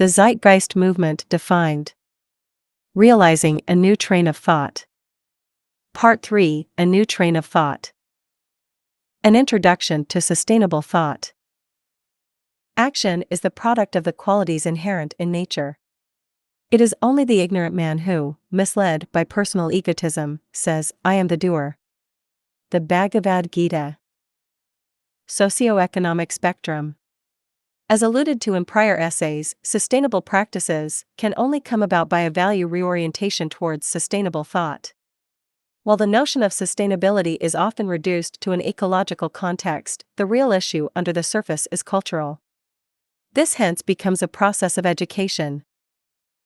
The Zeitgeist movement defined. Realizing a new train of thought. Part 3: A new train of thought. An introduction to sustainable thought. Action is the product of the qualities inherent in nature. It is only the ignorant man who, misled by personal egotism, says, "I am the doer." The Bhagavad Gita. Socioeconomic spectrum. As alluded to in prior essays, sustainable practices can only come about by a value reorientation towards sustainable thought. While the notion of sustainability is often reduced to an ecological context, the real issue under the surface is cultural. This hence becomes a process of education.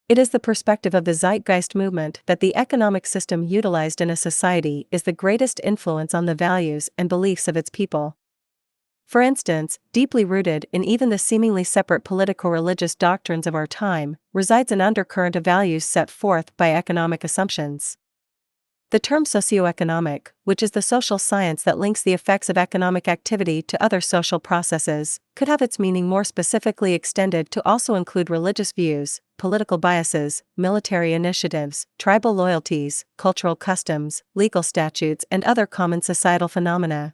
It is the perspective of the Zeitgeist movement that the economic system utilized in a society is the greatest influence on the values and beliefs of its people. For instance, deeply rooted in even the seemingly separate politico-religious doctrines of our time, resides an undercurrent of values set forth by economic assumptions. The term socioeconomic, which is the social science that links the effects of economic activity to other social processes, could have its meaning more specifically extended to also include religious views, political biases, military initiatives, tribal loyalties, cultural customs, legal statutes, and other common societal phenomena.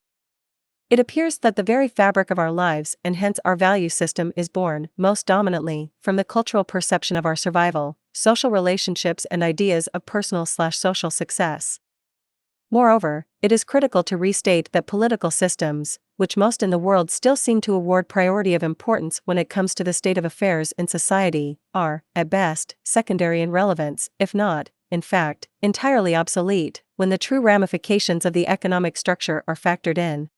It appears that the very fabric of our lives and hence our value system is born, most dominantly, from the cultural perception of our survival, social relationships and ideas of personal/social success. Moreover, it is critical to restate that political systems, which most in the world still seem to award priority of importance when it comes to the state of affairs in society, are, at best, secondary in relevance, if not, in fact, entirely obsolete, when the true ramifications of the economic structure are factored in.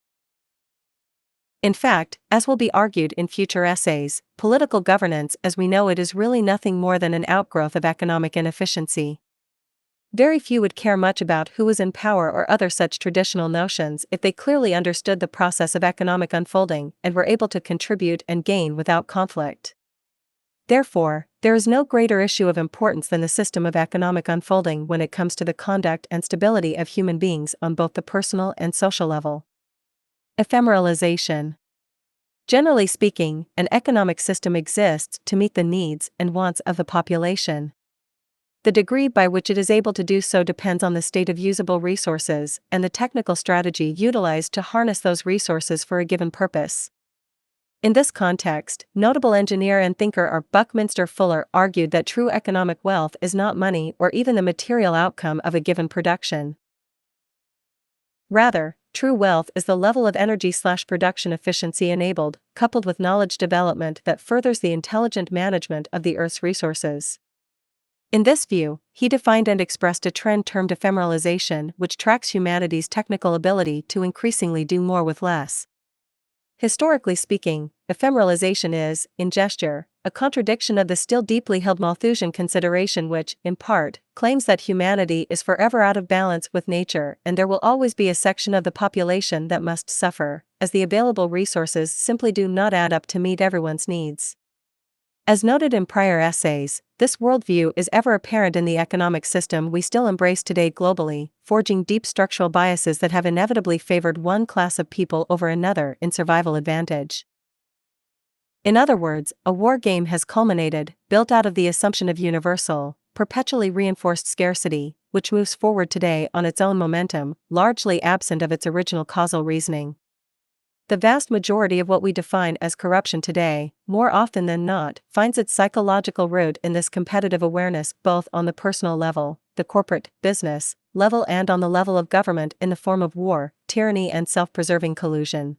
In fact, as will be argued in future essays, political governance as we know it is really nothing more than an outgrowth of economic inefficiency. Very few would care much about who was in power or other such traditional notions if they clearly understood the process of economic unfolding and were able to contribute and gain without conflict. Therefore, there is no greater issue of importance than the system of economic unfolding when it comes to the conduct and stability of human beings on both the personal and social level. Ephemeralization. Generally speaking, an economic system exists to meet the needs and wants of the population. The degree by which it is able to do so depends on the state of usable resources and the technical strategy utilized to harness those resources for a given purpose. In this context, notable engineer and thinker R. Buckminster Fuller argued that true economic wealth is not money or even the material outcome of a given production. Rather, true wealth is the level of energy/production efficiency enabled, coupled with knowledge development that furthers the intelligent management of the Earth's resources. In this view, he defined and expressed a trend termed ephemeralization, which tracks humanity's technical ability to increasingly do more with less. Historically speaking, ephemeralization is, in gesture, a contradiction of the still deeply held Malthusian consideration which, in part, claims that humanity is forever out of balance with nature and there will always be a section of the population that must suffer, as the available resources simply do not add up to meet everyone's needs. As noted in prior essays, this worldview is ever apparent in the economic system we still embrace today globally, forging deep structural biases that have inevitably favored one class of people over another in survival advantage. In other words, a war game has culminated, built out of the assumption of universal, perpetually reinforced scarcity, which moves forward today on its own momentum, largely absent of its original causal reasoning. The vast majority of what we define as corruption today, more often than not, finds its psychological root in this competitive awareness both on the personal level, the corporate, business, level and on the level of government in the form of war, tyranny and self-preserving collusion.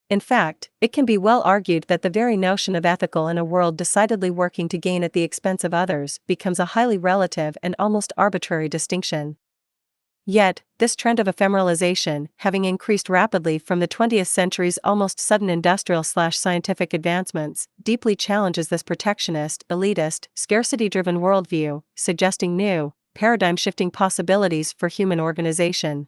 In fact, it can be well argued that the very notion of ethical in a world decidedly working to gain at the expense of others becomes a highly relative and almost arbitrary distinction. Yet, this trend of ephemeralization, having increased rapidly from the 20th century's almost sudden industrial/scientific advancements, deeply challenges this protectionist, elitist, scarcity-driven worldview, suggesting new, paradigm-shifting possibilities for human organization.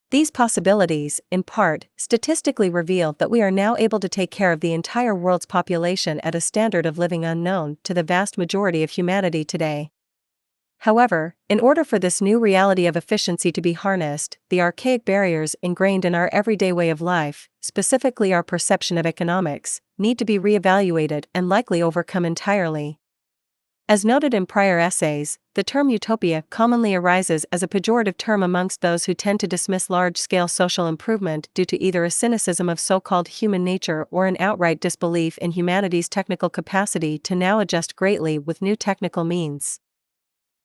These possibilities, in part, statistically reveal that we are now able to take care of the entire world's population at a standard of living unknown to the vast majority of humanity today. However, in order for this new reality of efficiency to be harnessed, the archaic barriers ingrained in our everyday way of life, specifically our perception of economics, need to be reevaluated and likely overcome entirely. As noted in prior essays, the term utopia commonly arises as a pejorative term amongst those who tend to dismiss large-scale social improvement due to either a cynicism of so-called human nature or an outright disbelief in humanity's technical capacity to now adjust greatly with new technical means.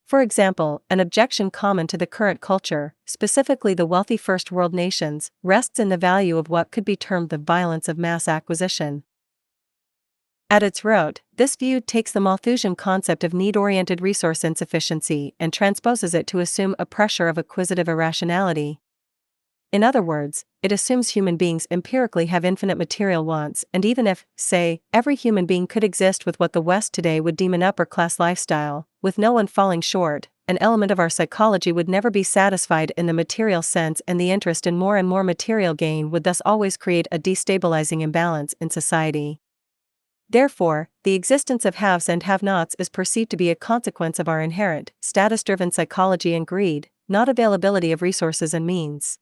For example, an objection common to the current culture, specifically the wealthy first world nations, rests in the value of what could be termed the violence of mass acquisition. At its root, this view takes the Malthusian concept of need-oriented resource insufficiency and transposes it to assume a pressure of acquisitive irrationality. In other words, it assumes human beings empirically have infinite material wants, and even if, say, every human being could exist with what the West today would deem an upper-class lifestyle, with no one falling short, an element of our psychology would never be satisfied in the material sense, and the interest in more and more material gain would thus always create a destabilizing imbalance in society. Therefore, the existence of haves and have-nots is perceived to be a consequence of our inherent, status-driven psychology and greed, not availability of resources and means.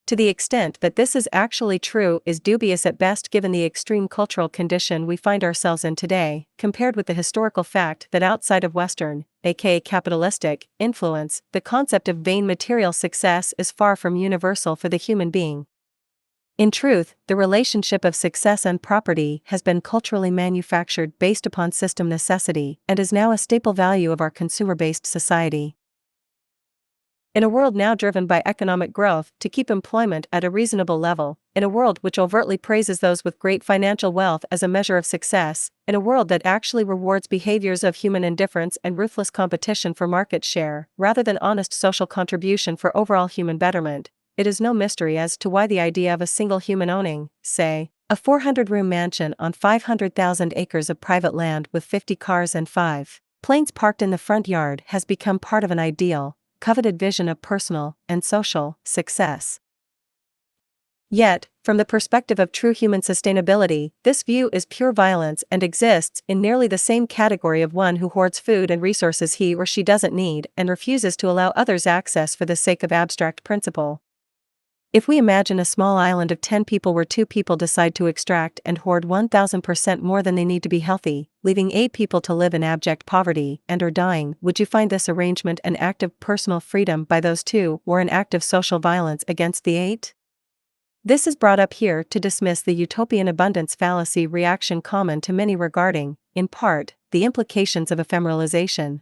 To the extent that this is actually true is dubious at best given the extreme cultural condition we find ourselves in today, compared with the historical fact that outside of Western, aka capitalistic, influence, the concept of vain material success is far from universal for the human being. In truth, the relationship of success and property has been culturally manufactured based upon system necessity and is now a staple value of our consumer-based society. In a world now driven by economic growth to keep employment at a reasonable level, in a world which overtly praises those with great financial wealth as a measure of success, in a world that actually rewards behaviors of human indifference and ruthless competition for market share, rather than honest social contribution for overall human betterment, it is no mystery as to why the idea of a single human owning, say, a 400-room mansion on 500,000 acres of private land with 50 cars and 5 planes parked in the front yard has become part of an ideal, coveted vision of personal and social success. Yet, from the perspective of true human sustainability, this view is pure violence and exists in nearly the same category of one who hoards food and resources he or she doesn't need and refuses to allow others access for the sake of abstract principle. If we imagine a small island of 10 people where 2 people decide to extract and hoard 1,000% more than they need to be healthy, leaving 8 people to live in abject poverty and or dying, would you find this arrangement an act of personal freedom by those 2 or an act of social violence against the 8? This is brought up here to dismiss the utopian abundance fallacy reaction common to many regarding, in part, the implications of ephemeralization.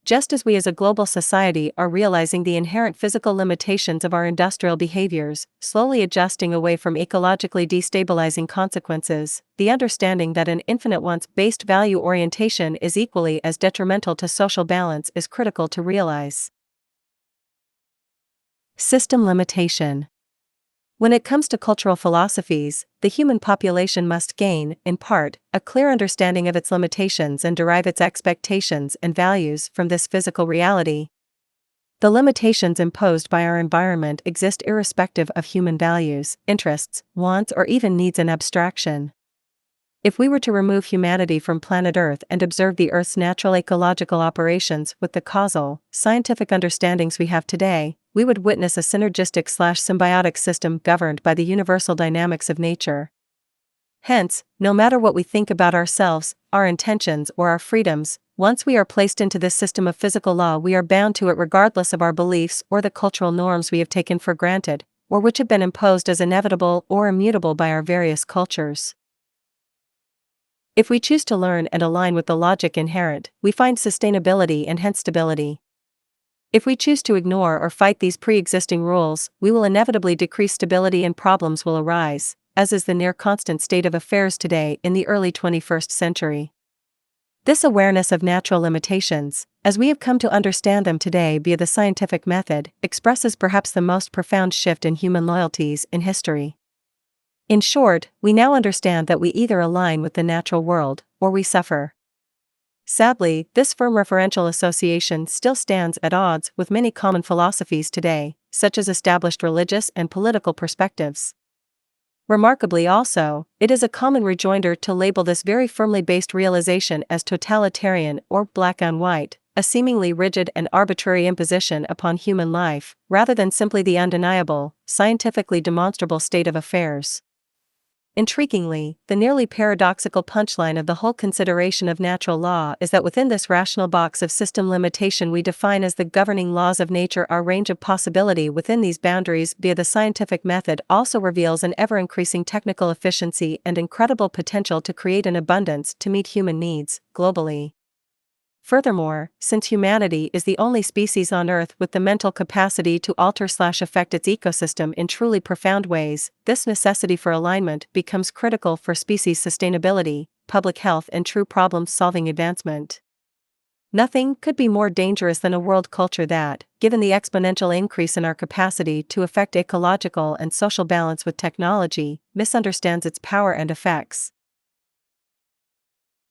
Just as we as a global society are realizing the inherent physical limitations of our industrial behaviors, slowly adjusting away from ecologically destabilizing consequences, the understanding that an infinite wants-based value orientation is equally as detrimental to social balance is critical to realize. System limitation. When it comes to cultural philosophies, the human population must gain, in part, a clear understanding of its limitations and derive its expectations and values from this physical reality. The limitations imposed by our environment exist irrespective of human values, interests, wants, or even needs in abstraction. If we were to remove humanity from planet Earth and observe the Earth's natural ecological operations with the causal, scientific understandings we have today, we would witness a synergistic/symbiotic system governed by the universal dynamics of nature. Hence, no matter what we think about ourselves, our intentions, or our freedoms, once we are placed into this system of physical law, we are bound to it regardless of our beliefs or the cultural norms we have taken for granted, or which have been imposed as inevitable or immutable by our various cultures. If we choose to learn and align with the logic inherent, we find sustainability and hence stability. If we choose to ignore or fight these pre-existing rules, we will inevitably decrease stability and problems will arise, as is the near-constant state of affairs today in the early 21st century. This awareness of natural limitations, as we have come to understand them today via the scientific method, expresses perhaps the most profound shift in human loyalties in history. In short, we now understand that we either align with the natural world, or we suffer. Sadly, this firm referential association still stands at odds with many common philosophies today, such as established religious and political perspectives. Remarkably also, it is a common rejoinder to label this very firmly based realization as totalitarian or black on white, a seemingly rigid and arbitrary imposition upon human life, rather than simply the undeniable, scientifically demonstrable state of affairs. Intriguingly, the nearly paradoxical punchline of the whole consideration of natural law is that within this rational box of system limitation we define as the governing laws of nature, our range of possibility within these boundaries via the scientific method also reveals an ever-increasing technical efficiency and incredible potential to create an abundance to meet human needs, globally. Furthermore, since humanity is the only species on Earth with the mental capacity to alter/affect its ecosystem in truly profound ways, this necessity for alignment becomes critical for species sustainability, public health, and true problem-solving advancement. Nothing could be more dangerous than a world culture that, given the exponential increase in our capacity to affect ecological and social balance with technology, misunderstands its power and effects.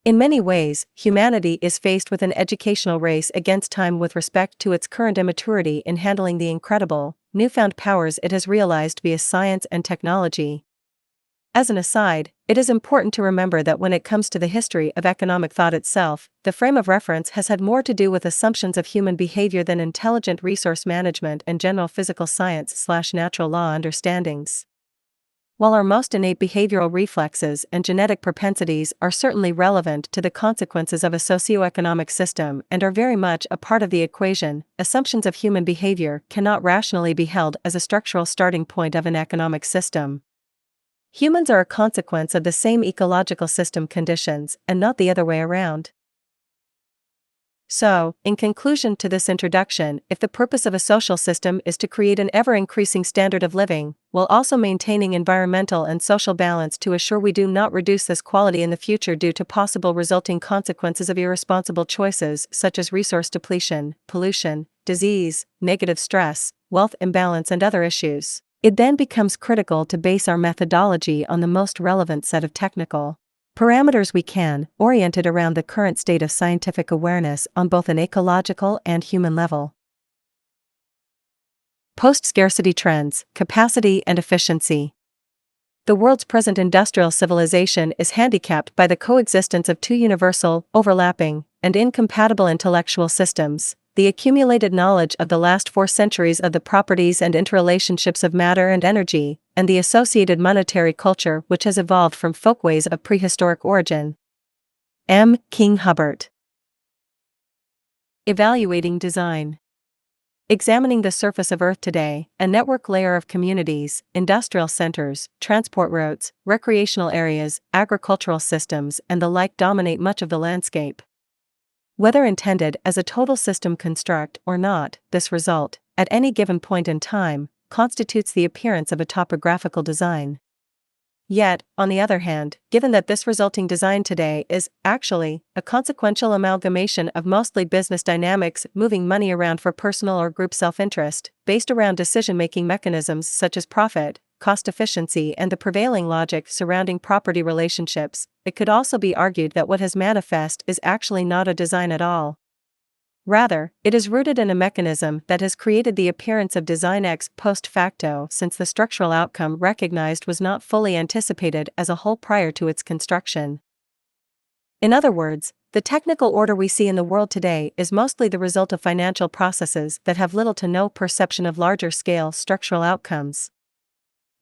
In many ways, humanity is faced with an educational race against time with respect to its current immaturity in handling the incredible, newfound powers it has realized via science and technology. As an aside, it is important to remember that when it comes to the history of economic thought itself, the frame of reference has had more to do with assumptions of human behavior than intelligent resource management and general physical science/natural law understandings. While our most innate behavioral reflexes and genetic propensities are certainly relevant to the consequences of a socioeconomic system and are very much a part of the equation, assumptions of human behavior cannot rationally be held as a structural starting point of an economic system. Humans are a consequence of the same ecological system conditions and not the other way around. So, in conclusion to this introduction, if the purpose of a social system is to create an ever-increasing standard of living, while also maintaining environmental and social balance to assure we do not reduce this quality in the future due to possible resulting consequences of irresponsible choices such as resource depletion, pollution, disease, negative stress, wealth imbalance and other issues, it then becomes critical to base our methodology on the most relevant set of technical parameters we can, oriented around the current state of scientific awareness on both an ecological and human level. Post-scarcity trends, capacity and efficiency. The world's present industrial civilization is handicapped by the coexistence of two universal, overlapping, and incompatible intellectual systems: the accumulated knowledge of the last 4 centuries of the properties and interrelationships of matter and energy, and the associated monetary culture which has evolved from folkways of prehistoric origin. M. King Hubbert. Evaluating design. Examining the surface of Earth today, a network layer of communities, industrial centers, transport routes, recreational areas, agricultural systems, and the like dominate much of the landscape. Whether intended as a total system construct or not, this result, at any given point in time, constitutes the appearance of a topographical design. Yet, on the other hand, given that this resulting design today is, actually, a consequential amalgamation of mostly business dynamics moving money around for personal or group self-interest, based around decision-making mechanisms such as profit, cost efficiency and the prevailing logic surrounding property relationships, it could also be argued that what has manifest is actually not a design at all. Rather, it is rooted in a mechanism that has created the appearance of design ex post facto, since the structural outcome recognized was not fully anticipated as a whole prior to its construction. In other words, the technical order we see in the world today is mostly the result of financial processes that have little to no perception of larger-scale structural outcomes.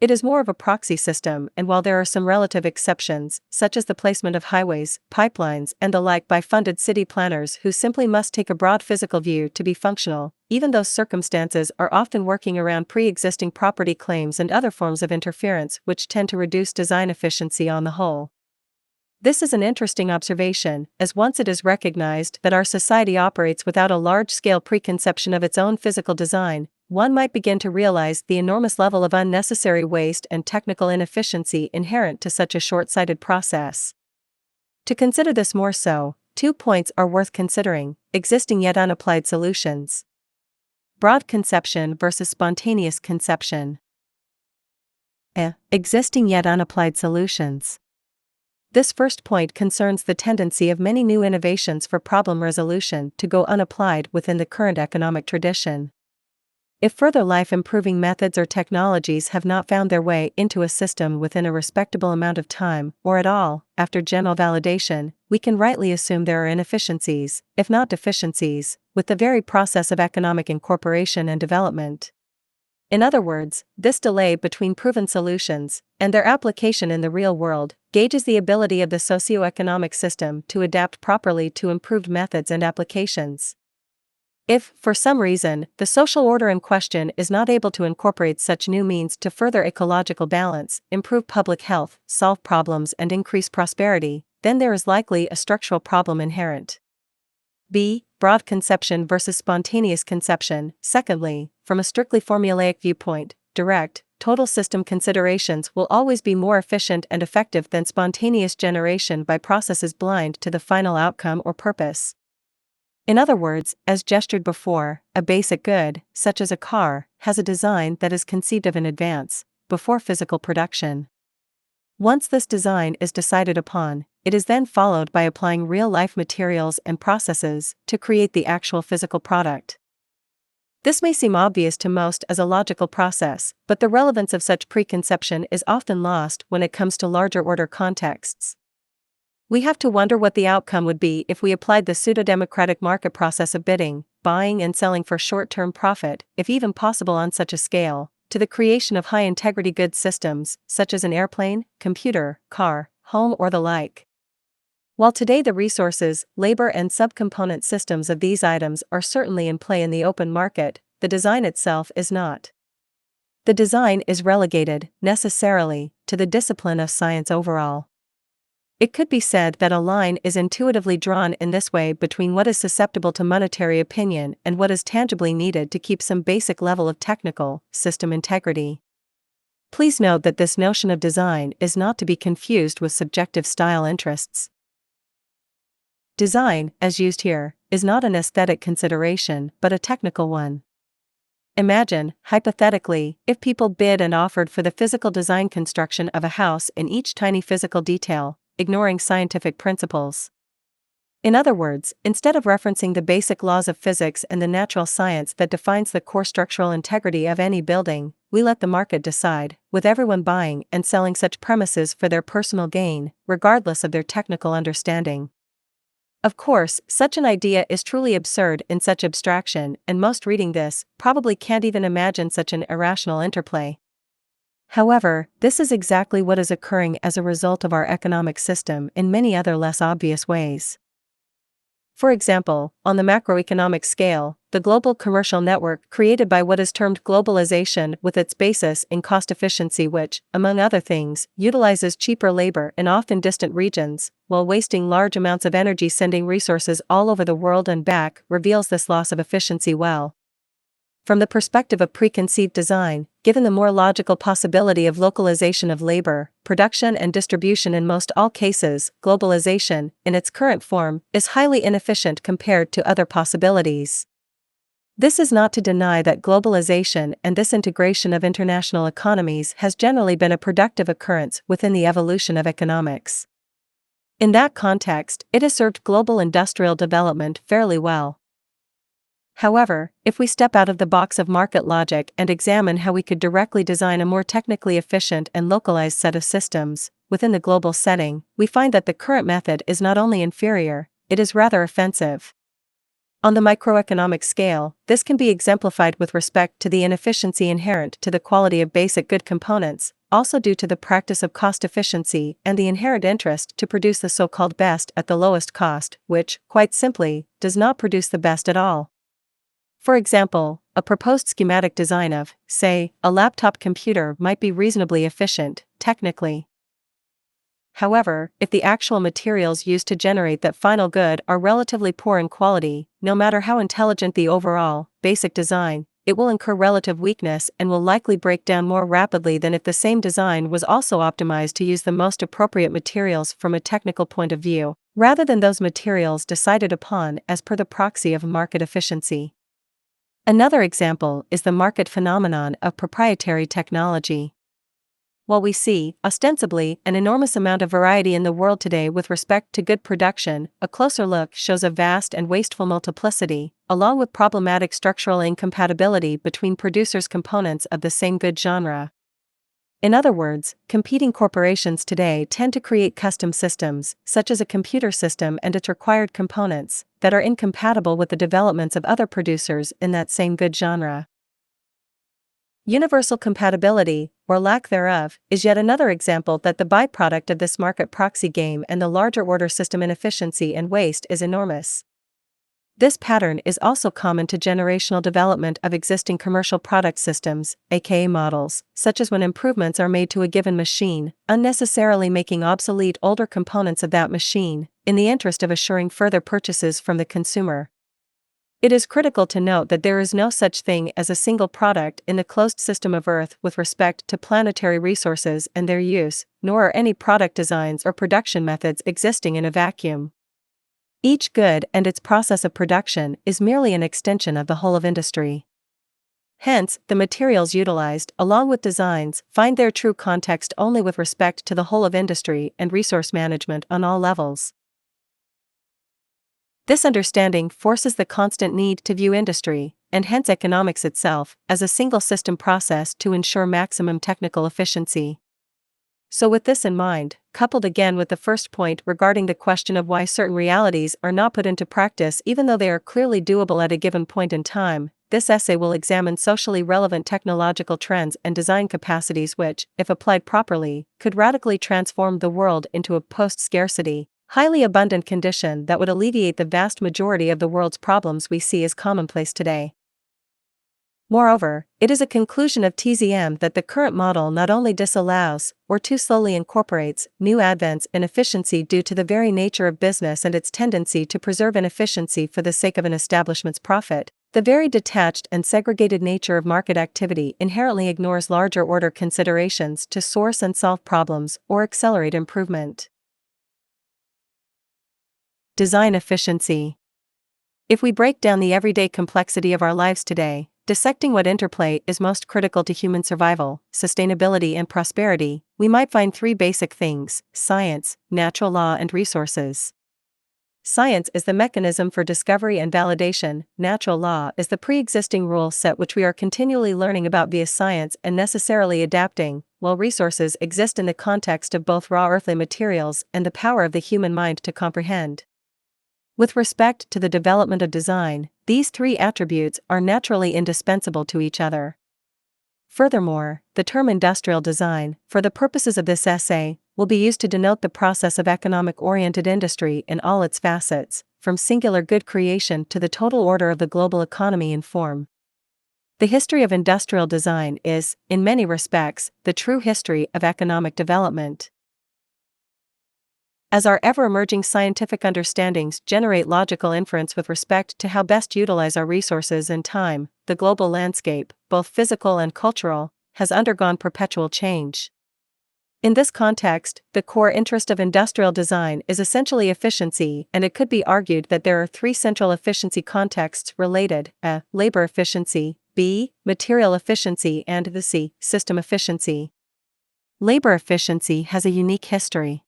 It is more of a proxy system, and while there are some relative exceptions, such as the placement of highways, pipelines, and the like by funded city planners who simply must take a broad physical view to be functional, even those circumstances are often working around pre-existing property claims and other forms of interference which tend to reduce design efficiency on the whole. This is an interesting observation, as once it is recognized that our society operates without a large-scale preconception of its own physical design, one might begin to realize the enormous level of unnecessary waste and technical inefficiency inherent to such a short-sighted process. To consider this more so, 2 points are worth considering: existing yet unapplied solutions. Broad conception versus spontaneous conception. Existing yet unapplied solutions. This first point concerns the tendency of many new innovations for problem resolution to go unapplied within the current economic tradition. If further life-improving methods or technologies have not found their way into a system within a respectable amount of time, or at all, after general validation, we can rightly assume there are inefficiencies, if not deficiencies, with the very process of economic incorporation and development. In other words, this delay between proven solutions and their application in the real world gauges the ability of the socio-economic system to adapt properly to improved methods and applications. If, for some reason, the social order in question is not able to incorporate such new means to further ecological balance, improve public health, solve problems, and increase prosperity, then there is likely a structural problem inherent. B. Broad conception versus spontaneous conception. Secondly, from a strictly formulaic viewpoint, direct, total system considerations will always be more efficient and effective than spontaneous generation by processes blind to the final outcome or purpose. In other words, as gestured before, a basic good, such as a car, has a design that is conceived of in advance, before physical production. Once this design is decided upon, it is then followed by applying real-life materials and processes to create the actual physical product. This may seem obvious to most as a logical process, but the relevance of such preconception is often lost when it comes to larger-order contexts. We have to wonder what the outcome would be if we applied the pseudo-democratic market process of bidding, buying and selling for short-term profit, if even possible on such a scale, to the creation of high-integrity goods systems, such as an airplane, computer, car, home or the like. While today the resources, labor and subcomponent systems of these items are certainly in play in the open market, the design itself is not. The design is relegated, necessarily, to the discipline of science overall. It could be said that a line is intuitively drawn in this way between what is susceptible to monetary opinion and what is tangibly needed to keep some basic level of technical, system integrity. Please note that this notion of design is not to be confused with subjective style interests. Design, as used here, is not an aesthetic consideration but a technical one. Imagine, hypothetically, if people bid and offered for the physical design construction of a house in each tiny physical detail, ignoring scientific principles. In other words, instead of referencing the basic laws of physics and the natural science that defines the core structural integrity of any building, we let the market decide, with everyone buying and selling such premises for their personal gain, regardless of their technical understanding. Of course, such an idea is truly absurd in such abstraction, and most reading this probably can't even imagine such an irrational interplay. However, this is exactly what is occurring as a result of our economic system in many other less obvious ways. For example, on the macroeconomic scale, the global commercial network created by what is termed globalization with its basis in cost efficiency which, among other things, utilizes cheaper labor in often distant regions, while wasting large amounts of energy sending resources all over the world and back, reveals this loss of efficiency well. From the perspective of preconceived design, given the more logical possibility of localization of labor, production and distribution in most all cases, globalization, in its current form, is highly inefficient compared to other possibilities. This is not to deny that globalization and this integration of international economies has generally been a productive occurrence within the evolution of economics. In that context, it has served global industrial development fairly well. However, if we step out of the box of market logic and examine how we could directly design a more technically efficient and localized set of systems, within the global setting, we find that the current method is not only inferior, it is rather offensive. On the microeconomic scale, this can be exemplified with respect to the inefficiency inherent to the quality of basic good components, also due to the practice of cost efficiency and the inherent interest to produce the so-called best at the lowest cost, which, quite simply, does not produce the best at all. For example, a proposed schematic design of, say, a laptop computer might be reasonably efficient, technically. However, if the actual materials used to generate that final good are relatively poor in quality, no matter how intelligent the overall, basic design, it will incur relative weakness and will likely break down more rapidly than if the same design was also optimized to use the most appropriate materials from a technical point of view, rather than those materials decided upon as per the proxy of market efficiency. Another example is the market phenomenon of proprietary technology. While we see, ostensibly, an enormous amount of variety in the world today with respect to good production, a closer look shows a vast and wasteful multiplicity, along with problematic structural incompatibility between producers' components of the same good genre. In other words, competing corporations today tend to create custom systems, such as a computer system and its required components, that are incompatible with the developments of other producers in that same good genre. Universal compatibility, or lack thereof, is yet another example that the byproduct of this market proxy game and the larger order system inefficiency and waste is enormous. This pattern is also common to generational development of existing commercial product systems, aka models, such as when improvements are made to a given machine, unnecessarily making obsolete older components of that machine, in the interest of assuring further purchases from the consumer. It is critical to note that there is no such thing as a single product in the closed system of Earth with respect to planetary resources and their use, nor are any product designs or production methods existing in a vacuum. Each good and its process of production is merely an extension of the whole of industry. Hence, the materials utilized, along with designs, find their true context only with respect to the whole of industry and resource management on all levels. This understanding forces the constant need to view industry, and hence economics itself, as a single system process to ensure maximum technical efficiency. So with this in mind, coupled again with the first point regarding the question of why certain realities are not put into practice even though they are clearly doable at a given point in time, this essay will examine socially relevant technological trends and design capacities which, if applied properly, could radically transform the world into a post-scarcity, highly abundant condition that would alleviate the vast majority of the world's problems we see as commonplace today. Moreover, it is a conclusion of TZM that the current model not only disallows, or too slowly incorporates, new advents in efficiency due to the very nature of business and its tendency to preserve inefficiency for the sake of an establishment's profit, the very detached and segregated nature of market activity inherently ignores larger order considerations to source and solve problems or accelerate improvement. Design efficiency. If we break down the everyday complexity of our lives today, dissecting what interplay is most critical to human survival, sustainability and prosperity, we might find three basic things: science, natural law and resources. Science is the mechanism for discovery and validation, natural law is the pre-existing rule set which we are continually learning about via science and necessarily adapting, while resources exist in the context of both raw earthly materials and the power of the human mind to comprehend. With respect to the development of design, these three attributes are naturally indispensable to each other. Furthermore, the term industrial design, for the purposes of this essay, will be used to denote the process of economic-oriented industry in all its facets, from singular good creation to the total order of the global economy in form. The history of industrial design is, in many respects, the true history of economic development. As our ever-emerging scientific understandings generate logical inference with respect to how best utilize our resources and time, the global landscape, both physical and cultural, has undergone perpetual change. In this context, the core interest of industrial design is essentially efficiency, and it could be argued that there are three central efficiency contexts related: A. Labor efficiency, B. Material efficiency, and the C. System efficiency. Labor efficiency has a unique history.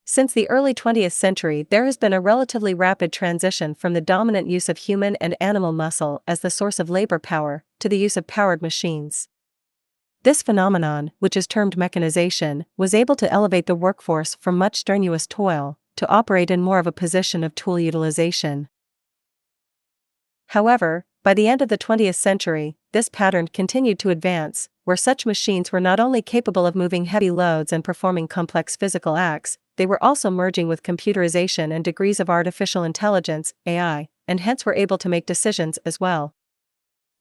Since the early 20th century, there has been a relatively rapid transition from the dominant use of human and animal muscle as the source of labor power, to the use of powered machines. This phenomenon, which is termed mechanization, was able to elevate the workforce from much strenuous toil to operate in more of a position of tool utilization. However, by the end of the 20th century, this pattern continued to advance, where such machines were not only capable of moving heavy loads and performing complex physical acts, they were also merging with computerization and degrees of artificial intelligence, AI, and hence were able to make decisions as well.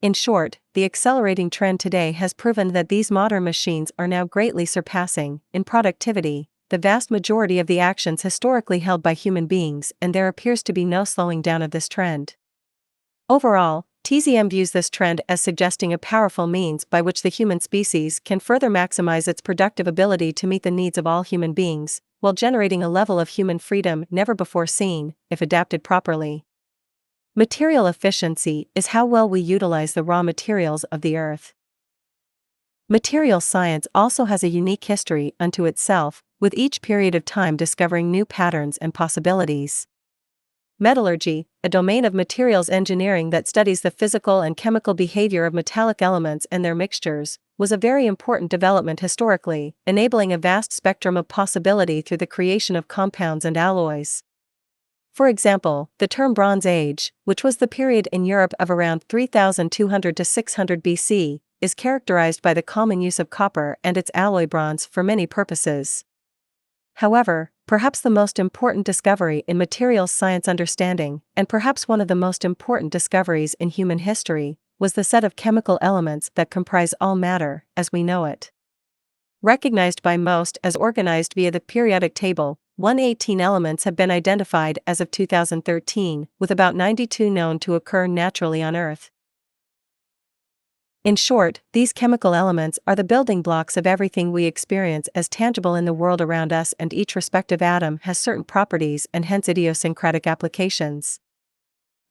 In short, the accelerating trend today has proven that these modern machines are now greatly surpassing, in productivity, the vast majority of the actions historically held by human beings, and there appears to be no slowing down of this trend. Overall, TZM views this trend as suggesting a powerful means by which the human species can further maximize its productive ability to meet the needs of all human beings, while generating a level of human freedom never before seen, if adapted properly. Material efficiency is how well we utilize the raw materials of the earth. Materials science also has a unique history unto itself, with each period of time discovering new patterns and possibilities. Metallurgy, a domain of materials engineering that studies the physical and chemical behavior of metallic elements and their mixtures, was a very important development historically, enabling a vast spectrum of possibility through the creation of compounds and alloys. For example, the term Bronze Age, which was the period in Europe of around 3200 to 600 BC, is characterized by the common use of copper and its alloy bronze for many purposes. However, perhaps the most important discovery in materials science understanding, and perhaps one of the most important discoveries in human history, was the set of chemical elements that comprise all matter, as we know it. Recognized by most as organized via the periodic table, 118 elements have been identified as of 2013, with about 92 known to occur naturally on Earth. In short, these chemical elements are the building blocks of everything we experience as tangible in the world around us, and each respective atom has certain properties and hence idiosyncratic applications.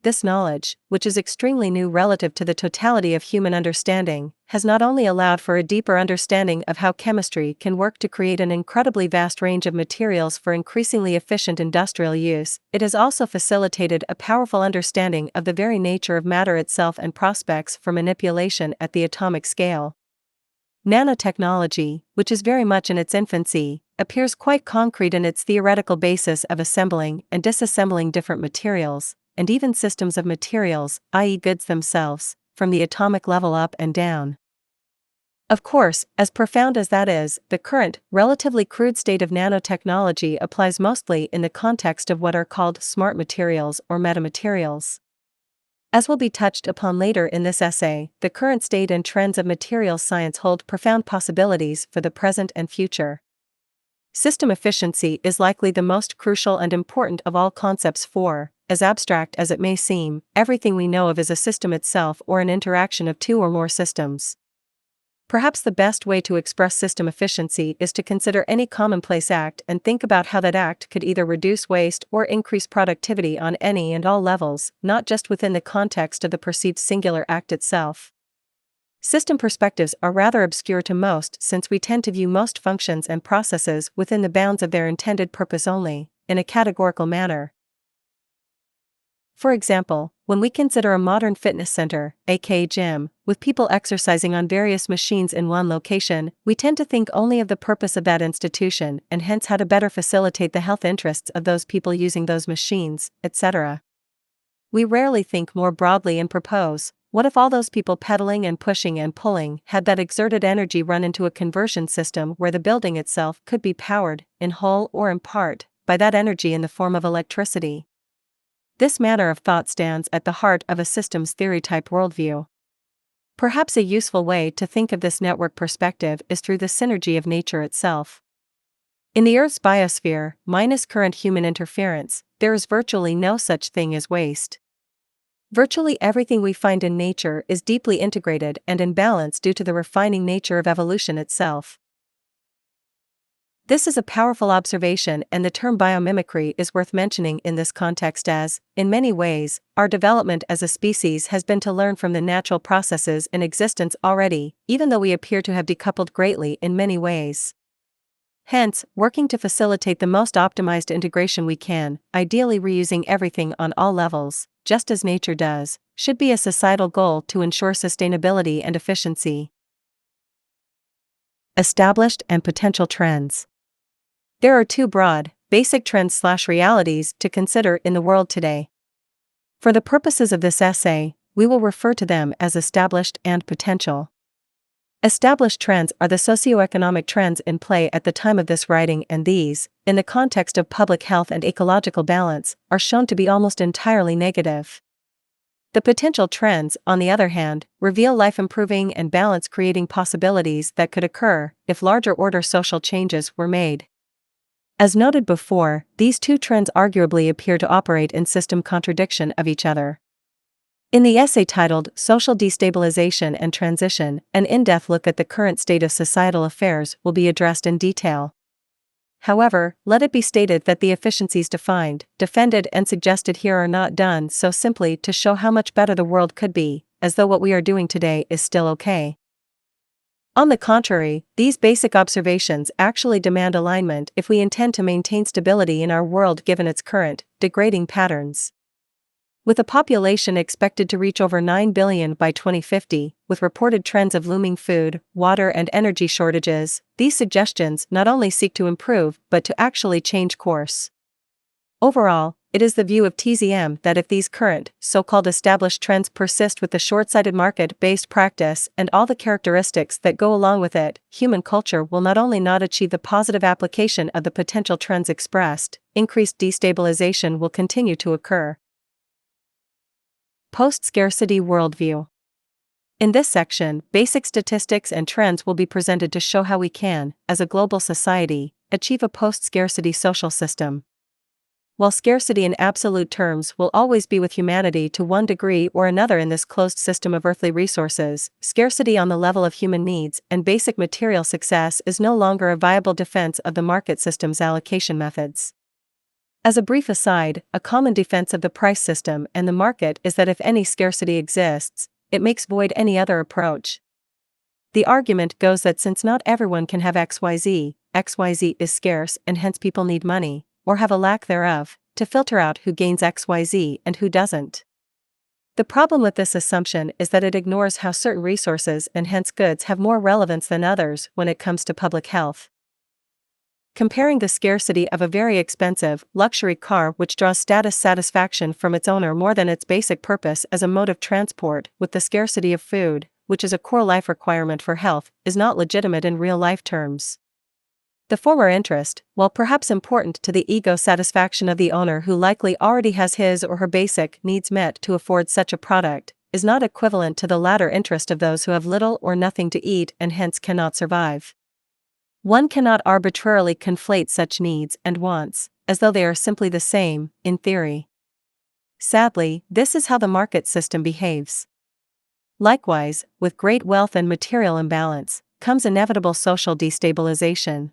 This knowledge, which is extremely new relative to the totality of human understanding, has not only allowed for a deeper understanding of how chemistry can work to create an incredibly vast range of materials for increasingly efficient industrial use, it has also facilitated a powerful understanding of the very nature of matter itself and prospects for manipulation at the atomic scale. Nanotechnology, which is very much in its infancy, appears quite concrete in its theoretical basis of assembling and disassembling different materials, and even systems of materials, i.e. goods themselves, from the atomic level up and down. Of course, as profound as that is, the current, relatively crude state of nanotechnology applies mostly in the context of what are called smart materials or metamaterials. As will be touched upon later in this essay, the current state and trends of materials science hold profound possibilities for the present and future. System efficiency is likely the most crucial and important of all concepts for, as abstract as it may seem, everything we know of is a system itself or an interaction of two or more systems. Perhaps the best way to express system efficiency is to consider any commonplace act and think about how that act could either reduce waste or increase productivity on any and all levels, not just within the context of the perceived singular act itself. System perspectives are rather obscure to most, since we tend to view most functions and processes within the bounds of their intended purpose only, in a categorical manner. For example, when we consider a modern fitness center, aka gym, with people exercising on various machines in one location, we tend to think only of the purpose of that institution and hence how to better facilitate the health interests of those people using those machines, etc. We rarely think more broadly and propose, what if all those people pedaling and pushing and pulling had that exerted energy run into a conversion system where the building itself could be powered, in whole or in part, by that energy in the form of electricity? This manner of thought stands at the heart of a systems theory-type worldview. Perhaps a useful way to think of this network perspective is through the synergy of nature itself. In the Earth's biosphere, minus current human interference, there is virtually no such thing as waste. Virtually everything we find in nature is deeply integrated and in balance due to the refining nature of evolution itself. This is a powerful observation, and the term biomimicry is worth mentioning in this context as, in many ways, our development as a species has been to learn from the natural processes in existence already, even though we appear to have decoupled greatly in many ways. Hence, working to facilitate the most optimized integration we can, ideally reusing everything on all levels, just as nature does, should be a societal goal to ensure sustainability and efficiency. Established and potential trends. There are two broad, basic trends/realities to consider in the world today. For the purposes of this essay, we will refer to them as established and potential. Established trends are the socioeconomic trends in play at the time of this writing, and these, in the context of public health and ecological balance, are shown to be almost entirely negative. The potential trends, on the other hand, reveal life-improving and balance-creating possibilities that could occur if larger-order social changes were made. As noted before, these two trends arguably appear to operate in system contradiction of each other. In the essay titled Social Destabilization and Transition, an in-depth look at the current state of societal affairs will be addressed in detail. However, let it be stated that the efficiencies defined, defended and suggested here are not done so simply to show how much better the world could be, as though what we are doing today is still okay. On the contrary, these basic observations actually demand alignment if we intend to maintain stability in our world given its current, degrading patterns. With a population expected to reach over 9 billion by 2050, with reported trends of looming food, water and energy shortages, these suggestions not only seek to improve but to actually change course. Overall, it is the view of TZM that if these current, so-called established trends persist with the short-sighted market-based practice and all the characteristics that go along with it, human culture will not only not achieve the positive application of the potential trends expressed, increased destabilization will continue to occur. Post-scarcity worldview. In this section, basic statistics and trends will be presented to show how we can, as a global society, achieve a post-scarcity social system. While scarcity in absolute terms will always be with humanity to one degree or another in this closed system of earthly resources, scarcity on the level of human needs and basic material success is no longer a viable defense of the market system's allocation methods. As a brief aside, a common defense of the price system and the market is that if any scarcity exists, it makes void any other approach. The argument goes that since not everyone can have XYZ is scarce and hence people need money, or have a lack thereof, to filter out who gains XYZ and who doesn't. The problem with this assumption is that it ignores how certain resources and hence goods have more relevance than others when it comes to public health. Comparing the scarcity of a very expensive, luxury car which draws status satisfaction from its owner more than its basic purpose as a mode of transport with the scarcity of food, which is a core life requirement for health, is not legitimate in real-life terms. The former interest, while perhaps important to the ego satisfaction of the owner who likely already has his or her basic needs met to afford such a product, is not equivalent to the latter interest of those who have little or nothing to eat and hence cannot survive. One cannot arbitrarily conflate such needs and wants, as though they are simply the same, in theory. Sadly, this is how the market system behaves. Likewise, with great wealth and material imbalance, comes inevitable social destabilization.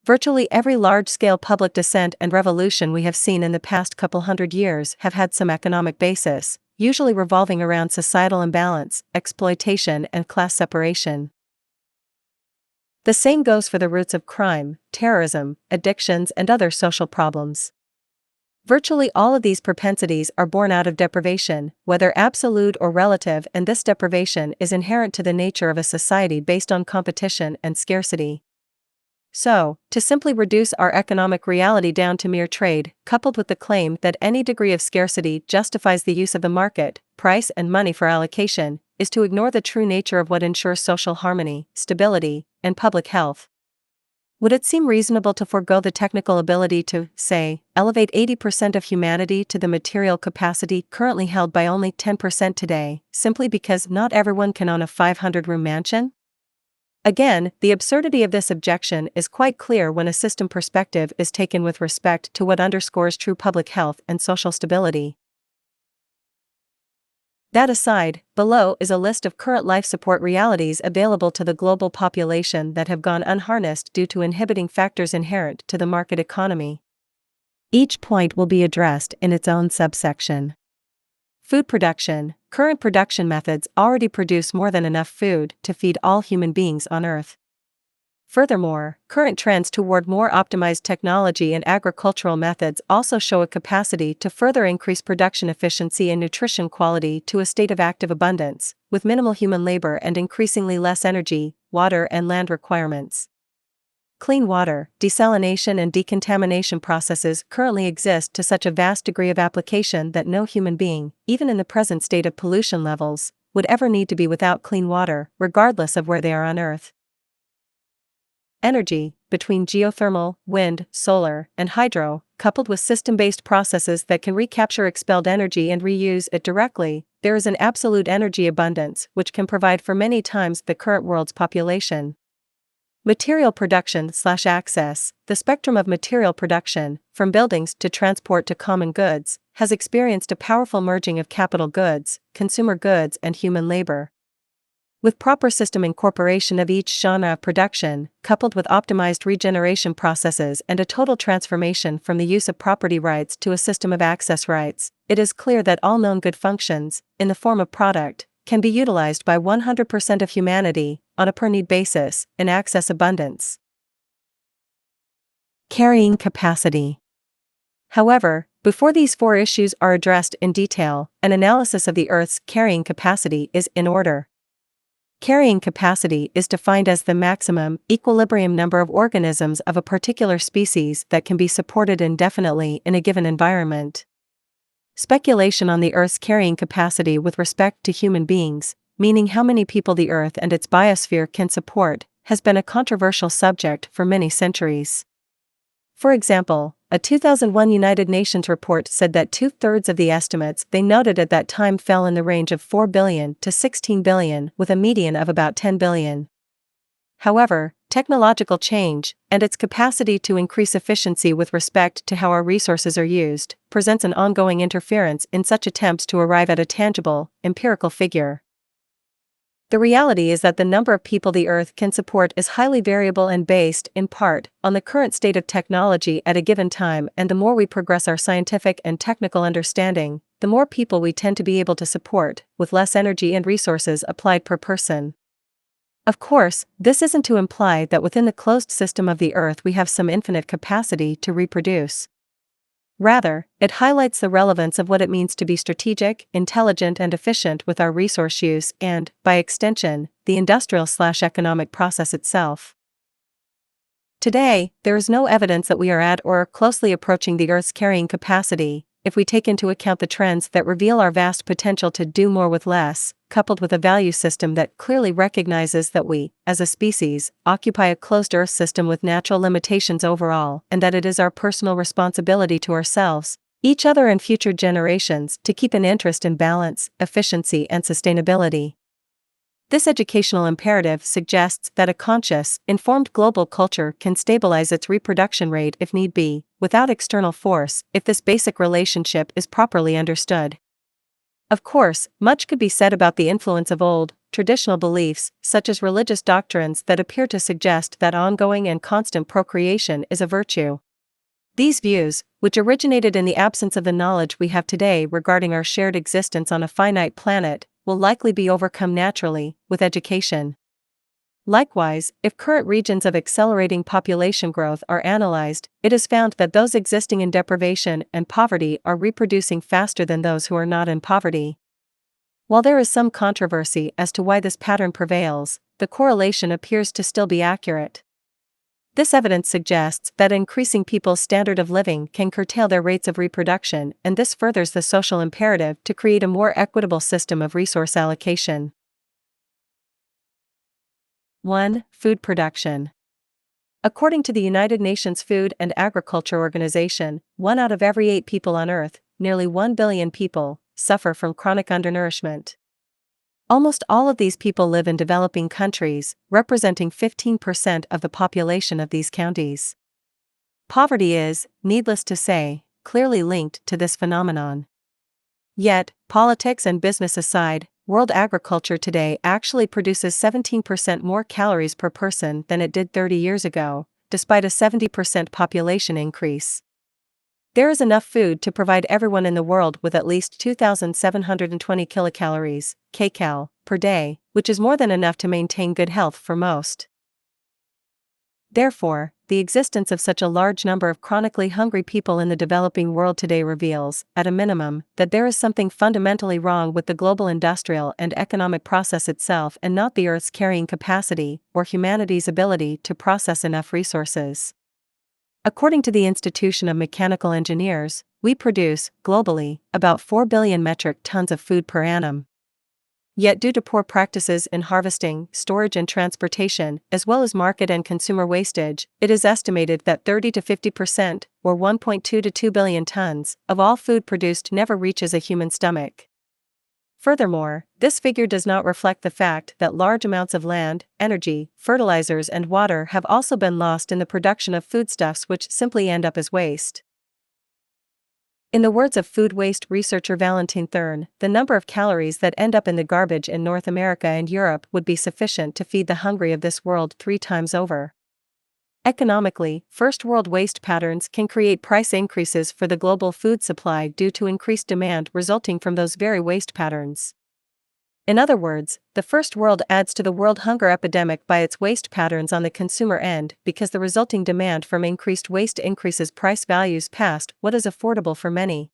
Virtually every large-scale public dissent and revolution we have seen in the past couple hundred years have had some economic basis, usually revolving around societal imbalance, exploitation and class separation. The same goes for the roots of crime, terrorism, addictions and other social problems. Virtually all of these propensities are born out of deprivation, whether absolute or relative, and this deprivation is inherent to the nature of a society based on competition and scarcity. So, to simply reduce our economic reality down to mere trade, coupled with the claim that any degree of scarcity justifies the use of the market, price and money for allocation, is to ignore the true nature of what ensures social harmony, stability, and public health. Would it seem reasonable to forego the technical ability to, say, elevate 80% of humanity to the material capacity currently held by only 10% today, simply because not everyone can own a 500-room mansion? Again, the absurdity of this objection is quite clear when a system perspective is taken with respect to what underscores true public health and social stability. That aside, below is a list of current life support realities available to the global population that have gone unharnessed due to inhibiting factors inherent to the market economy. Each point will be addressed in its own subsection. Food production. Current production methods already produce more than enough food to feed all human beings on Earth. Furthermore, current trends toward more optimized technology and agricultural methods also show a capacity to further increase production efficiency and nutrition quality to a state of active abundance, with minimal human labor and increasingly less energy, water and land requirements. Clean water, desalination and decontamination processes currently exist to such a vast degree of application that no human being, even in the present state of pollution levels, would ever need to be without clean water, regardless of where they are on Earth. Energy, between geothermal, wind, solar, and hydro, coupled with system-based processes that can recapture expelled energy and reuse it directly, there is an absolute energy abundance which can provide for many times the current world's population. Material production/access. The spectrum of material production, from buildings to transport to common goods, has experienced a powerful merging of capital goods, consumer goods and human labor. With proper system incorporation of each genre of production, coupled with optimized regeneration processes and a total transformation from the use of property rights to a system of access rights, it is clear that all known good functions, in the form of product, can be utilized by 100% of humanity, on a per-need basis, in excess abundance. Carrying capacity. However, before these four issues are addressed in detail, an analysis of the Earth's carrying capacity is in order. Carrying capacity is defined as the maximum equilibrium number of organisms of a particular species that can be supported indefinitely in a given environment. Speculation on the Earth's carrying capacity with respect to human beings, meaning how many people the Earth and its biosphere can support, has been a controversial subject for many centuries. For example, a 2001 United Nations report said that 2/3 of the estimates they noted at that time fell in the range of 4 billion to 16 billion, with a median of about 10 billion. However, technological change, and its capacity to increase efficiency with respect to how our resources are used, presents an ongoing interference in such attempts to arrive at a tangible, empirical figure. The reality is that the number of people the Earth can support is highly variable and based, in part, on the current state of technology at a given time, and the more we progress our scientific and technical understanding, the more people we tend to be able to support, with less energy and resources applied per person. Of course, this isn't to imply that within the closed system of the Earth we have some infinite capacity to reproduce. Rather, it highlights the relevance of what it means to be strategic, intelligent, and efficient with our resource use and, by extension, the industrial/economic process itself. Today, there is no evidence that we are at or are closely approaching the Earth's carrying capacity, if we take into account the trends that reveal our vast potential to do more with less, coupled with a value system that clearly recognizes that we, as a species, occupy a closed Earth system with natural limitations overall, and that it is our personal responsibility to ourselves, each other and future generations to keep an interest in balance, efficiency, and sustainability. This educational imperative suggests that a conscious, informed global culture can stabilize its reproduction rate if need be, without external force, if this basic relationship is properly understood. Of course, much could be said about the influence of old, traditional beliefs, such as religious doctrines that appear to suggest that ongoing and constant procreation is a virtue. These views, which originated in the absence of the knowledge we have today regarding our shared existence on a finite planet, will likely be overcome naturally, with education. Likewise, if current regions of accelerating population growth are analyzed, it is found that those existing in deprivation and poverty are reproducing faster than those who are not in poverty. While there is some controversy as to why this pattern prevails, the correlation appears to still be accurate. This evidence suggests that increasing people's standard of living can curtail their rates of reproduction, and this furthers the social imperative to create a more equitable system of resource allocation. 1. Food production. According to the United Nations Food and Agriculture Organization, 1 out of every 8 people on Earth, nearly 1 billion people, suffer from chronic undernourishment. Almost all of these people live in developing countries, representing 15% of the population of these counties. Poverty is, needless to say, clearly linked to this phenomenon. Yet, politics and business aside, world agriculture today actually produces 17% more calories per person than it did 30 years ago, despite a 70% population increase. There is enough food to provide everyone in the world with at least 2,720 kilocalories, kcal, per day, which is more than enough to maintain good health for most. Therefore, the existence of such a large number of chronically hungry people in the developing world today reveals, at a minimum, that there is something fundamentally wrong with the global industrial and economic process itself and not the Earth's carrying capacity, or humanity's ability to process enough resources. According to the Institution of Mechanical Engineers, we produce, globally, about 4 billion metric tons of food per annum. Yet due to poor practices in harvesting, storage and transportation, as well as market and consumer wastage, it is estimated that 30 to 50%, or 1.2 to 2 billion tons, of all food produced never reaches a human stomach. Furthermore, this figure does not reflect the fact that large amounts of land, energy, fertilizers and water have also been lost in the production of foodstuffs which simply end up as waste. In the words of food waste researcher Valentin Thurn, the number of calories that end up in the garbage in North America and Europe would be sufficient to feed the hungry of this world 3 times over. Economically, first world waste patterns can create price increases for the global food supply due to increased demand resulting from those very waste patterns. In other words, the First World adds to the world hunger epidemic by its waste patterns on the consumer end because the resulting demand from increased waste increases price values past what is affordable for many.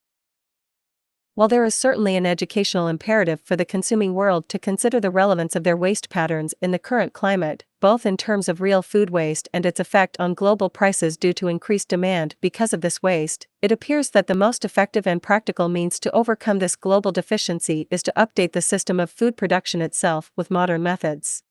While there is certainly an educational imperative for the consuming world to consider the relevance of their waste patterns in the current climate, both in terms of real food waste and its effect on global prices due to increased demand because of this waste, it appears that the most effective and practical means to overcome this global deficiency is to update the system of food production itself with modern methods.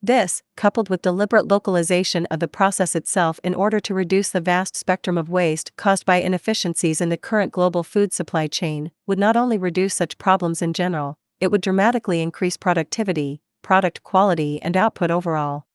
This, coupled with deliberate localization of the process itself in order to reduce the vast spectrum of waste caused by inefficiencies in the current global food supply chain, would not only reduce such problems in general, it would dramatically increase productivity, product quality, and output overall.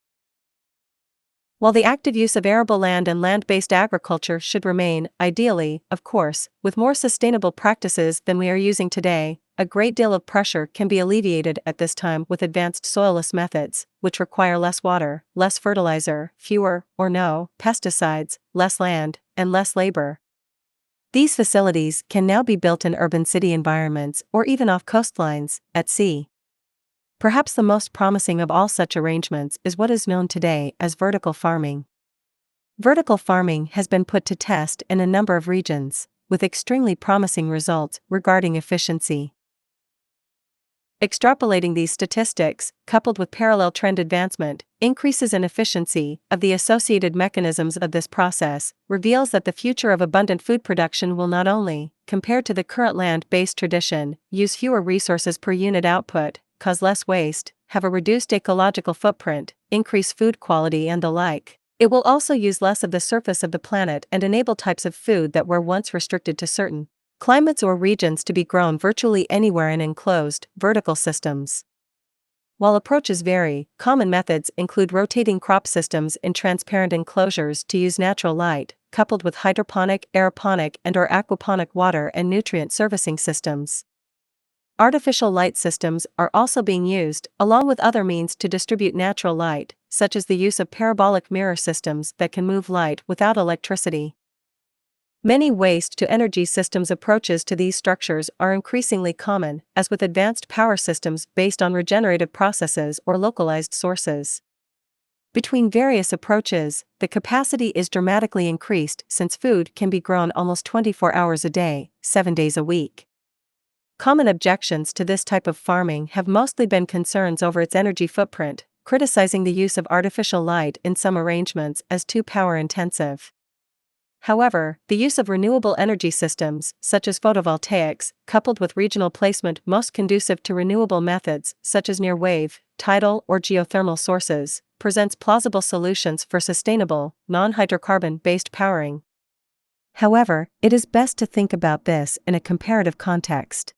While the active use of arable land and land-based agriculture should remain, ideally, of course, with more sustainable practices than we are using today, a great deal of pressure can be alleviated at this time with advanced soilless methods, which require less water, less fertilizer, fewer, or no, pesticides, less land, and less labor. These facilities can now be built in urban city environments or even off coastlines, at sea. Perhaps the most promising of all such arrangements is what is known today as vertical farming. Vertical farming has been put to test in a number of regions, with extremely promising results regarding efficiency. Extrapolating these statistics, coupled with parallel trend advancement, increases in efficiency of the associated mechanisms of this process, reveals that the future of abundant food production will not only, compared to the current land-based tradition, use fewer resources per unit output, cause less waste, have a reduced ecological footprint, increase food quality and the like. It will also use less of the surface of the planet and enable types of food that were once restricted to certain climates or regions to be grown virtually anywhere in enclosed, vertical systems. While approaches vary, common methods include rotating crop systems in transparent enclosures to use natural light, coupled with hydroponic, aeroponic and/or aquaponic water and nutrient servicing systems. Artificial light systems are also being used, along with other means to distribute natural light, such as the use of parabolic mirror systems that can move light without electricity. Many waste-to-energy systems approaches to these structures are increasingly common, as with advanced power systems based on regenerative processes or localized sources. Between various approaches, the capacity is dramatically increased since food can be grown almost 24 hours a day, 7 days a week. Common objections to this type of farming have mostly been concerns over its energy footprint, criticizing the use of artificial light in some arrangements as too power-intensive. However, the use of renewable energy systems, such as photovoltaics, coupled with regional placement most conducive to renewable methods, such as near-wave, tidal, or geothermal sources, presents plausible solutions for sustainable, non-hydrocarbon-based powering. However, it is best to think about this in a comparative context.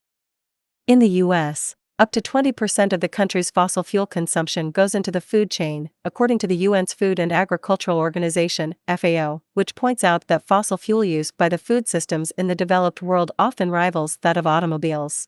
In the U.S., up to 20% of the country's fossil fuel consumption goes into the food chain, according to the UN's Food and Agricultural Organization, FAO, which points out that fossil fuel use by the food systems in the developed world often rivals that of automobiles.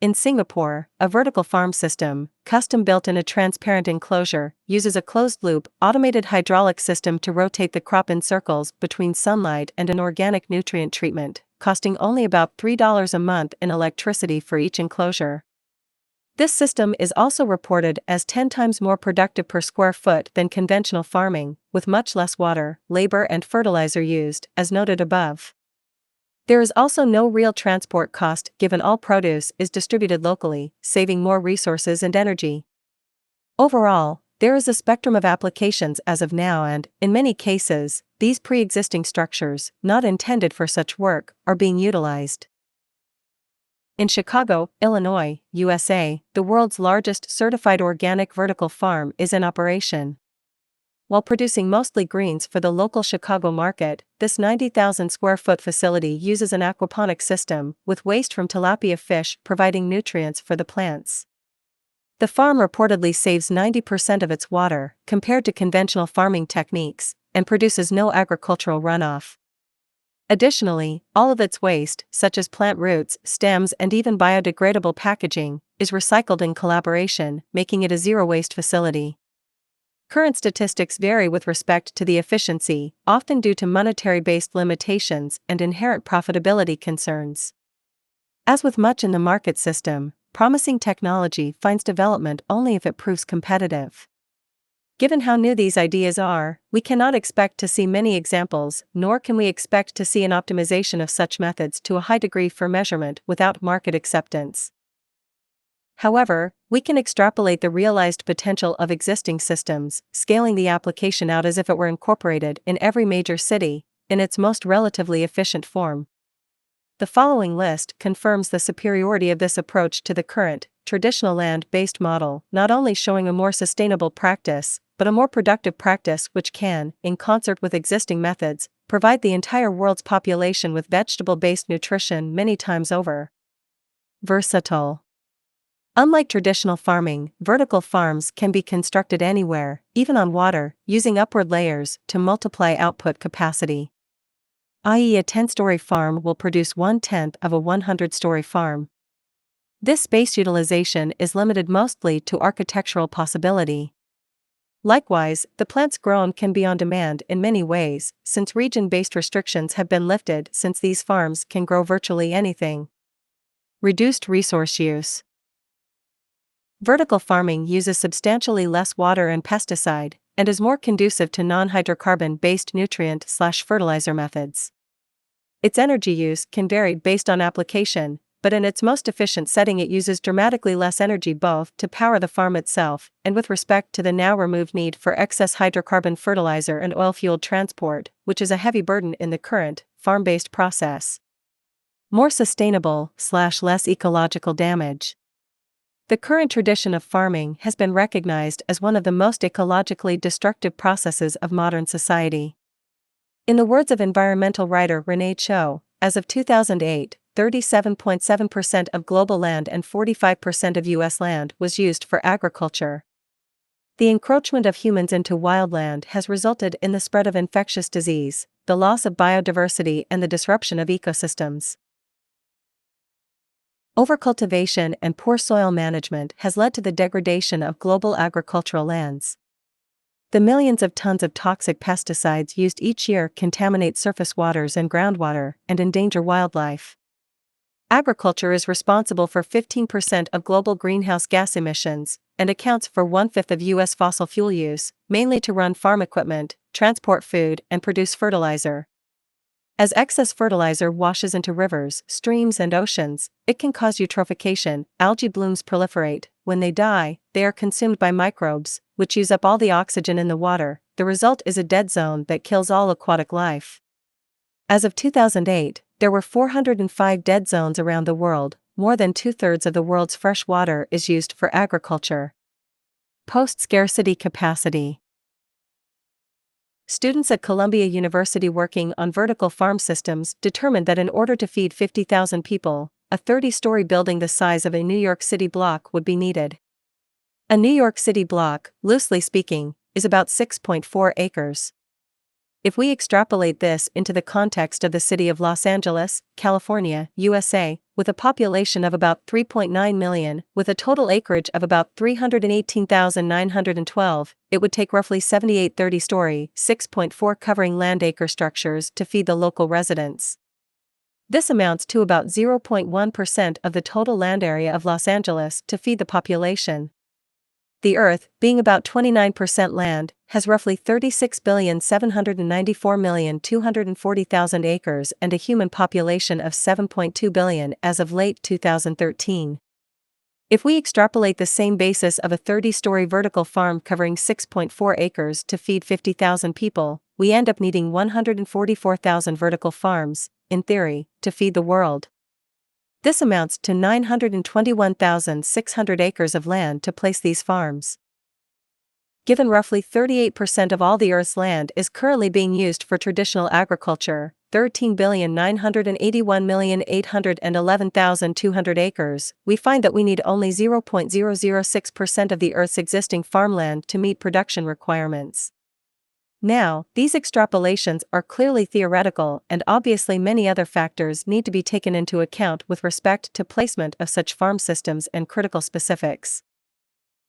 In Singapore, a vertical farm system, custom-built in a transparent enclosure, uses a closed-loop, automated hydraulic system to rotate the crop in circles between sunlight and an organic nutrient treatment, costing only about $3 a month in electricity for each enclosure. This system is also reported as 10 times more productive per square foot than conventional farming, with much less water, labor and fertilizer used, as noted above. There is also no real transport cost given all produce is distributed locally, saving more resources and energy. Overall, there is a spectrum of applications as of now and, in many cases, these pre-existing structures, not intended for such work, are being utilized. In Chicago, Illinois, USA, the world's largest certified organic vertical farm is in operation. While producing mostly greens for the local Chicago market, this 90,000 square foot facility uses an aquaponic system, with waste from tilapia fish providing nutrients for the plants. The farm reportedly saves 90% of its water, compared to conventional farming techniques, and produces no agricultural runoff. Additionally, all of its waste, such as plant roots, stems and even biodegradable packaging, is recycled in collaboration, making it a zero-waste facility. Current statistics vary with respect to the efficiency, often due to monetary-based limitations and inherent profitability concerns. As with much in the market system, promising technology finds development only if it proves competitive. Given how new these ideas are, we cannot expect to see many examples, nor can we expect to see an optimization of such methods to a high degree for measurement without market acceptance. However, we can extrapolate the realized potential of existing systems, scaling the application out as if it were incorporated in every major city, in its most relatively efficient form. The following list confirms the superiority of this approach to the current, traditional land-based model, not only showing a more sustainable practice, but a more productive practice which can, in concert with existing methods, provide the entire world's population with vegetable-based nutrition many times over. Versatile. Unlike traditional farming, vertical farms can be constructed anywhere, even on water, using upward layers to multiply output capacity. I.e., a 10-story farm will produce 1/10 of a 100-story farm. This space utilization is limited mostly to architectural possibility. Likewise, the plants grown can be on demand in many ways, since region-based restrictions have been lifted since these farms can grow virtually anything. Reduced resource use. Vertical farming uses substantially less water and pesticide, and is more conducive to non-hydrocarbon-based nutrient/fertilizer methods. Its energy use can vary based on application, but in its most efficient setting it uses dramatically less energy both to power the farm itself and with respect to the now removed need for excess hydrocarbon fertilizer and oil-fueled transport, which is a heavy burden in the current, farm-based process. More sustainable/less ecological damage. The current tradition of farming has been recognized as one of the most ecologically destructive processes of modern society. In the words of environmental writer Renee Cho, as of 2008, 37.7% of global land and 45% of U.S. land was used for agriculture. The encroachment of humans into wildland has resulted in the spread of infectious disease, the loss of biodiversity, and the disruption of ecosystems. Overcultivation and poor soil management has led to the degradation of global agricultural lands. The millions of tons of toxic pesticides used each year contaminate surface waters and groundwater and endanger wildlife. Agriculture is responsible for 15% of global greenhouse gas emissions and accounts for 1/5 of U.S. fossil fuel use, mainly to run farm equipment, transport food, and produce fertilizer. As excess fertilizer washes into rivers, streams, and oceans, it can cause eutrophication. Algae blooms proliferate. When they die, they are consumed by microbes, which use up all the oxygen in the water. The result is a dead zone that kills all aquatic life. As of 2008, there were 405 dead zones around the world. More than 2/3 of the world's fresh water is used for agriculture. Post-scarcity capacity. Students at Columbia University working on vertical farm systems determined that in order to feed 50,000 people, a 30-story building the size of a New York City block would be needed. A New York City block, loosely speaking, is about 6.4 acres. If we extrapolate this into the context of the city of Los Angeles, California, USA, with a population of about 3.9 million, with a total acreage of about 318,912, it would take roughly 78 30-story, 6.4 covering land acre structures to feed the local residents. This amounts to about 0.1% of the total land area of Los Angeles to feed the population. The Earth, being about 29% land, has roughly 36,794,240,000 acres and a human population of 7.2 billion as of late 2013. If we extrapolate the same basis of a 30-story vertical farm covering 6.4 acres to feed 50,000 people, we end up needing 144,000 vertical farms, in theory, to feed the world. This amounts to 921,600 acres of land to place these farms. Given roughly 38% of all the Earth's land is currently being used for traditional agriculture, 13,981,811,200 acres, we find that we need only 0.006% of the Earth's existing farmland to meet production requirements. Now, these extrapolations are clearly theoretical, and obviously many other factors need to be taken into account with respect to placement of such farm systems and critical specifics.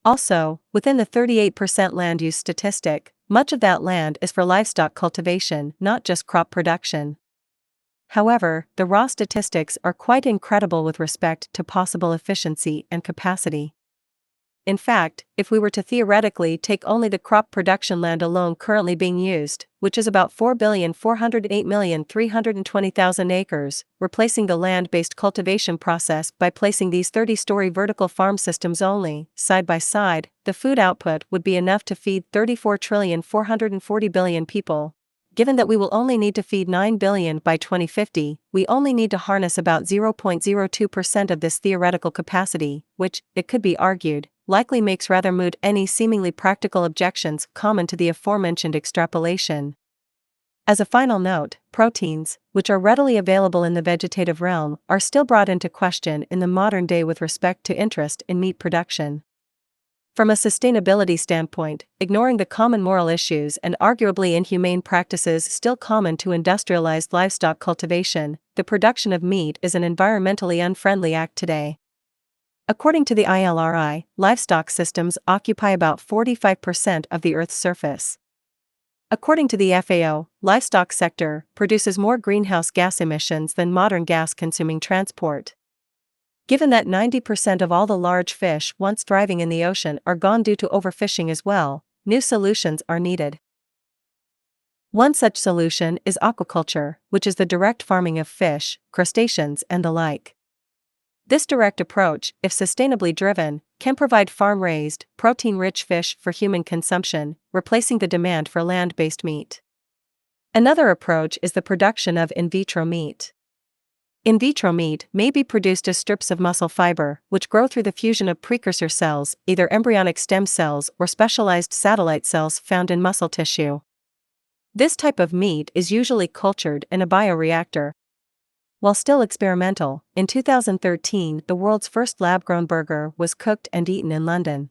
Also, within the 38% land use statistic, much of that land is for livestock cultivation, not just crop production. However, the raw statistics are quite incredible with respect to possible efficiency and capacity. In fact, if we were to theoretically take only the crop production land alone currently being used, which is about 4,408,320,000 acres, replacing the land-based cultivation process by placing these 30-story vertical farm systems only, side by side, the food output would be enough to feed 34,440,000,000,000 people. Given that we will only need to feed 9 billion by 2050, we only need to harness about 0.02% of this theoretical capacity, which, it could be argued, likely makes rather moot any seemingly practical objections common to the aforementioned extrapolation. As a final note, proteins, which are readily available in the vegetative realm, are still brought into question in the modern day with respect to interest in meat production. From a sustainability standpoint, ignoring the common moral issues and arguably inhumane practices still common to industrialized livestock cultivation, the production of meat is an environmentally unfriendly act today. According to the ILRI, livestock systems occupy about 45% of the Earth's surface. According to the FAO, livestock sector produces more greenhouse gas emissions than modern gas-consuming transport. Given that 90% of all the large fish once thriving in the ocean are gone due to overfishing as well, new solutions are needed. One such solution is aquaculture, which is the direct farming of fish, crustaceans, and the like. This direct approach, if sustainably driven, can provide farm-raised, protein-rich fish for human consumption, replacing the demand for land-based meat. Another approach is the production of in vitro meat. In vitro meat may be produced as strips of muscle fiber, which grow through the fusion of precursor cells, either embryonic stem cells or specialized satellite cells found in muscle tissue. This type of meat is usually cultured in a bioreactor. While still experimental, in 2013 the world's first lab-grown burger was cooked and eaten in London.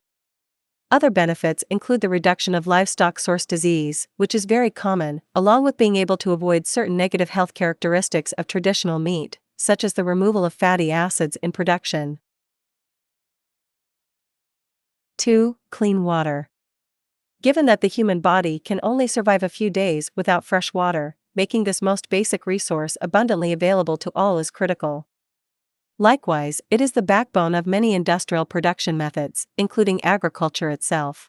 Other benefits include the reduction of livestock-source disease, which is very common, along with being able to avoid certain negative health characteristics of traditional meat, such as the removal of fatty acids in production. 2. Clean water. Given that the human body can only survive a few days without fresh water, making this most basic resource abundantly available to all is critical. Likewise, it is the backbone of many industrial production methods, including agriculture itself.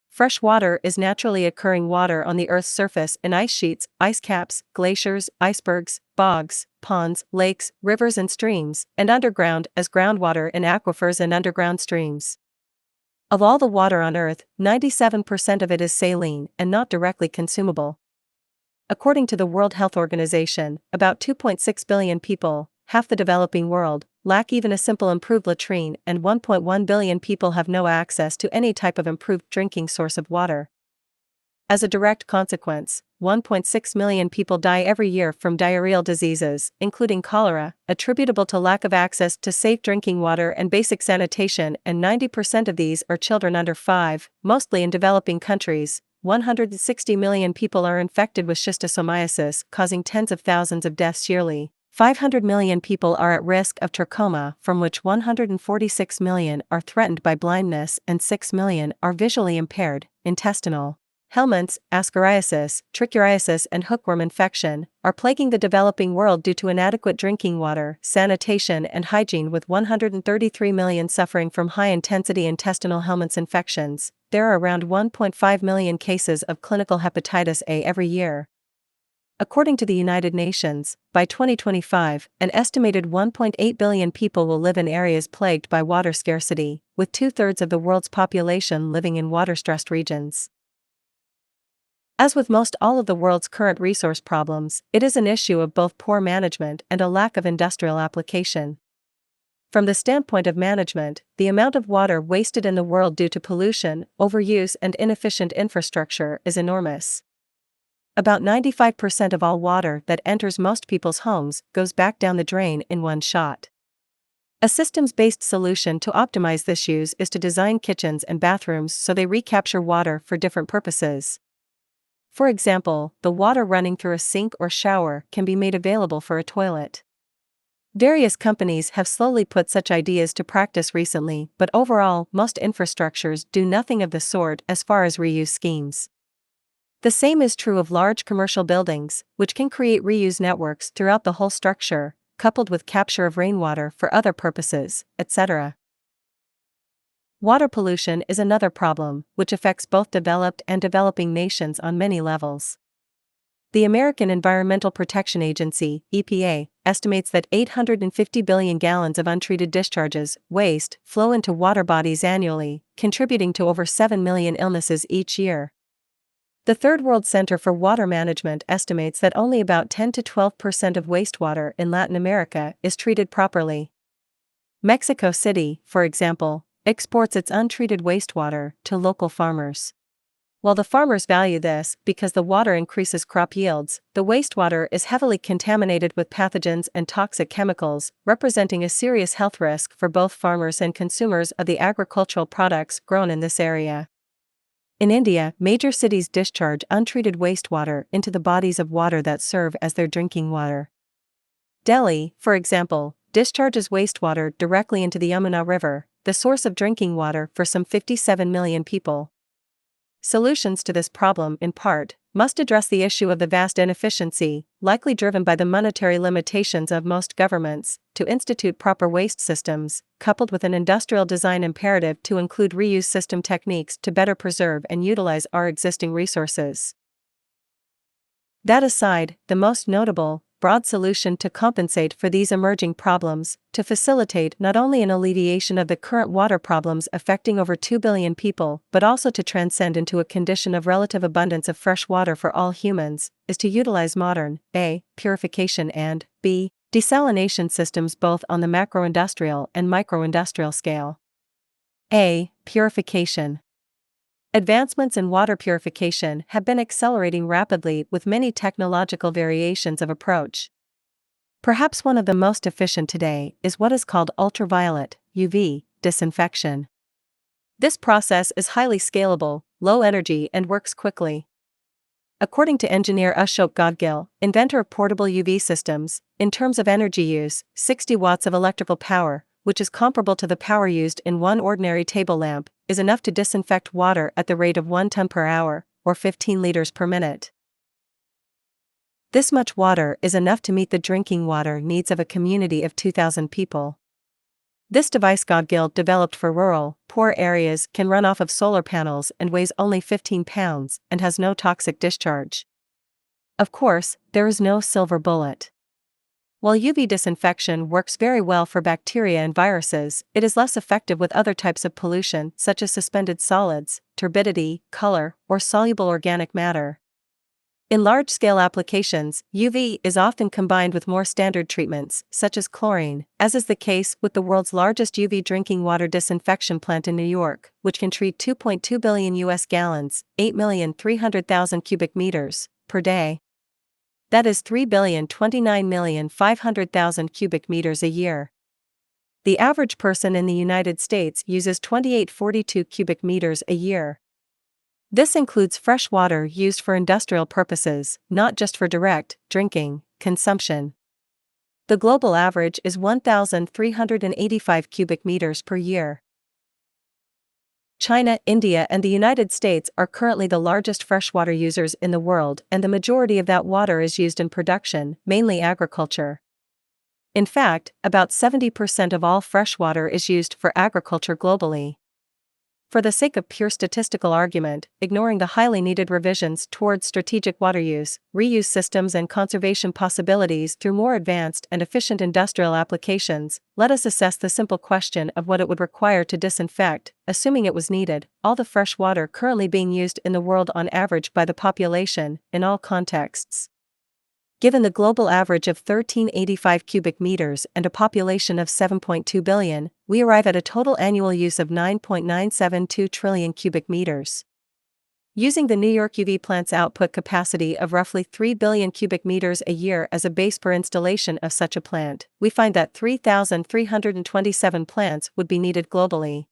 Fresh water is naturally occurring water on the Earth's surface in ice sheets, ice caps, glaciers, icebergs, bogs, ponds, lakes, rivers and streams, and underground as groundwater in aquifers and underground streams. Of all the water on Earth, 97% of it is saline and not directly consumable. According to the World Health Organization, about 2.6 billion people, half the developing world, lack even a simple improved latrine, and 1.1 billion people have no access to any type of improved drinking source of water. As a direct consequence, 1.6 million people die every year from diarrheal diseases, including cholera, attributable to lack of access to safe drinking water and basic sanitation, and 90% of these are children under 5, mostly in developing countries. 160 million people are infected with schistosomiasis, causing tens of thousands of deaths yearly. 500 million people are at risk of trachoma, from which 146 million are threatened by blindness and 6 million are visually impaired. Intestinal helminths, ascariasis, trichuriasis and hookworm infection are plaguing the developing world due to inadequate drinking water, sanitation and hygiene, with 133 million suffering from high-intensity intestinal helminths infections. There are around 1.5 million cases of clinical hepatitis A every year. According to the United Nations, by 2025, an estimated 1.8 billion people will live in areas plagued by water scarcity, with 2/3 of the world's population living in water-stressed regions. As with most all of the world's current resource problems, it is an issue of both poor management and a lack of industrial application. From the standpoint of management, the amount of water wasted in the world due to pollution, overuse, and inefficient infrastructure is enormous. About 95% of all water that enters most people's homes goes back down the drain in one shot. A systems-based solution to optimize this use is to design kitchens and bathrooms so they recapture water for different purposes. For example, the water running through a sink or shower can be made available for a toilet. Various companies have slowly put such ideas to practice recently, but overall, most infrastructures do nothing of the sort as far as reuse schemes. The same is true of large commercial buildings, which can create reuse networks throughout the whole structure, coupled with capture of rainwater for other purposes, etc. Water pollution is another problem, which affects both developed and developing nations on many levels. The American Environmental Protection Agency, EPA, estimates that 850 billion gallons of untreated discharges, waste, flow into water bodies annually, contributing to over 7 million illnesses each year. The Third World Center for Water Management estimates that only about 10 to 12% of wastewater in Latin America is treated properly. Mexico City, for example, exports its untreated wastewater to local farmers. While the farmers value this because the water increases crop yields, the wastewater is heavily contaminated with pathogens and toxic chemicals, representing a serious health risk for both farmers and consumers of the agricultural products grown in this area. In India, major cities discharge untreated wastewater into the bodies of water that serve as their drinking water. Delhi, for example, discharges wastewater directly into the Yamuna River, the source of drinking water for some 57 million people. Solutions to this problem, in part, must address the issue of the vast inefficiency, likely driven by the monetary limitations of most governments, to institute proper waste systems, coupled with an industrial design imperative to include reuse system techniques to better preserve and utilize our existing resources. That aside, the most notable, broad solution to compensate for these emerging problems, to facilitate not only an alleviation of the current water problems affecting over 2 billion people, but also to transcend into a condition of relative abundance of fresh water for all humans, is to utilize modern, A, purification and, B, desalination systems both on the macroindustrial and microindustrial scale. A. Purification. Advancements in water purification have been accelerating rapidly with many technological variations of approach. Perhaps one of the most efficient today is what is called ultraviolet (UV) disinfection. This process is highly scalable, low energy and works quickly. According to engineer Ashok Godgil, inventor of portable UV systems, in terms of energy use, 60 watts of electrical power, which is comparable to the power used in one ordinary table lamp, is enough to disinfect water at the rate of 1 ton per hour, or 15 liters per minute. This much water is enough to meet the drinking water needs of a community of 2,000 people. This device Godgil developed for rural, poor areas can run off of solar panels and weighs only 15 pounds and has no toxic discharge. Of course, there is no silver bullet. While UV disinfection works very well for bacteria and viruses, it is less effective with other types of pollution such as suspended solids, turbidity, color, or soluble organic matter. In large-scale applications, UV is often combined with more standard treatments, such as chlorine, as is the case with the world's largest UV drinking water disinfection plant in New York, which can treat 2.2 billion US gallons, 8,300,000 cubic meters, per day. That is 3,029,500,000 cubic meters a year. The average person in the United States uses 2842 cubic meters a year. This includes fresh water used for industrial purposes, not just for direct, drinking, consumption. The global average is 1,385 cubic meters per year. China, India and the United States are currently the largest freshwater users in the world, and the majority of that water is used in production, mainly agriculture. In fact, about 70% of all freshwater is used for agriculture globally. For the sake of pure statistical argument, ignoring the highly needed revisions towards strategic water use, reuse systems and conservation possibilities through more advanced and efficient industrial applications, let us assess the simple question of what it would require to disinfect, assuming it was needed, all the fresh water currently being used in the world on average by the population, in all contexts. Given the global average of 1385 cubic meters and a population of 7.2 billion, we arrive at a total annual use of 9.972 trillion cubic meters. Using the New York UV plant's output capacity of roughly 3 billion cubic meters a year as a base per installation of such a plant, we find that 3,327 plants would be needed globally.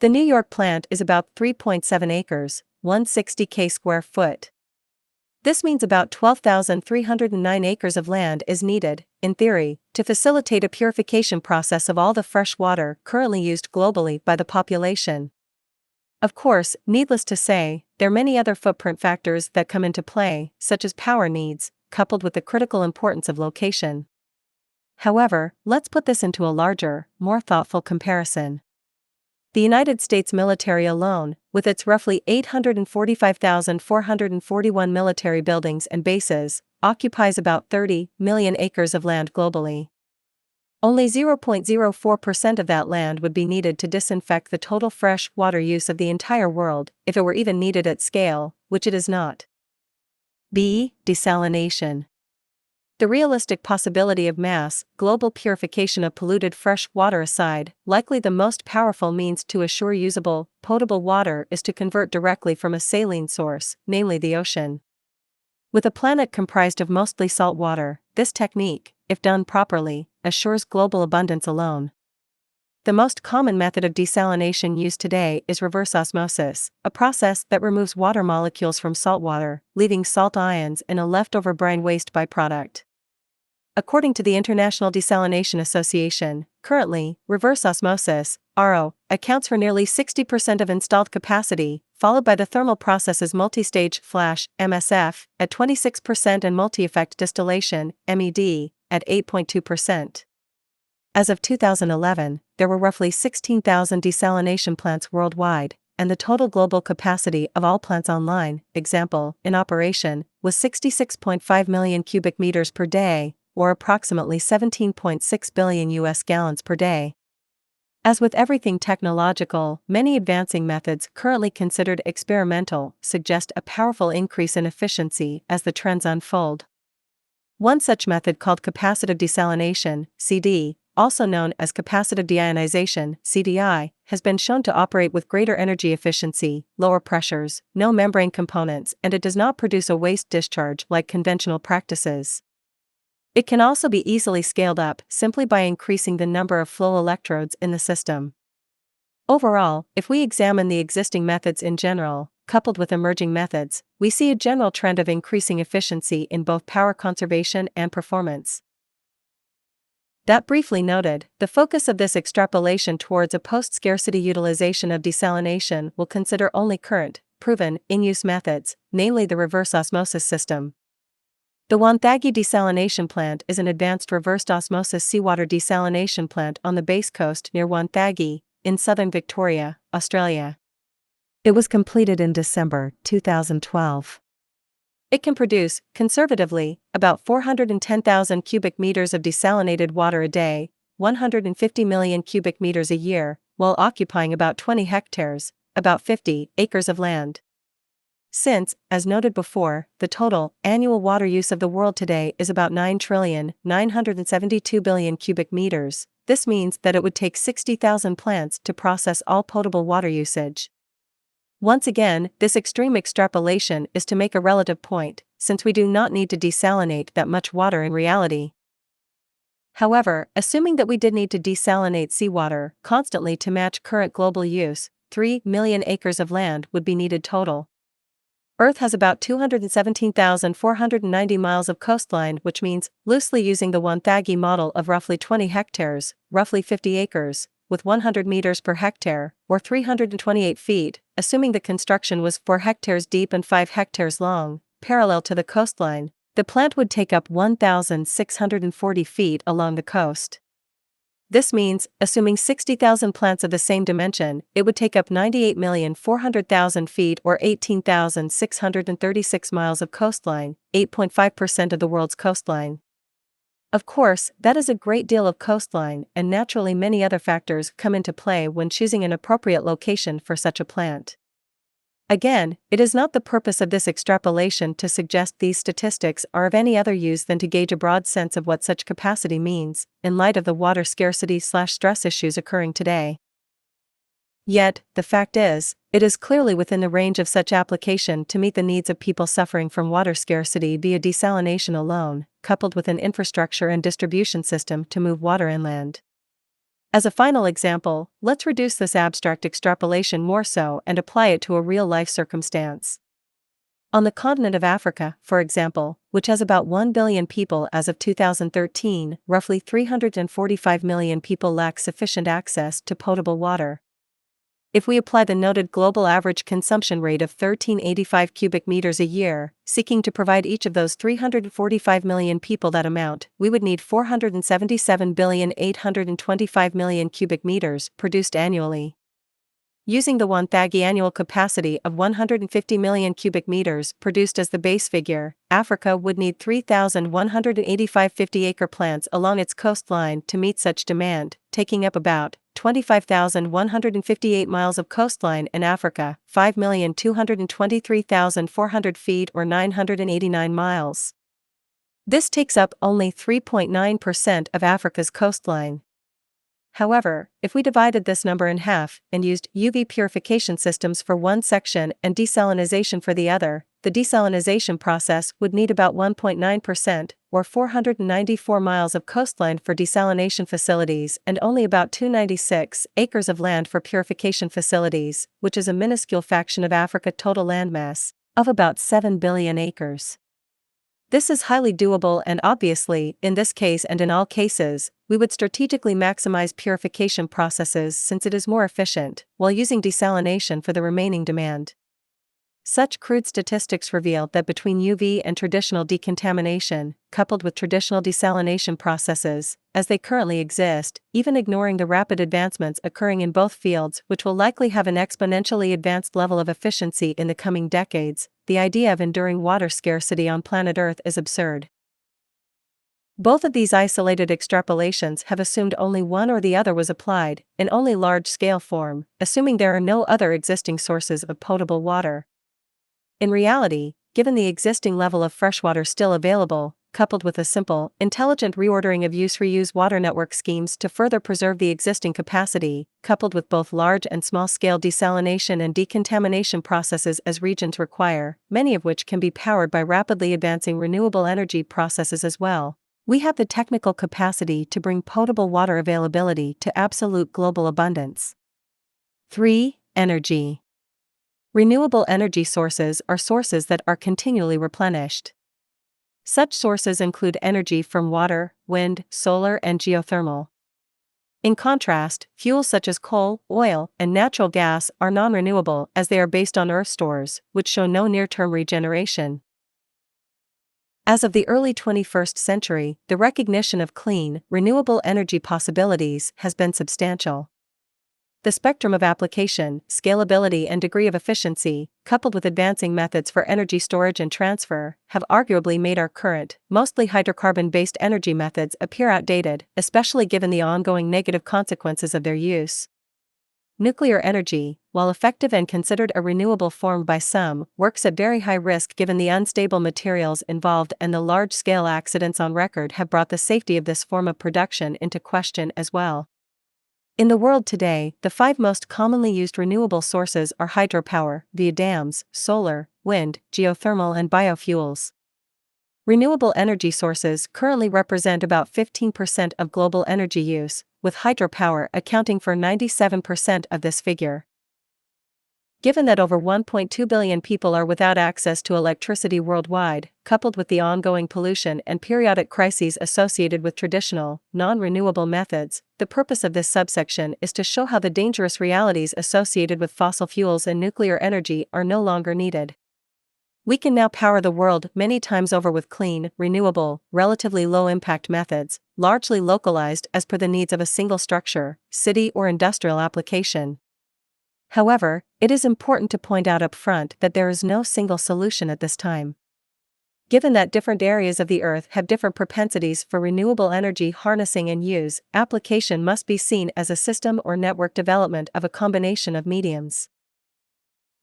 The New York plant is about 3.7 acres, 160,000 square foot. This means about 12,309 acres of land is needed, in theory, to facilitate a purification process of all the fresh water currently used globally by the population. Of course, needless to say, there are many other footprint factors that come into play, such as power needs, coupled with the critical importance of location. However, let's put this into a larger, more thoughtful comparison. The United States military alone, with its roughly 845,441 military buildings and bases, occupies about 30 million acres of land globally. Only 0.04% of that land would be needed to disinfect the total fresh water use of the entire world, if it were even needed at scale, which it is not. B. Desalination. The realistic possibility of mass, global purification of polluted fresh water aside, likely the most powerful means to assure usable, potable water is to convert directly from a saline source, namely the ocean. With a planet comprised of mostly salt water, this technique, if done properly, assures global abundance alone. The most common method of desalination used today is reverse osmosis, a process that removes water molecules from salt water, leaving salt ions in a leftover brine waste byproduct. According to the International Desalination Association, currently, reverse osmosis, RO, accounts for nearly 60% of installed capacity, followed by the thermal processes multi-stage flash, MSF, at 26% and multi-effect distillation, MED, at 8.2%. As of 2011, there were roughly 16,000 desalination plants worldwide, and the total global capacity of all plants online, example, in operation, was 66.5 million cubic meters per day, or approximately 17.6 billion US gallons per day. As with everything technological, many advancing methods currently considered experimental suggest a powerful increase in efficiency as the trends unfold. One such method called capacitive desalination, CD, also known as capacitive deionization, CDI, has been shown to operate with greater energy efficiency, lower pressures, no membrane components, and it does not produce a waste discharge like conventional practices. It can also be easily scaled up simply by increasing the number of flow electrodes in the system. Overall, if we examine the existing methods in general, coupled with emerging methods, we see a general trend of increasing efficiency in both power conservation and performance. That briefly noted, the focus of this extrapolation towards a post-scarcity utilization of desalination will consider only current, proven, in-use methods, namely the reverse osmosis system. The Wonthaggi desalination plant is an advanced reversed osmosis seawater desalination plant on the Base Coast near Wonthaggi, in southern Victoria, Australia. It was completed in December 2012. It can produce, conservatively, about 410,000 cubic meters of desalinated water a day, 150 million cubic meters a year, while occupying about 20 hectares, about 50 acres of land. Since, as noted before, the total annual water use of the world today is about 9,972,000,000,000 cubic meters, this means that it would take 60,000 plants to process all potable water usage. Once again, this extreme extrapolation is to make a relative point, since we do not need to desalinate that much water in reality. However, assuming that we did need to desalinate seawater constantly to match current global use, 3 million acres of land would be needed total. Earth has about 217,490 miles of coastline, which means, loosely using the Wonthaggi model of roughly 20 hectares, roughly 50 acres, with 100 meters per hectare, or 328 feet, assuming the construction was 4 hectares deep and 5 hectares long, parallel to the coastline, the plant would take up 1,640 feet along the coast. This means, assuming 60,000 plants of the same dimension, it would take up 98,400,000 feet or 18,636 miles of coastline, 8.5% of the world's coastline. Of course, that is a great deal of coastline, and naturally many other factors come into play when choosing an appropriate location for such a plant. Again, it is not the purpose of this extrapolation to suggest these statistics are of any other use than to gauge a broad sense of what such capacity means, in light of the water scarcity/stress issues occurring today. Yet, the fact is, it is clearly within the range of such application to meet the needs of people suffering from water scarcity via desalination alone, coupled with an infrastructure and distribution system to move water inland. As a final example, let's reduce this abstract extrapolation more so and apply it to a real-life circumstance. On the continent of Africa, for example, which has about 1 billion people as of 2013, roughly 345 million people lack sufficient access to potable water. If we apply the noted global average consumption rate of 1385 cubic meters a year, seeking to provide each of those 345 million people that amount, we would need 477,825,000,000 cubic meters produced annually. Using the 1,000 annual capacity of 150 million cubic meters produced as the base figure, Africa would need 3,185 50-acre plants along its coastline to meet such demand, taking up about 25,158 miles of coastline in Africa, 5,223,400 feet or 989 miles. This takes up only 3.9% of Africa's coastline. However, if we divided this number in half and used UV purification systems for one section and desalination for the other, the desalination process would need about 1.9%, or 494 miles of coastline for desalination facilities and only about 296 acres of land for purification facilities, which is a minuscule fraction of Africa's total landmass, of about 7 billion acres. This is highly doable and obviously, in this case and in all cases, we would strategically maximize purification processes since it is more efficient, while using desalination for the remaining demand. Such crude statistics reveal that between UV and traditional decontamination, coupled with traditional desalination processes, as they currently exist, even ignoring the rapid advancements occurring in both fields which will likely have an exponentially advanced level of efficiency in the coming decades, the idea of enduring water scarcity on planet Earth is absurd. Both of these isolated extrapolations have assumed only one or the other was applied, in only large-scale form, assuming there are no other existing sources of potable water. In reality, given the existing level of freshwater still available, coupled with a simple, intelligent reordering of use-reuse water network schemes to further preserve the existing capacity, coupled with both large and small-scale desalination and decontamination processes as regions require, many of which can be powered by rapidly advancing renewable energy processes as well, we have the technical capacity to bring potable water availability to absolute global abundance. 3. Energy. Renewable energy sources are sources that are continually replenished. Such sources include energy from water, wind, solar, and geothermal. In contrast, fuels such as coal, oil, and natural gas are non-renewable as they are based on Earth stores, which show no near-term regeneration. As of the early 21st century, the recognition of clean, renewable energy possibilities has been substantial. The spectrum of application, scalability and degree of efficiency, coupled with advancing methods for energy storage and transfer, have arguably made our current, mostly hydrocarbon-based energy methods appear outdated, especially given the ongoing negative consequences of their use. Nuclear energy, while effective and considered a renewable form by some, works at very high risk given the unstable materials involved and the large-scale accidents on record have brought the safety of this form of production into question as well. In the world today, the 5 most commonly used renewable sources are hydropower, via dams, solar, wind, geothermal and biofuels. Renewable energy sources currently represent about 15% of global energy use, with hydropower accounting for 97% of this figure. Given that over 1.2 billion people are without access to electricity worldwide, coupled with the ongoing pollution and periodic crises associated with traditional, non-renewable methods, the purpose of this subsection is to show how the dangerous realities associated with fossil fuels and nuclear energy are no longer needed. We can now power the world many times over with clean, renewable, relatively low-impact methods, largely localized as per the needs of a single structure, city or industrial application. However, it is important to point out up front that there is no single solution at this time. Given that different areas of the Earth have different propensities for renewable energy harnessing and use, application must be seen as a system or network development of a combination of mediums.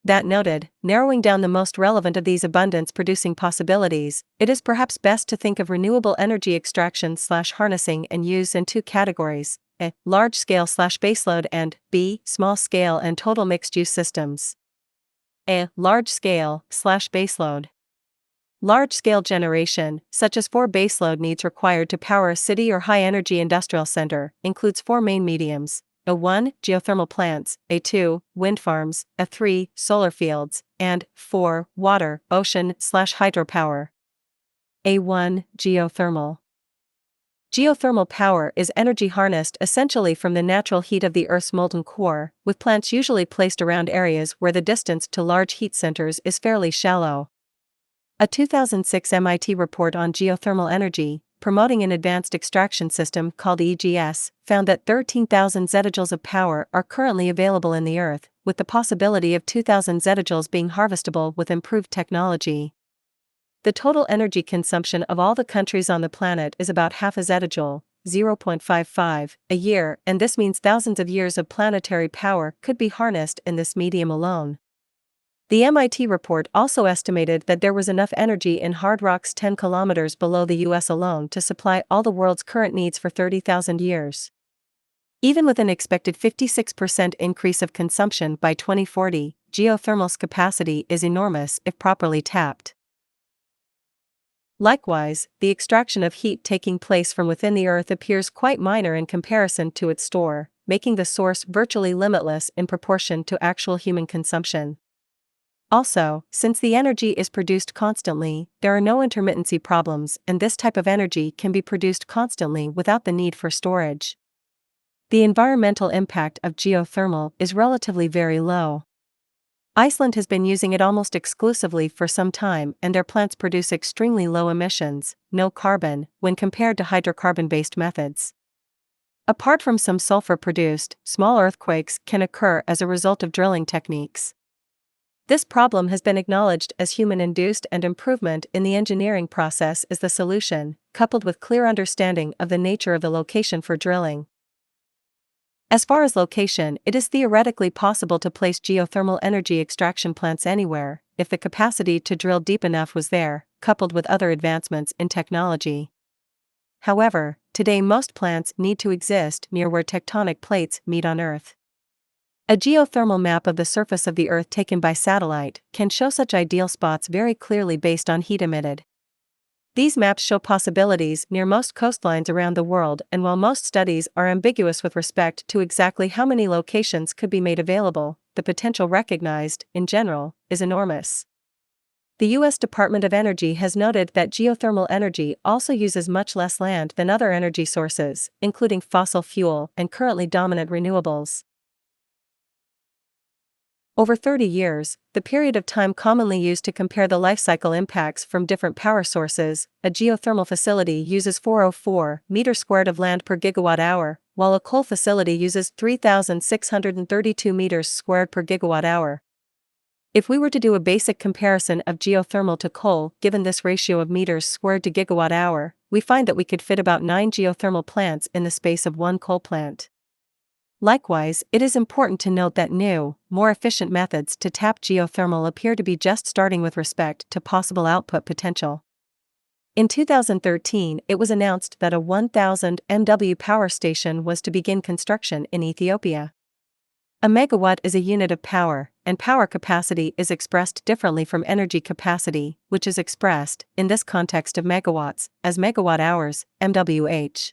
That noted, narrowing down the most relevant of these abundance-producing possibilities, it is perhaps best to think of renewable energy extraction/harnessing and use in 2 categories. A. Large-scale/baseload and B. Small-scale and total mixed-use systems. A. Large-scale/baseload. Large-scale generation, such as 4 baseload needs required to power a city or high-energy industrial center, includes 4 main mediums. A1. Geothermal plants, A2. Wind farms, A3. Solar fields, and 4. Water, ocean/hydropower. A1. Geothermal. Geothermal power is energy harnessed essentially from the natural heat of the Earth's molten core, with plants usually placed around areas where the distance to large heat centers is fairly shallow. A 2006 MIT report on geothermal energy, promoting an advanced extraction system called EGS, found that 13,000 zettajoules of power are currently available in the Earth, with the possibility of 2,000 zettajoules being harvestable with improved technology. The total energy consumption of all the countries on the planet is about half a zettajoule, 0.55, a year, and this means thousands of years of planetary power could be harnessed in this medium alone. The MIT report also estimated that there was enough energy in hard rocks 10 kilometers below the US alone to supply all the world's current needs for 30,000 years. Even with an expected 56% increase of consumption by 2040, geothermal's capacity is enormous if properly tapped. Likewise, the extraction of heat taking place from within the Earth appears quite minor in comparison to its store, making the source virtually limitless in proportion to actual human consumption. Also, since the energy is produced constantly, there are no intermittency problems, and this type of energy can be produced constantly without the need for storage. The environmental impact of geothermal is relatively very low. Iceland has been using it almost exclusively for some time, and their plants produce extremely low emissions, no carbon, when compared to hydrocarbon-based methods. Apart from some sulfur produced, small earthquakes can occur as a result of drilling techniques. This problem has been acknowledged as human-induced, and improvement in the engineering process is the solution, coupled with clear understanding of the nature of the location for drilling. As far as location, it is theoretically possible to place geothermal energy extraction plants anywhere, if the capacity to drill deep enough was there, coupled with other advancements in technology. However, today most plants need to exist near where tectonic plates meet on Earth. A geothermal map of the surface of the Earth taken by satellite can show such ideal spots very clearly based on heat emitted. These maps show possibilities near most coastlines around the world, and while most studies are ambiguous with respect to exactly how many locations could be made available, the potential recognized, in general, is enormous. The U.S. Department of Energy has noted that geothermal energy also uses much less land than other energy sources, including fossil fuel and currently dominant renewables. Over 30 years, the period of time commonly used to compare the life cycle impacts from different power sources, a geothermal facility uses 404 meters squared of land per gigawatt hour, while a coal facility uses 3,632 meters squared per gigawatt hour. If we were to do a basic comparison of geothermal to coal, given this ratio of meters squared to gigawatt hour, we find that we could fit about 9 geothermal plants in the space of one coal plant. Likewise, it is important to note that new, more efficient methods to tap geothermal appear to be just starting with respect to possible output potential. In 2013, it was announced that a 1,000 MW power station was to begin construction in Ethiopia. A megawatt is a unit of power, and power capacity is expressed differently from energy capacity, which is expressed, in this context of megawatts, as megawatt hours, MWH.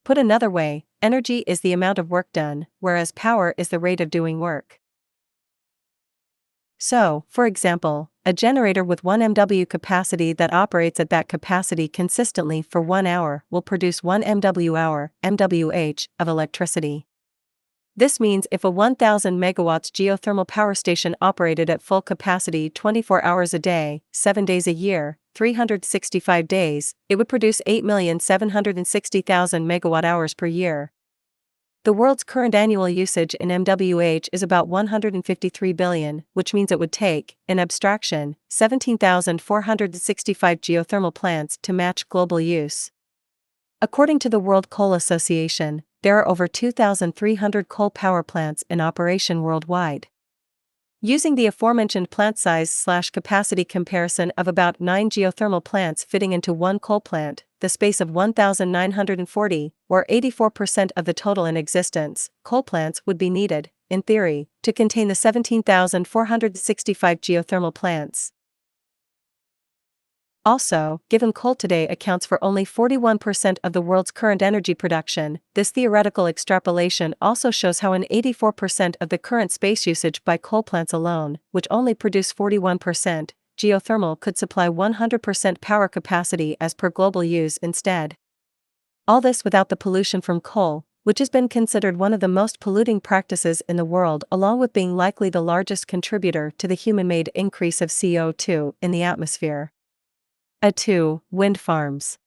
Put another way, energy is the amount of work done, whereas power is the rate of doing work. So, for example, a generator with 1 MW capacity that operates at that capacity consistently for 1 hour will produce 1 MWh, MWH, of electricity. This means if a 1,000 megawatts geothermal power station operated at full capacity 24 hours a day, 7 days a year, 365 days, it would produce 8,760,000 megawatt hours per year. The world's current annual usage in MWH is about 153 billion, which means it would take, in abstraction, 17,465 geothermal plants to match global use. According to the World Coal Association, there are over 2,300 coal power plants in operation worldwide. Using the aforementioned plant size/capacity comparison of about 9 geothermal plants fitting into one coal plant, the space of 1,940, or 84% of the total in existence, coal plants would be needed, in theory, to contain the 17,465 geothermal plants. Also, given coal today accounts for only 41% of the world's current energy production, this theoretical extrapolation also shows how an 84% of the current space usage by coal plants alone, which only produce 41%, geothermal could supply 100% power capacity as per global use instead. All this without the pollution from coal, which has been considered one of the most polluting practices in the world, along with being likely the largest contributor to the human-made increase of CO2 in the atmosphere. 2. Wind farms.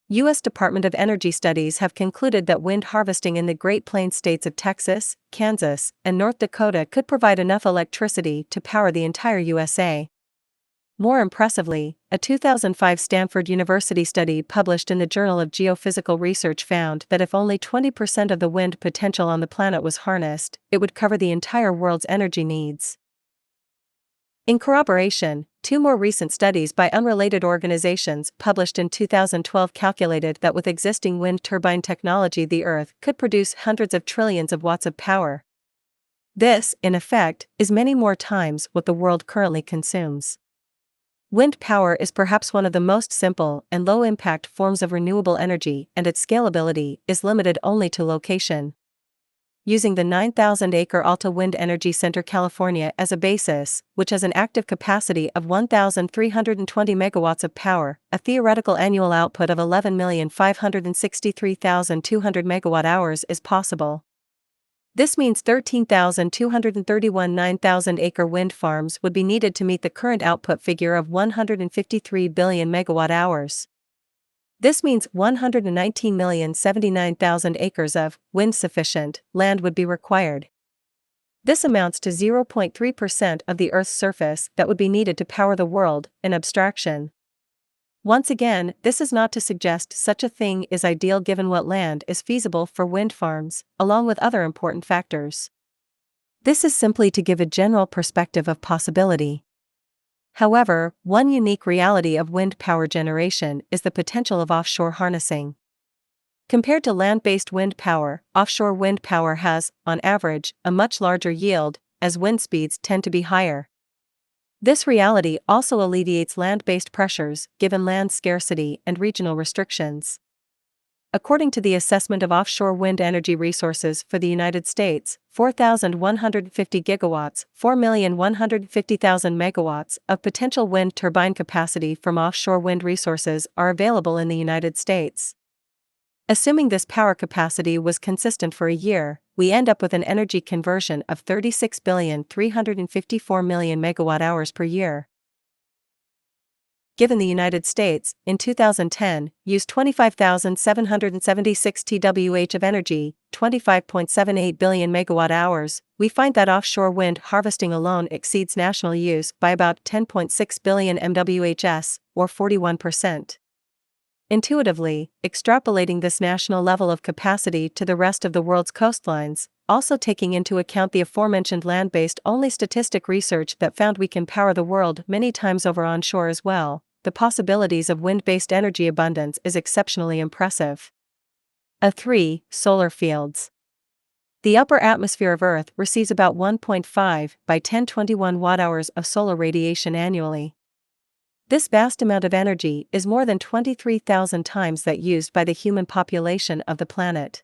U.S. Department of Energy studies have concluded that wind harvesting in the Great Plains states of Texas, Kansas, and North Dakota could provide enough electricity to power the entire USA. More impressively, a 2005 Stanford University study published in the Journal of Geophysical Research found that if only 20% of the wind potential on the planet was harnessed, it would cover the entire world's energy needs. In corroboration, 2 more recent studies by unrelated organizations published in 2012 calculated that with existing wind turbine technology the Earth could produce hundreds of trillions of watts of power. This, in effect, is many more times what the world currently consumes. Wind power is perhaps one of the most simple and low-impact forms of renewable energy, and its scalability is limited only to location. Using the 9,000-acre Alta Wind Energy Center California as a basis, which has an active capacity of 1,320 megawatts of power, a theoretical annual output of 11,563,200 megawatt-hours is possible. This means 13,231 9,000-acre wind farms would be needed to meet the current output figure of 153 billion megawatt-hours. This means 119,079,000 acres of wind-sufficient land would be required. This amounts to 0.3% of the Earth's surface that would be needed to power the world, in abstraction. Once again, this is not to suggest such a thing is ideal given what land is feasible for wind farms, along with other important factors. This is simply to give a general perspective of possibility. However, one unique reality of wind power generation is the potential of offshore harnessing. Compared to land-based wind power, offshore wind power has, on average, a much larger yield, as wind speeds tend to be higher. This reality also alleviates land-based pressures, given land scarcity and regional restrictions. According to the Assessment of Offshore Wind Energy Resources for the United States, 4,150 gigawatts, 4,150,000 megawatts of potential wind turbine capacity from offshore wind resources are available in the United States. Assuming this power capacity was consistent for a year, we end up with an energy conversion of 36,354,000,000 megawatt-hours per year. Given the United States, in 2010, used 25,776 TWh of energy, 25.78 billion megawatt-hours, we find that offshore wind harvesting alone exceeds national use by about 10.6 billion MWHs, or 41%. Intuitively, extrapolating this national level of capacity to the rest of the world's coastlines, also taking into account the aforementioned land-based only statistic research that found we can power the world many times over onshore as well, the possibilities of wind-based energy abundance is exceptionally impressive. 3. Solar fields. The upper atmosphere of Earth receives about 1.5 by 1021 watt-hours of solar radiation annually. This vast amount of energy is more than 23,000 times that used by the human population of the planet.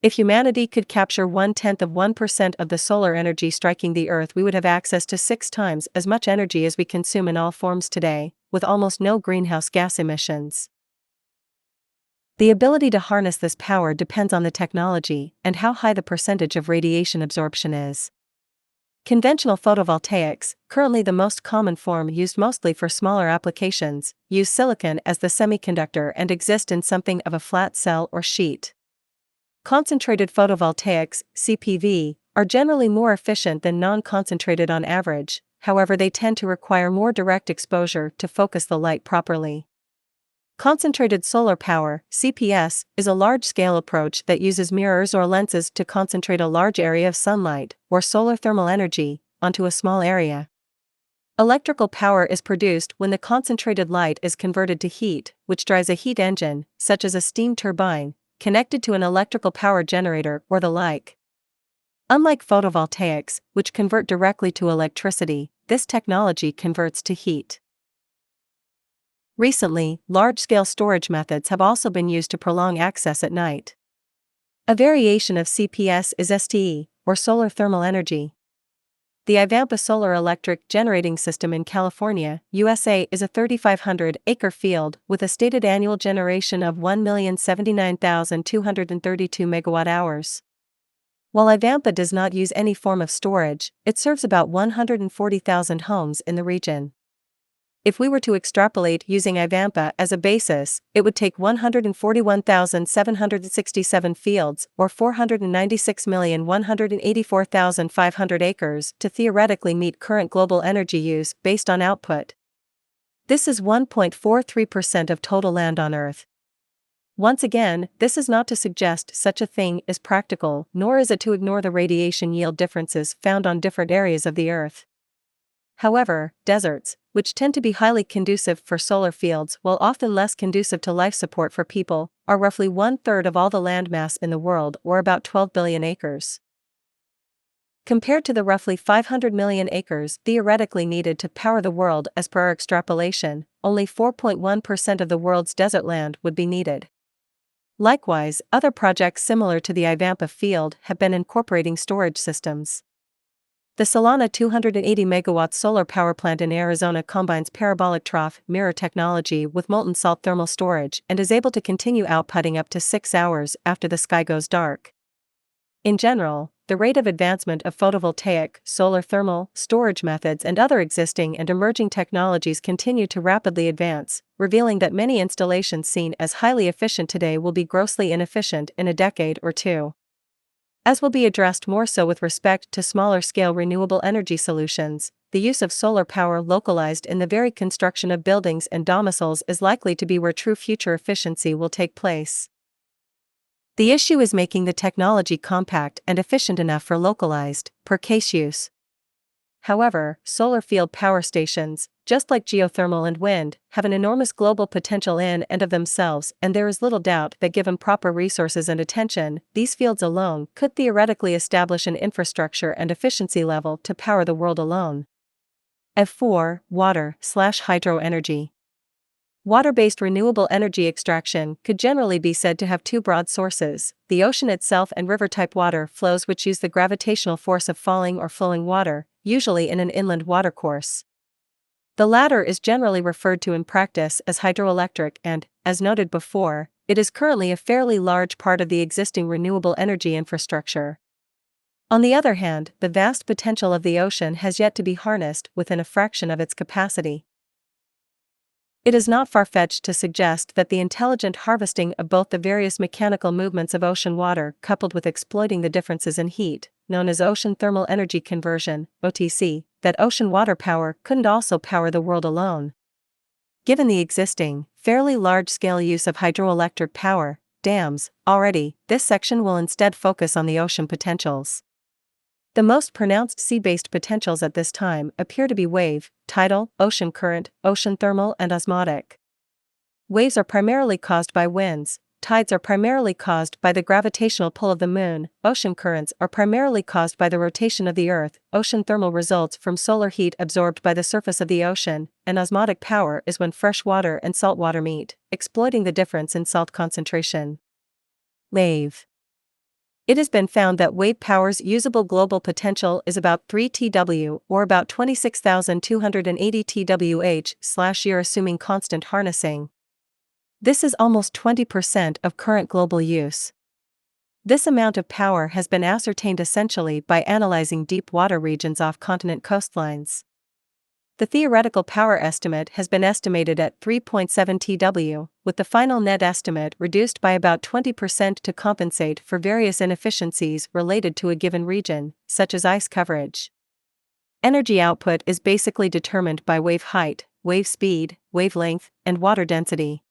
If humanity could capture 0.1% of the solar energy striking the Earth, we would have access to 6 times as much energy as we consume in all forms today, with almost no greenhouse gas emissions. The ability to harness this power depends on the technology and how high the percentage of radiation absorption is. Conventional photovoltaics, currently the most common form used mostly for smaller applications, use silicon as the semiconductor and exist in something of a flat cell or sheet. Concentrated photovoltaics, CPV, are generally more efficient than non-concentrated on average, however they tend to require more direct exposure to focus the light properly. Concentrated solar power, CPS, is a large-scale approach that uses mirrors or lenses to concentrate a large area of sunlight, or solar thermal energy, onto a small area. Electrical power is produced when the concentrated light is converted to heat, which drives a heat engine, such as a steam turbine, connected to an electrical power generator or the like. Unlike photovoltaics, which convert directly to electricity, this technology converts to heat. Recently, large-scale storage methods have also been used to prolong access at night. A variation of CPS is STE, or solar thermal energy. The Ivampa Solar Electric Generating System in California, USA is a 3,500-acre field with a stated annual generation of 1,079,232 megawatt-hours. While Ivampa does not use any form of storage, it serves about 140,000 homes in the region. If we were to extrapolate using Ivampa as a basis, it would take 141,767 fields, or 496,184,500 acres, to theoretically meet current global energy use based on output. This is 1.43% of total land on Earth. Once again, this is not to suggest such a thing is practical, nor is it to ignore the radiation yield differences found on different areas of the Earth. However, deserts, which tend to be highly conducive for solar fields while often less conducive to life support for people, are roughly 1/3 of all the landmass in the world, or about 12 billion acres. Compared to the roughly 500 million acres theoretically needed to power the world as per our extrapolation, only 4.1% of the world's desert land would be needed. Likewise, other projects similar to the Ivampa field have been incorporating storage systems. The Solana 280 megawatt solar power plant in Arizona combines parabolic trough mirror technology with molten salt thermal storage and is able to continue outputting up to 6 hours after the sky goes dark. In general, the rate of advancement of photovoltaic, solar thermal, storage methods and other existing and emerging technologies continue to rapidly advance, revealing that many installations seen as highly efficient today will be grossly inefficient in a decade or two. As will be addressed more so with respect to smaller-scale renewable energy solutions, the use of solar power localized in the very construction of buildings and domiciles is likely to be where true future efficiency will take place. The issue is making the technology compact and efficient enough for localized, per-case use. However, solar field power stations, just like geothermal and wind, have an enormous global potential in and of themselves, and there is little doubt that given proper resources and attention, these fields alone could theoretically establish an infrastructure and efficiency level to power the world alone. F4. Water/hydro energy. Water-based renewable energy extraction could generally be said to have two broad sources: the ocean itself and river-type water flows which use the gravitational force of falling or flowing water, usually in an inland watercourse. The latter is generally referred to in practice as hydroelectric and, as noted before, it is currently a fairly large part of the existing renewable energy infrastructure. On the other hand, the vast potential of the ocean has yet to be harnessed within a fraction of its capacity. It is not far-fetched to suggest that the intelligent harvesting of both the various mechanical movements of ocean water coupled with exploiting the differences in heat, known as ocean thermal energy conversion, OTC, that ocean water power couldn't also power the world alone. Given the existing, fairly large-scale use of hydroelectric power, dams, already, this section will instead focus on the ocean potentials. The most pronounced sea-based potentials at this time appear to be wave, tidal, ocean current, ocean thermal and osmotic. Waves are primarily caused by winds, tides are primarily caused by the gravitational pull of the moon, ocean currents are primarily caused by the rotation of the earth, ocean thermal results from solar heat absorbed by the surface of the ocean, and osmotic power is when fresh water and salt water meet, exploiting the difference in salt concentration. Wave. It has been found that wave power's usable global potential is about 3 TW or about 26,280 TWh/year assuming constant harnessing. This is almost 20% of current global use. This amount of power has been ascertained essentially by analyzing deep water regions off continent coastlines. The theoretical power estimate has been estimated at 3.7 TW, with the final net estimate reduced by about 20% to compensate for various inefficiencies related to a given region, such as ice coverage. Energy output is basically determined by wave height, wave speed, wavelength, and water density.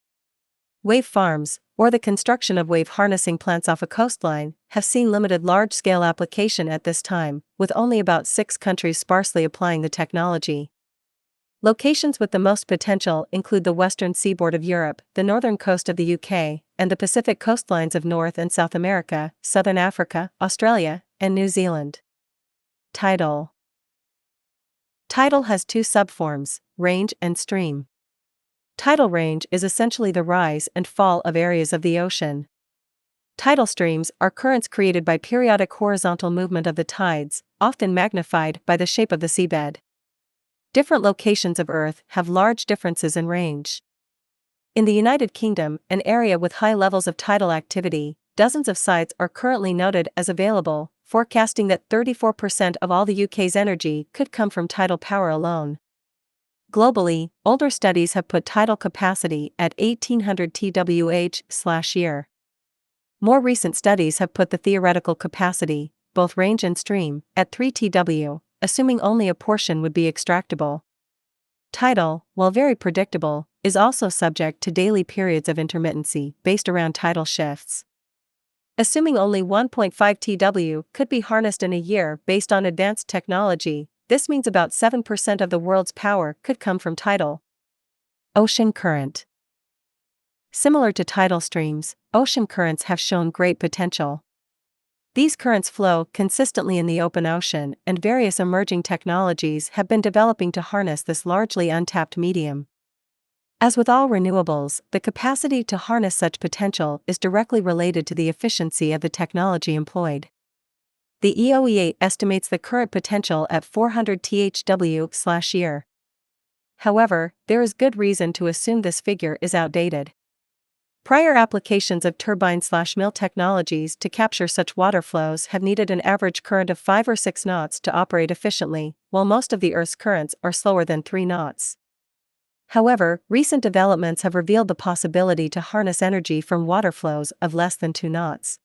Wave farms, or the construction of wave harnessing plants off a coastline, have seen limited large-scale application at this time, with only about 6 countries sparsely applying the technology. Locations with the most potential include the western seaboard of Europe, the northern coast of the UK, and the Pacific coastlines of North and South America, Southern Africa, Australia, and New Zealand. Tidal. Tidal has two subforms, range and stream. Tidal range is essentially the rise and fall of areas of the ocean. Tidal streams are currents created by periodic horizontal movement of the tides, often magnified by the shape of the seabed. Different locations of Earth have large differences in range. In the United Kingdom, an area with high levels of tidal activity, dozens of sites are currently noted as available, forecasting that 34% of all the UK's energy could come from tidal power alone. Globally, older studies have put tidal capacity at 1800 TWh/year. More recent studies have put the theoretical capacity, both range and stream, at 3 TW, assuming only a portion would be extractable. Tidal, while very predictable, is also subject to daily periods of intermittency based around tidal shifts. Assuming only 1.5 TW could be harnessed in a year based on advanced technology, this means about 7% of the world's power could come from tidal. Ocean current. Similar to tidal streams, ocean currents have shown great potential. These currents flow consistently in the open ocean, and various emerging technologies have been developing to harness this largely untapped medium. As with all renewables, the capacity to harness such potential is directly related to the efficiency of the technology employed. The EOEA estimates the current potential at 400 THW/year. However, there is good reason to assume this figure is outdated. Prior applications of turbine/mill technologies to capture such water flows have needed an average current of 5 or 6 knots to operate efficiently, while most of the Earth's currents are slower than 3 knots. However, recent developments have revealed the possibility to harness energy from water flows of less than 2 knots.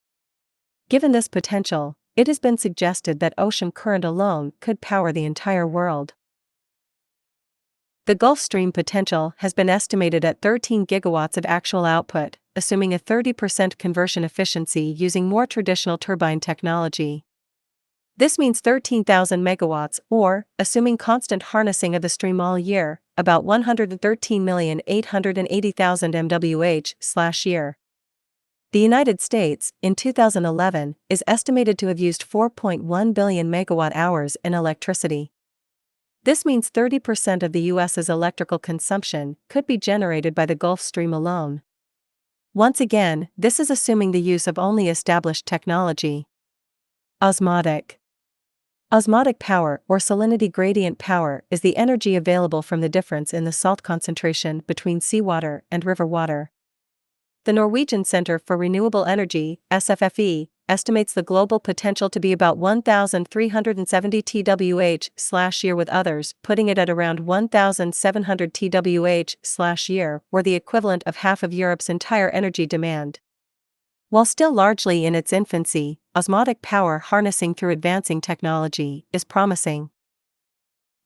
Given this potential, it has been suggested that ocean current alone could power the entire world. The Gulf Stream potential has been estimated at 13 gigawatts of actual output, assuming a 30% conversion efficiency using more traditional turbine technology. This means 13,000 megawatts, or, assuming constant harnessing of the stream all year, about 113,880,000 MWh/year. The United States, in 2011, is estimated to have used 4.1 billion megawatt-hours in electricity. This means 30% of the U.S.'s electrical consumption could be generated by the Gulf Stream alone. Once again, this is assuming the use of only established technology. Osmotic. Osmotic power or salinity gradient power is the energy available from the difference in the salt concentration between seawater and river water. The Norwegian Center for Renewable Energy, SFFE, estimates the global potential to be about 1,370 TWh/year, with others putting it at around 1,700 TWh/year, or the equivalent of half of Europe's entire energy demand. While still largely in its infancy, osmotic power harnessing through advancing technology is promising.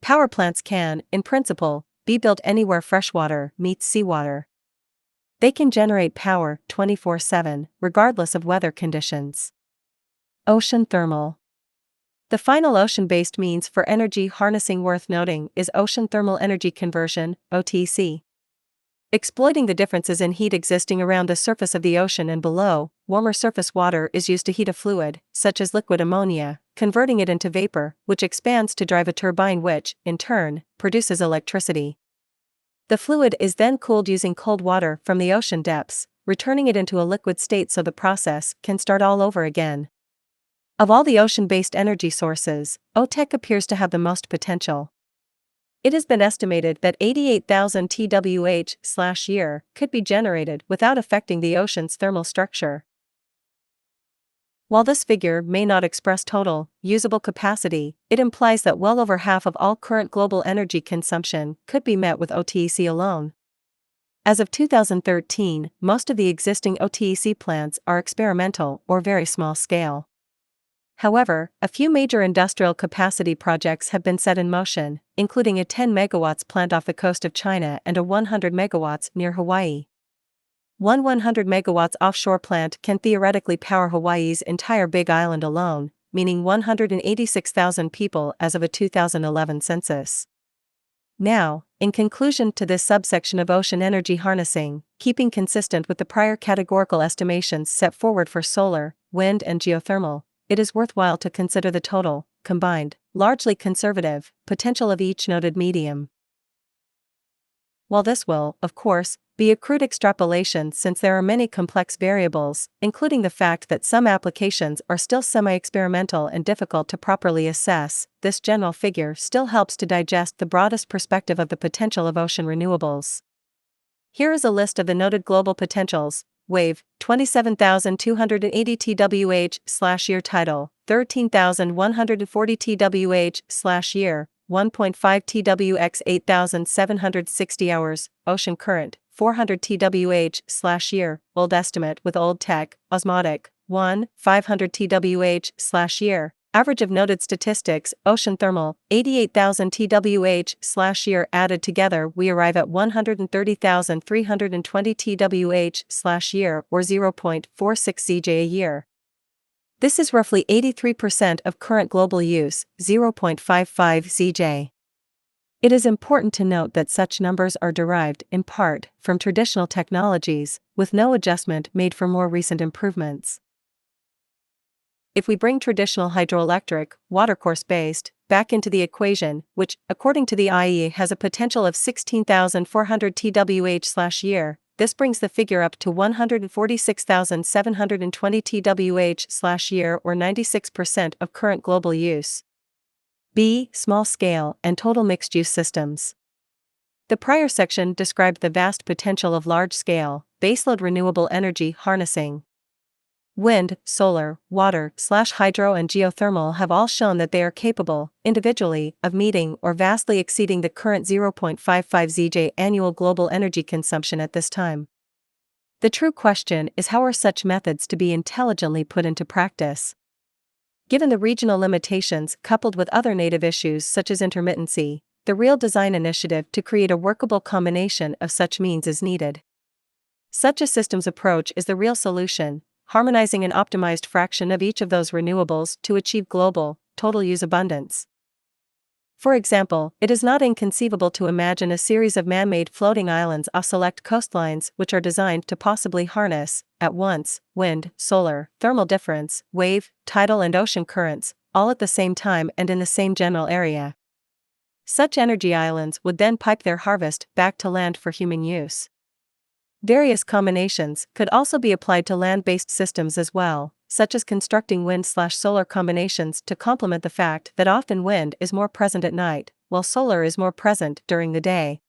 Power plants can, in principle, be built anywhere freshwater meets seawater. They can generate power 24/7, regardless of weather conditions. Ocean thermal. The final ocean-based means for energy harnessing worth noting is ocean thermal energy conversion, OTC. Exploiting the differences in heat existing around the surface of the ocean and below, warmer surface water is used to heat a fluid, such as liquid ammonia, converting it into vapor, which expands to drive a turbine which, in turn, produces electricity. The fluid is then cooled using cold water from the ocean depths, returning it into a liquid state so the process can start all over again. Of all the ocean-based energy sources, OTEC appears to have the most potential. It has been estimated that 88,000 TWh/year could be generated without affecting the ocean's thermal structure. While this figure may not express total, usable capacity, it implies that well over half of all current global energy consumption could be met with OTEC alone. As of 2013, most of the existing OTEC plants are experimental or very small scale. However, a few major industrial capacity projects have been set in motion, including a 10 megawatts plant off the coast of China and a 100 megawatts near Hawaii. One 100 megawatts offshore plant can theoretically power Hawaii's entire Big Island alone, meaning 186,000 people as of a 2011 census. Now, in conclusion to this subsection of ocean energy harnessing, keeping consistent with the prior categorical estimations set forward for solar, wind and geothermal, it is worthwhile to consider the total, combined, largely conservative, potential of each noted medium. While this will, of course, be a crude extrapolation since there are many complex variables, including the fact that some applications are still semi-experimental and difficult to properly assess, this general figure still helps to digest the broadest perspective of the potential of ocean renewables. Here is a list of the noted global potentials. Wave, 27,280 TWh/year. Tidal, 13,140 TWh/year, 1.5 TWx 8,760 hours. Ocean current, 400 TWh/year, old estimate with old tech. Osmotic, 500 TWh/year. Average of noted statistics. Ocean thermal, 88,000 TWh/year. Added together, we arrive at 130,320 TWh/year, or 0.46 ZJ a year. This is roughly 83% of current global use, 0.55 ZJ. It is important to note that such numbers are derived, in part, from traditional technologies, with no adjustment made for more recent improvements. If we bring traditional hydroelectric, watercourse-based, back into the equation, which, according to the IEA, has a potential of 16,400 TWh/year, this brings the figure up to 146,720 TWh/year, or 96% of current global use. B. Small-scale and total mixed-use systems. The prior section described the vast potential of large-scale, baseload renewable energy harnessing. Wind, solar, water/hydro and geothermal have all shown that they are capable, individually, of meeting or vastly exceeding the current 0.55 ZJ annual global energy consumption at this time. The true question is, how are such methods to be intelligently put into practice? Given the regional limitations coupled with other native issues such as intermittency, the real design initiative to create a workable combination of such means is needed. Such a systems approach is the real solution, harmonizing an optimized fraction of each of those renewables to achieve global, total use abundance. For example, it is not inconceivable to imagine a series of man-made floating islands off select coastlines which are designed to possibly harness, at once, wind, solar, thermal difference, wave, tidal and ocean currents, all at the same time and in the same general area. Such energy islands would then pipe their harvest back to land for human use. Various combinations could also be applied to land-based systems as well, such as constructing wind/solar combinations to complement the fact that often wind is more present at night, while solar is more present during the day.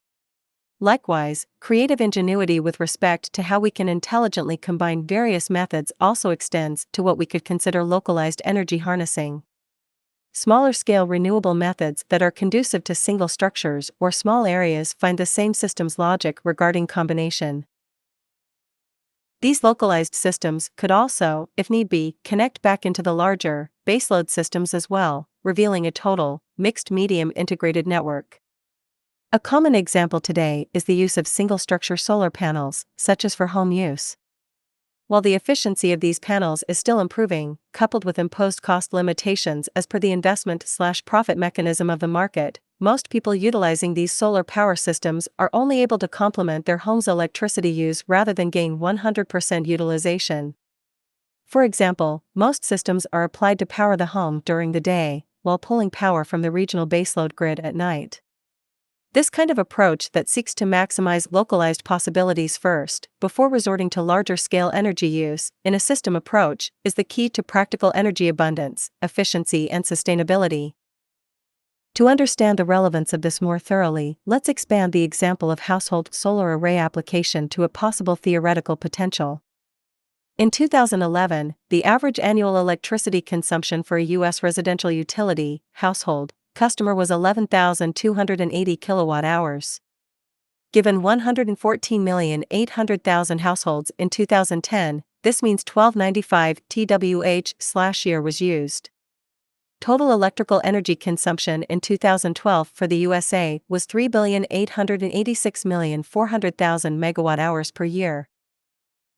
Likewise, creative ingenuity with respect to how we can intelligently combine various methods also extends to what we could consider localized energy harnessing. Smaller-scale renewable methods that are conducive to single structures or small areas find the same systems logic regarding combination. These localized systems could also, if need be, connect back into the larger, baseload systems as well, revealing a total, mixed-medium integrated network. A common example today is the use of single-structure solar panels, such as for home use. While the efficiency of these panels is still improving, coupled with imposed cost limitations as per the investment/profit mechanism of the market, most people utilizing these solar power systems are only able to complement their home's electricity use rather than gain 100% utilization. For example, most systems are applied to power the home during the day, while pulling power from the regional baseload grid at night. This kind of approach that seeks to maximize localized possibilities first, before resorting to larger-scale energy use, in a system approach, is the key to practical energy abundance, efficiency and sustainability. To understand the relevance of this more thoroughly, let's expand the example of household solar array application to a possible theoretical potential. In 2011, the average annual electricity consumption for a U.S. residential utility, household, customer was 11,280 kilowatt-hours. Given 114,800,000 households in 2010, this means 1295 TWh/year was used. Total electrical energy consumption in 2012 for the USA was 3,886,400,000 megawatt-hours per year.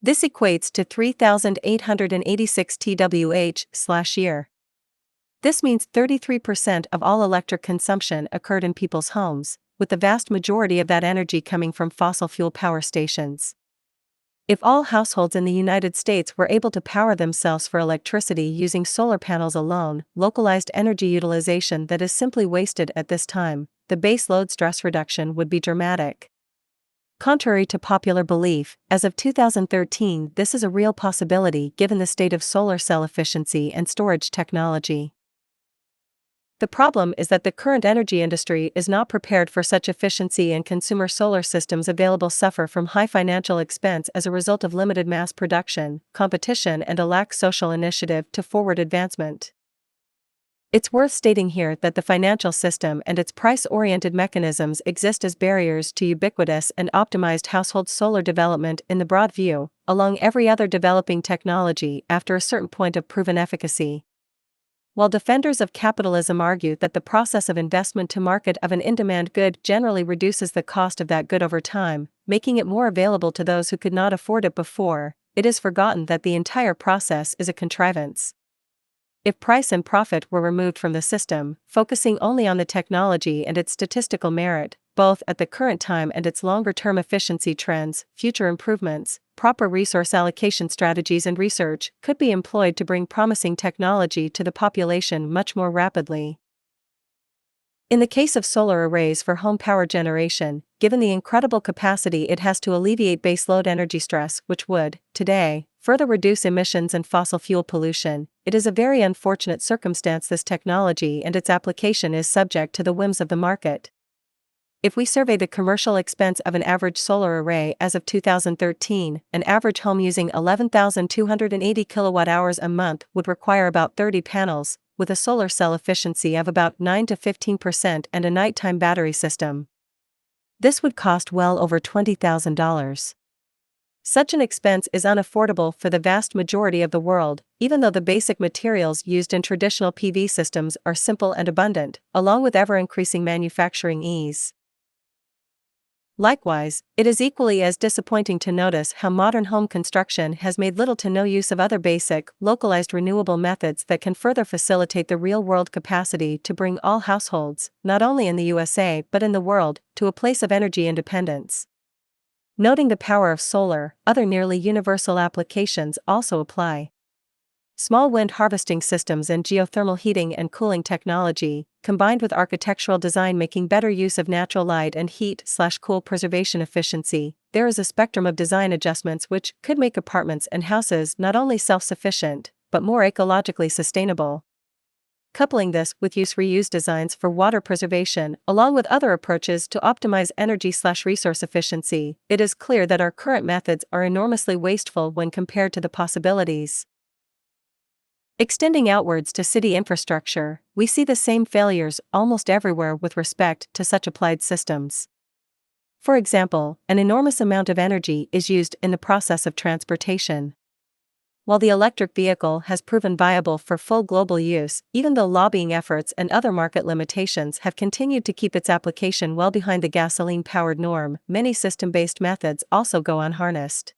This equates to 3,886 TWh/year. This means 33% of all electric consumption occurred in people's homes, with the vast majority of that energy coming from fossil fuel power stations. If all households in the United States were able to power themselves for electricity using solar panels alone, localized energy utilization that is simply wasted at this time, the base load stress reduction would be dramatic. Contrary to popular belief, as of 2013, this is a real possibility given the state of solar cell efficiency and storage technology. The problem is that the current energy industry is not prepared for such efficiency, and consumer solar systems available suffer from high financial expense as a result of limited mass production, competition, and a lack of social initiative to forward advancement. It's worth stating here that the financial system and its price-oriented mechanisms exist as barriers to ubiquitous and optimized household solar development in the broad view, along every other developing technology after a certain point of proven efficacy. While defenders of capitalism argue that the process of investment to market of an in-demand good generally reduces the cost of that good over time, making it more available to those who could not afford it before, it is forgotten that the entire process is a contrivance. If price and profit were removed from the system, focusing only on the technology and its statistical merit, both at the current time and its longer-term efficiency trends, future improvements, proper resource allocation strategies and research could be employed to bring promising technology to the population much more rapidly. In the case of solar arrays for home power generation, given the incredible capacity it has to alleviate baseload energy stress, which would, today, further reduce emissions and fossil fuel pollution, it is a very unfortunate circumstance this technology and its application is subject to the whims of the market. If we survey the commercial expense of an average solar array as of 2013, an average home using 11,280 kilowatt-hours a month would require about 30 panels, with a solar cell efficiency of about 9 to 15% and a nighttime battery system. This would cost well over $20,000. Such an expense is unaffordable for the vast majority of the world, even though the basic materials used in traditional PV systems are simple and abundant, along with ever-increasing manufacturing ease. Likewise, it is equally as disappointing to notice how modern home construction has made little to no use of other basic, localized renewable methods that can further facilitate the real-world capacity to bring all households, not only in the USA but in the world, to a place of energy independence. Noting the power of solar, other nearly universal applications also apply. Small wind harvesting systems and geothermal heating and cooling technology, combined with architectural design making better use of natural light and heat/cool preservation efficiency, there is a spectrum of design adjustments which could make apartments and houses not only self-sufficient, but more ecologically sustainable. Coupling this with use-reuse designs for water preservation, along with other approaches to optimize energy/resource efficiency, it is clear that our current methods are enormously wasteful when compared to the possibilities. Extending outwards to city infrastructure, we see the same failures almost everywhere with respect to such applied systems. For example, an enormous amount of energy is used in the process of transportation. While the electric vehicle has proven viable for full global use, even though lobbying efforts and other market limitations have continued to keep its application well behind the gasoline-powered norm, many system-based methods also go unharnessed.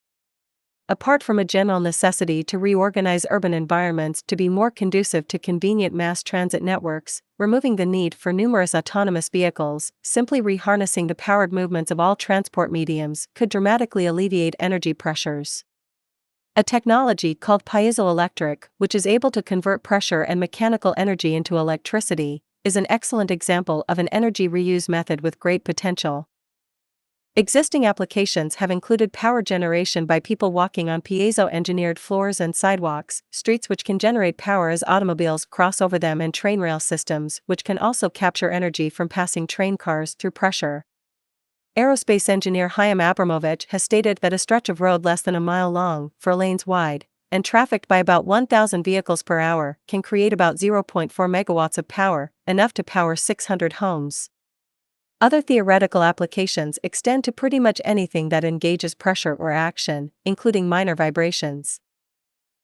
Apart from a general necessity to reorganize urban environments to be more conducive to convenient mass transit networks, removing the need for numerous autonomous vehicles, simply reharnessing the powered movements of all transport mediums could dramatically alleviate energy pressures. A technology called piezoelectric, which is able to convert pressure and mechanical energy into electricity, is an excellent example of an energy reuse method with great potential. Existing applications have included power generation by people walking on piezo-engineered floors and sidewalks, streets which can generate power as automobiles cross over them, and train rail systems which can also capture energy from passing train cars through pressure. Aerospace engineer Chaim Abramovich has stated that a stretch of road less than a mile long, 4 lanes wide, and trafficked by about 1,000 vehicles per hour, can create about 0.4 megawatts of power, enough to power 600 homes. Other theoretical applications extend to pretty much anything that engages pressure or action, including minor vibrations.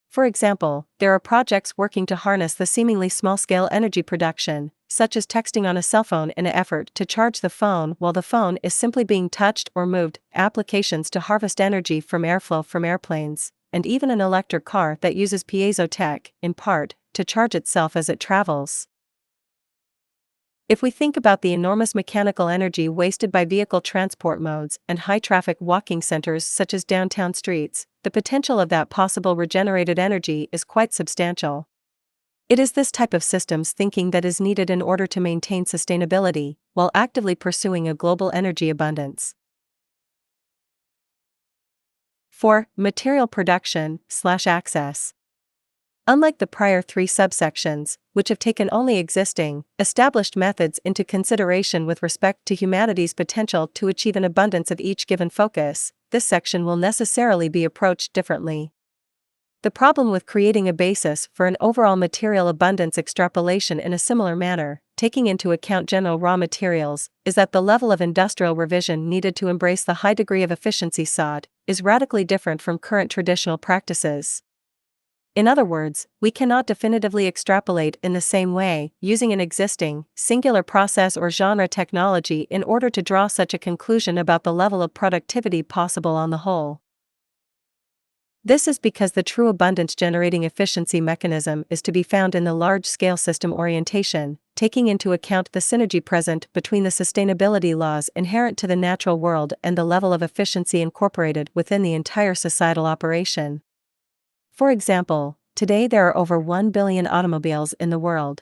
For example, there are projects working to harness the seemingly small-scale energy production, such as texting on a cell phone in an effort to charge the phone while the phone is simply being touched or moved, applications to harvest energy from airflow from airplanes, and even an electric car that uses piezo tech, in part, to charge itself as it travels. If we think about the enormous mechanical energy wasted by vehicle transport modes and high-traffic walking centers such as downtown streets, the potential of that possible regenerated energy is quite substantial. It is this type of systems thinking that is needed in order to maintain sustainability, while actively pursuing a global energy abundance. 4. Material production/access. Unlike the prior three subsections, which have taken only existing, established methods into consideration with respect to humanity's potential to achieve an abundance of each given focus, this section will necessarily be approached differently. The problem with creating a basis for an overall material abundance extrapolation in a similar manner, taking into account general raw materials, is that the level of industrial revision needed to embrace the high degree of efficiency sought is radically different from current traditional practices. In other words, we cannot definitively extrapolate in the same way, using an existing, singular process or genre technology in order to draw such a conclusion about the level of productivity possible on the whole. This is because the true abundance-generating efficiency mechanism is to be found in the large-scale system orientation, taking into account the synergy present between the sustainability laws inherent to the natural world and the level of efficiency incorporated within the entire societal operation. For example, today there are over 1 billion automobiles in the world.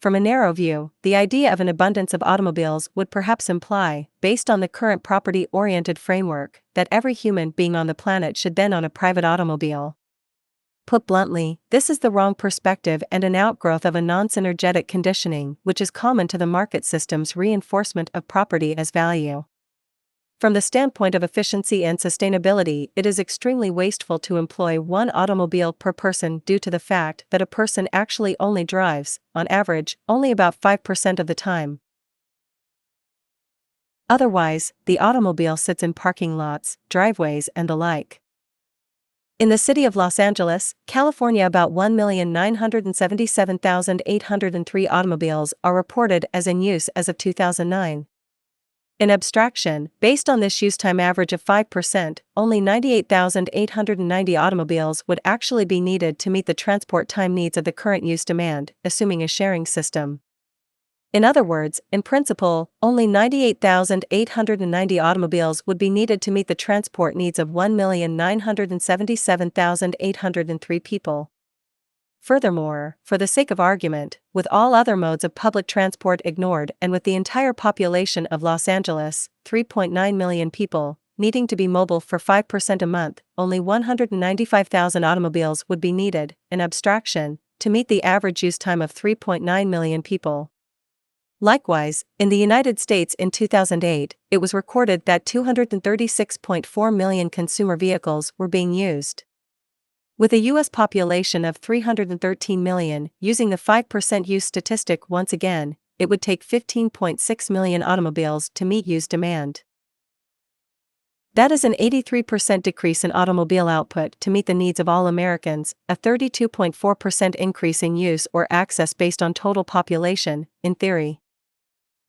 From a narrow view, the idea of an abundance of automobiles would perhaps imply, based on the current property-oriented framework, that every human being on the planet should then own a private automobile. Put bluntly, this is the wrong perspective and an outgrowth of a non-synergetic conditioning which is common to the market system's reinforcement of property as value. From the standpoint of efficiency and sustainability, it is extremely wasteful to employ one automobile per person due to the fact that a person actually only drives, on average, only about 5% of the time. Otherwise, the automobile sits in parking lots, driveways, and the like. In the city of Los Angeles, California, about 1,977,803 automobiles are reported as in use as of 2009. In abstraction, based on this use time average of 5%, only 98,890 automobiles would actually be needed to meet the transport time needs of the current use demand, assuming a sharing system. In other words, in principle, only 98,890 automobiles would be needed to meet the transport needs of 1,977,803 people. Furthermore, for the sake of argument, with all other modes of public transport ignored and with the entire population of Los Angeles, 3.9 million people, needing to be mobile for 5% a month, only 195,000 automobiles would be needed, in abstraction, to meet the average use time of 3.9 million people. Likewise, in the United States in 2008, it was recorded that 236.4 million consumer vehicles were being used. With a U.S. population of 313 million, using the 5% use statistic once again, it would take 15.6 million automobiles to meet use demand. That is an 83% decrease in automobile output to meet the needs of all Americans, a 32.4% increase in use or access based on total population, in theory.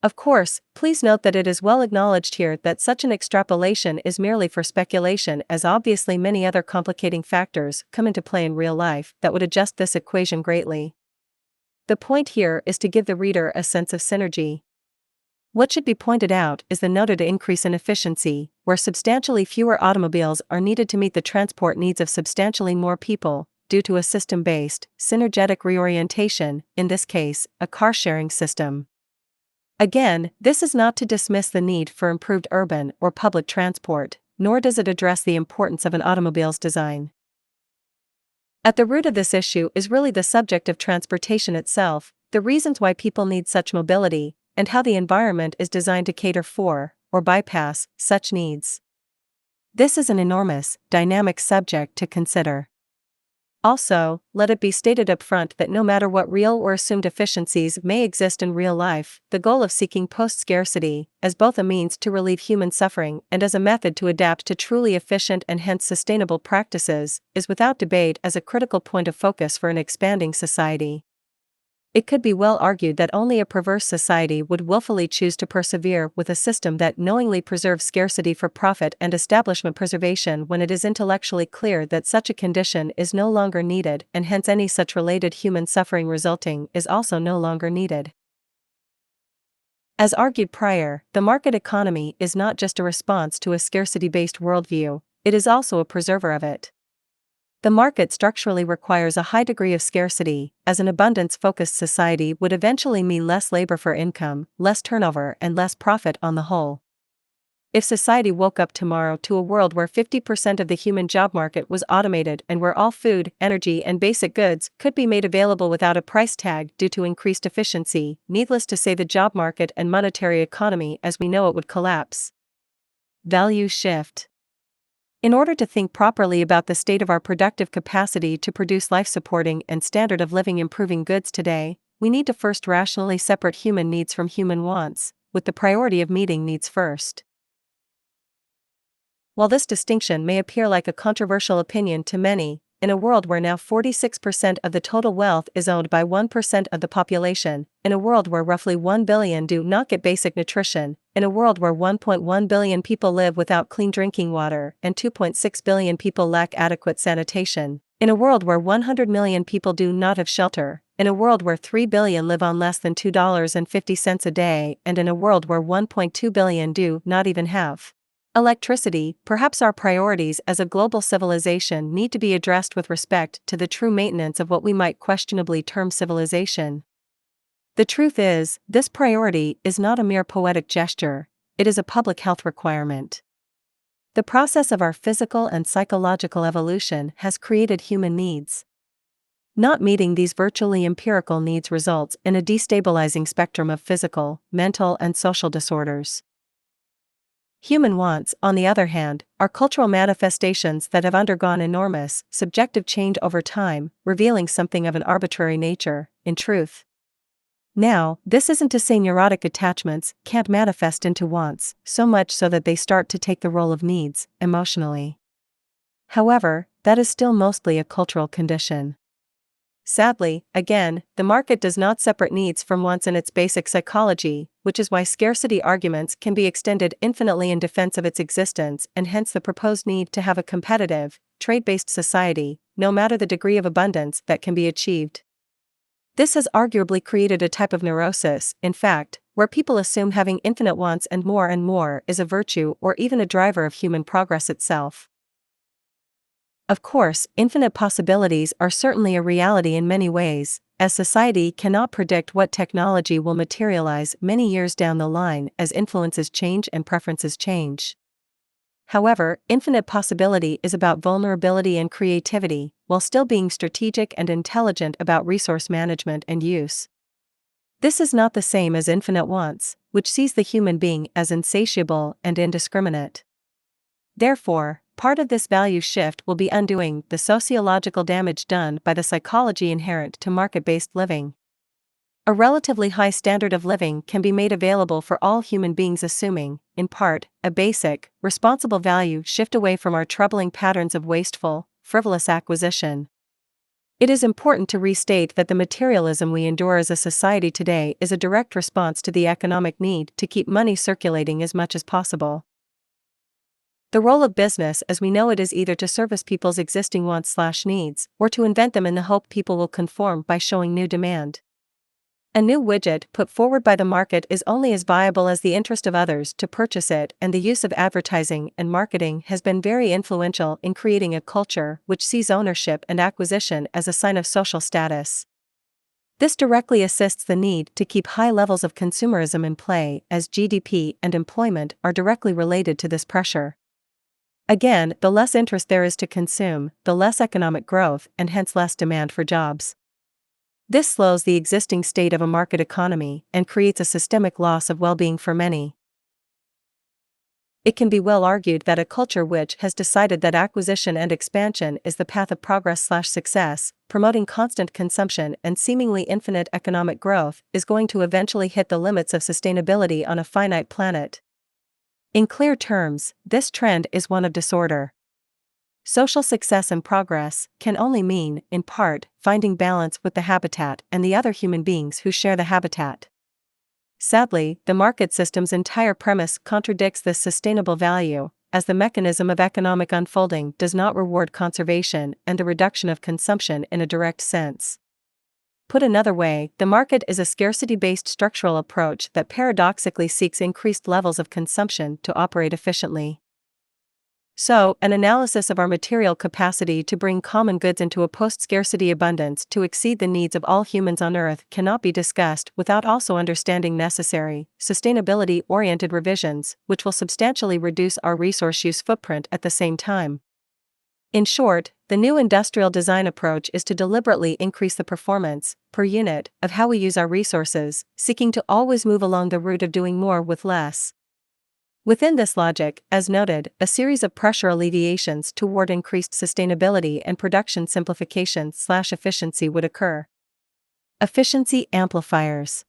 Of course, please note that it is well acknowledged here that such an extrapolation is merely for speculation, as obviously many other complicating factors come into play in real life that would adjust this equation greatly. The point here is to give the reader a sense of synergy. What should be pointed out is the noted increase in efficiency, where substantially fewer automobiles are needed to meet the transport needs of substantially more people, due to a system-based, synergetic reorientation, in this case, a car-sharing system. Again, this is not to dismiss the need for improved urban or public transport, nor does it address the importance of an automobile's design. At the root of this issue is really the subject of transportation itself, the reasons why people need such mobility, and how the environment is designed to cater for, or bypass, such needs. This is an enormous, dynamic subject to consider. Also, let it be stated up front that no matter what real or assumed efficiencies may exist in real life, the goal of seeking post-scarcity, as both a means to relieve human suffering and as a method to adapt to truly efficient and hence sustainable practices, is without debate as a critical point of focus for an expanding society. It could be well argued that only a perverse society would willfully choose to persevere with a system that knowingly preserves scarcity for profit and establishment preservation when it is intellectually clear that such a condition is no longer needed, and hence any such related human suffering resulting is also no longer needed. As argued prior, the market economy is not just a response to a scarcity-based worldview, it is also a preserver of it. The market structurally requires a high degree of scarcity, as an abundance-focused society would eventually mean less labor for income, less turnover and less profit on the whole. If society woke up tomorrow to a world where 50% of the human job market was automated and where all food, energy, and basic goods could be made available without a price tag due to increased efficiency, needless to say the job market and monetary economy as we know it would collapse. Value shift. In order to think properly about the state of our productive capacity to produce life-supporting and standard of living improving goods today, we need to first rationally separate human needs from human wants, with the priority of meeting needs first. While this distinction may appear like a controversial opinion to many, in a world where now 46% of the total wealth is owned by 1% of the population, in a world where roughly 1 billion do not get basic nutrition, in a world where 1.1 billion people live without clean drinking water and 2.6 billion people lack adequate sanitation, in a world where 100 million people do not have shelter, in a world where 3 billion live on less than $2.50 a day, and in a world where 1.2 billion do not even have electricity, perhaps our priorities as a global civilization need to be addressed with respect to the true maintenance of what we might questionably term civilization. The truth is, this priority is not a mere poetic gesture, it is a public health requirement. The process of our physical and psychological evolution has created human needs. Not meeting these virtually empirical needs results in a destabilizing spectrum of physical, mental, and social disorders. Human wants, on the other hand, are cultural manifestations that have undergone enormous, subjective change over time, revealing something of an arbitrary nature, in truth. Now, this isn't to say neurotic attachments can't manifest into wants, so much so that they start to take the role of needs, emotionally. However, that is still mostly a cultural condition. Sadly, again, the market does not separate needs from wants in its basic psychology, which is why scarcity arguments can be extended infinitely in defense of its existence and hence the proposed need to have a competitive, trade-based society, no matter the degree of abundance that can be achieved. This has arguably created a type of neurosis, in fact, where people assume having infinite wants and more is a virtue or even a driver of human progress itself. Of course, infinite possibilities are certainly a reality in many ways, as society cannot predict what technology will materialize many years down the line as influences change and preferences change. However, infinite possibility is about vulnerability and creativity, while still being strategic and intelligent about resource management and use. This is not the same as infinite wants, which sees the human being as insatiable and indiscriminate. Therefore, part of this value shift will be undoing the sociological damage done by the psychology inherent to market-based living. A relatively high standard of living can be made available for all human beings assuming, in part, a basic, responsible value shift away from our troubling patterns of wasteful, frivolous acquisition. It is important to restate that the materialism we endure as a society today is a direct response to the economic need to keep money circulating as much as possible. The role of business as we know it is either to service people's existing wants/needs, or to invent them in the hope people will conform by showing new demand. A new widget put forward by the market is only as viable as the interest of others to purchase it, and the use of advertising and marketing has been very influential in creating a culture which sees ownership and acquisition as a sign of social status. This directly assists the need to keep high levels of consumerism in play, as GDP and employment are directly related to this pressure. Again, the less interest there is to consume, the less economic growth and hence less demand for jobs. This slows the existing state of a market economy and creates a systemic loss of well-being for many. It can be well argued that a culture which has decided that acquisition and expansion is the path of progress/success, promoting constant consumption and seemingly infinite economic growth, is going to eventually hit the limits of sustainability on a finite planet. In clear terms, this trend is one of disorder. Social success and progress can only mean, in part, finding balance with the habitat and the other human beings who share the habitat. Sadly, the market system's entire premise contradicts this sustainable value, as the mechanism of economic unfolding does not reward conservation and the reduction of consumption in a direct sense. Put another way, the market is a scarcity-based structural approach that paradoxically seeks increased levels of consumption to operate efficiently. So, an analysis of our material capacity to bring common goods into a post-scarcity abundance to exceed the needs of all humans on Earth cannot be discussed without also understanding necessary, sustainability-oriented revisions, which will substantially reduce our resource use footprint at the same time. In short, the new industrial design approach is to deliberately increase the performance, per unit, of how we use our resources, seeking to always move along the route of doing more with less. Within this logic, as noted, a series of pressure alleviations toward increased sustainability and production simplification/efficiency would occur. Efficiency amplifiers.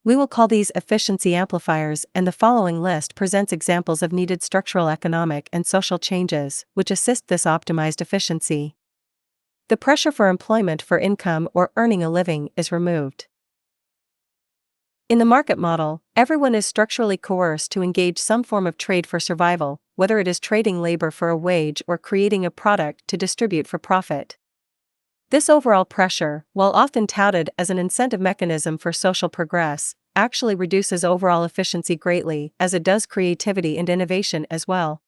We will call these efficiency amplifiers, and the following list presents examples of needed structural economic and social changes which assist this optimized efficiency. The pressure for employment for income or earning a living is removed. In the market model, everyone is structurally coerced to engage some form of trade for survival, whether it is trading labor for a wage or creating a product to distribute for profit. This overall pressure, while often touted as an incentive mechanism for social progress, actually reduces overall efficiency greatly, as it does creativity and innovation as well.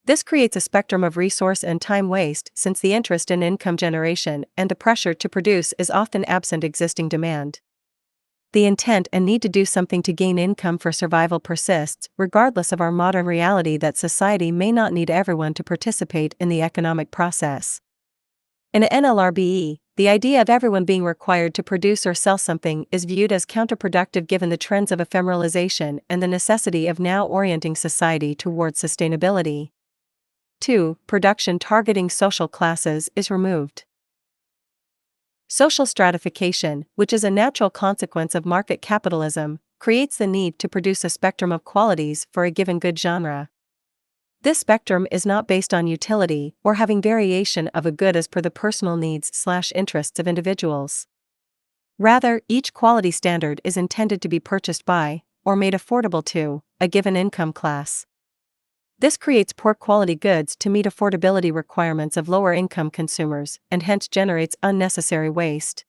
This creates a spectrum of resource and time waste, since the interest in income generation and the pressure to produce is often absent existing demand. The intent and need to do something to gain income for survival persists, regardless of our modern reality that society may not need everyone to participate in the economic process. In an NLRBE, the idea of everyone being required to produce or sell something is viewed as counterproductive given the trends of ephemeralization and the necessity of now orienting society towards sustainability. 2. Production targeting social classes is removed. Social stratification, which is a natural consequence of market capitalism, creates the need to produce a spectrum of qualities for a given good genre. This spectrum is not based on utility or having variation of a good as per the personal needs/interests of individuals. Rather, each quality standard is intended to be purchased by, or made affordable to, a given income class. This creates poor quality goods to meet affordability requirements of lower income consumers and hence generates unnecessary waste.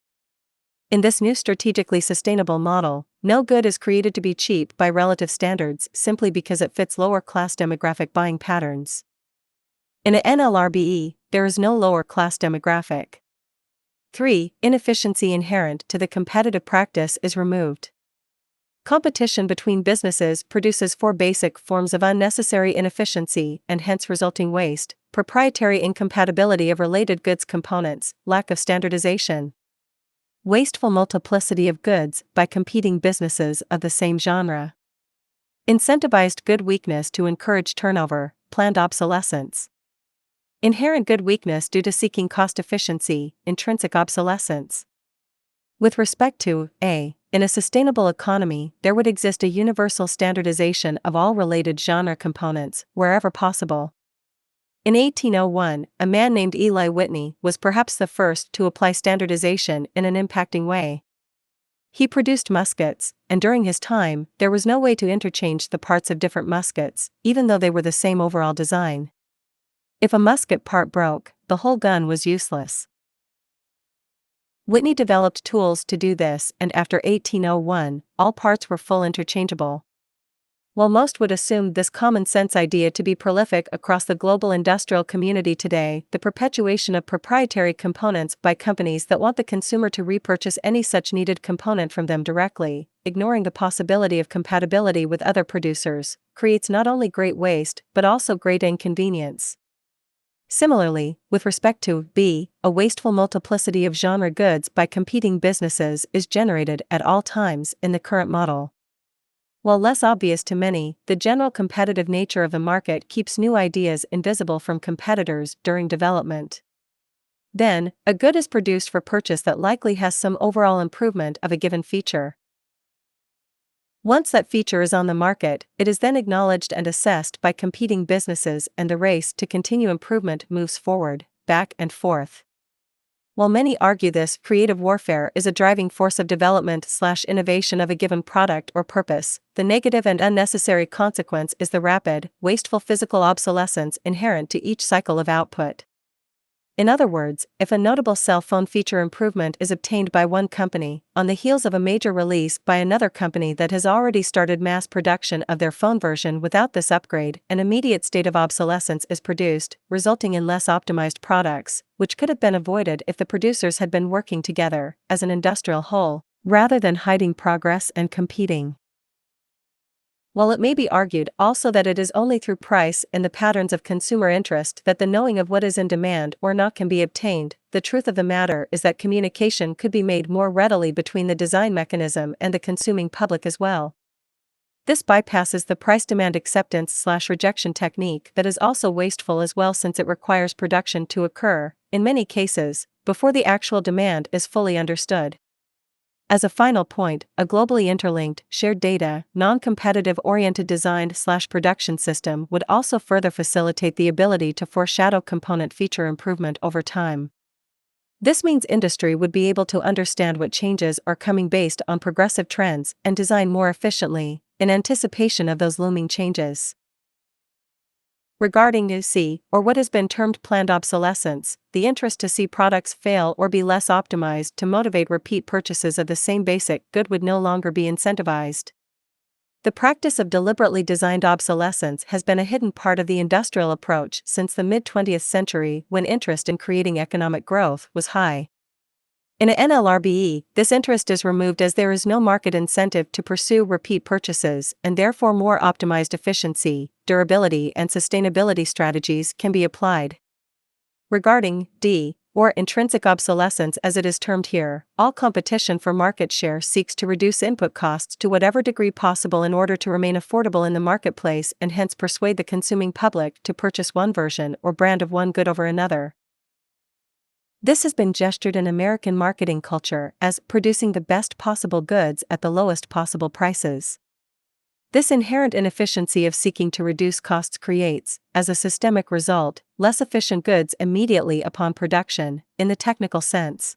In this new strategically sustainable model, no good is created to be cheap by relative standards simply because it fits lower class demographic buying patterns. In an NLRBE, there is no lower class demographic. 3. Inefficiency inherent to the competitive practice is removed. Competition between businesses produces 4 basic forms of unnecessary inefficiency and hence resulting waste: proprietary incompatibility of related goods components, lack of standardization, wasteful multiplicity of goods by competing businesses of the same genre, incentivized good weakness to encourage turnover, planned obsolescence, inherent good weakness due to seeking cost efficiency, intrinsic obsolescence. With respect to A, in a sustainable economy, there would exist a universal standardization of all related genre components, wherever possible. In 1801, a man named Eli Whitney was perhaps the first to apply standardization in an impacting way. He produced muskets, and during his time, there was no way to interchange the parts of different muskets, even though they were the same overall design. If a musket part broke, the whole gun was useless. Whitney developed tools to do this, and after 1801, all parts were full interchangeable. While most would assume this common-sense idea to be prolific across the global industrial community today, the perpetuation of proprietary components by companies that want the consumer to repurchase any such needed component from them directly, ignoring the possibility of compatibility with other producers, creates not only great waste but also great inconvenience. Similarly, with respect to B, a wasteful multiplicity of genre goods by competing businesses is generated at all times in the current model. While less obvious to many, the general competitive nature of the market keeps new ideas invisible from competitors during development. Then, a good is produced for purchase that likely has some overall improvement of a given feature. Once that feature is on the market, it is then acknowledged and assessed by competing businesses, and the race to continue improvement moves forward, back and forth. While many argue this creative warfare is a driving force of development/innovation of a given product or purpose, the negative and unnecessary consequence is the rapid, wasteful physical obsolescence inherent to each cycle of output. In other words, if a notable cell phone feature improvement is obtained by one company, on the heels of a major release by another company that has already started mass production of their phone version without this upgrade, an immediate state of obsolescence is produced, resulting in less optimized products, which could have been avoided if the producers had been working together, as an industrial whole, rather than hiding progress and competing. While it may be argued also that it is only through price and the patterns of consumer interest that the knowing of what is in demand or not can be obtained, the truth of the matter is that communication could be made more readily between the design mechanism and the consuming public as well. This bypasses the price-demand acceptance/rejection technique that is also wasteful as well, since it requires production to occur, in many cases, before the actual demand is fully understood. As a final point, a globally interlinked, shared data, non-competitive oriented design/production system would also further facilitate the ability to foreshadow component feature improvement over time. This means industry would be able to understand what changes are coming based on progressive trends and design more efficiently, in anticipation of those looming changes. Regarding UC, or what has been termed planned obsolescence, the interest to see products fail or be less optimized to motivate repeat purchases of the same basic good would no longer be incentivized. The practice of deliberately designed obsolescence has been a hidden part of the industrial approach since the mid-20th century, when interest in creating economic growth was high. In an NLRBE, this interest is removed as there is no market incentive to pursue repeat purchases, and therefore more optimized efficiency, durability and sustainability strategies can be applied. Regarding D, or intrinsic obsolescence as it is termed here, all competition for market share seeks to reduce input costs to whatever degree possible in order to remain affordable in the marketplace and hence persuade the consuming public to purchase one version or brand of one good over another. This has been gestured in American marketing culture as producing the best possible goods at the lowest possible prices. This inherent inefficiency of seeking to reduce costs creates, as a systemic result, less efficient goods immediately upon production, in the technical sense.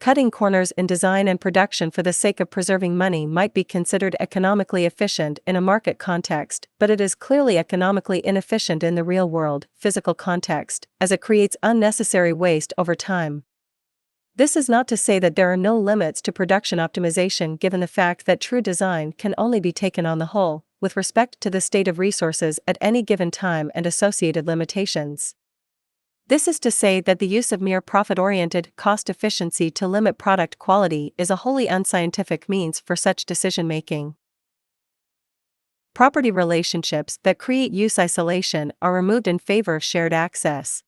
Cutting corners in design and production for the sake of preserving money might be considered economically efficient in a market context, but it is clearly economically inefficient in the real-world, physical context, as it creates unnecessary waste over time. This is not to say that there are no limits to production optimization, given the fact that true design can only be taken on the whole, with respect to the state of resources at any given time and associated limitations. This is to say that the use of mere profit-oriented cost efficiency to limit product quality is a wholly unscientific means for such decision-making. Property relationships that create use isolation are removed in favor of shared access.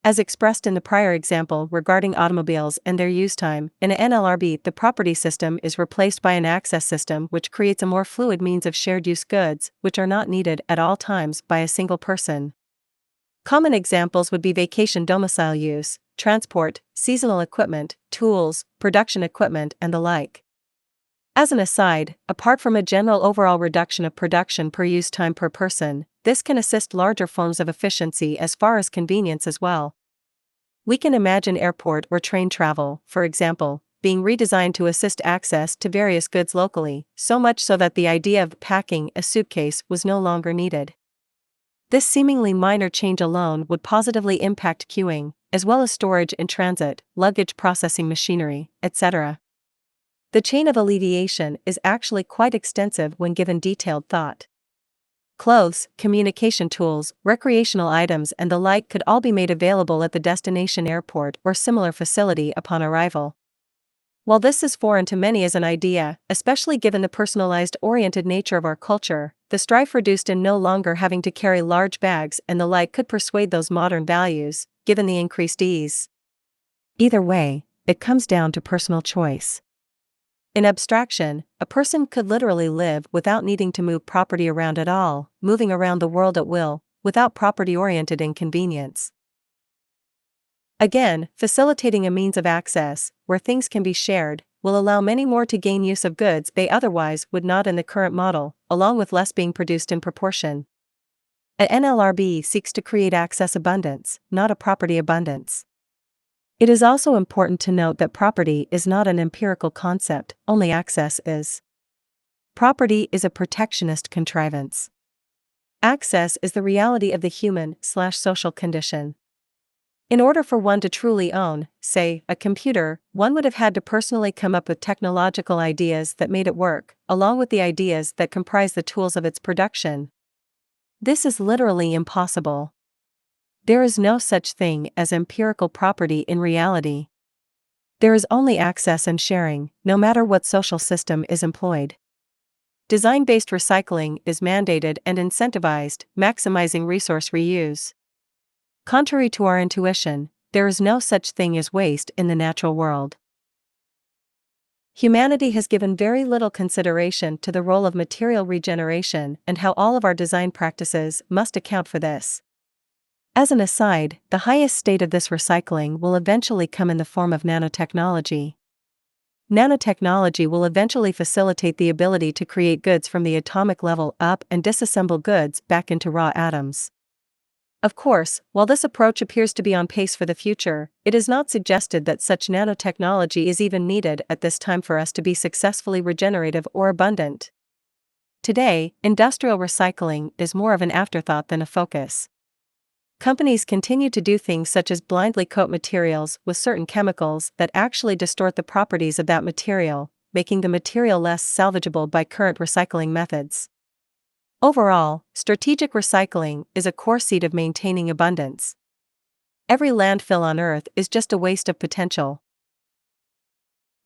As expressed in the prior example regarding automobiles and their use time, in an NLRB, the property system is replaced by an access system which creates a more fluid means of shared use goods, which are not needed at all times by a single person. Common examples would be vacation domicile use, transport, seasonal equipment, tools, production equipment, and the like. As an aside, apart from a general overall reduction of production per use time per person, this can assist larger forms of efficiency as far as convenience as well. We can imagine airport or train travel, for example, being redesigned to assist access to various goods locally, so much so that the idea of packing a suitcase was no longer needed. This seemingly minor change alone would positively impact queuing, as well as storage in transit, luggage processing machinery, etc. The chain of alleviation is actually quite extensive when given detailed thought. Clothes, communication tools, recreational items and the like could all be made available at the destination airport or similar facility upon arrival. While this is foreign to many as an idea, especially given the personalized-oriented nature of our culture, the strife reduced in no longer having to carry large bags and the like could persuade those modern values, given the increased ease. Either way, it comes down to personal choice. In abstraction, a person could literally live without needing to move property around at all, moving around the world at will, without property-oriented inconvenience. Again, facilitating a means of access, where things can be shared, will allow many more to gain use of goods they otherwise would not in the current model, along with less being produced in proportion. A NLRB seeks to create access abundance, not a property abundance. It is also important to note that property is not an empirical concept, only access is. Property is a protectionist contrivance. Access is the reality of the human/social condition. In order for one to truly own, say, a computer, one would have had to personally come up with technological ideas that made it work, along with the ideas that comprise the tools of its production. This is literally impossible. There is no such thing as empirical property in reality. There is only access and sharing, no matter what social system is employed. Design-based recycling is mandated and incentivized, maximizing resource reuse. Contrary to our intuition, there is no such thing as waste in the natural world. Humanity has given very little consideration to the role of material regeneration and how all of our design practices must account for this. As an aside, the highest state of this recycling will eventually come in the form of nanotechnology. Nanotechnology will eventually facilitate the ability to create goods from the atomic level up and disassemble goods back into raw atoms. Of course, while this approach appears to be on pace for the future, it is not suggested that such nanotechnology is even needed at this time for us to be successfully regenerative or abundant. Today, industrial recycling is more of an afterthought than a focus. Companies continue to do things such as blindly coat materials with certain chemicals that actually distort the properties of that material, making the material less salvageable by current recycling methods. Overall, strategic recycling is a core seed of maintaining abundance. Every landfill on Earth is just a waste of potential.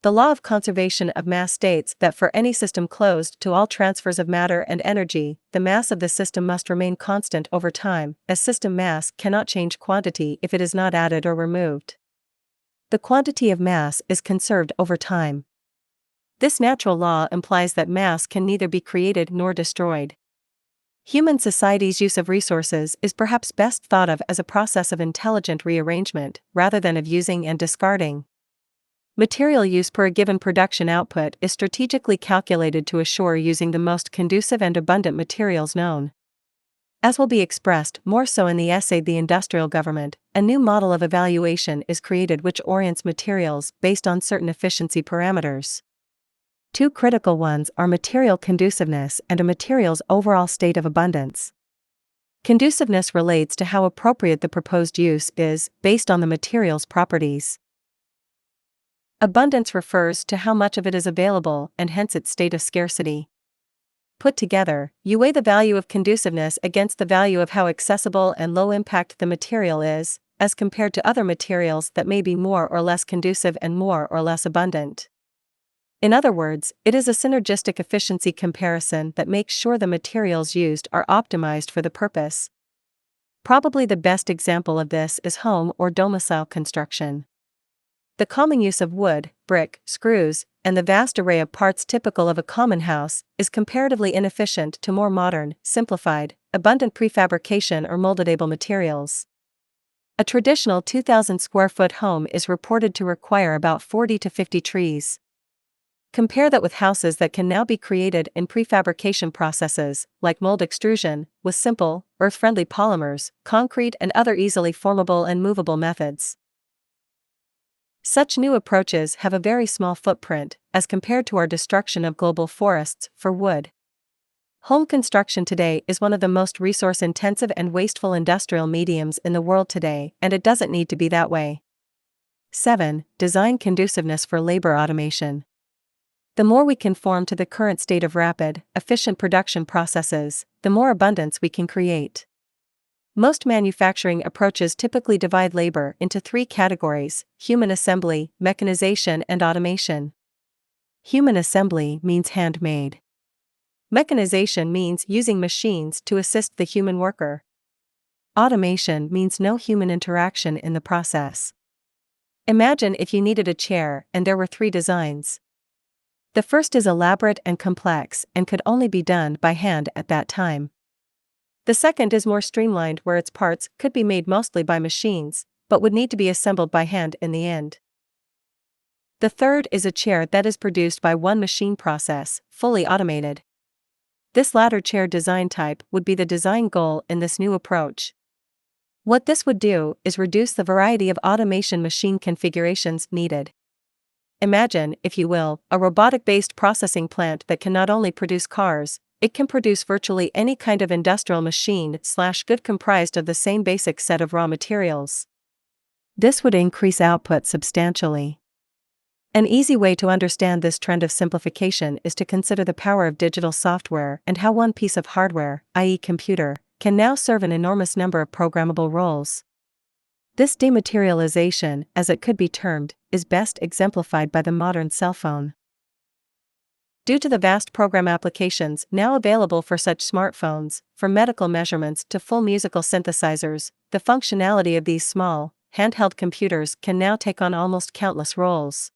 The law of conservation of mass states that for any system closed to all transfers of matter and energy, the mass of the system must remain constant over time, as system mass cannot change quantity if it is not added or removed. The quantity of mass is conserved over time. This natural law implies that mass can neither be created nor destroyed. Human society's use of resources is perhaps best thought of as a process of intelligent rearrangement, rather than of using and discarding. Material use per a given production output is strategically calculated to assure using the most conducive and abundant materials known. As will be expressed more so in the essay The Industrial Government, a new model of evaluation is created which orients materials based on certain efficiency parameters. Two critical ones are material conduciveness and a material's overall state of abundance. Conduciveness relates to how appropriate the proposed use is, based on the material's properties. Abundance refers to how much of it is available and hence its state of scarcity. Put together, you weigh the value of conduciveness against the value of how accessible and low impact the material is, as compared to other materials that may be more or less conducive and more or less abundant. In other words, it is a synergistic efficiency comparison that makes sure the materials used are optimized for the purpose. Probably the best example of this is home or domicile construction. The common use of wood, brick, screws, and the vast array of parts typical of a common house is comparatively inefficient to more modern, simplified, abundant prefabrication or moldable materials. A traditional 2,000 square foot home is reported to require about 40 to 50 trees. Compare that with houses that can now be created in prefabrication processes, like mold extrusion, with simple, earth-friendly polymers, concrete and other easily formable and movable methods. Such new approaches have a very small footprint, as compared to our destruction of global forests for wood. Home construction today is one of the most resource-intensive and wasteful industrial mediums in the world today, and it doesn't need to be that way. 7. Design conduciveness for labor automation. The more we conform to the current state of rapid, efficient production processes, the more abundance we can create. Most manufacturing approaches typically divide labor into three categories: human assembly, mechanization, and automation. Human assembly means handmade. Mechanization means using machines to assist the human worker. Automation means no human interaction in the process. Imagine if you needed a chair and there were three designs. The first is elaborate and complex and could only be done by hand at that time. The second is more streamlined, where its parts could be made mostly by machines, but would need to be assembled by hand in the end. The third is a chair that is produced by one machine process, fully automated. This latter chair design type would be the design goal in this new approach. What this would do is reduce the variety of automation machine configurations needed. Imagine, if you will, a robotic-based processing plant that can not only produce cars, it can produce virtually any kind of industrial machine/good comprised of the same basic set of raw materials. This would increase output substantially. An easy way to understand this trend of simplification is to consider the power of digital software and how one piece of hardware, i.e., computer, can now serve an enormous number of programmable roles. This dematerialization, as it could be termed, is best exemplified by the modern cell phone. Due to the vast program applications now available for such smartphones, from medical measurements to full musical synthesizers, the functionality of these small, handheld computers can now take on almost countless roles.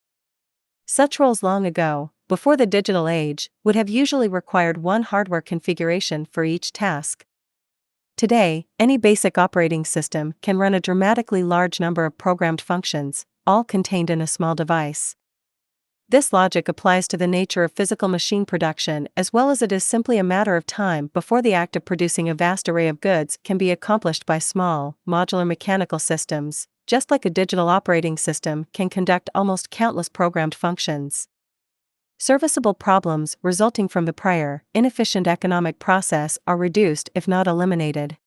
Such roles long ago, before the digital age, would have usually required one hardware configuration for each task. Today, any basic operating system can run a dramatically large number of programmed functions, all contained in a small device. This logic applies to the nature of physical machine production as well as it is simply a matter of time before the act of producing a vast array of goods can be accomplished by small, modular mechanical systems, just like a digital operating system can conduct almost countless programmed functions. Serviceable problems resulting from the prior, inefficient economic process are reduced if not eliminated.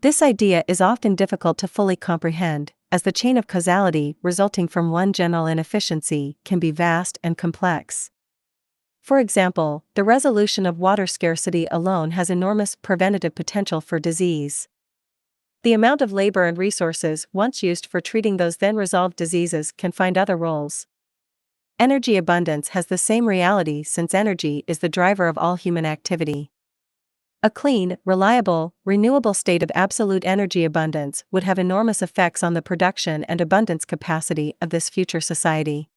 This idea is often difficult to fully comprehend, as the chain of causality resulting from one general inefficiency can be vast and complex. For example, the resolution of water scarcity alone has enormous preventative potential for disease. The amount of labor and resources once used for treating those then resolved diseases can find other roles. Energy abundance has the same reality since energy is the driver of all human activity. A clean, reliable, renewable state of absolute energy abundance would have enormous effects on the production and abundance capacity of this future society.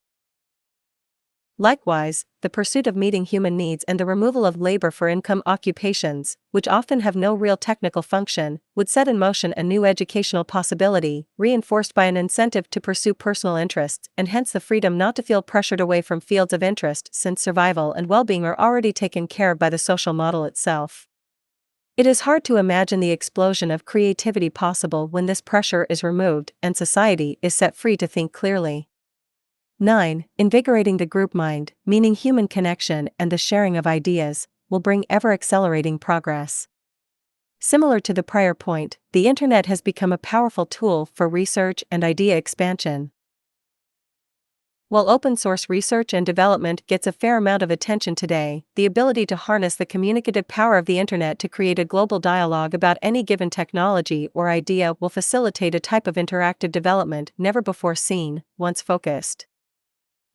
Likewise, the pursuit of meeting human needs and the removal of labor for income occupations, which often have no real technical function, would set in motion a new educational possibility, reinforced by an incentive to pursue personal interests and hence the freedom not to feel pressured away from fields of interest since survival and well-being are already taken care of by the social model itself. It is hard to imagine the explosion of creativity possible when this pressure is removed and society is set free to think clearly. 9. Invigorating the group mind, meaning human connection and the sharing of ideas, will bring ever-accelerating progress. Similar to the prior point, the Internet has become a powerful tool for research and idea expansion. While open-source research and development gets a fair amount of attention today, the ability to harness the communicative power of the Internet to create a global dialogue about any given technology or idea will facilitate a type of interactive development never before seen, once focused.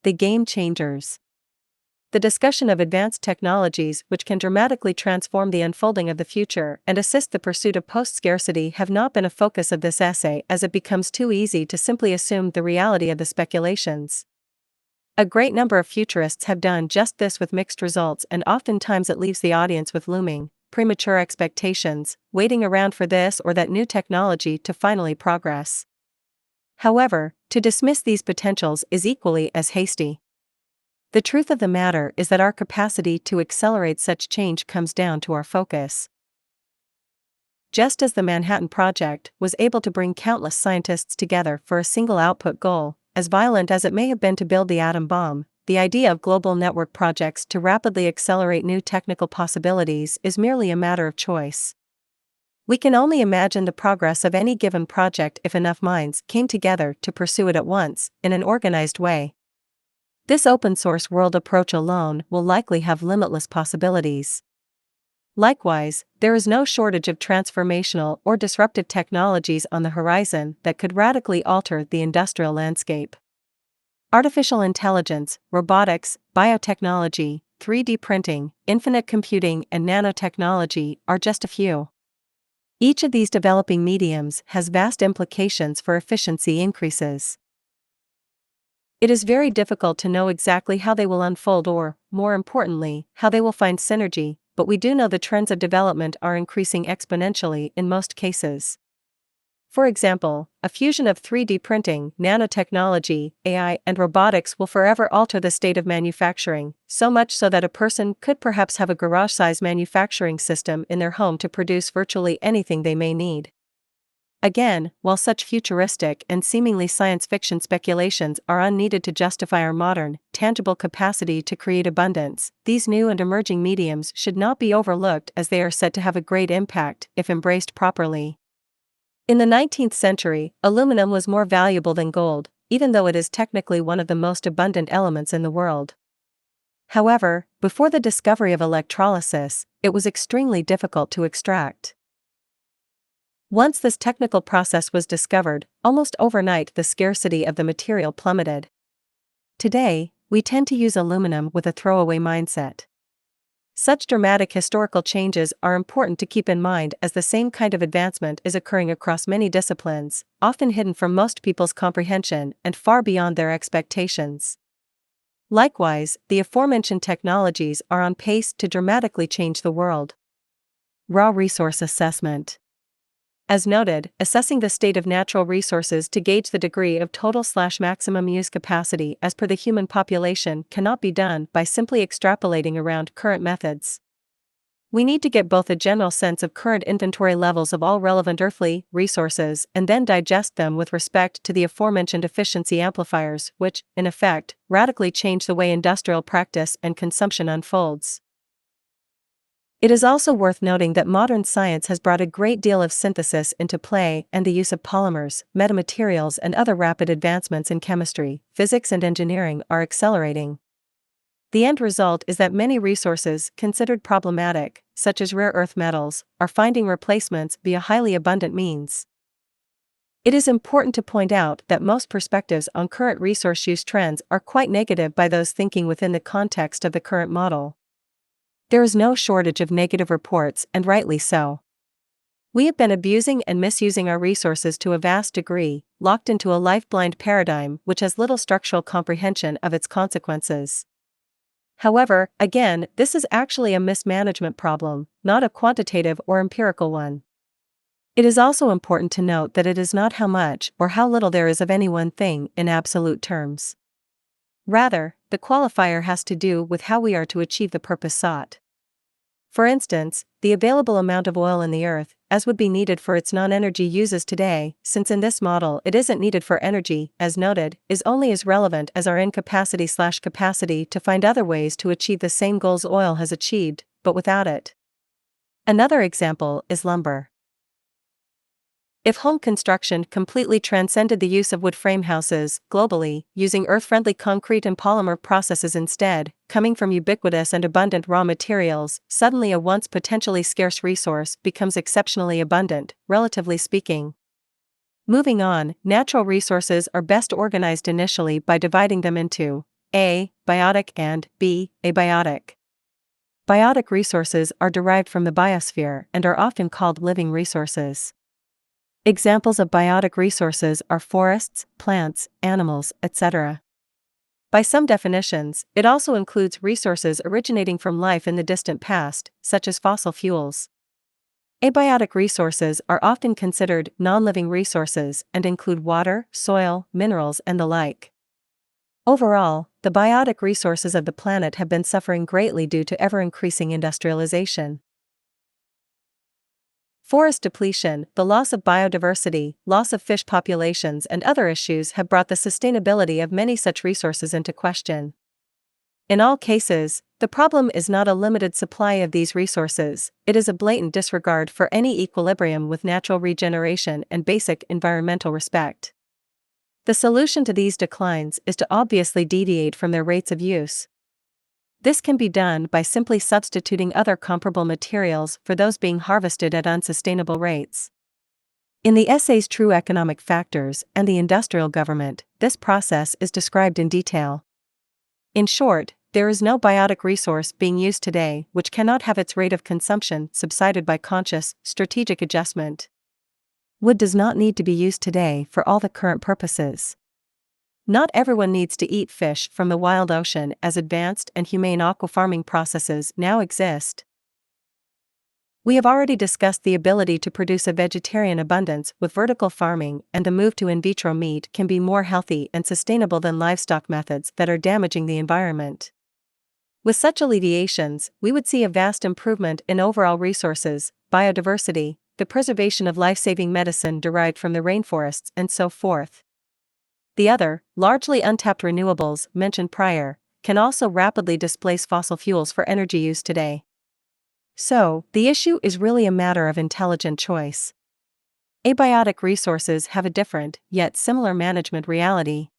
The game changers. The discussion of advanced technologies which can dramatically transform the unfolding of the future and assist the pursuit of post-scarcity have not been a focus of this essay as it becomes too easy to simply assume the reality of the speculations. A great number of futurists have done just this with mixed results and oftentimes it leaves the audience with looming, premature expectations, waiting around for this or that new technology to finally progress. However, to dismiss these potentials is equally as hasty. The truth of the matter is that our capacity to accelerate such change comes down to our focus. Just as the Manhattan Project was able to bring countless scientists together for a single output goal, as violent as it may have been to build the atom bomb, the idea of global network projects to rapidly accelerate new technical possibilities is merely a matter of choice. We can only imagine the progress of any given project if enough minds came together to pursue it at once, in an organized way. This open-source world approach alone will likely have limitless possibilities. Likewise, there is no shortage of transformational or disruptive technologies on the horizon that could radically alter the industrial landscape. Artificial intelligence, robotics, biotechnology, 3D printing, infinite computing, and nanotechnology are just a few. Each of these developing mediums has vast implications for efficiency increases. It is very difficult to know exactly how they will unfold or, more importantly, how they will find synergy, but we do know the trends of development are increasing exponentially in most cases. For example, a fusion of 3D printing, nanotechnology, AI, and robotics will forever alter the state of manufacturing, so much so that a person could perhaps have a garage-sized manufacturing system in their home to produce virtually anything they may need. Again, while such futuristic and seemingly science fiction speculations are unneeded to justify our modern, tangible capacity to create abundance, these new and emerging mediums should not be overlooked as they are said to have a great impact if embraced properly. In the 19th century, aluminum was more valuable than gold, even though it is technically one of the most abundant elements in the world. However, before the discovery of electrolysis, it was extremely difficult to extract. Once this technical process was discovered, almost overnight the scarcity of the material plummeted. Today, we tend to use aluminum with a throwaway mindset. Such dramatic historical changes are important to keep in mind, as the same kind of advancement is occurring across many disciplines, often hidden from most people's comprehension and far beyond their expectations. Likewise, the aforementioned technologies are on pace to dramatically change the world. Raw resource assessment. As noted, assessing the state of natural resources to gauge the degree of total/maximum use capacity as per the human population cannot be done by simply extrapolating around current methods. We need to get both a general sense of current inventory levels of all relevant earthly resources and then digest them with respect to the aforementioned efficiency amplifiers, which, in effect, radically change the way industrial practice and consumption unfolds. It is also worth noting that modern science has brought a great deal of synthesis into play, and the use of polymers, metamaterials, and other rapid advancements in chemistry, physics, and engineering are accelerating. The end result is that many resources considered problematic, such as rare earth metals, are finding replacements via highly abundant means. It is important to point out that most perspectives on current resource use trends are quite negative by those thinking within the context of the current model. There is no shortage of negative reports, and rightly so. We have been abusing and misusing our resources to a vast degree, locked into a life-blind paradigm which has little structural comprehension of its consequences. However, again, this is actually a mismanagement problem, not a quantitative or empirical one. It is also important to note that it is not how much or how little there is of any one thing in absolute terms. Rather, the qualifier has to do with how we are to achieve the purpose sought. For instance, the available amount of oil in the earth, as would be needed for its non-energy uses today, since in this model it isn't needed for energy, as noted, is only as relevant as our incapacity/capacity to find other ways to achieve the same goals oil has achieved, but without it. Another example is lumber. If home construction completely transcended the use of wood frame houses globally, using earth-friendly concrete and polymer processes instead, coming from ubiquitous and abundant raw materials, suddenly a once potentially scarce resource becomes exceptionally abundant, relatively speaking. Moving on, natural resources are best organized initially by dividing them into A. Biotic and B. Abiotic. Biotic resources are derived from the biosphere and are often called living resources. Examples of biotic resources are forests, plants, animals, etc. By some definitions, it also includes resources originating from life in the distant past, such as fossil fuels. Abiotic resources are often considered non-living resources and include water, soil, minerals, and the like. Overall, the biotic resources of the planet have been suffering greatly due to ever-increasing industrialization. Forest depletion, the loss of biodiversity, loss of fish populations, and other issues have brought the sustainability of many such resources into question. In all cases, the problem is not a limited supply of these resources, it is a blatant disregard for any equilibrium with natural regeneration and basic environmental respect. The solution to these declines is to obviously deviate from their rates of use. This can be done by simply substituting other comparable materials for those being harvested at unsustainable rates. In the essays True Economic Factors and the Industrial Government, this process is described in detail. In short, there is no biotic resource being used today which cannot have its rate of consumption subsided by conscious, strategic adjustment. Wood does not need to be used today for all the current purposes. Not everyone needs to eat fish from the wild ocean, as advanced and humane aquafarming processes now exist. We have already discussed the ability to produce a vegetarian abundance with vertical farming, and the move to in vitro meat can be more healthy and sustainable than livestock methods that are damaging the environment. With such alleviations, we would see a vast improvement in overall resources, biodiversity, the preservation of life-saving medicine derived from the rainforests, and so forth. The other, largely untapped renewables mentioned prior, can also rapidly displace fossil fuels for energy use today. So, the issue is really a matter of intelligent choice. Abiotic resources have a different, yet similar management reality.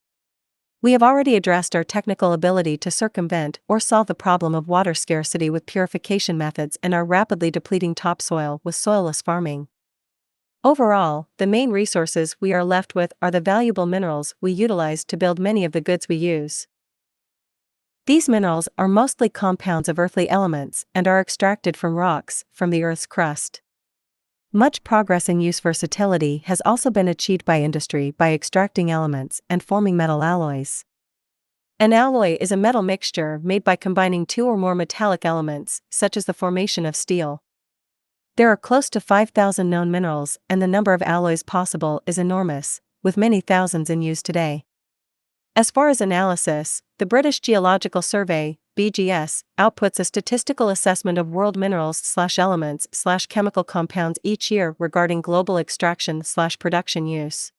We have already addressed our technical ability to circumvent or solve the problem of water scarcity with purification methods and our rapidly depleting topsoil with soilless farming. Overall, the main resources we are left with are the valuable minerals we utilize to build many of the goods we use. These minerals are mostly compounds of earthly elements and are extracted from rocks, from the Earth's crust. Much progress in use versatility has also been achieved by industry by extracting elements and forming metal alloys. An alloy is a metal mixture made by combining two or more metallic elements, such as the formation of steel. There are close to 5,000 known minerals, and the number of alloys possible is enormous, with many thousands in use today. As far as analysis, the British Geological Survey, BGS, outputs a statistical assessment of world minerals/elements/chemical compounds each year regarding global extraction/production use.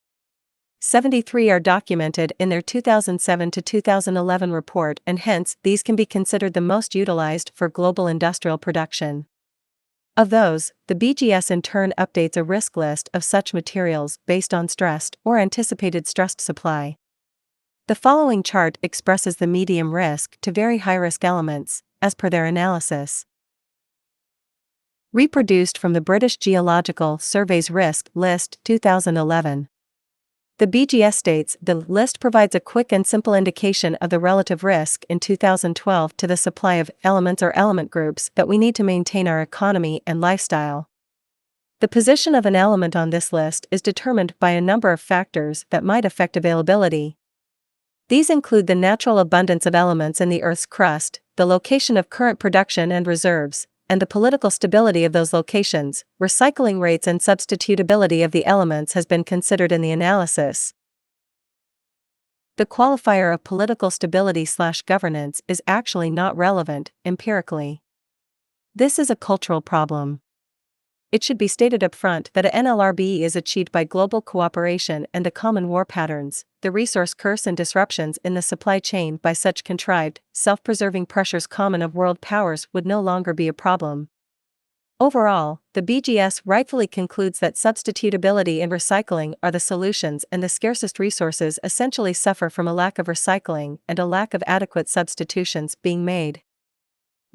73 are documented in their 2007 to 2011 report, and hence these can be considered the most utilized for global industrial production. Of those, the BGS in turn updates a risk list of such materials based on stressed or anticipated stressed supply. The following chart expresses the medium risk to very high risk elements, as per their analysis. Reproduced from the British Geological Survey's Risk List 2011. The BGS states the list provides a quick and simple indication of the relative risk in 2012 to the supply of elements or element groups that we need to maintain our economy and lifestyle. The position of an element on this list is determined by a number of factors that might affect availability. These include the natural abundance of elements in the Earth's crust, the location of current production and reserves, and the political stability of those locations. Recycling rates and substitutability of the elements has been considered in the analysis. The qualifier of political stability/governance is actually not relevant, empirically. This is a cultural problem. It should be stated upfront that a NLRB is achieved by global cooperation and the common war patterns, the resource curse and disruptions in the supply chain by such contrived, self-preserving pressures common of world powers would no longer be a problem. Overall, the BGS rightfully concludes that substitutability and recycling are the solutions, and the scarcest resources essentially suffer from a lack of recycling and a lack of adequate substitutions being made.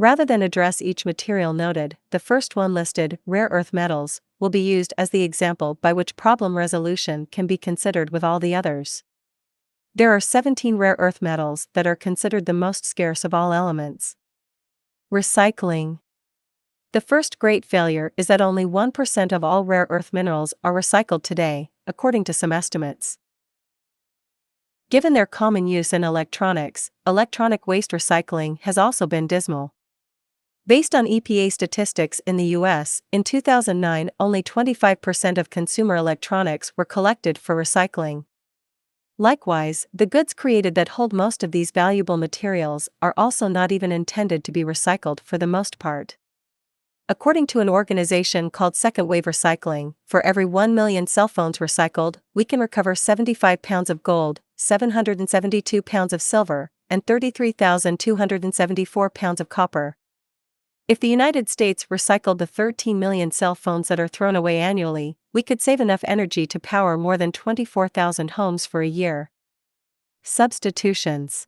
Rather than address each material noted, the first one listed, rare earth metals, will be used as the example by which problem resolution can be considered with all the others. There are 17 rare earth metals that are considered the most scarce of all elements. Recycling. The first great failure is that only 1% of all rare earth minerals are recycled today, according to some estimates. Given their common use in electronics, electronic waste recycling has also been dismal. Based on EPA statistics in the US, in 2009 only 25% of consumer electronics were collected for recycling. Likewise, the goods created that hold most of these valuable materials are also not even intended to be recycled for the most part. According to an organization called Second Wave Recycling, for every 1 million cell phones recycled, we can recover 75 pounds of gold, 772 pounds of silver, and 33,274 pounds of copper. If the United States recycled the 13 million cell phones that are thrown away annually, we could save enough energy to power more than 24,000 homes for a year. Substitutions.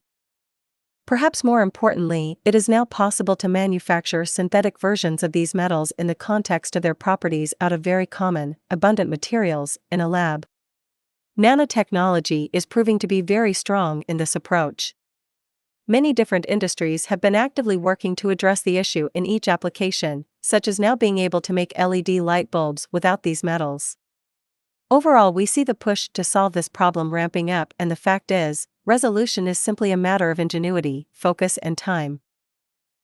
Perhaps more importantly, it is now possible to manufacture synthetic versions of these metals in the context of their properties out of very common, abundant materials in a lab. Nanotechnology is proving to be very strong in this approach. Many different industries have been actively working to address the issue in each application, such as now being able to make LED light bulbs without these metals. Overall, we see the push to solve this problem ramping up, and the fact is, resolution is simply a matter of ingenuity, focus, and time.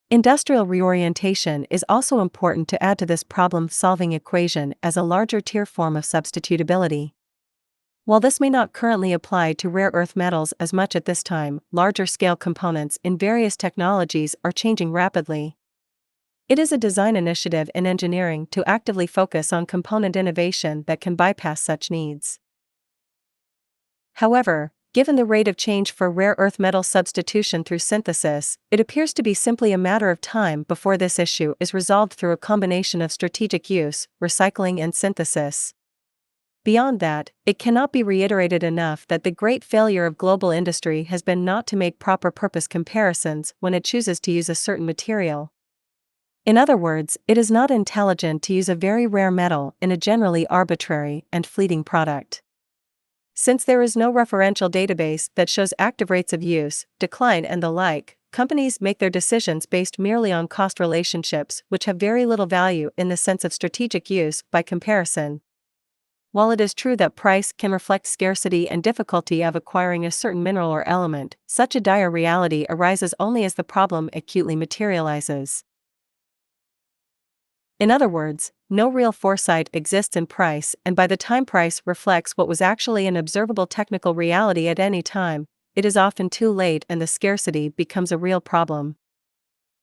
Industrial reorientation is also important to add to this problem-solving equation as a larger tier form of substitutability. While this may not currently apply to rare earth metals as much at this time, larger-scale components in various technologies are changing rapidly. It is a design initiative in engineering to actively focus on component innovation that can bypass such needs. However, given the rate of change for rare earth metal substitution through synthesis, it appears to be simply a matter of time before this issue is resolved through a combination of strategic use, recycling, and synthesis. Beyond that, it cannot be reiterated enough that the great failure of global industry has been not to make proper purpose comparisons when it chooses to use a certain material. In other words, it is not intelligent to use a very rare metal in a generally arbitrary and fleeting product. Since there is no referential database that shows active rates of use, decline, and the like, companies make their decisions based merely on cost relationships which have very little value in the sense of strategic use by comparison. While it is true that price can reflect scarcity and difficulty of acquiring a certain mineral or element, such a dire reality arises only as the problem acutely materializes. In other words, no real foresight exists in price, and by the time price reflects what was actually an observable technical reality at any time, it is often too late and the scarcity becomes a real problem.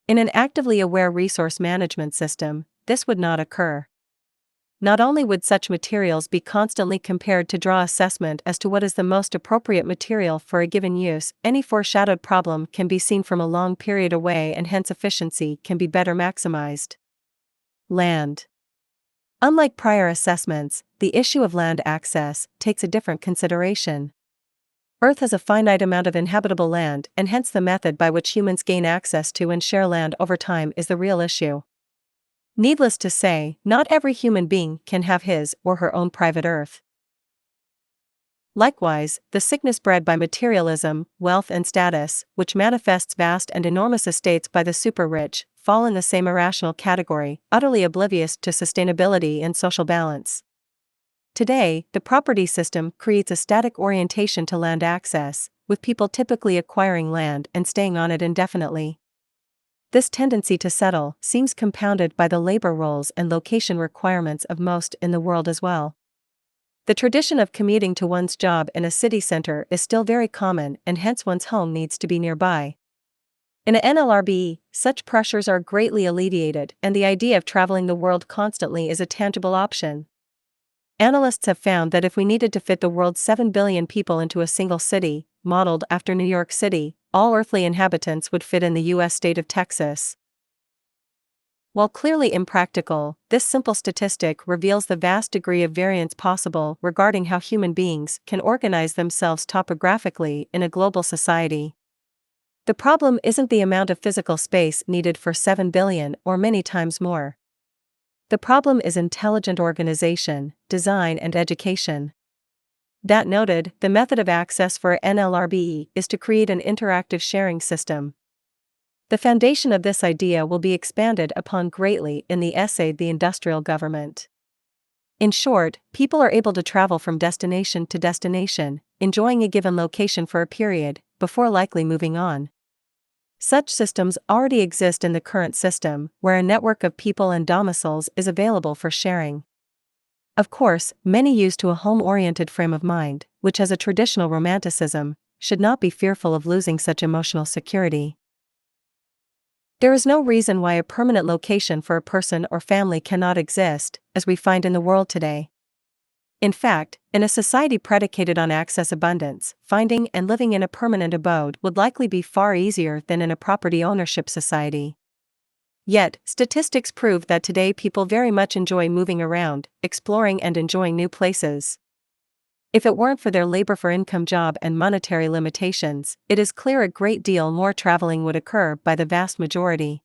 In an actively aware resource management system, this would not occur. Not only would such materials be constantly compared to draw assessment as to what is the most appropriate material for a given use, any foreshadowed problem can be seen from a long period away and hence efficiency can be better maximized. Land. Unlike prior assessments, the issue of land access takes a different consideration. Earth has a finite amount of inhabitable land, and hence the method by which humans gain access to and share land over time is the real issue. Needless to say, not every human being can have his or her own private earth. Likewise, the sickness bred by materialism, wealth and status, which manifests vast and enormous estates by the super-rich, fall in the same irrational category, utterly oblivious to sustainability and social balance. Today, the property system creates a static orientation to land access, with people typically acquiring land and staying on it indefinitely. This tendency to settle seems compounded by the labor roles and location requirements of most in the world as well. The tradition of commuting to one's job in a city center is still very common, and hence one's home needs to be nearby. In a NLRB, such pressures are greatly alleviated, and the idea of traveling the world constantly is a tangible option. Analysts have found that if we needed to fit the world's 7 billion people into a single city, modeled after New York City, all earthly inhabitants would fit in the U.S. state of Texas. While clearly impractical, this simple statistic reveals the vast degree of variance possible regarding how human beings can organize themselves topographically in a global society. The problem isn't the amount of physical space needed for 7 billion or many times more. The problem is intelligent organization, design, and education. That noted, the method of access for NLRB is to create an interactive sharing system. The foundation of this idea will be expanded upon greatly in the essay The Industrial Government. In short, people are able to travel from destination to destination, enjoying a given location for a period, before likely moving on. Such systems already exist in the current system, where a network of people and domiciles is available for sharing. Of course, many used to a home-oriented frame of mind, which has a traditional romanticism, should not be fearful of losing such emotional security. There is no reason why a permanent location for a person or family cannot exist, as we find in the world today. In fact, in a society predicated on access abundance, finding and living in a permanent abode would likely be far easier than in a property ownership society. Yet, statistics prove that today people very much enjoy moving around, exploring and enjoying new places. If it weren't for their labor for income job and monetary limitations, it is clear a great deal more traveling would occur by the vast majority.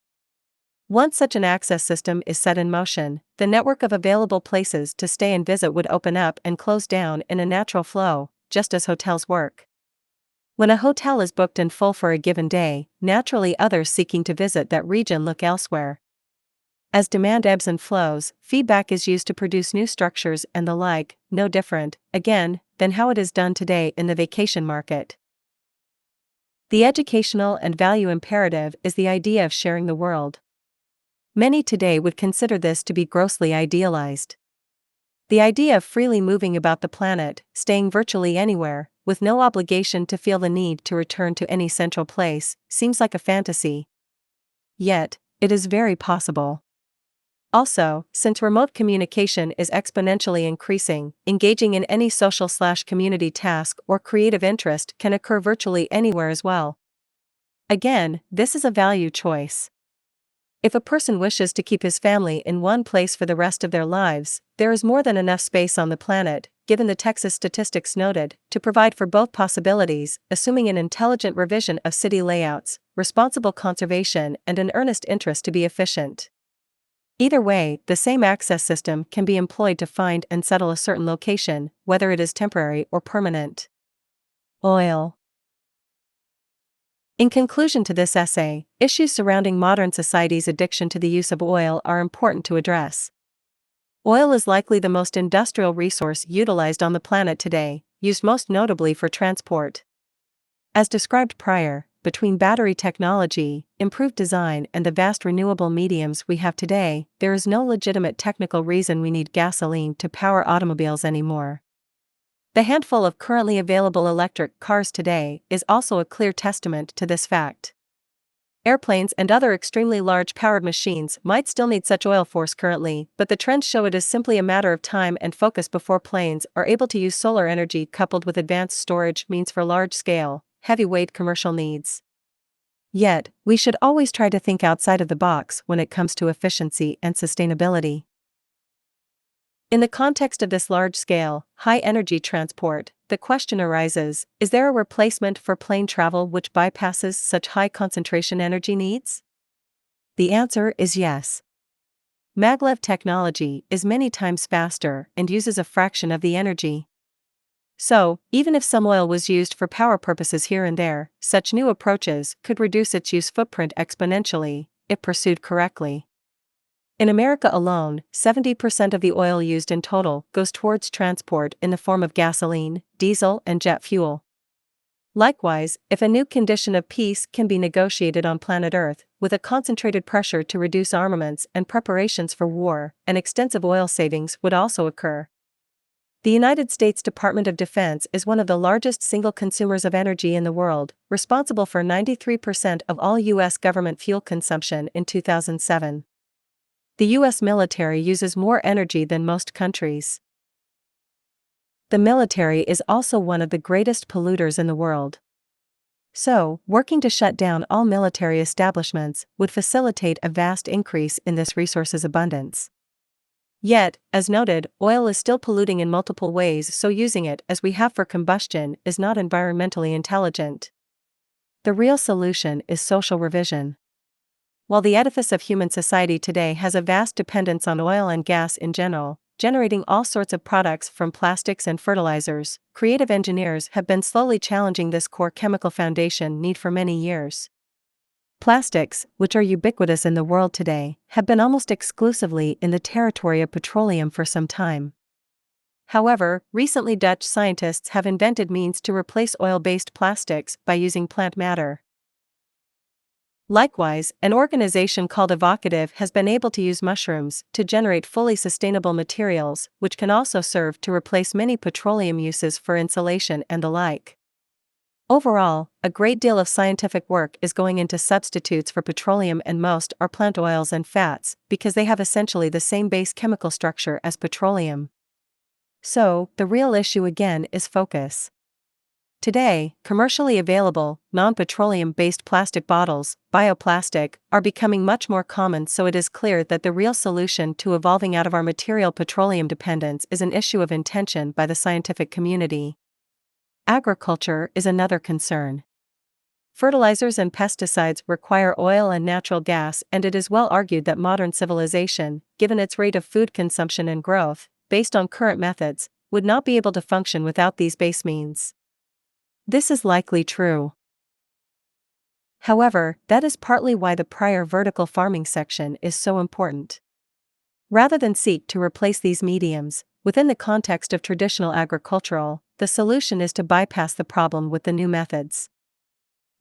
Once such an access system is set in motion, the network of available places to stay and visit would open up and close down in a natural flow, just as hotels work. When a hotel is booked in full for a given day, naturally others seeking to visit that region look elsewhere. As demand ebbs and flows, feedback is used to produce new structures and the like, no different, again, than how it is done today in the vacation market. The educational and value imperative is the idea of sharing the world. Many today would consider this to be grossly idealized. The idea of freely moving about the planet, staying virtually anywhere, with no obligation to feel the need to return to any central place, seems like a fantasy. Yet, it is very possible. Also, since remote communication is exponentially increasing, engaging in any social/community task or creative interest can occur virtually anywhere as well. Again, this is a value choice. If a person wishes to keep his family in one place for the rest of their lives, there is more than enough space on the planet, given the Texas statistics noted, to provide for both possibilities, assuming an intelligent revision of city layouts, responsible conservation, and an earnest interest to be efficient. Either way, the same access system can be employed to find and settle a certain location, whether it is temporary or permanent. Oil. In conclusion to this essay, issues surrounding modern society's addiction to the use of oil are important to address. Oil is likely the most industrial resource utilized on the planet today, used most notably for transport. As described prior, between battery technology, improved design, and the vast renewable mediums we have today, there is no legitimate technical reason we need gasoline to power automobiles anymore. The handful of currently available electric cars today is also a clear testament to this fact. Airplanes and other extremely large powered machines might still need such oil force currently, but the trends show it is simply a matter of time and focus before planes are able to use solar energy coupled with advanced storage means for large-scale, heavyweight commercial needs. Yet, we should always try to think outside of the box when it comes to efficiency and sustainability. In the context of this large-scale, high-energy transport, the question arises, is there a replacement for plane travel which bypasses such high-concentration energy needs? The answer is yes. Maglev technology is many times faster and uses a fraction of the energy. So, even if some oil was used for power purposes here and there, such new approaches could reduce its use footprint exponentially, if pursued correctly. In America alone, 70% of the oil used in total goes towards transport in the form of gasoline, diesel, and jet fuel. Likewise, if a new condition of peace can be negotiated on planet Earth, with a concentrated pressure to reduce armaments and preparations for war, an extensive oil savings would also occur. The United States Department of Defense is one of the largest single consumers of energy in the world, responsible for 93% of all U.S. government fuel consumption in 2007. The U.S. military uses more energy than most countries. The military is also one of the greatest polluters in the world. So, working to shut down all military establishments would facilitate a vast increase in this resource's abundance. Yet, as noted, oil is still polluting in multiple ways, so using it as we have for combustion is not environmentally intelligent. The real solution is social revision. While the edifice of human society today has a vast dependence on oil and gas in general, generating all sorts of products from plastics and fertilizers, creative engineers have been slowly challenging this core chemical foundation need for many years. Plastics, which are ubiquitous in the world today, have been almost exclusively in the territory of petroleum for some time. However, recently Dutch scientists have invented means to replace oil-based plastics by using plant matter. Likewise, an organization called Evocative has been able to use mushrooms to generate fully sustainable materials, which can also serve to replace many petroleum uses for insulation and the like. Overall, a great deal of scientific work is going into substitutes for petroleum, and most are plant oils and fats, because they have essentially the same base chemical structure as petroleum. So, the real issue again is focus. Today, commercially available, non-petroleum-based plastic bottles, bioplastic, are becoming much more common, so it is clear that the real solution to evolving out of our material petroleum dependence is an issue of intention by the scientific community. Agriculture is another concern. Fertilizers and pesticides require oil and natural gas, and it is well argued that modern civilization, given its rate of food consumption and growth, based on current methods, would not be able to function without these base means. This is likely true. However, that is partly why the prior vertical farming section is so important. Rather than seek to replace these mediums, within the context of traditional agricultural, the solution is to bypass the problem with the new methods.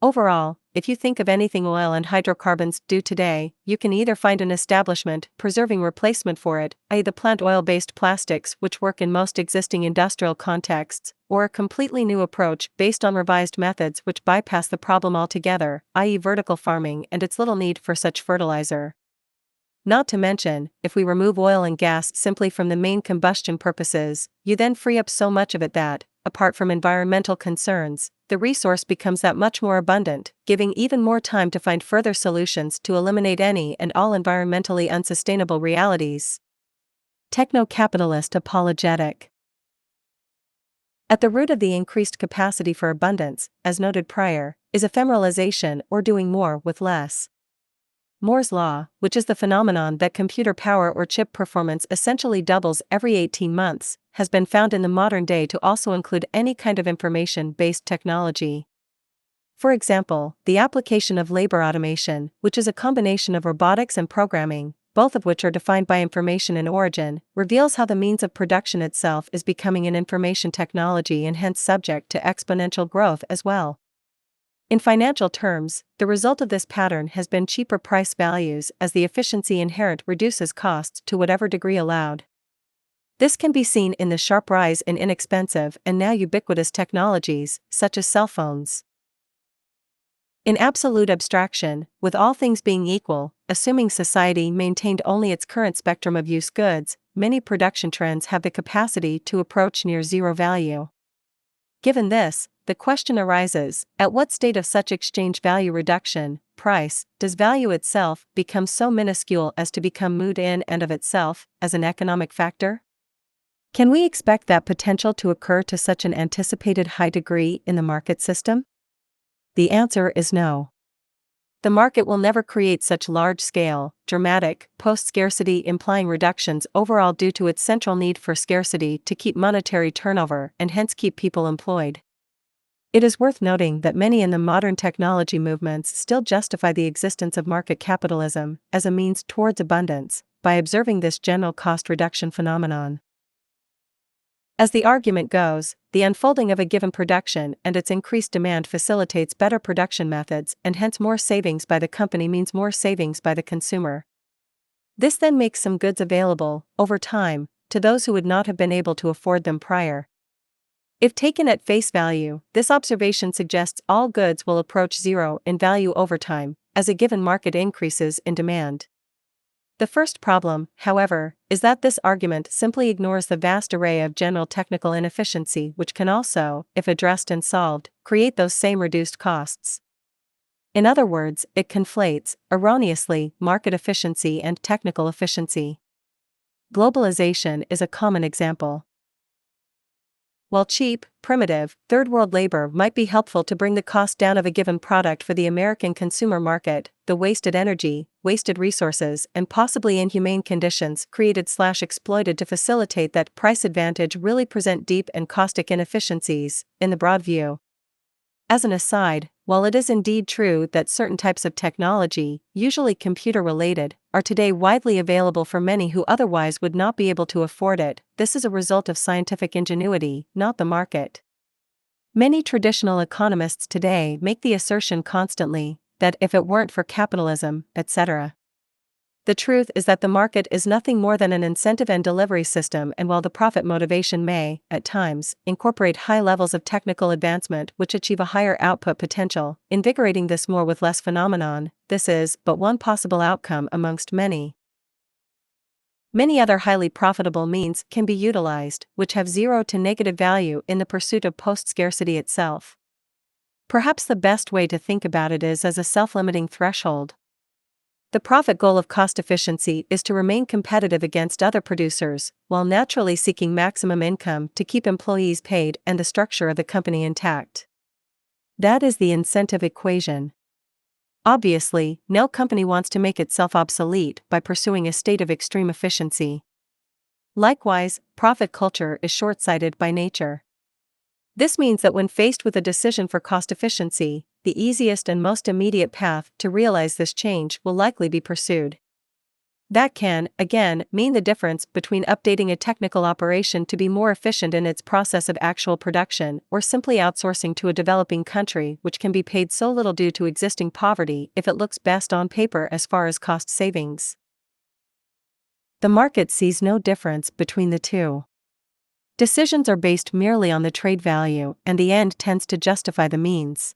Overall, if you think of anything oil and hydrocarbons do today, you can either find an establishment preserving replacement for it, i.e. the plant oil-based plastics which work in most existing industrial contexts, or a completely new approach based on revised methods which bypass the problem altogether, i.e. vertical farming and its little need for such fertilizer. Not to mention, if we remove oil and gas simply from the main combustion purposes, you then free up so much of it that, apart from environmental concerns, the resource becomes that much more abundant, giving even more time to find further solutions to eliminate any and all environmentally unsustainable realities. Techno-capitalist apologetic. At the root of the increased capacity for abundance, as noted prior, is ephemeralization or doing more with less. Moore's law, which is the phenomenon that computer power or chip performance essentially doubles every 18 months, has been found in the modern day to also include any kind of information-based technology. For example, the application of labor automation, which is a combination of robotics and programming, both of which are defined by information in origin, reveals how the means of production itself is becoming an information technology and hence subject to exponential growth as well. In financial terms, the result of this pattern has been cheaper price values as the efficiency inherent reduces costs to whatever degree allowed. This can be seen in the sharp rise in inexpensive and now ubiquitous technologies, such as cell phones. In absolute abstraction, with all things being equal, assuming society maintained only its current spectrum of use goods, many production trends have the capacity to approach near zero value. Given this, the question arises, at what state of such exchange value reduction, price, does value itself become so minuscule as to become moot in and of itself, as an economic factor? Can we expect that potential to occur to such an anticipated high degree in the market system? The answer is no. The market will never create such large-scale, dramatic, post-scarcity implying reductions overall due to its central need for scarcity to keep monetary turnover and hence keep people employed. It is worth noting that many in the modern technology movements still justify the existence of market capitalism as a means towards abundance by observing this general cost reduction phenomenon. As the argument goes, the unfolding of a given production and its increased demand facilitates better production methods and hence more savings by the company means more savings by the consumer. This then makes some goods available, over time, to those who would not have been able to afford them prior. If taken at face value, this observation suggests all goods will approach zero in value over time, as a given market increases in demand. The first problem, however, is that this argument simply ignores the vast array of general technical inefficiency which can also, if addressed and solved, create those same reduced costs. In other words, it conflates, erroneously, market efficiency and technical efficiency. Globalization is a common example. While cheap, primitive, third-world labor might be helpful to bring the cost down of a given product for the American consumer market, the wasted energy, wasted resources, and possibly inhumane conditions created/exploited to facilitate that price advantage really present deep and caustic inefficiencies, in the broad view. As an aside, while it is indeed true that certain types of technology, usually computer-related, are today widely available for many who otherwise would not be able to afford it, this is a result of scientific ingenuity, not the market. Many traditional economists today make the assertion constantly that if it weren't for capitalism, etc. The truth is that the market is nothing more than an incentive and delivery system, and while the profit motivation may, at times, incorporate high levels of technical advancement which achieve a higher output potential, invigorating this more with less phenomenon, this is but one possible outcome amongst many. Many other highly profitable means can be utilized, which have zero to negative value in the pursuit of post-scarcity itself. Perhaps the best way to think about it is as a self-limiting threshold. The profit goal of cost efficiency is to remain competitive against other producers, while naturally seeking maximum income to keep employees paid and the structure of the company intact. That is the incentive equation. Obviously, no company wants to make itself obsolete by pursuing a state of extreme efficiency. Likewise, profit culture is short-sighted by nature. This means that when faced with a decision for cost efficiency, the easiest and most immediate path to realize this change will likely be pursued. That can, again, mean the difference between updating a technical operation to be more efficient in its process of actual production or simply outsourcing to a developing country which can be paid so little due to existing poverty if it looks best on paper as far as cost savings. The market sees no difference between the two. Decisions are based merely on the trade value, and the end tends to justify the means.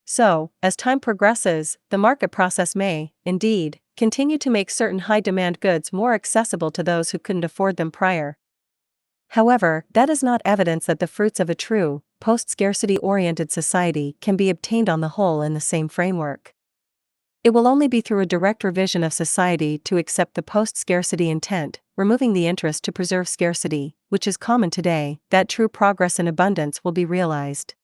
So, as time progresses, the market process may, indeed, continue to make certain high-demand goods more accessible to those who couldn't afford them prior. However, that is not evidence that the fruits of a true, post-scarcity-oriented society can be obtained on the whole in the same framework. It will only be through a direct revision of society to accept the post-scarcity intent, removing the interest to preserve scarcity, which is common today, that true progress and abundance will be realized.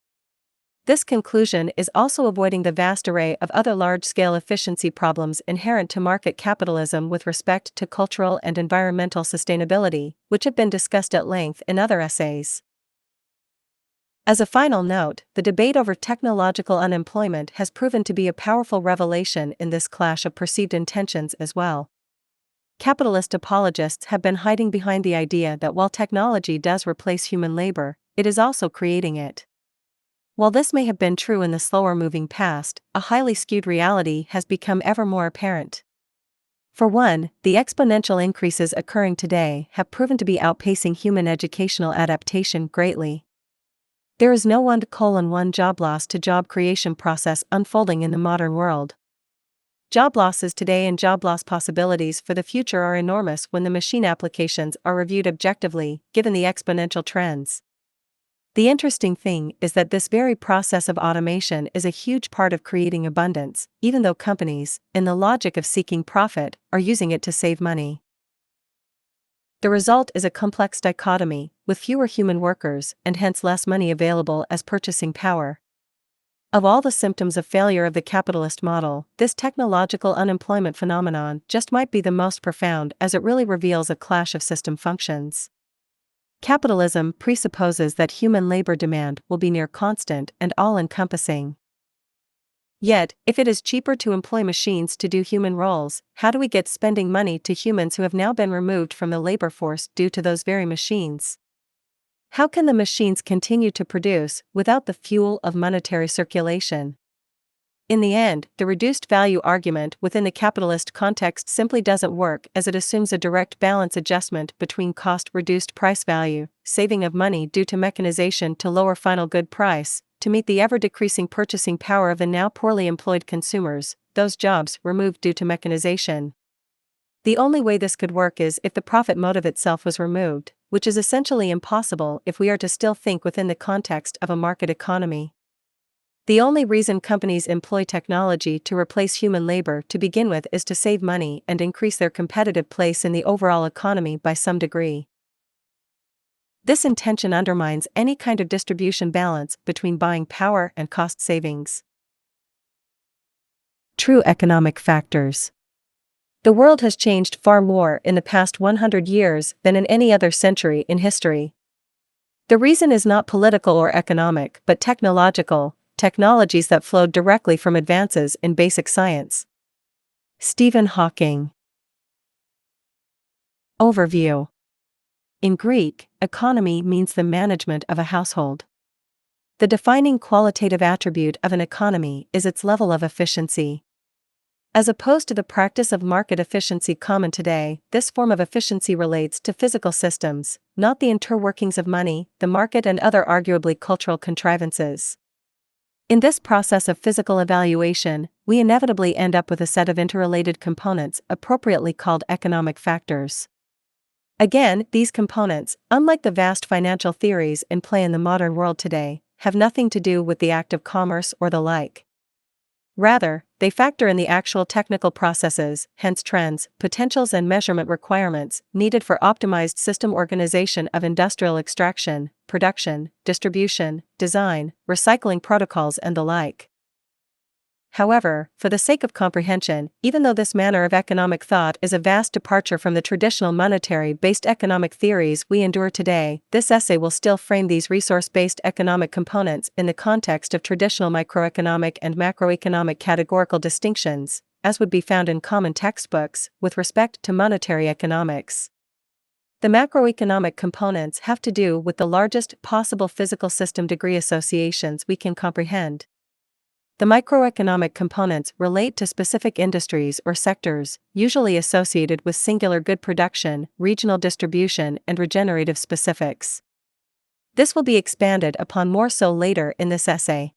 This conclusion is also avoiding the vast array of other large-scale efficiency problems inherent to market capitalism with respect to cultural and environmental sustainability, which have been discussed at length in other essays. As a final note, the debate over technological unemployment has proven to be a powerful revelation in this clash of perceived intentions as well. Capitalist apologists have been hiding behind the idea that while technology does replace human labor, it is also creating it. While this may have been true in the slower-moving past, a highly skewed reality has become ever more apparent. For one, the exponential increases occurring today have proven to be outpacing human educational adaptation greatly. There is no one-to-one job loss to job creation process unfolding in the modern world. Job losses today and job loss possibilities for the future are enormous when the machine applications are reviewed objectively, given the exponential trends. The interesting thing is that this very process of automation is a huge part of creating abundance, even though companies, in the logic of seeking profit, are using it to save money. The result is a complex dichotomy, with fewer human workers and hence less money available as purchasing power. Of all the symptoms of failure of the capitalist model, this technological unemployment phenomenon just might be the most profound as it really reveals a clash of system functions. Capitalism presupposes that human labor demand will be near constant and all-encompassing. Yet, if it is cheaper to employ machines to do human roles, how do we get spending money to humans who have now been removed from the labor force due to those very machines? How can the machines continue to produce without the fuel of monetary circulation? In the end, the reduced value argument within the capitalist context simply doesn't work, as it assumes a direct balance adjustment between cost-reduced price value, saving of money due to mechanization to lower final good price, to meet the ever-decreasing purchasing power of the now poorly employed consumers, those jobs removed due to mechanization. The only way this could work is if the profit motive itself was removed, which is essentially impossible if we are to still think within the context of a market economy. The only reason companies employ technology to replace human labor to begin with is to save money and increase their competitive place in the overall economy by some degree. This intention undermines any kind of distribution balance between buying power and cost savings. True economic factors. The world has changed far more in the past 100 years than in any other century in history. The reason is not political or economic but technological, technologies that flowed directly from advances in basic science. Stephen Hawking. Overview. In Greek, economy means the management of a household. The defining qualitative attribute of an economy is its level of efficiency. As opposed to the practice of market efficiency common today, this form of efficiency relates to physical systems, not the interworkings of money, the market, and other arguably cultural contrivances. In this process of physical evaluation, we inevitably end up with a set of interrelated components appropriately called economic factors. Again, these components, unlike the vast financial theories in play in the modern world today, have nothing to do with the act of commerce or the like. Rather, they factor in the actual technical processes, hence trends, potentials, and measurement requirements needed for optimized system organization of industrial extraction, production, distribution, design, recycling protocols, and the like. However, for the sake of comprehension, even though this manner of economic thought is a vast departure from the traditional monetary-based economic theories we endure today, this essay will still frame these resource-based economic components in the context of traditional microeconomic and macroeconomic categorical distinctions, as would be found in common textbooks, with respect to monetary economics. The macroeconomic components have to do with the largest possible physical system degree associations we can comprehend. The microeconomic components relate to specific industries or sectors, usually associated with singular good production, regional distribution, and regenerative specifics. This will be expanded upon more so later in this essay.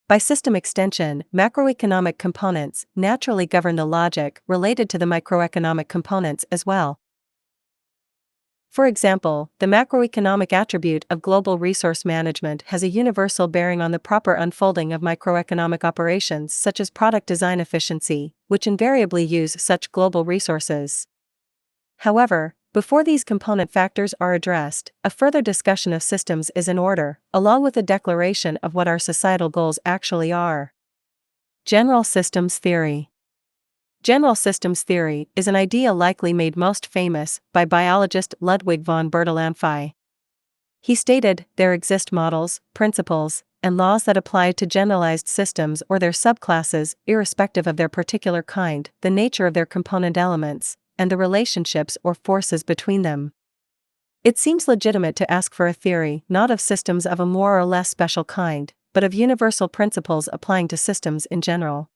By system extension, macroeconomic components naturally govern the logic related to the microeconomic components as well. For example, the macroeconomic attribute of global resource management has a universal bearing on the proper unfolding of microeconomic operations such as product design efficiency, which invariably use such global resources. However, before these component factors are addressed, a further discussion of systems is in order, along with a declaration of what our societal goals actually are. General systems theory. General systems theory is an idea likely made most famous by biologist Ludwig von Bertalanffy. He stated, there exist models, principles, and laws that apply to generalized systems or their subclasses, irrespective of their particular kind, the nature of their component elements, and the relationships or forces between them. It seems legitimate to ask for a theory not of systems of a more or less special kind, but of universal principles applying to systems in general.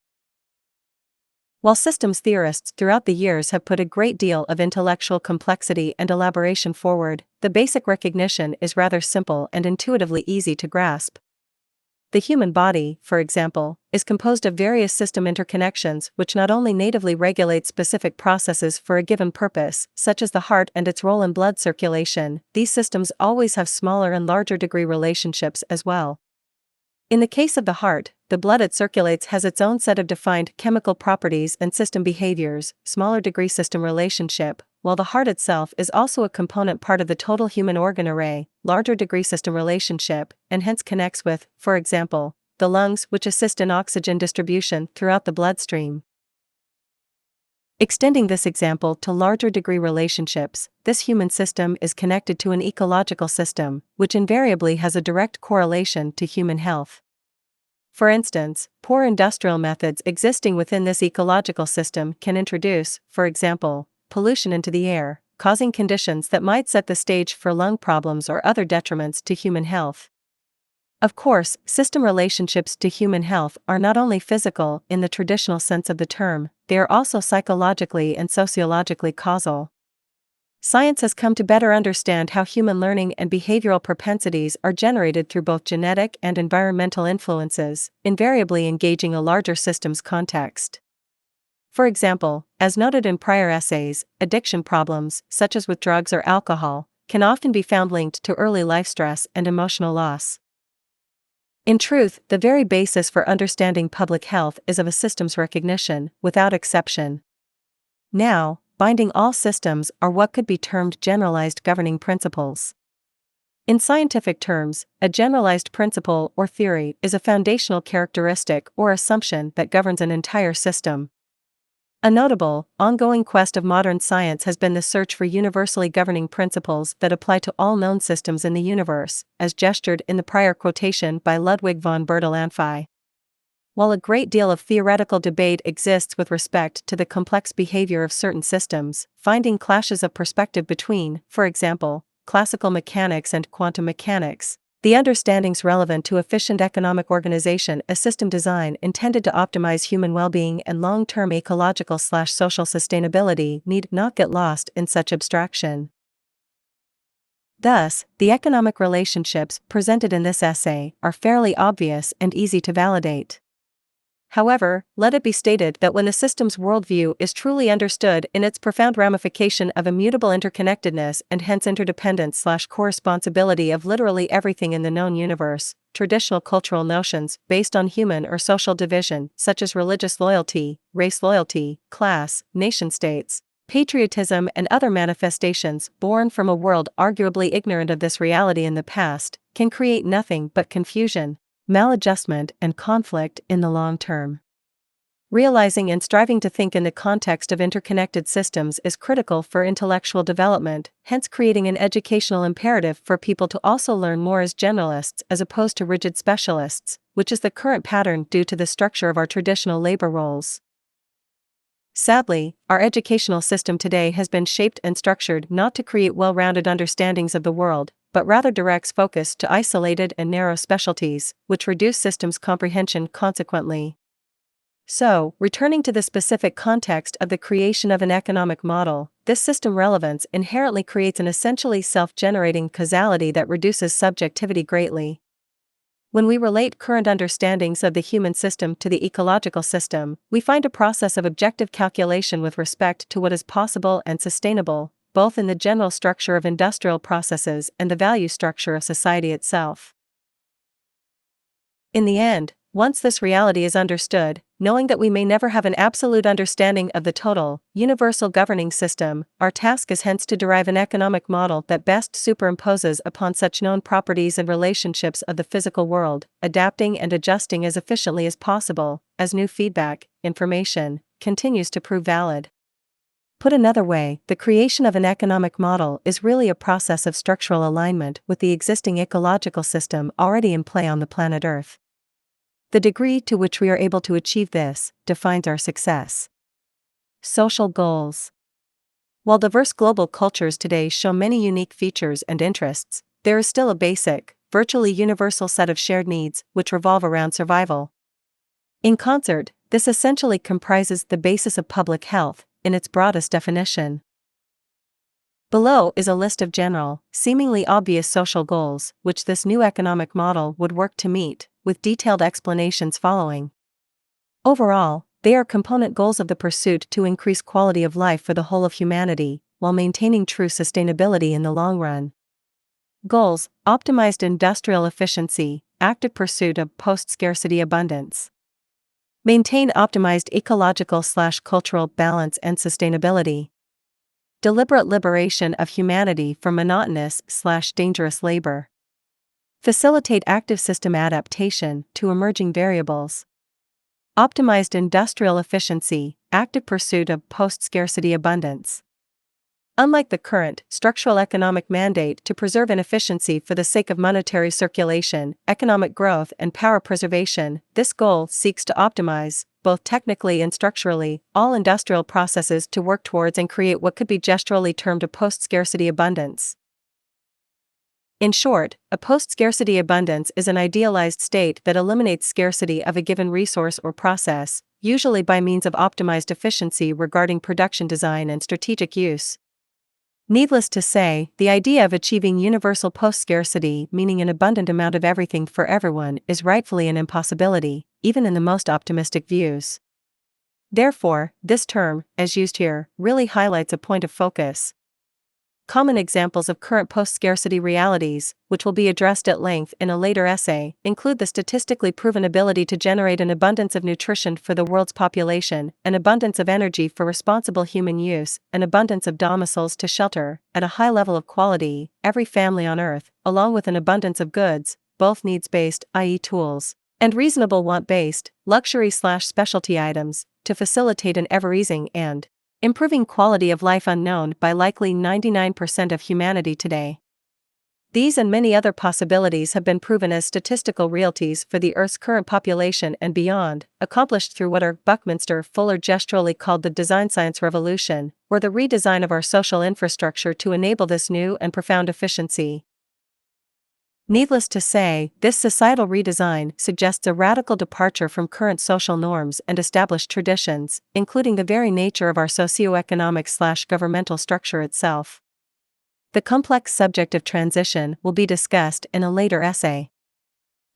While systems theorists throughout the years have put a great deal of intellectual complexity and elaboration forward, the basic recognition is rather simple and intuitively easy to grasp. The human body, for example, is composed of various system interconnections which not only natively regulate specific processes for a given purpose, such as the heart and its role in blood circulation, these systems always have smaller and larger degree relationships as well. In the case of the heart, the blood it circulates has its own set of defined chemical properties and system behaviors, smaller degree system relationship, while the heart itself is also a component part of the total human organ array, larger degree system relationship, and hence connects with, for example, the lungs which assist in oxygen distribution throughout the bloodstream. Extending this example to larger degree relationships, this human system is connected to an ecological system, which invariably has a direct correlation to human health. For instance, poor industrial methods existing within this ecological system can introduce, for example, pollution into the air, causing conditions that might set the stage for lung problems or other detriments to human health. Of course, system relationships to human health are not only physical in the traditional sense of the term, they are also psychologically and sociologically causal. Science has come to better understand how human learning and behavioral propensities are generated through both genetic and environmental influences, invariably engaging a larger system's context. For example, as noted in prior essays, addiction problems, such as with drugs or alcohol, can often be found linked to early life stress and emotional loss. In truth, the very basis for understanding public health is of a systems recognition, without exception. Now, binding all systems are what could be termed generalized governing principles. In scientific terms, a generalized principle or theory is a foundational characteristic or assumption that governs an entire system. A notable, ongoing quest of modern science has been the search for universally governing principles that apply to all known systems in the universe, as gestured in the prior quotation by Ludwig von Bertalanffy. While a great deal of theoretical debate exists with respect to the complex behavior of certain systems, finding clashes of perspective between, for example, classical mechanics and quantum mechanics, the understandings relevant to efficient economic organization as system design intended to optimize human well-being and long-term ecological/social sustainability need not get lost in such abstraction. Thus, the economic relationships presented in this essay are fairly obvious and easy to validate. However, let it be stated that when the system's worldview is truly understood in its profound ramification of immutable interconnectedness and hence interdependence/corresponsibility of literally everything in the known universe, traditional cultural notions based on human or social division, such as religious loyalty, race loyalty, class, nation-states, patriotism and other manifestations born from a world arguably ignorant of this reality in the past, can create nothing but confusion, maladjustment and conflict in the long term. Realizing and striving to think in the context of interconnected systems is critical for intellectual development, hence creating an educational imperative for people to also learn more as generalists as opposed to rigid specialists, which is the current pattern due to the structure of our traditional labor roles. Sadly, our educational system today has been shaped and structured not to create well-rounded understandings of the world, but rather directs focus to isolated and narrow specialties, which reduce systems comprehension consequently. So, returning to the specific context of the creation of an economic model, this system relevance inherently creates an essentially self-generating causality that reduces subjectivity greatly. When we relate current understandings of the human system to the ecological system, we find a process of objective calculation with respect to what is possible and sustainable, both in the general structure of industrial processes and the value structure of society itself. In the end, once this reality is understood, knowing that we may never have an absolute understanding of the total, universal governing system, our task is hence to derive an economic model that best superimposes upon such known properties and relationships of the physical world, adapting and adjusting as efficiently as possible, as new feedback, information, continues to prove valid. Put another way, the creation of an economic model is really a process of structural alignment with the existing ecological system already in play on the planet Earth. The degree to which we are able to achieve this defines our success. Social goals. While diverse global cultures today show many unique features and interests, there is still a basic, virtually universal set of shared needs which revolve around survival. In concert, this essentially comprises the basis of public health, in its broadest definition. Below is a list of general, seemingly obvious social goals which this new economic model would work to meet, with detailed explanations following. Overall, they are component goals of the pursuit to increase quality of life for the whole of humanity, while maintaining true sustainability in the long run. Goals: optimized industrial efficiency, active pursuit of post-scarcity abundance. Maintain optimized ecological/cultural balance and sustainability. Deliberate liberation of humanity from monotonous/dangerous labor. Facilitate active system adaptation to emerging variables. Optimized industrial efficiency, active pursuit of post-scarcity abundance. Unlike the current structural economic mandate to preserve inefficiency for the sake of monetary circulation, economic growth and power preservation, this goal seeks to optimize, both technically and structurally, all industrial processes to work towards and create what could be gesturally termed a post-scarcity abundance. In short, a post-scarcity abundance is an idealized state that eliminates scarcity of a given resource or process, usually by means of optimized efficiency regarding production design and strategic use. Needless to say, the idea of achieving universal post-scarcity, meaning an abundant amount of everything for everyone, is rightfully an impossibility, even in the most optimistic views. Therefore, this term, as used here, really highlights a point of focus. Common examples of current post-scarcity realities, which will be addressed at length in a later essay, include the statistically proven ability to generate an abundance of nutrition for the world's population, an abundance of energy for responsible human use, an abundance of domiciles to shelter, at a high level of quality, every family on Earth, along with an abundance of goods, both needs-based, i.e. tools, and reasonable want-based, luxury/specialty items, to facilitate an ever-easing and improving quality of life unknown by likely 99% of humanity today. These and many other possibilities have been proven as statistical realities for the Earth's current population and beyond, accomplished through what our Buckminster Fuller gesturally called the design science revolution, or the redesign of our social infrastructure to enable this new and profound efficiency. Needless to say, this societal redesign suggests a radical departure from current social norms and established traditions, including the very nature of our socioeconomic/governmental structure itself. The complex subject of transition will be discussed in a later essay.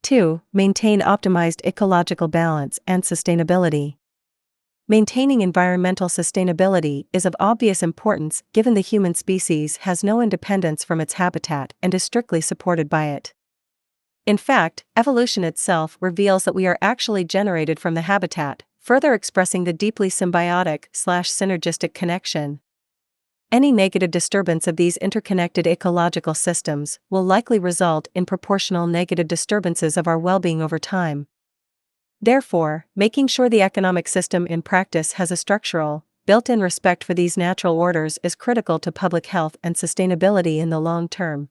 2. Maintain optimized ecological balance and sustainability. Maintaining environmental sustainability is of obvious importance given the human species has no independence from its habitat and is strictly supported by it. In fact, evolution itself reveals that we are actually generated from the habitat, further expressing the deeply symbiotic/synergistic connection. Any negative disturbance of these interconnected ecological systems will likely result in proportional negative disturbances of our well-being over time. Therefore, making sure the economic system in practice has a structural, built-in respect for these natural orders is critical to public health and sustainability in the long term.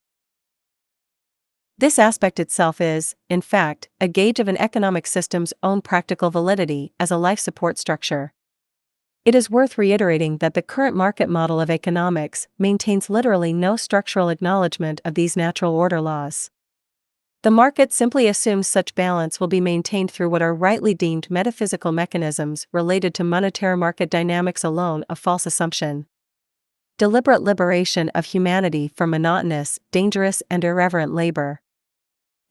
This aspect itself is, in fact, a gauge of an economic system's own practical validity as a life support structure. It is worth reiterating that the current market model of economics maintains literally no structural acknowledgement of these natural order laws. The market simply assumes such balance will be maintained through what are rightly deemed metaphysical mechanisms related to monetary market dynamics alone, a false assumption. Deliberate liberation of humanity from monotonous, dangerous and irreverent labor.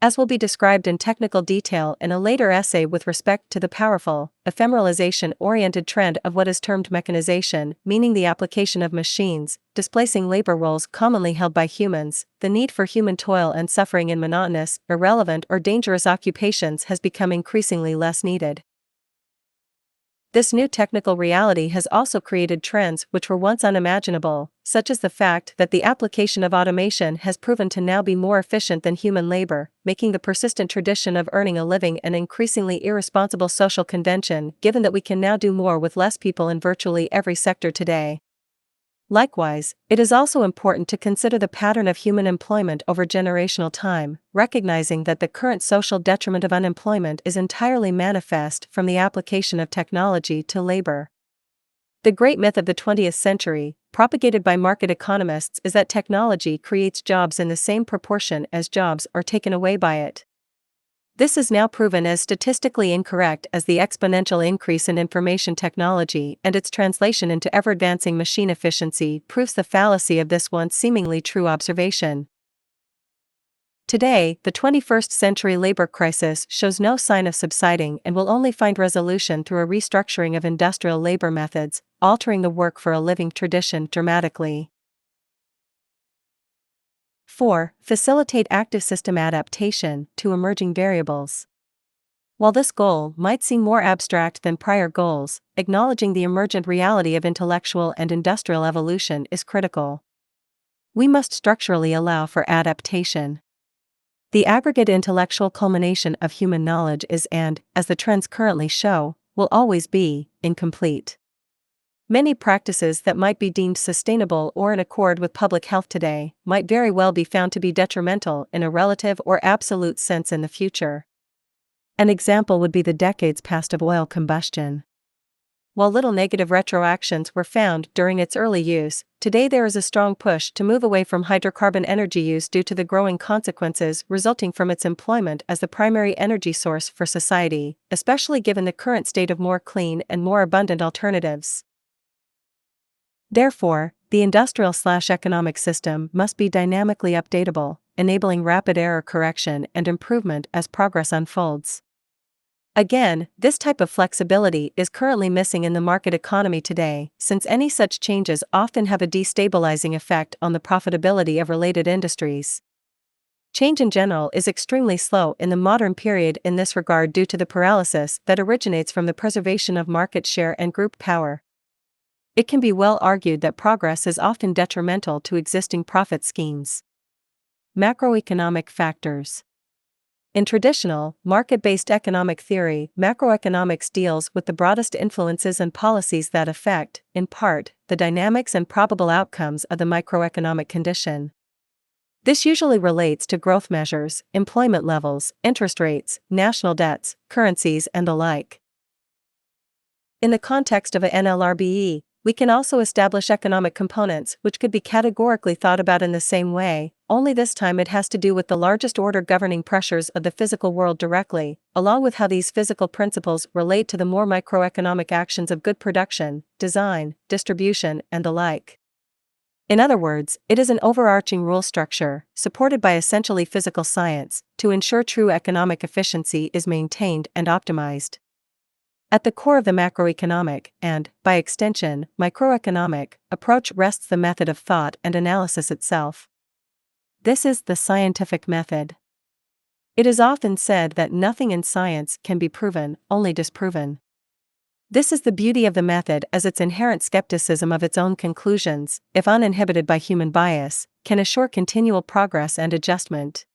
As will be described in technical detail in a later essay with respect to the powerful, ephemeralization-oriented trend of what is termed mechanization, meaning the application of machines, displacing labor roles commonly held by humans, the need for human toil and suffering in monotonous, irrelevant or dangerous occupations has become increasingly less needed. This new technical reality has also created trends which were once unimaginable, such as the fact that the application of automation has proven to now be more efficient than human labor, making the persistent tradition of earning a living an increasingly irresponsible social convention, given that we can now do more with less people in virtually every sector today. Likewise, it is also important to consider the pattern of human employment over generational time, recognizing that the current social detriment of unemployment is entirely manifest from the application of technology to labor. The great myth of the 20th century, propagated by market economists, is that technology creates jobs in the same proportion as jobs are taken away by it. This is now proven as statistically incorrect as the exponential increase in information technology and its translation into ever-advancing machine efficiency proves the fallacy of this once seemingly true observation. Today, the 21st century labor crisis shows no sign of subsiding and will only find resolution through a restructuring of industrial labor methods, altering the work for a living tradition dramatically. 4. Facilitate active system adaptation to emerging variables. While this goal might seem more abstract than prior goals, acknowledging the emergent reality of intellectual and industrial evolution is critical. We must structurally allow for adaptation. The aggregate intellectual culmination of human knowledge is and, as the trends currently show, will always be incomplete. Many practices that might be deemed sustainable or in accord with public health today might very well be found to be detrimental in a relative or absolute sense in the future. An example would be the decades past of oil combustion. While little negative retroactions were found during its early use, today there is a strong push to move away from hydrocarbon energy use due to the growing consequences resulting from its employment as the primary energy source for society, especially given the current state of more clean and more abundant alternatives. Therefore, the industrial/economic system must be dynamically updatable, enabling rapid error correction and improvement as progress unfolds. Again, this type of flexibility is currently missing in the market economy today, since any such changes often have a destabilizing effect on the profitability of related industries. Change in general is extremely slow in the modern period in this regard due to the paralysis that originates from the preservation of market share and group power. It can be well argued that progress is often detrimental to existing profit schemes. Macroeconomic factors. In traditional, market-based economic theory, macroeconomics deals with the broadest influences and policies that affect, in part, the dynamics and probable outcomes of the microeconomic condition. This usually relates to growth measures, employment levels, interest rates, national debts, currencies, and the like. In the context of a NLRBE, we can also establish economic components which could be categorically thought about in the same way, only this time it has to do with the largest order governing pressures of the physical world directly, along with how these physical principles relate to the more microeconomic actions of good production, design, distribution, and the like. In other words, it is an overarching rule structure, supported by essentially physical science, to ensure true economic efficiency is maintained and optimized. At the core of the macroeconomic, and, by extension, microeconomic, approach rests the method of thought and analysis itself. This is the scientific method. It is often said that nothing in science can be proven, only disproven. This is the beauty of the method, as its inherent skepticism of its own conclusions, if uninhibited by human bias, can assure continual progress and adjustment.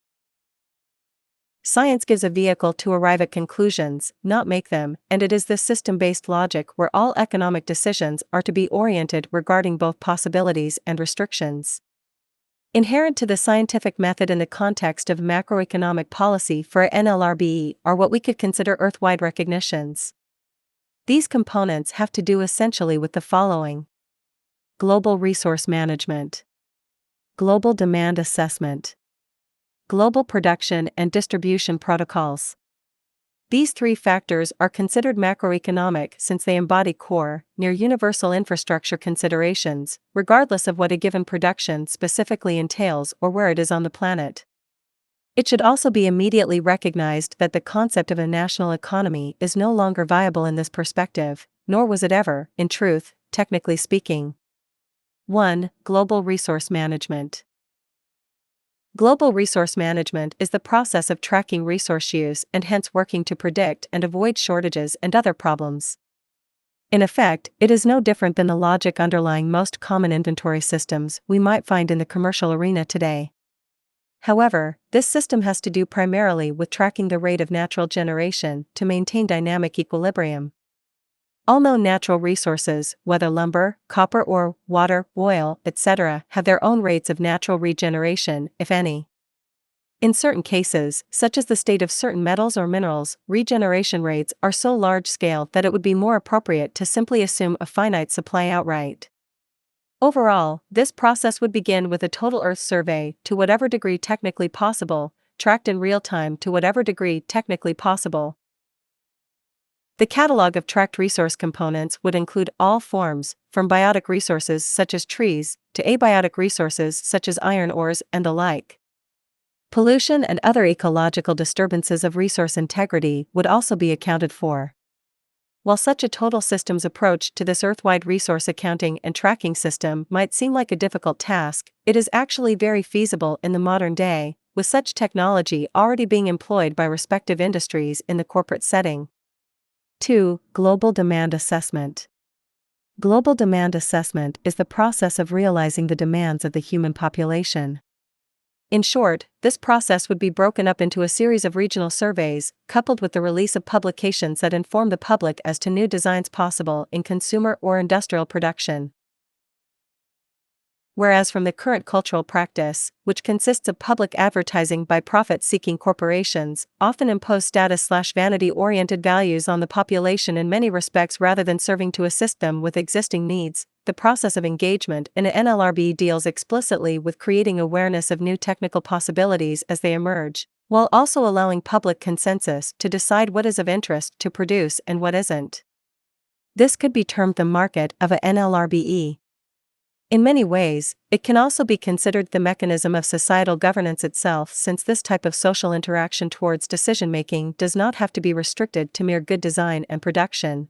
Science gives a vehicle to arrive at conclusions, not make them, and it is this system-based logic where all economic decisions are to be oriented regarding both possibilities and restrictions. Inherent to the scientific method in the context of macroeconomic policy for NLRBE are what we could consider earth-wide recognitions. These components have to do essentially with the following: global resource management, global demand assessment, global production and distribution protocols. These three factors are considered macroeconomic since they embody core, near-universal infrastructure considerations, regardless of what a given production specifically entails or where it is on the planet. It should also be immediately recognized that the concept of a national economy is no longer viable in this perspective, nor was it ever, in truth, technically speaking. 1. Global resource management. Global resource management is the process of tracking resource use and hence working to predict and avoid shortages and other problems. In effect, it is no different than the logic underlying most common inventory systems we might find in the commercial arena today. However, this system has to do primarily with tracking the rate of natural generation to maintain dynamic equilibrium. All known natural resources, whether lumber, copper ore, water, oil, etc., have their own rates of natural regeneration, if any. In certain cases, such as the state of certain metals or minerals, regeneration rates are so large-scale that it would be more appropriate to simply assume a finite supply outright. Overall, this process would begin with a total Earth survey to whatever degree technically possible, tracked in real time to whatever degree technically possible. The catalog of tracked resource components would include all forms, from biotic resources such as trees, to abiotic resources such as iron ores and the like. Pollution and other ecological disturbances of resource integrity would also be accounted for. While such a total systems approach to this Earth-wide resource accounting and tracking system might seem like a difficult task, it is actually very feasible in the modern day, with such technology already being employed by respective industries in the corporate setting. 2. Global demand assessment. Global demand assessment is the process of realizing the demands of the human population. In short, this process would be broken up into a series of regional surveys, coupled with the release of publications that inform the public as to new designs possible in consumer or industrial production. Whereas from the current cultural practice, which consists of public advertising by profit-seeking corporations, often impose status/vanity-oriented values on the population in many respects rather than serving to assist them with existing needs, the process of engagement in a NLRB deals explicitly with creating awareness of new technical possibilities as they emerge, while also allowing public consensus to decide what is of interest to produce and what isn't. This could be termed the market of a NLRBE. In many ways, it can also be considered the mechanism of societal governance itself, since this type of social interaction towards decision-making does not have to be restricted to mere good design and production.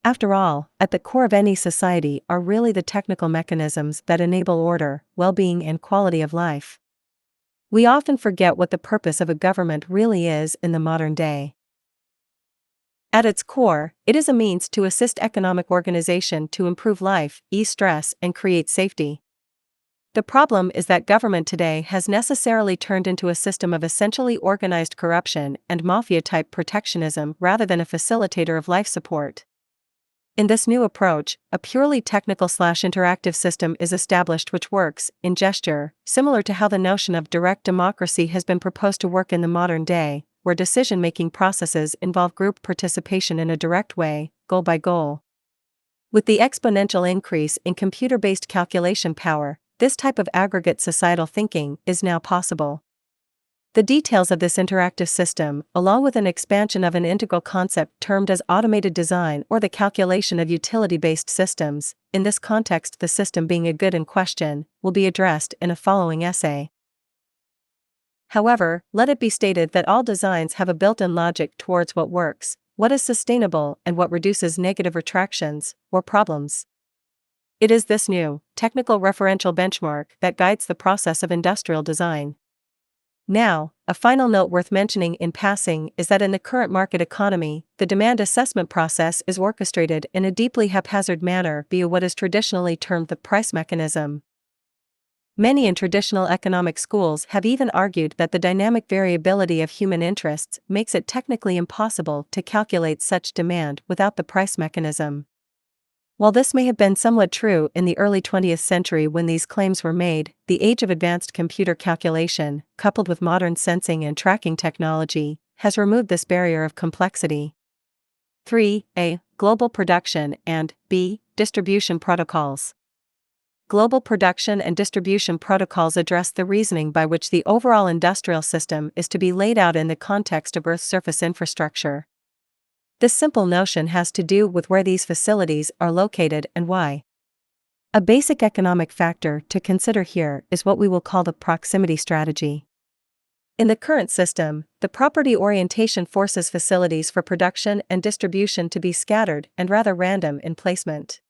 After all, at the core of any society are really the technical mechanisms that enable order, well-being and quality of life. We often forget what the purpose of a government really is in the modern day. At its core, it is a means to assist economic organization to improve life, ease stress, and create safety. The problem is that government today has necessarily turned into a system of essentially organized corruption and mafia-type protectionism rather than a facilitator of life support. In this new approach, a purely technical/interactive system is established which works, in gesture, similar to how the notion of direct democracy has been proposed to work in the modern day, where decision-making processes involve group participation in a direct way, goal by goal. With the exponential increase in computer-based calculation power, this type of aggregate societal thinking is now possible. The details of this interactive system, along with an expansion of an integral concept termed as automated design or the calculation of utility-based systems, in this context the system being a good in question, will be addressed in a following essay. However, let it be stated that all designs have a built-in logic towards what works, what is sustainable, and what reduces negative retractions, or problems. It is this new, technical referential benchmark that guides the process of industrial design. Now, a final note worth mentioning in passing is that in the current market economy, the demand assessment process is orchestrated in a deeply haphazard manner via what is traditionally termed the price mechanism. Many in traditional economic schools have even argued that the dynamic variability of human interests makes it technically impossible to calculate such demand without the price mechanism. While this may have been somewhat true in the early 20th century when these claims were made, the age of advanced computer calculation, coupled with modern sensing and tracking technology, has removed this barrier of complexity. 3. A. Global production and B. Distribution protocols. Global production and distribution protocols address the reasoning by which the overall industrial system is to be laid out in the context of Earth's surface infrastructure. This simple notion has to do with where these facilities are located and why. A basic economic factor to consider here is what we will call the proximity strategy. In the current system, the property orientation forces facilities for production and distribution to be scattered and rather random in placement.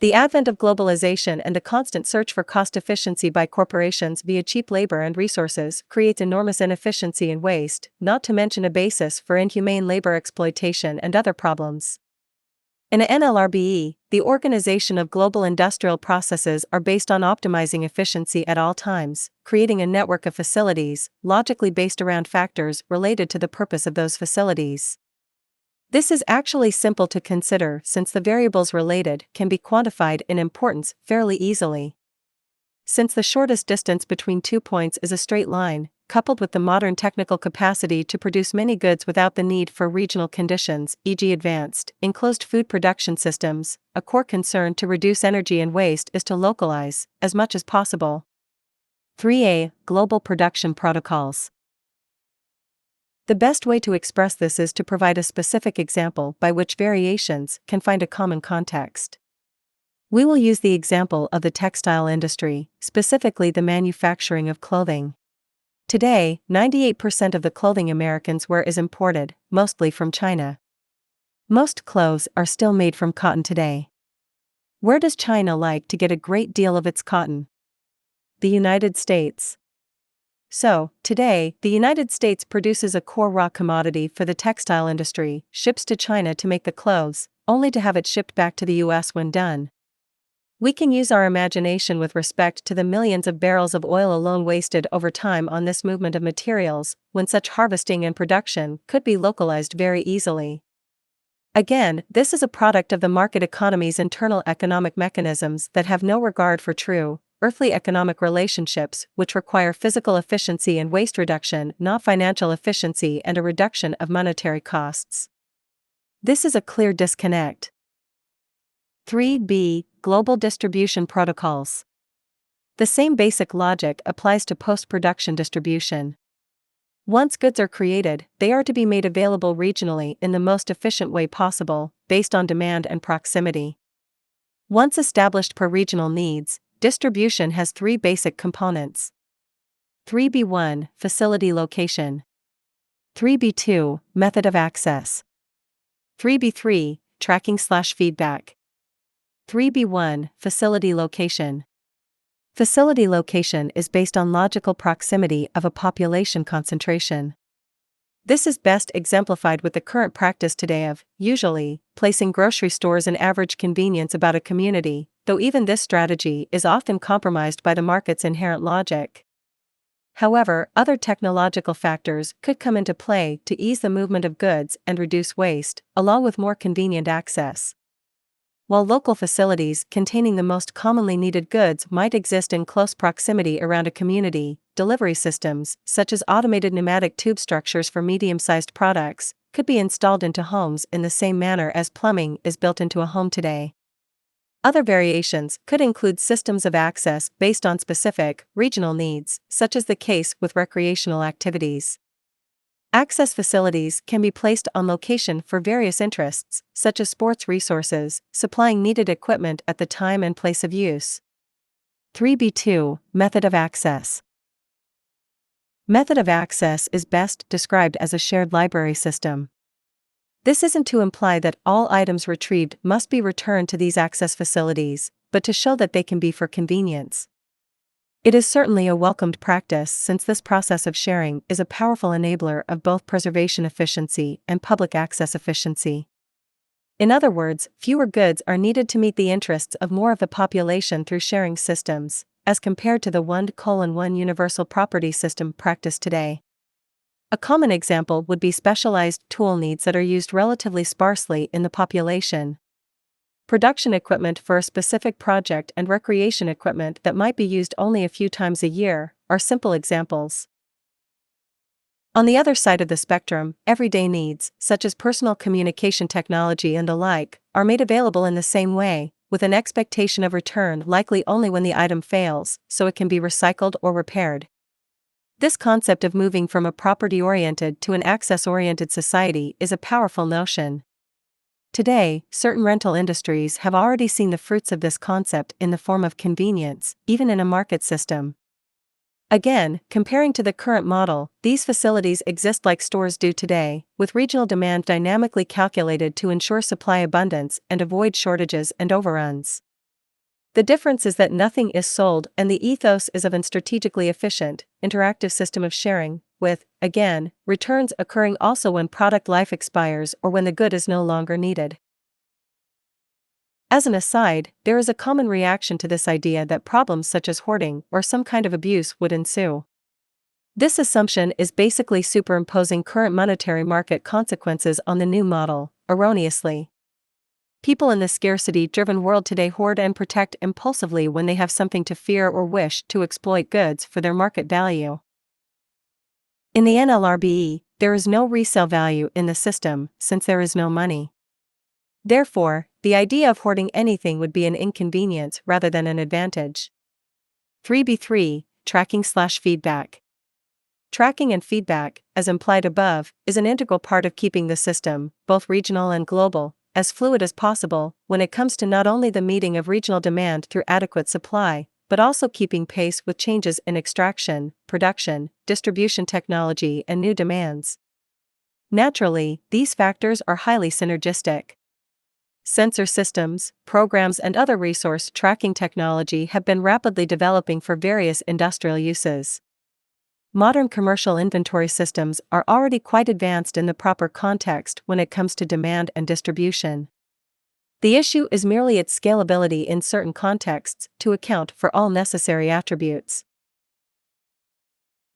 The advent of globalization and the constant search for cost efficiency by corporations via cheap labor and resources creates enormous inefficiency and waste, not to mention a basis for inhumane labor exploitation and other problems. In a NLRBE, the organization of global industrial processes are based on optimizing efficiency at all times, creating a network of facilities, logically based around factors related to the purpose of those facilities. This is actually simple to consider since the variables related can be quantified in importance fairly easily. Since the shortest distance between 2 points is a straight line, coupled with the modern technical capacity to produce many goods without the need for regional conditions, e.g. advanced, enclosed food production systems, a core concern to reduce energy and waste is to localize, as much as possible. 3a. Global production protocols. The best way to express this is to provide a specific example by which variations can find a common context. We will use the example of the textile industry, specifically the manufacturing of clothing. Today, 98% of the clothing Americans wear is imported, mostly from China. Most clothes are still made from cotton today. Where does China like to get a great deal of its cotton? The United States. So, today, the United States produces a core raw commodity for the textile industry, ships to China to make the clothes, only to have it shipped back to the US when done. We can use our imagination with respect to the millions of barrels of oil alone wasted over time on this movement of materials, when such harvesting and production could be localized very easily. Again, this is a product of the market economy's internal economic mechanisms that have no regard for true, earthly economic relationships, which require physical efficiency and waste reduction, not financial efficiency and a reduction of monetary costs. This is a clear disconnect. 3b. Global distribution protocols. The same basic logic applies to post-production distribution. Once goods are created, they are to be made available regionally in the most efficient way possible, based on demand and proximity. Once established per regional needs, distribution has 3 basic components. 3b1. Facility location. 3b2. Method of access. 3b3. Tracking/feedback. 3b1. Facility location. Facility location is based on logical proximity of a population concentration. This is best exemplified with the current practice today of, usually, placing grocery stores in average convenience about a community, though even this strategy is often compromised by the market's inherent logic. However, other technological factors could come into play to ease the movement of goods and reduce waste, along with more convenient access. While local facilities containing the most commonly needed goods might exist in close proximity around a community, delivery systems, such as automated pneumatic tube structures for medium-sized products, could be installed into homes in the same manner as plumbing is built into a home today. Other variations could include systems of access based on specific, regional needs, such as the case with recreational activities. Access facilities can be placed on location for various interests, such as sports resources, supplying needed equipment at the time and place of use. 3b2. Method of access. Method of access is best described as a shared library system. This isn't to imply that all items retrieved must be returned to these access facilities, but to show that they can be for convenience. It is certainly a welcomed practice since this process of sharing is a powerful enabler of both preservation efficiency and public access efficiency. In other words, fewer goods are needed to meet the interests of more of the population through sharing systems, as compared to the 1:1 universal property system practiced today. A common example would be specialized tool needs that are used relatively sparsely in the population. Production equipment for a specific project and recreation equipment that might be used only a few times a year are simple examples. On the other side of the spectrum, everyday needs, such as personal communication technology and the like, are made available in the same way, with an expectation of return likely only when the item fails, so it can be recycled or repaired. This concept of moving from a property-oriented to an access-oriented society is a powerful notion. Today, certain rental industries have already seen the fruits of this concept in the form of convenience, even in a market system. Again, comparing to the current model, these facilities exist like stores do today, with regional demand dynamically calculated to ensure supply abundance and avoid shortages and overruns. The difference is that nothing is sold and the ethos is of a strategically efficient, interactive system of sharing, with, again, returns occurring also when product life expires or when the good is no longer needed. As an aside, there is a common reaction to this idea that problems such as hoarding or some kind of abuse would ensue. This assumption is basically superimposing current monetary market consequences on the new model, erroneously. People in the scarcity-driven world today hoard and protect impulsively when they have something to fear or wish to exploit goods for their market value. In the NLRB, there is no resale value in the system, since there is no money. Therefore, the idea of hoarding anything would be an inconvenience rather than an advantage. 3b3, Tracking/feedback. Tracking and feedback, as implied above, is an integral part of keeping the system, both regional and global, as fluid as possible, when it comes to not only the meeting of regional demand through adequate supply, but also keeping pace with changes in extraction, production, distribution technology and new demands. Naturally, these factors are highly synergistic. Sensor systems, programs and other resource tracking technology have been rapidly developing for various industrial uses. Modern commercial inventory systems are already quite advanced in the proper context when it comes to demand and distribution. The issue is merely its scalability in certain contexts to account for all necessary attributes.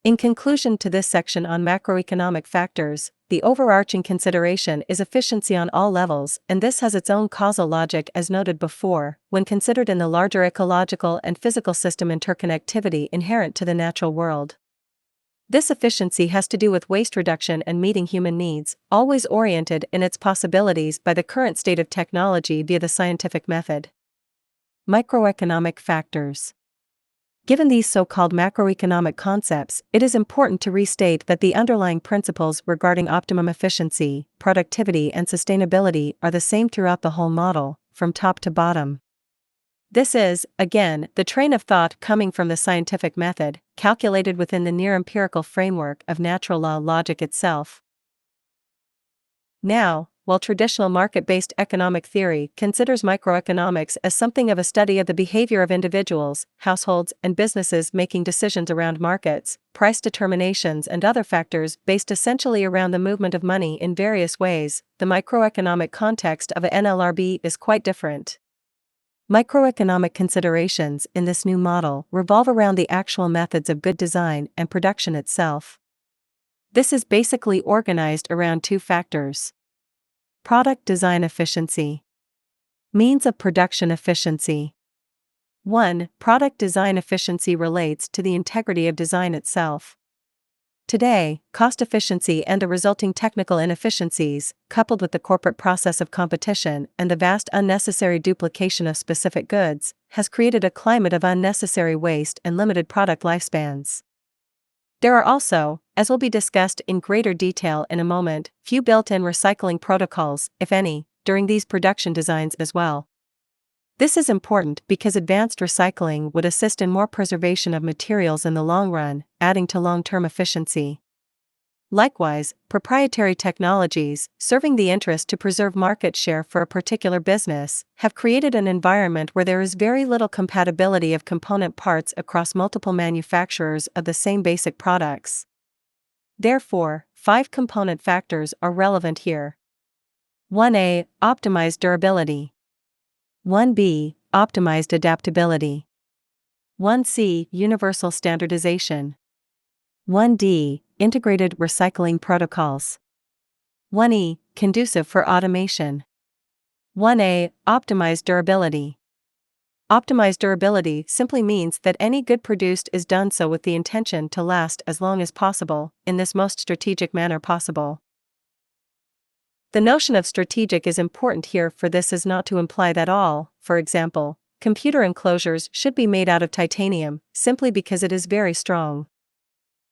In conclusion to this section on macroeconomic factors, the overarching consideration is efficiency on all levels, and this has its own causal logic as noted before, when considered in the larger ecological and physical system interconnectivity inherent to the natural world. This efficiency has to do with waste reduction and meeting human needs, always oriented in its possibilities by the current state of technology via the scientific method. Microeconomic factors. Given these so-called macroeconomic concepts, it is important to restate that the underlying principles regarding optimum efficiency, productivity and sustainability are the same throughout the whole model, from top to bottom. This is, again, the train of thought coming from the scientific method, calculated within the near-empirical framework of natural law logic itself. Now, while traditional market-based economic theory considers microeconomics as something of a study of the behavior of individuals, households, and businesses making decisions around markets, price determinations and other factors based essentially around the movement of money in various ways, the microeconomic context of a NLRB is quite different. Microeconomic considerations in this new model revolve around the actual methods of good design and production itself. This is basically organized around two factors: product design efficiency, means of production efficiency. 1. Product design efficiency relates to the integrity of design itself. Today, cost efficiency and the resulting technical inefficiencies, coupled with the corporate process of competition and the vast unnecessary duplication of specific goods, has created a climate of unnecessary waste and limited product lifespans. There are also, as will be discussed in greater detail in a moment, few built-in recycling protocols, if any, during these production designs as well. This is important because advanced recycling would assist in more preservation of materials in the long run, adding to long-term efficiency. Likewise, proprietary technologies, serving the interest to preserve market share for a particular business, have created an environment where there is very little compatibility of component parts across multiple manufacturers of the same basic products. Therefore, 5 component factors are relevant here. 1a. Optimized durability. 1b. Optimized adaptability. 1c. Universal standardization. 1d. Integrated recycling protocols. 1e. Conducive for automation. 1a. Optimized durability. Optimized durability simply means that any good produced is done so with the intention to last as long as possible, in this most strategic manner possible. The notion of strategic is important here, for this is not to imply that all, for example, computer enclosures should be made out of titanium, simply because it is very strong.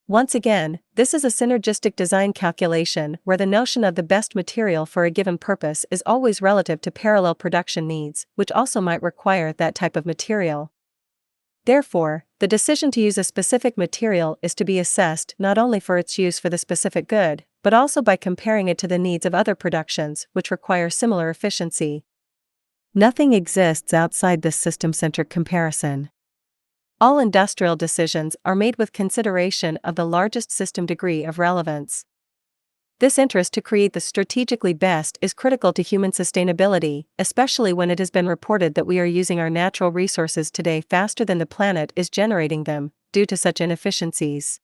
Once again, this is a synergistic design calculation where the notion of the best material for a given purpose is always relative to parallel production needs, which also might require that type of material. Therefore, The decision to use a specific material is to be assessed not only for its use for the specific good, but also by comparing it to the needs of other productions which require similar efficiency. Nothing exists outside this system-centered comparison. All industrial decisions are made with consideration of the largest system degree of relevance. This interest to create the strategically best is critical to human sustainability, especially when it has been reported that we are using our natural resources today faster than the planet is generating them, due to such inefficiencies.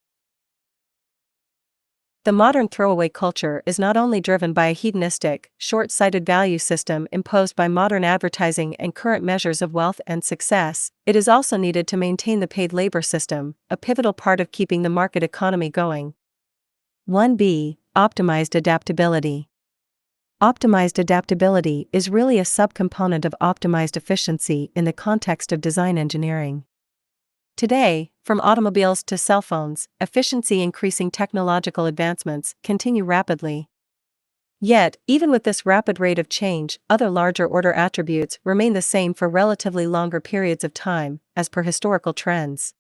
The modern throwaway culture is not only driven by a hedonistic, short-sighted value system imposed by modern advertising and current measures of wealth and success, it is also needed to maintain the paid labor system, a pivotal part of keeping the market economy going. 1b. Optimized adaptability. Optimized adaptability is really a subcomponent of optimized efficiency in the context of design engineering. Today, from automobiles to cell phones, efficiency-increasing technological advancements continue rapidly. Yet, even with this rapid rate of change, other larger-order attributes remain the same for relatively longer periods of time, as per historical trends.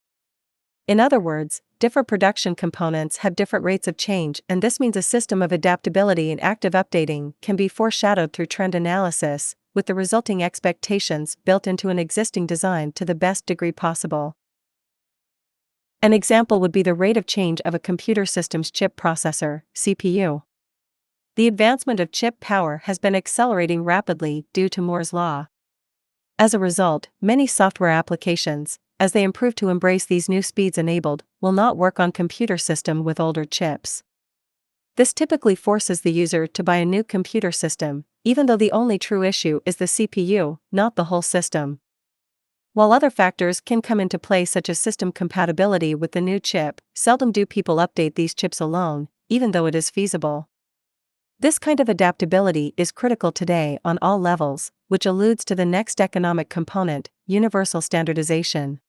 In other words, different production components have different rates of change, and this means a system of adaptability and active updating can be foreshadowed through trend analysis, with the resulting expectations built into an existing design to the best degree possible. An example would be the rate of change of a computer system's chip processor, CPU. The advancement of chip power has been accelerating rapidly due to Moore's law. As a result, many software applications, as they improve to embrace these new speeds enabled, will not work on computer system with older chips. This typically forces the user to buy a new computer system, even though the only true issue is the CPU, not the whole system. While other factors can come into play such as system compatibility with the new chip, seldom do people update these chips alone, even though it is feasible. This kind of adaptability is critical today on all levels, which alludes to the next economic component, universal standardization.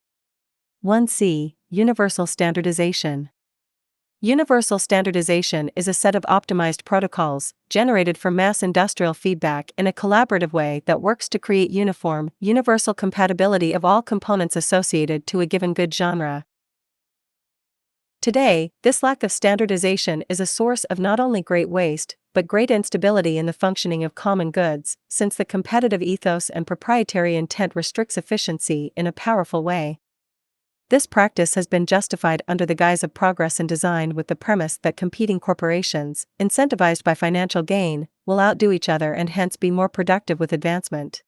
1c. Universal standardization. Universal standardization is a set of optimized protocols, generated from mass industrial feedback in a collaborative way that works to create uniform, universal compatibility of all components associated to a given good genre. Today, this lack of standardization is a source of not only great waste, but great instability in the functioning of common goods, since the competitive ethos and proprietary intent restricts efficiency in a powerful way. This practice has been justified under the guise of progress in design with the premise that competing corporations, incentivized by financial gain, will outdo each other and hence be more productive with advancement.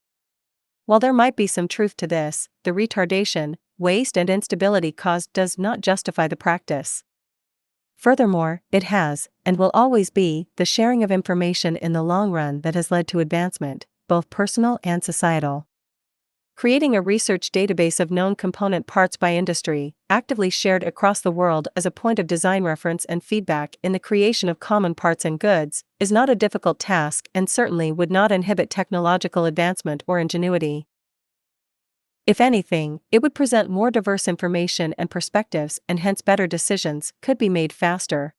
While there might be some truth to this, the retardation, waste and instability caused does not justify the practice. Furthermore, it has, and will always be, the sharing of information in the long run that has led to advancement, both personal and societal. Creating a research database of known component parts by industry, actively shared across the world as a point of design reference and feedback in the creation of common parts and goods, is not a difficult task and certainly would not inhibit technological advancement or ingenuity. If anything, it would present more diverse information and perspectives, and hence better decisions could be made faster.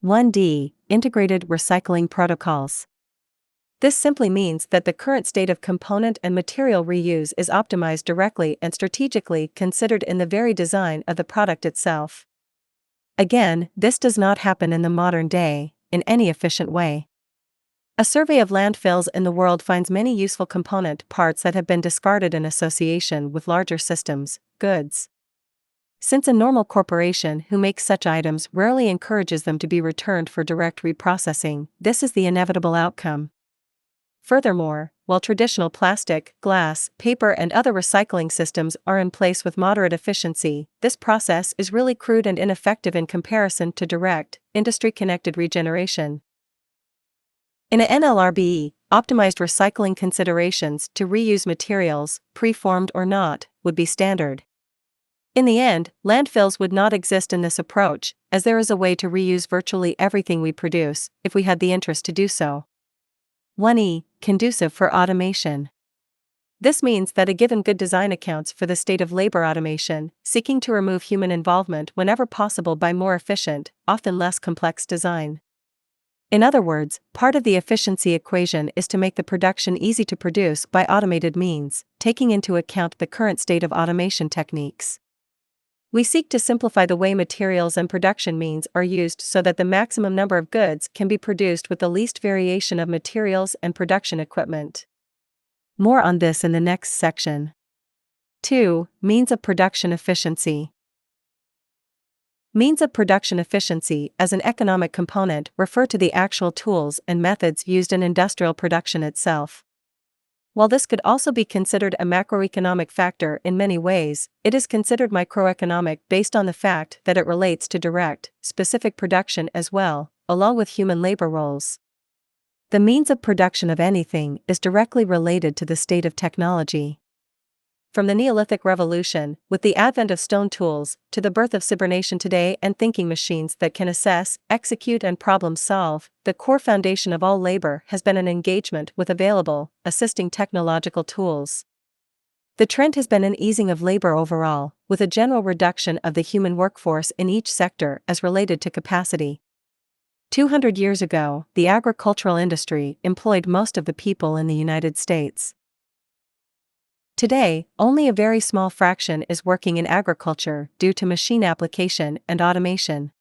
1d. Integrated recycling protocols. This simply means that the current state of component and material reuse is optimized directly and strategically considered in the very design of the product itself. Again, this does not happen in the modern day, in any efficient way. A survey of landfills in the world finds many useful component parts that have been discarded in association with larger systems, goods. Since a normal corporation who makes such items rarely encourages them to be returned for direct reprocessing, this is the inevitable outcome. Furthermore, while traditional plastic, glass, paper and other recycling systems are in place with moderate efficiency, this process is really crude and ineffective in comparison to direct, industry-connected regeneration. In a NLRBE, optimized recycling considerations to reuse materials, preformed or not, would be standard. In the end, landfills would not exist in this approach, as there is a way to reuse virtually everything we produce, if we had the interest to do so. 1e. Conducive for automation. This means that a given good design accounts for the state of labor automation, seeking to remove human involvement whenever possible by more efficient, often less complex design. In other words, part of the efficiency equation is to make the production easy to produce by automated means, taking into account the current state of automation techniques. We seek to simplify the way materials and production means are used so that the maximum number of goods can be produced with the least variation of materials and production equipment. More on this in the next section. 2. Means of production efficiency. Means of production efficiency as an economic component refer to the actual tools and methods used in industrial production itself. While this could also be considered a macroeconomic factor in many ways, it is considered microeconomic based on the fact that it relates to direct, specific production as well, along with human labor roles. The means of production of anything is directly related to the state of technology. From the Neolithic Revolution, with the advent of stone tools, to the birth of cybernation today and thinking machines that can assess, execute and problem solve, the core foundation of all labor has been an engagement with available, assisting technological tools. The trend has been an easing of labor overall, with a general reduction of the human workforce in each sector as related to capacity. 200 years ago, the agricultural industry employed most of the people in the United States. Today, only a very small fraction is working in agriculture due to machine application and automation.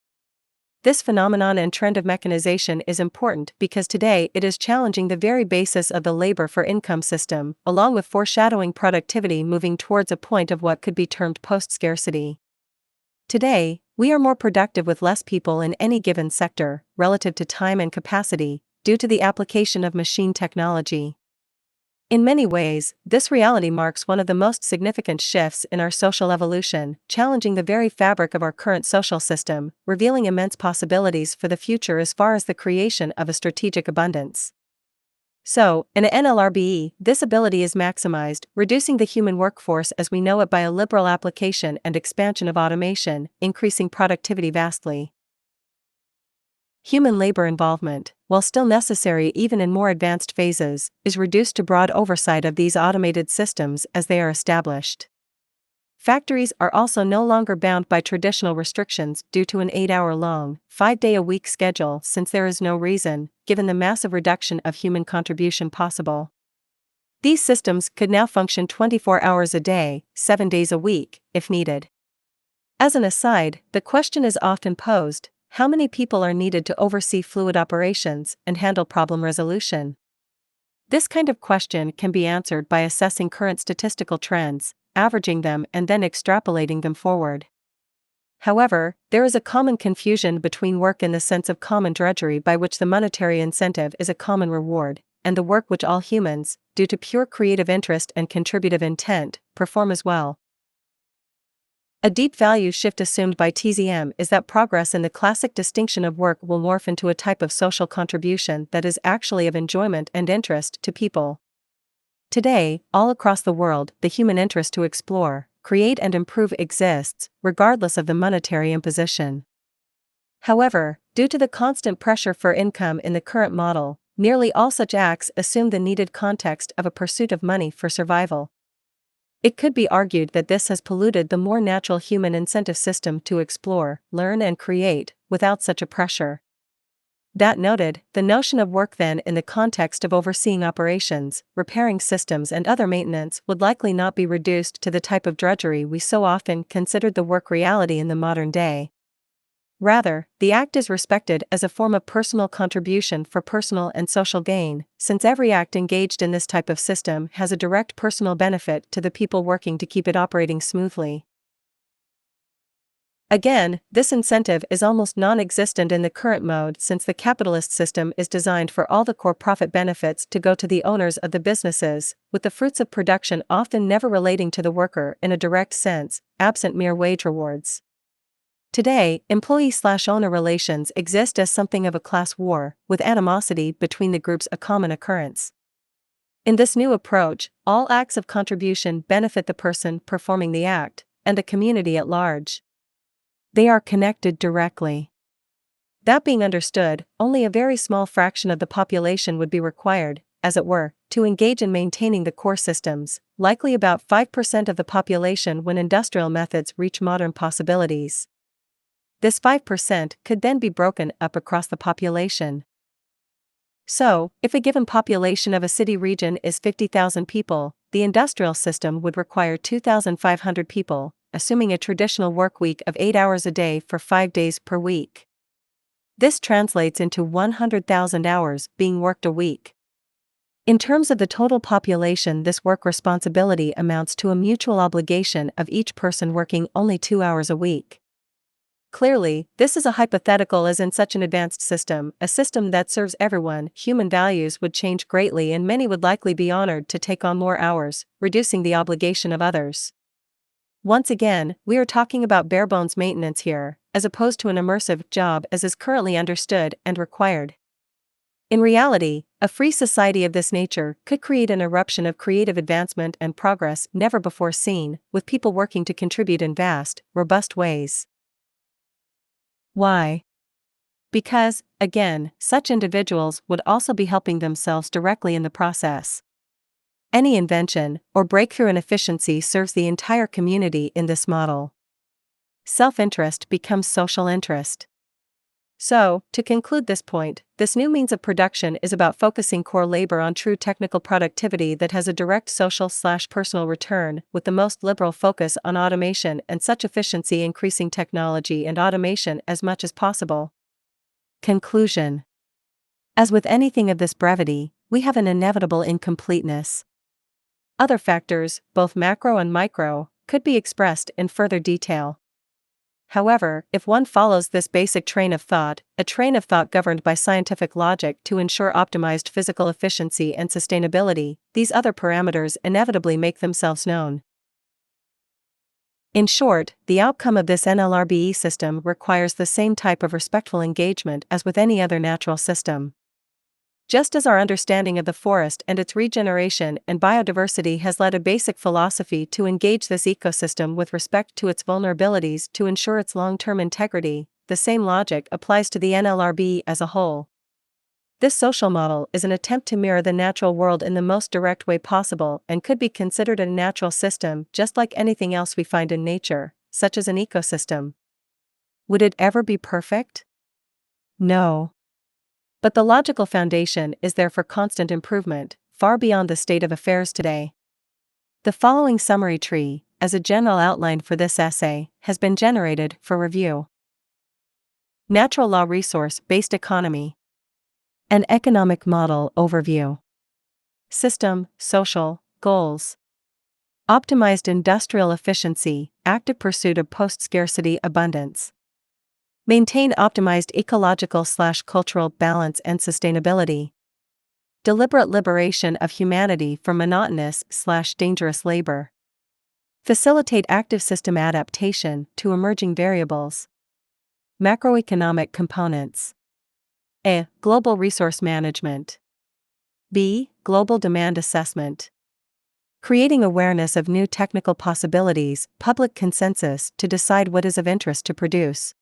This phenomenon and trend of mechanization is important because today it is challenging the very basis of the labor for income system, along with foreshadowing productivity moving towards a point of what could be termed post-scarcity. Today, we are more productive with less people in any given sector, relative to time and capacity, due to the application of machine technology. In many ways, this reality marks one of the most significant shifts in our social evolution, challenging the very fabric of our current social system, revealing immense possibilities for the future as far as the creation of a strategic abundance. So, in an NLRBE, this ability is maximized, reducing the human workforce as we know it by a liberal application and expansion of automation, increasing productivity vastly. Human labor involvement, while still necessary even in more advanced phases, is reduced to broad oversight of these automated systems as they are established. Factories are also no longer bound by traditional restrictions due to an 8-hour-long, 5-day-a-week schedule since there is no reason, given the massive reduction of human contribution possible. These systems could now function 24 hours a day, 7 days a week, if needed. As an aside, the question is often posed: how many people are needed to oversee fluid operations and handle problem resolution? This kind of question can be answered by assessing current statistical trends, averaging them and then extrapolating them forward. However, there is a common confusion between work in the sense of common drudgery by which the monetary incentive is a common reward, and the work which all humans, due to pure creative interest and contributive intent, perform as well. A deep value shift assumed by TZM is that progress in the classic distinction of work will morph into a type of social contribution that is actually of enjoyment and interest to people. Today, all across the world, the human interest to explore, create and improve exists, regardless of the monetary imposition. However, due to the constant pressure for income in the current model, nearly all such acts assume the needed context of a pursuit of money for survival. It could be argued that this has polluted the more natural human incentive system to explore, learn and create, without such a pressure. That noted, the notion of work then in the context of overseeing operations, repairing systems and other maintenance would likely not be reduced to the type of drudgery we so often considered the work reality in the modern day. Rather, the act is respected as a form of personal contribution for personal and social gain, since every act engaged in this type of system has a direct personal benefit to the people working to keep it operating smoothly. Again, this incentive is almost non-existent in the current mode since the capitalist system is designed for all the core profit benefits to go to the owners of the businesses, with the fruits of production often never relating to the worker in a direct sense, absent mere wage rewards. Today, employee/owner relations exist as something of a class war, with animosity between the groups a common occurrence. In this new approach, all acts of contribution benefit the person performing the act, and the community at large. They are connected directly. That being understood, only a very small fraction of the population would be required, as it were, to engage in maintaining the core systems, likely about 5% of the population when industrial methods reach modern possibilities. This 5% could then be broken up across the population. So, if a given population of a city region is 50,000 people, the industrial system would require 2,500 people, assuming a traditional work week of 8 hours a day for 5 days per week. This translates into 100,000 hours being worked a week. In terms of the total population, this work responsibility amounts to a mutual obligation of each person working only 2 hours a week. Clearly, this is a hypothetical, as in such an advanced system, a system that serves everyone, human values would change greatly and many would likely be honored to take on more hours, reducing the obligation of others. Once again, we are talking about bare-bones maintenance here, as opposed to an immersive job as is currently understood and required. In reality, a free society of this nature could create an eruption of creative advancement and progress never before seen, with people working to contribute in vast, robust ways. Why? Because, again, such individuals would also be helping themselves directly in the process. Any invention or breakthrough in efficiency serves the entire community in this model. Self-interest becomes social interest. So, to conclude this point, this new means of production is about focusing core labor on true technical productivity that has a direct social/personal return, with the most liberal focus on automation and such efficiency increasing technology and automation as much as possible. Conclusion. As with anything of this brevity, we have an inevitable incompleteness. Other factors, both macro and micro, could be expressed in further detail. However, if one follows this basic train of thought, a train of thought governed by scientific logic to ensure optimized physical efficiency and sustainability, these other parameters inevitably make themselves known. In short, the outcome of this NLRBE system requires the same type of respectful engagement as with any other natural system. Just as our understanding of the forest and its regeneration and biodiversity has led a basic philosophy to engage this ecosystem with respect to its vulnerabilities to ensure its long-term integrity, the same logic applies to the NLRB as a whole. This social model is an attempt to mirror the natural world in the most direct way possible and could be considered a natural system just like anything else we find in nature, such as an ecosystem. Would it ever be perfect? No. But the logical foundation is there for constant improvement, far beyond the state of affairs today. The following summary tree, as a general outline for this essay, has been generated for review. Natural law resource-based economy. An economic model overview. System, social, goals. Optimized industrial efficiency, active pursuit of post-scarcity abundance. Maintain optimized ecological/cultural balance and sustainability. Deliberate liberation of humanity from monotonous/dangerous labor. Facilitate active system adaptation to emerging variables. Macroeconomic components. A. Global resource management. B. Global demand assessment. Creating awareness of new technical possibilities, public consensus to decide what is of interest to produce.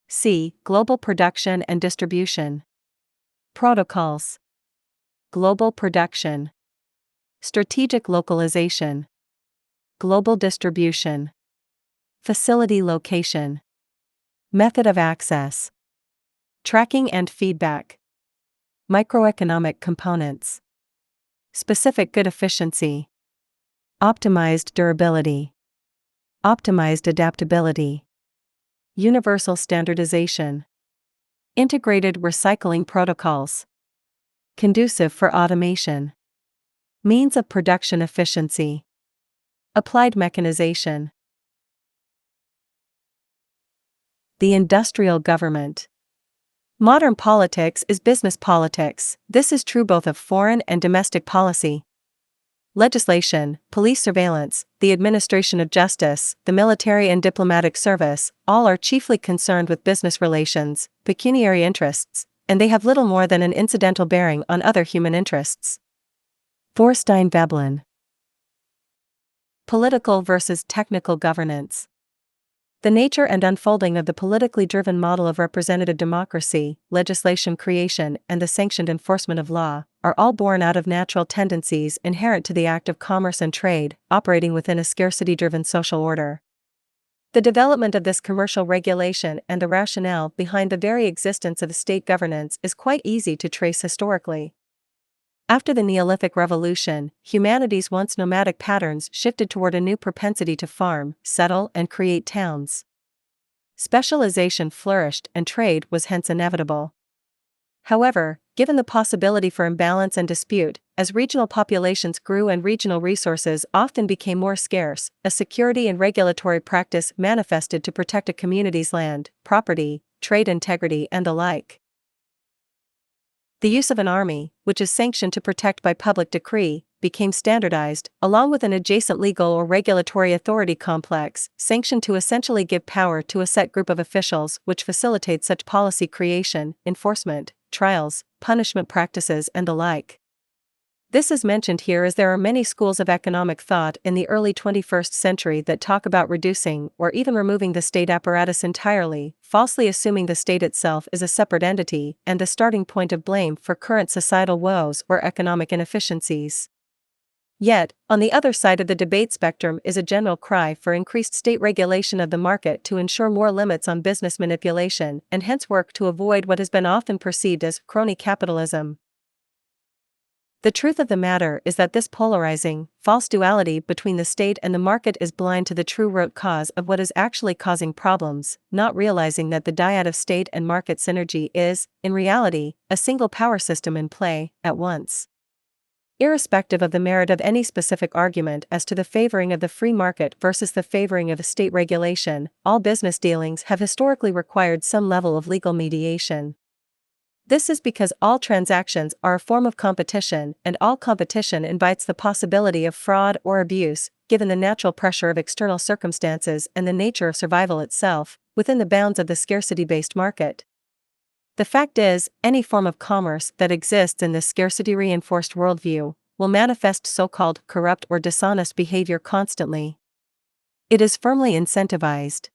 C. Global production and distribution. Protocols. Global production. Strategic localization. Global distribution. Facility location. Method of access. Tracking and feedback. Microeconomic components. Specific good efficiency. Optimized durability. Optimized adaptability. Universal standardization. Integrated recycling protocols. Conducive for automation. Means of production efficiency. Applied mechanization. The industrial government. Modern politics is business politics. This is true both of foreign and domestic policy. Legislation, police surveillance, the administration of justice, the military and diplomatic service, all are chiefly concerned with business relations, pecuniary interests, and they have little more than an incidental bearing on other human interests. Thorstein Veblen. Political versus technical governance. The nature and unfolding of the politically driven model of representative democracy, legislation creation, and the sanctioned enforcement of law, are all born out of natural tendencies inherent to the act of commerce and trade, operating within a scarcity-driven social order. The development of this commercial regulation and the rationale behind the very existence of state governance is quite easy to trace historically. After the Neolithic Revolution, humanity's once nomadic patterns shifted toward a new propensity to farm, settle, and create towns. Specialization flourished and trade was hence inevitable. However, given the possibility for imbalance and dispute, as regional populations grew and regional resources often became more scarce, a security and regulatory practice manifested to protect a community's land, property, trade integrity, and the like. The use of an army, which is sanctioned to protect by public decree, became standardized, along with an adjacent legal or regulatory authority complex, sanctioned to essentially give power to a set group of officials which facilitate such policy creation, enforcement, trials, punishment practices, and the like. This is mentioned here as there are many schools of economic thought in the early 21st century that talk about reducing or even removing the state apparatus entirely, falsely assuming the state itself is a separate entity and the starting point of blame for current societal woes or economic inefficiencies. Yet, on the other side of the debate spectrum is a general cry for increased state regulation of the market to ensure more limits on business manipulation and hence work to avoid what has been often perceived as crony capitalism. The truth of the matter is that this polarizing, false duality between the state and the market is blind to the true root cause of what is actually causing problems, not realizing that the dyad of state and market synergy is, in reality, a single power system in play, at once. Irrespective of the merit of any specific argument as to the favoring of the free market versus the favoring of state regulation, all business dealings have historically required some level of legal mediation. This is because all transactions are a form of competition, and all competition invites the possibility of fraud or abuse, given the natural pressure of external circumstances and the nature of survival itself, within the bounds of the scarcity-based market. The fact is, any form of commerce that exists in this scarcity-reinforced worldview will manifest so-called corrupt or dishonest behavior constantly. It is firmly incentivized.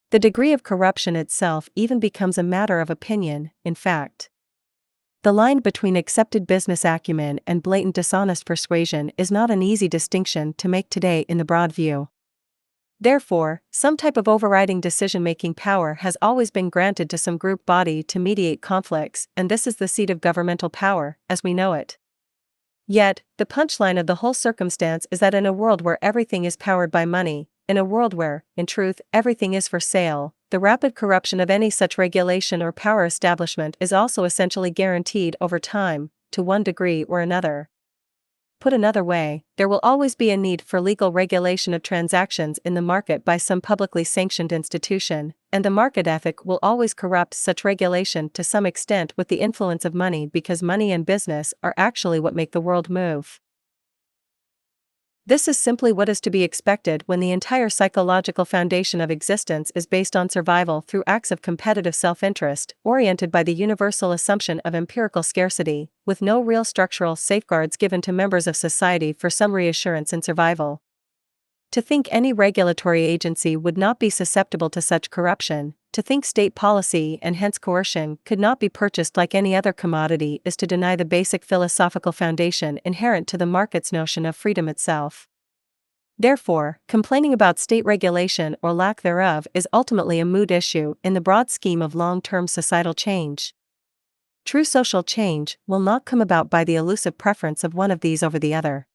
The degree of corruption itself even becomes a matter of opinion, in fact. The line between accepted business acumen and blatant dishonest persuasion is not an easy distinction to make today in the broad view. Therefore, some type of overriding decision-making power has always been granted to some group body to mediate conflicts, and this is the seat of governmental power, as we know it. Yet, the punchline of the whole circumstance is that in a world where everything is powered by money, in a world where, in truth, everything is for sale, the rapid corruption of any such regulation or power establishment is also essentially guaranteed over time, to one degree or another. Put another way, there will always be a need for legal regulation of transactions in the market by some publicly sanctioned institution, and the market ethic will always corrupt such regulation to some extent with the influence of money because money and business are actually what make the world move. This is simply what is to be expected when the entire psychological foundation of existence is based on survival through acts of competitive self-interest, oriented by the universal assumption of empirical scarcity, with no real structural safeguards given to members of society for some reassurance in survival. To think any regulatory agency would not be susceptible to such corruption, to think state policy and hence coercion could not be purchased like any other commodity is to deny the basic philosophical foundation inherent to the market's notion of freedom itself. Therefore, complaining about state regulation or lack thereof is ultimately a moot issue in the broad scheme of long-term societal change. True social change will not come about by the elusive preference of one of these over the other.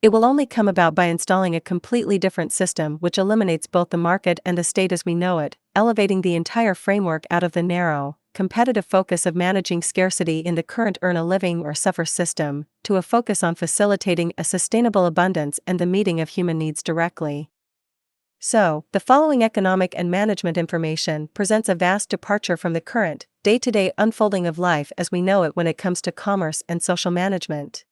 It will only come about by installing a completely different system which eliminates both the market and the state as we know it, elevating the entire framework out of the narrow, competitive focus of managing scarcity in the current earn a living or suffer system, to a focus on facilitating a sustainable abundance and the meeting of human needs directly. So, the following economic and management information presents a vast departure from the current, day-to-day unfolding of life as we know it when it comes to commerce and social management.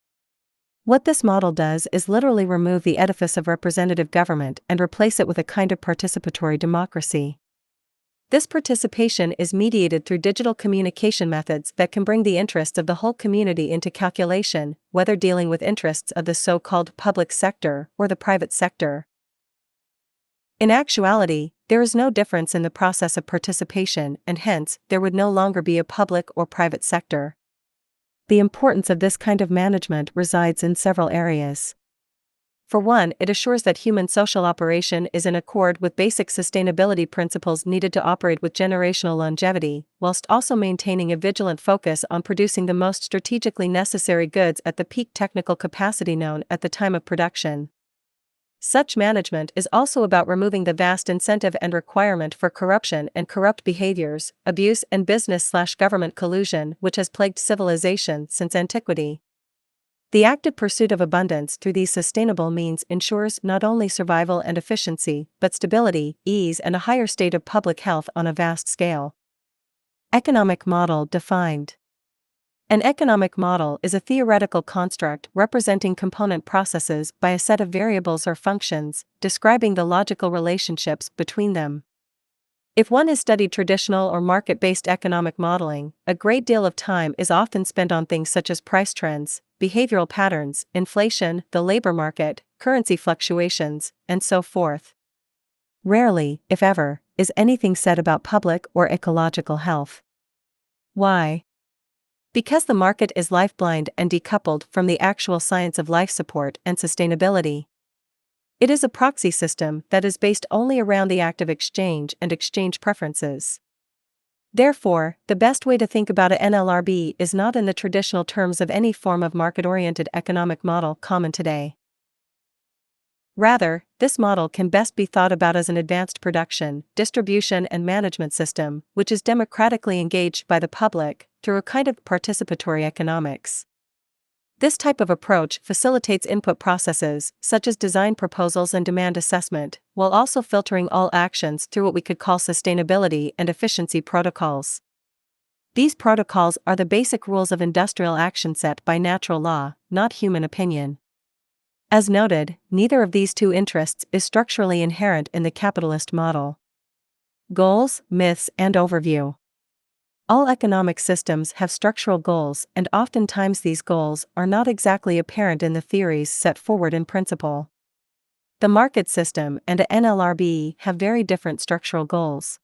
What this model does is literally remove the edifice of representative government and replace it with a kind of participatory democracy. This participation is mediated through digital communication methods that can bring the interests of the whole community into calculation, whether dealing with interests of the so-called public sector or the private sector. In actuality, there is no difference in the process of participation, and hence, there would no longer be a public or private sector. The importance of this kind of management resides in several areas. For one, it assures that human social operation is in accord with basic sustainability principles needed to operate with generational longevity, whilst also maintaining a vigilant focus on producing the most strategically necessary goods at the peak technical capacity known at the time of production. Such management is also about removing the vast incentive and requirement for corruption and corrupt behaviors, abuse and business/government collusion which has plagued civilization since antiquity. The active pursuit of abundance through these sustainable means ensures not only survival and efficiency, but stability, ease, and a higher state of public health on a vast scale. Economic model defined. An economic model is a theoretical construct representing component processes by a set of variables or functions, describing the logical relationships between them. If one has studied traditional or market-based economic modeling, a great deal of time is often spent on things such as price trends, behavioral patterns, inflation, the labor market, currency fluctuations, and so forth. Rarely, if ever, is anything said about public or ecological health. Why? Because the market is life-blind and decoupled from the actual science of life support and sustainability. It is a proxy system that is based only around the act of exchange and exchange preferences. Therefore, the best way to think about a NLRB is not in the traditional terms of any form of market-oriented economic model common today. Rather, this model can best be thought about as an advanced production, distribution and management system, which is democratically engaged by the public through a kind of participatory economics. This type of approach facilitates input processes, such as design proposals and demand assessment, while also filtering all actions through what we could call sustainability and efficiency protocols. These protocols are the basic rules of industrial action set by natural law, not human opinion. As noted, neither of these two interests is structurally inherent in the capitalist model. Goals, myths, and overview. All economic systems have structural goals, and oftentimes these goals are not exactly apparent in the theories set forward in principle. The market system and a NLRB have very different structural goals.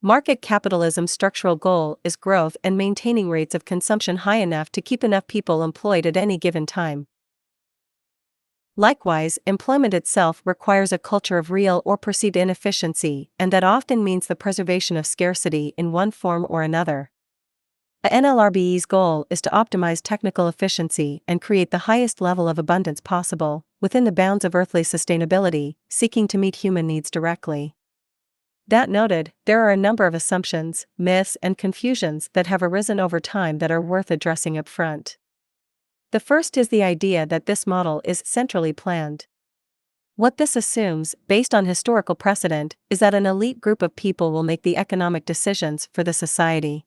Market capitalism's structural goal is growth and maintaining rates of consumption high enough to keep enough people employed at any given time. Likewise, employment itself requires a culture of real or perceived inefficiency, and that often means the preservation of scarcity in one form or another. A NLRB's goal is to optimize technical efficiency and create the highest level of abundance possible, within the bounds of earthly sustainability, seeking to meet human needs directly. That noted, there are a number of assumptions, myths, and confusions that have arisen over time that are worth addressing up front. The first is the idea that this model is centrally planned. What this assumes, based on historical precedent, is that an elite group of people will make the economic decisions for the society.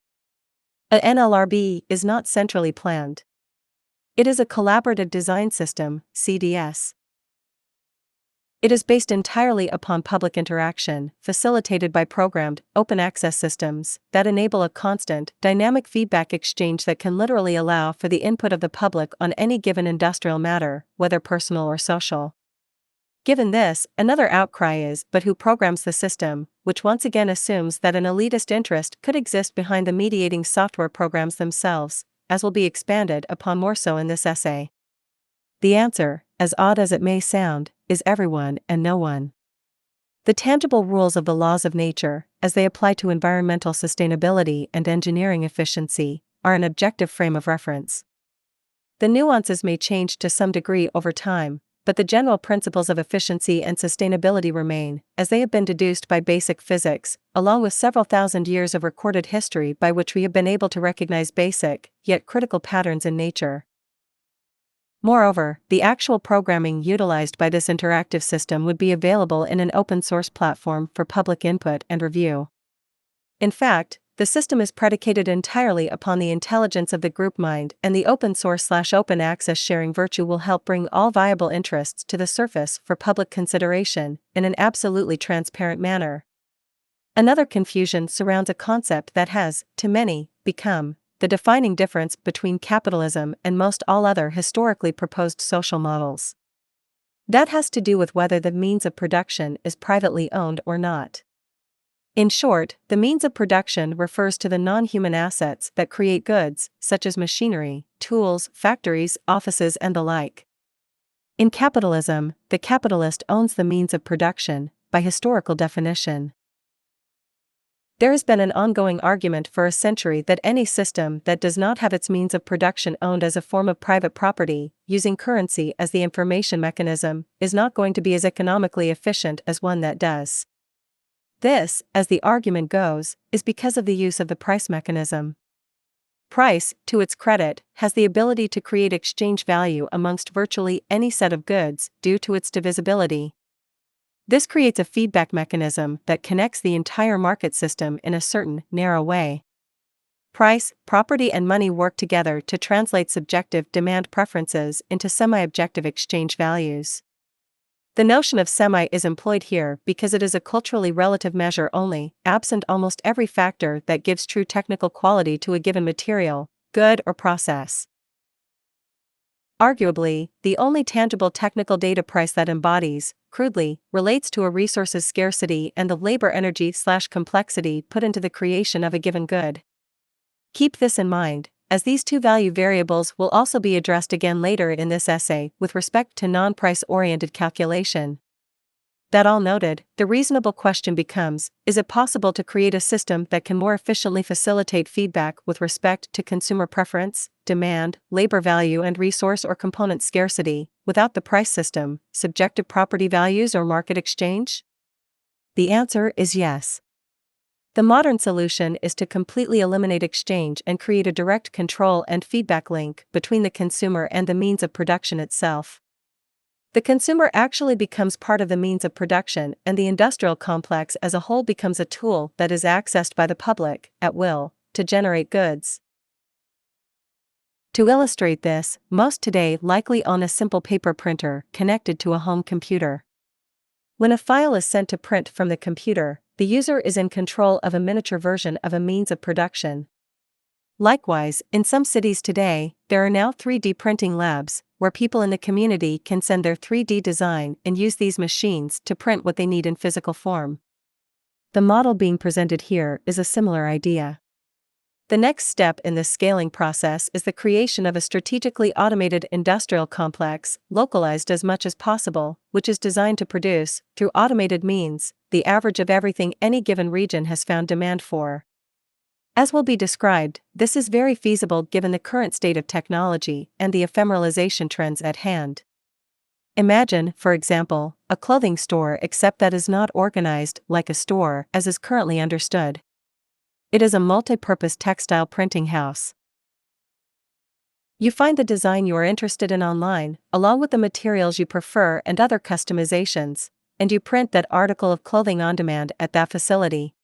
A NLRB is not centrally planned. It is a collaborative design system, CDS. It is based entirely upon public interaction, facilitated by programmed, open-access systems that enable a constant, dynamic feedback exchange that can literally allow for the input of the public on any given industrial matter, whether personal or social. Given this, another outcry is, but who programs the system, which once again assumes that an elitist interest could exist behind the mediating software programs themselves, as will be expanded upon more so in this essay. The answer, as odd as it may sound, is everyone and no one. The tangible rules of the laws of nature, as they apply to environmental sustainability and engineering efficiency, are an objective frame of reference. The nuances may change to some degree over time, but the general principles of efficiency and sustainability remain, as they have been deduced by basic physics, along with several thousand years of recorded history by which we have been able to recognize basic, yet critical patterns in nature. Moreover, the actual programming utilized by this interactive system would be available in an open-source platform for public input and review. In fact, the system is predicated entirely upon the intelligence of the group mind, and the open-source/open access sharing virtue will help bring all viable interests to the surface for public consideration in an absolutely transparent manner. Another confusion surrounds a concept that has, to many, become the defining difference between capitalism and most all other historically proposed social models. That has to do with whether the means of production is privately owned or not. In short, the means of production refers to the non-human assets that create goods, such as machinery, tools, factories, offices, and the like. In capitalism, the capitalist owns the means of production, by historical definition. There has been an ongoing argument for a century that any system that does not have its means of production owned as a form of private property, using currency as the information mechanism, is not going to be as economically efficient as one that does. This, as the argument goes, is because of the use of the price mechanism. Price, to its credit, has the ability to create exchange value amongst virtually any set of goods due to its divisibility. This creates a feedback mechanism that connects the entire market system in a certain, narrow way. Price, property, and money work together to translate subjective demand preferences into semi-objective exchange values. The notion of semi is employed here because it is a culturally relative measure only, absent almost every factor that gives true technical quality to a given material, good, or process. Arguably, the only tangible technical data price that embodies, crudely, relates to a resource's scarcity and the labor energy/complexity put into the creation of a given good. Keep this in mind, as these two value variables will also be addressed again later in this essay with respect to non-price-oriented calculation. That all noted, the reasonable question becomes, is it possible to create a system that can more efficiently facilitate feedback with respect to consumer preference, demand, labor value, and resource or component scarcity, without the price system, subjective property values, or market exchange? The answer is yes. The modern solution is to completely eliminate exchange and create a direct control and feedback link between the consumer and the means of production itself. The consumer actually becomes part of the means of production, and the industrial complex as a whole becomes a tool that is accessed by the public, at will, to generate goods. To illustrate this, most today likely own a simple paper printer connected to a home computer. When a file is sent to print from the computer, the user is in control of a miniature version of a means of production. Likewise, in some cities today, there are now 3D printing labs, where people in the community can send their 3D design and use these machines to print what they need in physical form. The model being presented here is a similar idea. The next step in this scaling process is the creation of a strategically automated industrial complex, localized as much as possible, which is designed to produce, through automated means, the average of everything any given region has found demand for. As will be described, this is very feasible given the current state of technology and the ephemeralization trends at hand. Imagine, for example, a clothing store except that is not organized like a store as is currently understood. It is a multi-purpose textile printing house. You find the design you are interested in online, along with the materials you prefer and other customizations, and you print that article of clothing on demand at that facility.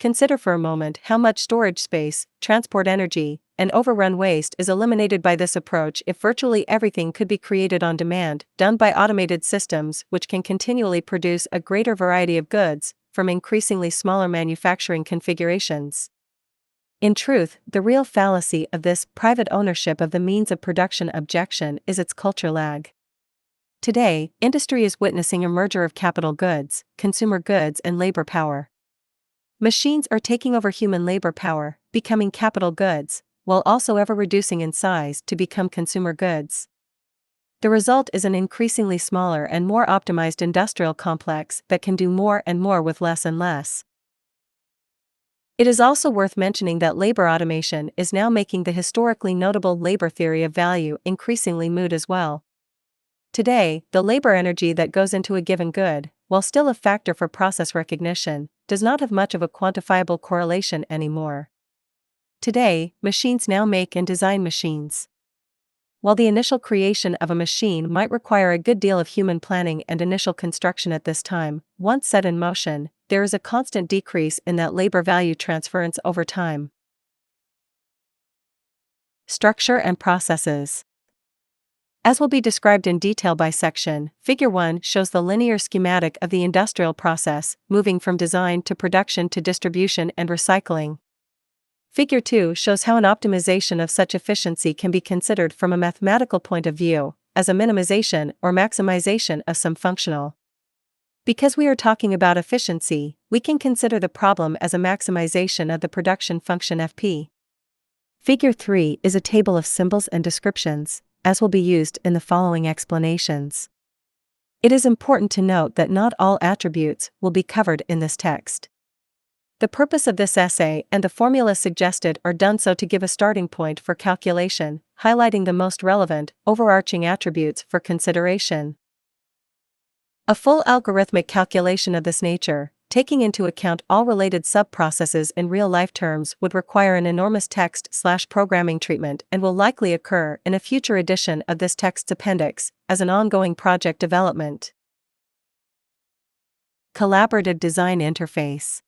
Consider for a moment how much storage space, transport energy, and overrun waste is eliminated by this approach if virtually everything could be created on demand, done by automated systems which can continually produce a greater variety of goods, from increasingly smaller manufacturing configurations. In truth, the real fallacy of this private ownership of the means of production objection is its culture lag. Today, industry is witnessing a merger of capital goods, consumer goods, and labor power. Machines are taking over human labor power, becoming capital goods, while also ever reducing in size to become consumer goods. The result is an increasingly smaller and more optimized industrial complex that can do more and more with less and less. It is also worth mentioning that labor automation is now making the historically notable labor theory of value increasingly moot as well. Today, the labor energy that goes into a given good, while still a factor for process recognition, does not have much of a quantifiable correlation anymore. Today, machines now make and design machines. While the initial creation of a machine might require a good deal of human planning and initial construction at this time, once set in motion, there is a constant decrease in that labor value transference over time. Structure and processes. As will be described in detail by section, Figure 1 shows the linear schematic of the industrial process, moving from design to production to distribution and recycling. Figure 2 shows how an optimization of such efficiency can be considered from a mathematical point of view, as a minimization or maximization of some functional. Because we are talking about efficiency, we can consider the problem as a maximization of the production function Fp. Figure 3 is a table of symbols and descriptions, as will be used in the following explanations. It is important to note that not all attributes will be covered in this text. The purpose of this essay and the formula suggested are done so to give a starting point for calculation, highlighting the most relevant, overarching attributes for consideration. A full algorithmic calculation of this nature, taking into account all related sub-processes in real-life terms, would require an enormous text/programming treatment and will likely occur in a future edition of this text's appendix, as an ongoing project development. Collaborative Design Interface.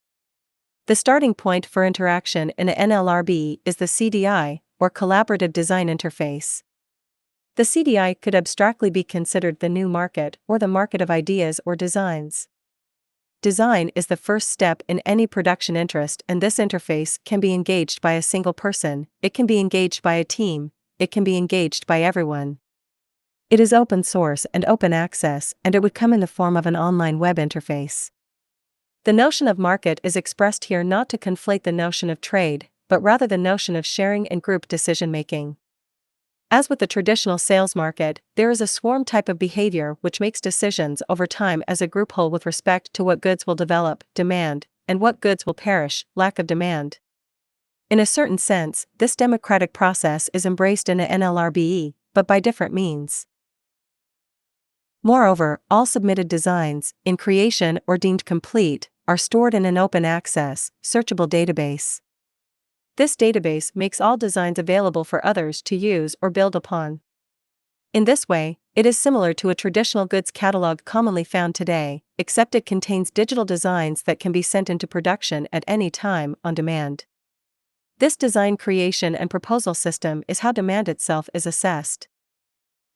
The starting point for interaction in a NLRB is the CDI, or Collaborative Design Interface. The CDI could abstractly be considered the new market or the market of ideas or designs. Design is the first step in any production interest, and this interface can be engaged by a single person, it can be engaged by a team, it can be engaged by everyone. It is open source and open access, and it would come in the form of an online web interface. The notion of market is expressed here not to conflate the notion of trade, but rather the notion of sharing and group decision-making. As with the traditional sales market, there is a swarm type of behavior which makes decisions over time as a group whole with respect to what goods will develop, demand, and what goods will perish, lack of demand. In a certain sense, this democratic process is embraced in a NLRBE, but by different means. Moreover, all submitted designs, in creation or deemed complete, are stored in an open access, searchable database. This database makes all designs available for others to use or build upon. In this way, it is similar to a traditional goods catalog commonly found today, except it contains digital designs that can be sent into production at any time, on demand. This design creation and proposal system is how demand itself is assessed.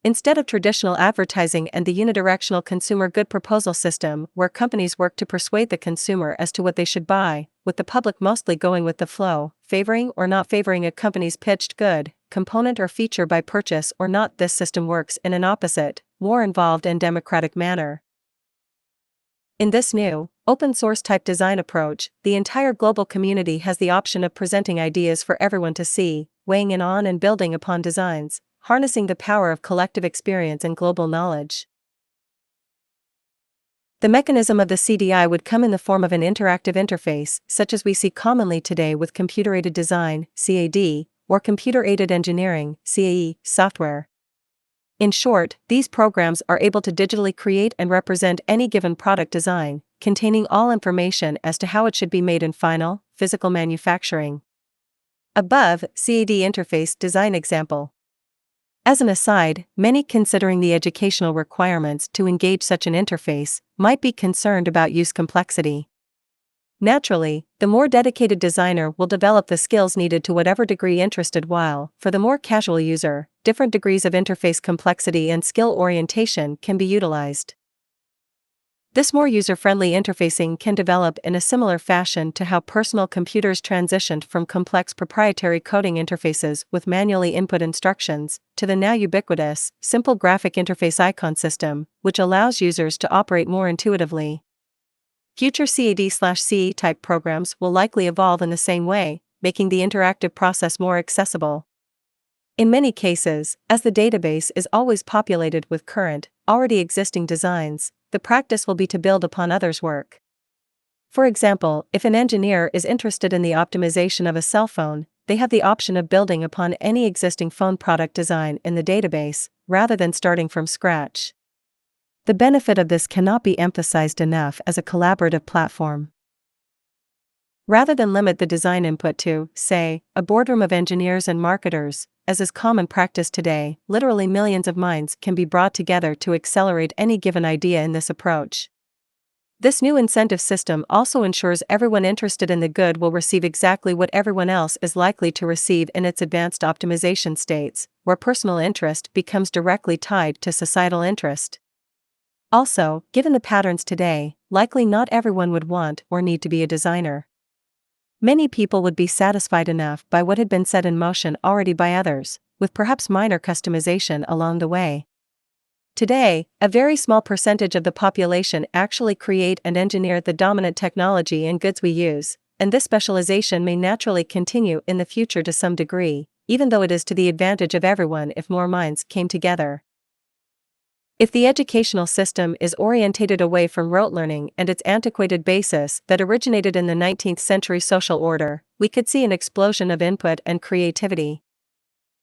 Instead of traditional advertising and the unidirectional consumer good proposal system, where companies work to persuade the consumer as to what they should buy, with the public mostly going with the flow, favoring or not favoring a company's pitched good, component or feature by purchase or not, this system works in an opposite, more involved and democratic manner. In this new, open-source type design approach, the entire global community has the option of presenting ideas for everyone to see, weighing in on and building upon designs, harnessing the power of collective experience and global knowledge. The mechanism of the CDI would come in the form of an interactive interface, such as we see commonly today with computer-aided design, CAD, or computer-aided engineering, CAE, software. In short, these programs are able to digitally create and represent any given product design, containing all information as to how it should be made in final, physical manufacturing. Above, CAD interface design example. As an aside, many considering the educational requirements to engage such an interface might be concerned about use complexity. Naturally, the more dedicated designer will develop the skills needed to whatever degree interested, while, for the more casual user, different degrees of interface complexity and skill orientation can be utilized. This more user-friendly interfacing can develop in a similar fashion to how personal computers transitioned from complex proprietary coding interfaces with manually input instructions, to the now ubiquitous, simple graphic interface icon system, which allows users to operate more intuitively. Future CAD/CE type programs will likely evolve in the same way, making the interactive process more accessible. In many cases, as the database is always populated with current, already existing designs, the practice will be to build upon others' work. For example, if an engineer is interested in the optimization of a cell phone, they have the option of building upon any existing phone product design in the database, rather than starting from scratch. The benefit of this cannot be emphasized enough as a collaborative platform. Rather than limit the design input to, say, a boardroom of engineers and marketers, as is common practice today, literally millions of minds can be brought together to accelerate any given idea in this approach. This new incentive system also ensures everyone interested in the good will receive exactly what everyone else is likely to receive in its advanced optimization states, where personal interest becomes directly tied to societal interest. Also, given the patterns today, likely not everyone would want or need to be a designer. Many people would be satisfied enough by what had been set in motion already by others, with perhaps minor customization along the way. Today, a very small percentage of the population actually create and engineer the dominant technology and goods we use, and this specialization may naturally continue in the future to some degree, even though it is to the advantage of everyone if more minds came together. If the educational system is orientated away from rote learning and its antiquated basis that originated in the 19th century social order, we could see an explosion of input and creativity.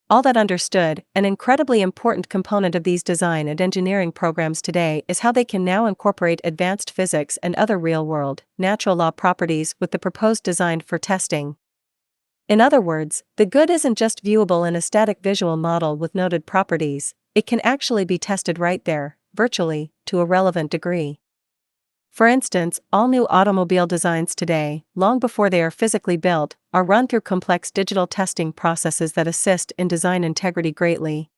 All that understood, an incredibly important component of these design and engineering programs today is how they can now incorporate advanced physics and other real-world, natural law properties with the proposed design for testing. In other words, the good isn't just viewable in a static visual model with noted properties, it can actually be tested right there, virtually, to a relevant degree. For instance, all new automobile designs today, long before they are physically built, are run through complex digital testing processes that assist in design integrity greatly.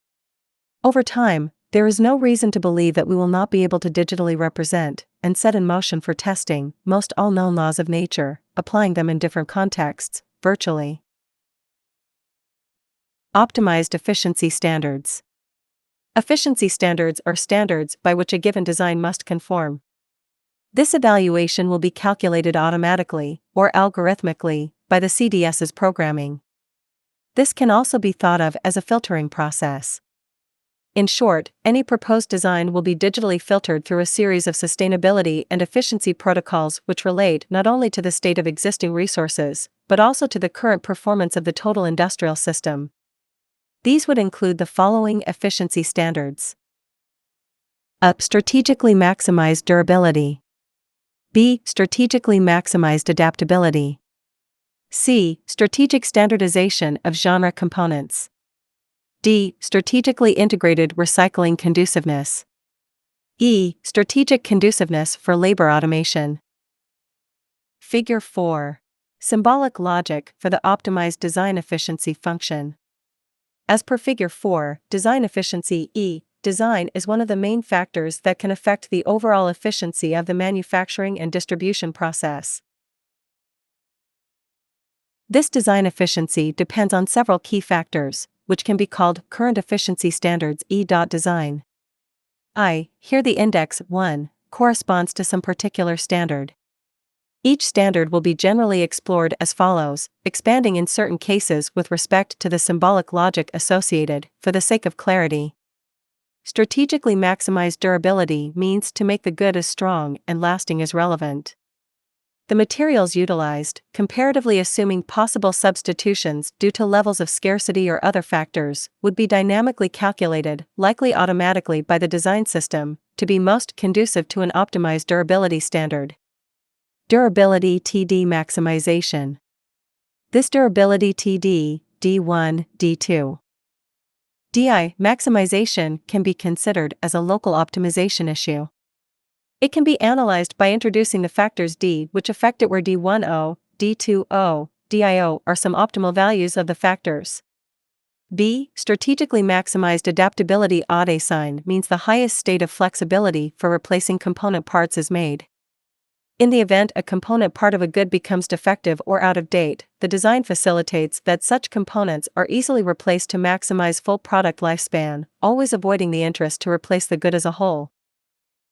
Over time, there is no reason to believe that we will not be able to digitally represent and set in motion for testing most all known laws of nature, applying them in different contexts, virtually. Optimized efficiency standards. Efficiency standards are standards by which a given design must conform. This evaluation will be calculated automatically, or algorithmically, by the CDS's programming. This can also be thought of as a filtering process. In short, any proposed design will be digitally filtered through a series of sustainability and efficiency protocols which relate not only to the state of existing resources, but also to the current performance of the total industrial system. These would include the following efficiency standards. A. Strategically maximized durability. B. Strategically maximized adaptability. C. Strategic standardization of genre components. D. Strategically integrated recycling conduciveness. E. Strategic conduciveness for labor automation. Figure 4. Symbolic logic for the optimized design efficiency function. As per Figure 4, design efficiency E. Design is one of the main factors that can affect the overall efficiency of the manufacturing and distribution process. This design efficiency depends on several key factors, which can be called current efficiency standards E.design. Here the index 1 corresponds to some particular standard. Each standard will be generally explored as follows, expanding in certain cases with respect to the symbolic logic associated, for the sake of clarity. Strategically maximized durability means to make the good as strong and lasting as relevant. The materials utilized, comparatively assuming possible substitutions due to levels of scarcity or other factors, would be dynamically calculated, likely automatically by the design system, to be most conducive to an optimized durability standard. Durability TD maximization. This durability TD, D1, D2. DI maximization can be considered as a local optimization issue. It can be analyzed by introducing the factors D which affect it where D10, D20, DIO are some optimal values of the factors. B. Strategically maximized adaptability odd A sign means the highest state of flexibility for replacing component parts is made. In the event a component part of a good becomes defective or out of date, the design facilitates that such components are easily replaced to maximize full product lifespan, always avoiding the interest to replace the good as a whole.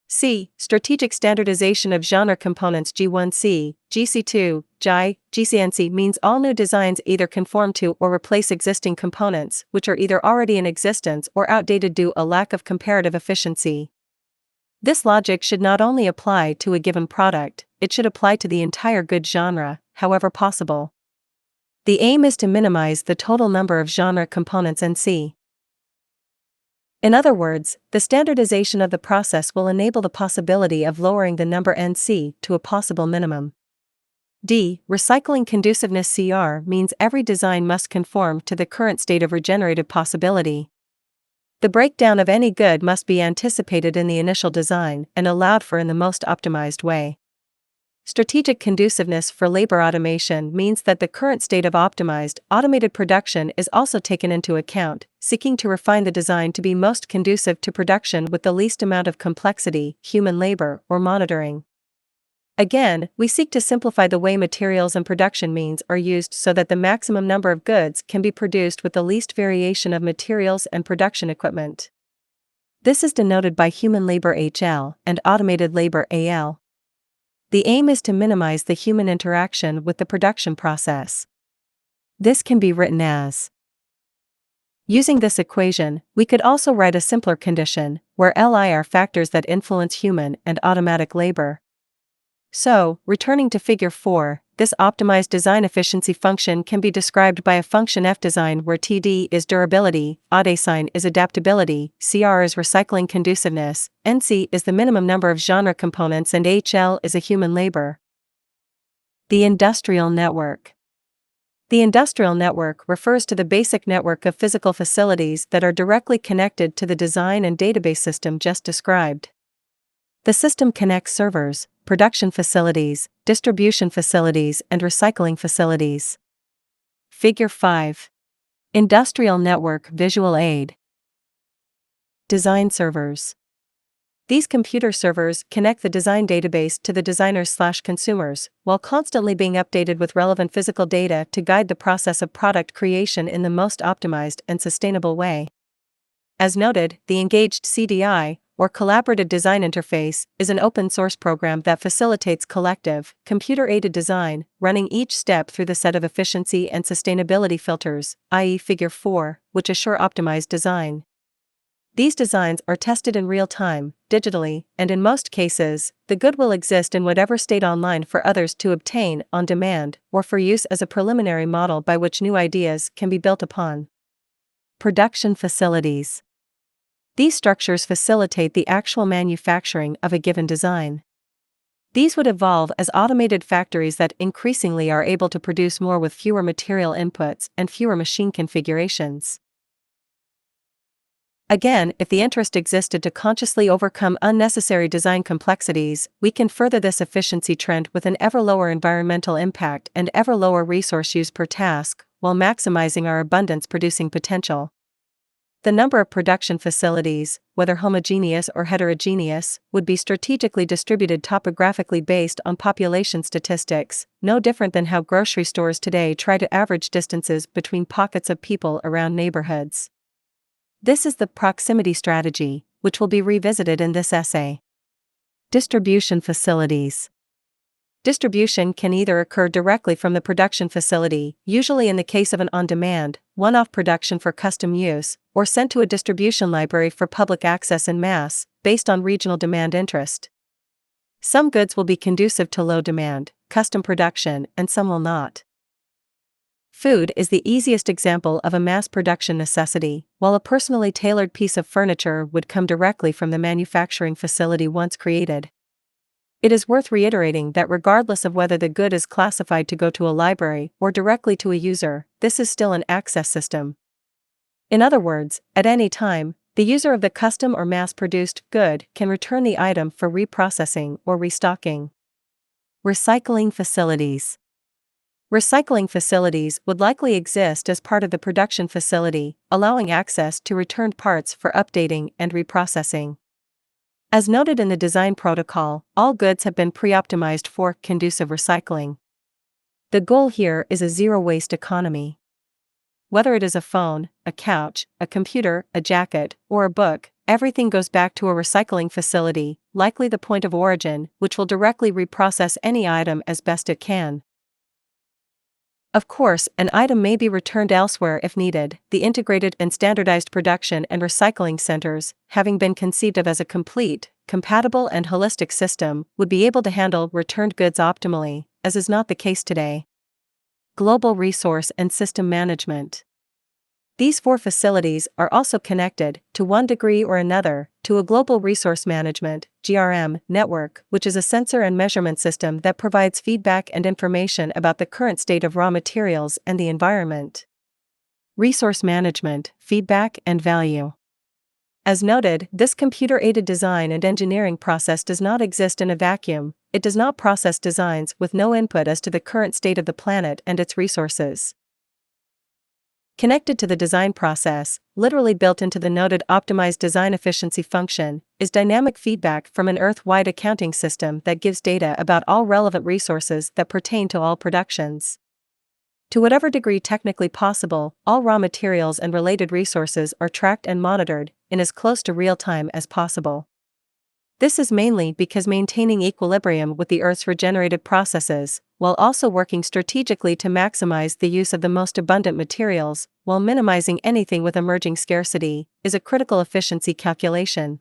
C. Strategic standardization of genre components G1C, GC2, GI, GCNC means all new designs either conform to or replace existing components which are either already in existence or outdated due to a lack of comparative efficiency. This logic should not only apply to a given product, it should apply to the entire good genre, however possible. The aim is to minimize the total number of genre components NC. In other words, the standardization of the process will enable the possibility of lowering the number NC to a possible minimum. D. Recycling conduciveness CR means every design must conform to the current state of regenerative possibility. The breakdown of any good must be anticipated in the initial design and allowed for in the most optimized way. Strategic conduciveness for labor automation means that the current state of optimized, automated production is also taken into account, seeking to refine the design to be most conducive to production with the least amount of complexity, human labor, or monitoring. Again, we seek to simplify the way materials and production means are used so that the maximum number of goods can be produced with the least variation of materials and production equipment. This is denoted by human labor HL and automated labor AL. The aim is to minimize the human interaction with the production process. This can be written as Using this equation, we could also write a simpler condition, where Li are factors that influence human and automatic labor. So, returning to figure 4, this optimized design efficiency function can be described by a function fdesign where Td is durability, ADSign is adaptability, Cr is recycling conduciveness, Nc is the minimum number of genre components, and Hl is a human labor. The industrial network. The industrial network refers to the basic network of physical facilities that are directly connected to the design and database system just described. The system connects servers, production facilities, distribution facilities, and recycling facilities. Figure 5. Industrial network visual aid. Design servers. These computer servers connect the design database to the designers/consumers, while constantly being updated with relevant physical data to guide the process of product creation in the most optimized and sustainable way. As noted, the Engaged CDI, or Collaborative Design Interface, is an open-source program that facilitates collective, computer-aided design, running each step through the set of efficiency and sustainability filters, i.e. Figure 4, which assure optimized design. These designs are tested in real time, digitally, and in most cases, the good will exist in whatever state online for others to obtain on demand, or for use as a preliminary model by which new ideas can be built upon. Production facilities. These structures facilitate the actual manufacturing of a given design. These would evolve as automated factories that increasingly are able to produce more with fewer material inputs and fewer machine configurations. Again, if the interest existed to consciously overcome unnecessary design complexities, we can further this efficiency trend with an ever lower environmental impact and ever lower resource use per task, while maximizing our abundance producing potential. The number of production facilities, whether homogeneous or heterogeneous, would be strategically distributed topographically based on population statistics, no different than how grocery stores today try to average distances between pockets of people around neighborhoods. This is the proximity strategy, which will be revisited in this essay. Distribution facilities. Distribution can either occur directly from the production facility, usually in the case of an on-demand, one-off production for custom use, or sent to a distribution library for public access en masse, based on regional demand interest. Some goods will be conducive to low demand, custom production, and some will not. Food is the easiest example of a mass production necessity, while a personally tailored piece of furniture would come directly from the manufacturing facility once created. It is worth reiterating that regardless of whether the good is classified to go to a library or directly to a user, this is still an access system. In other words, at any time, the user of the custom or mass-produced good can return the item for reprocessing or restocking. Recycling facilities. Recycling facilities would likely exist as part of the production facility, allowing access to returned parts for updating and reprocessing. As noted in the design protocol, all goods have been pre-optimized for conducive recycling. The goal here is a zero-waste economy. Whether it is a phone, a couch, a computer, a jacket, or a book, everything goes back to a recycling facility, likely the point of origin, which will directly reprocess any item as best it can. Of course, an item may be returned elsewhere if needed. The integrated and standardized production and recycling centers, having been conceived of as a complete, compatible, and holistic system, would be able to handle returned goods optimally, as is not the case today. Global resource and system management. These 4 facilities are also connected, to one degree or another, to a global resource management (GRM) network, which is a sensor and measurement system that provides feedback and information about the current state of raw materials and the environment. Resource management, feedback, and value. As noted, this computer-aided design and engineering process does not exist in a vacuum. It does not process designs with no input as to the current state of the planet and its resources. Connected to the design process, literally built into the noted optimized design efficiency function, is dynamic feedback from an Earth-wide accounting system that gives data about all relevant resources that pertain to all productions. To whatever degree technically possible, all raw materials and related resources are tracked and monitored, in as close to real time as possible. This is mainly because maintaining equilibrium with the Earth's regenerative processes, while also working strategically to maximize the use of the most abundant materials, while minimizing anything with emerging scarcity, is a critical efficiency calculation.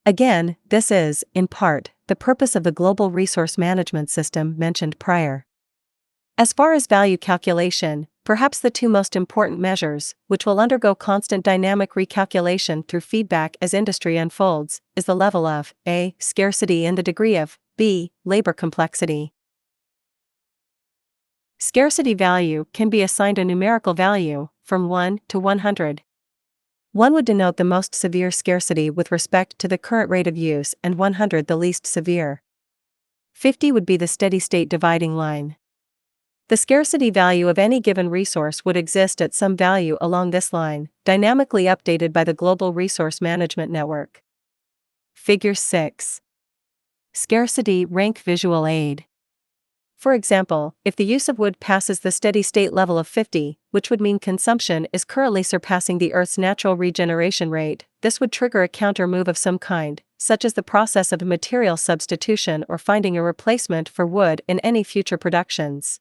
Again, this is, in part, the purpose of the global resource management system mentioned prior. As far as value calculation, perhaps the two most important measures, which will undergo constant dynamic recalculation through feedback as industry unfolds, is the level of a. Scarcity and the degree of b. Labor complexity. Scarcity value can be assigned a numerical value, from 1 to 100. 1 would denote the most severe scarcity with respect to the current rate of use and 100 the least severe. 50 would be the steady-state dividing line. The scarcity value of any given resource would exist at some value along this line, dynamically updated by the Global Resource Management Network. Figure 6. Scarcity rank visual aid. For example, if the use of wood passes the steady-state level of 50, which would mean consumption is currently surpassing the Earth's natural regeneration rate, this would trigger a counter move of some kind, such as the process of material substitution or finding a replacement for wood in any future productions.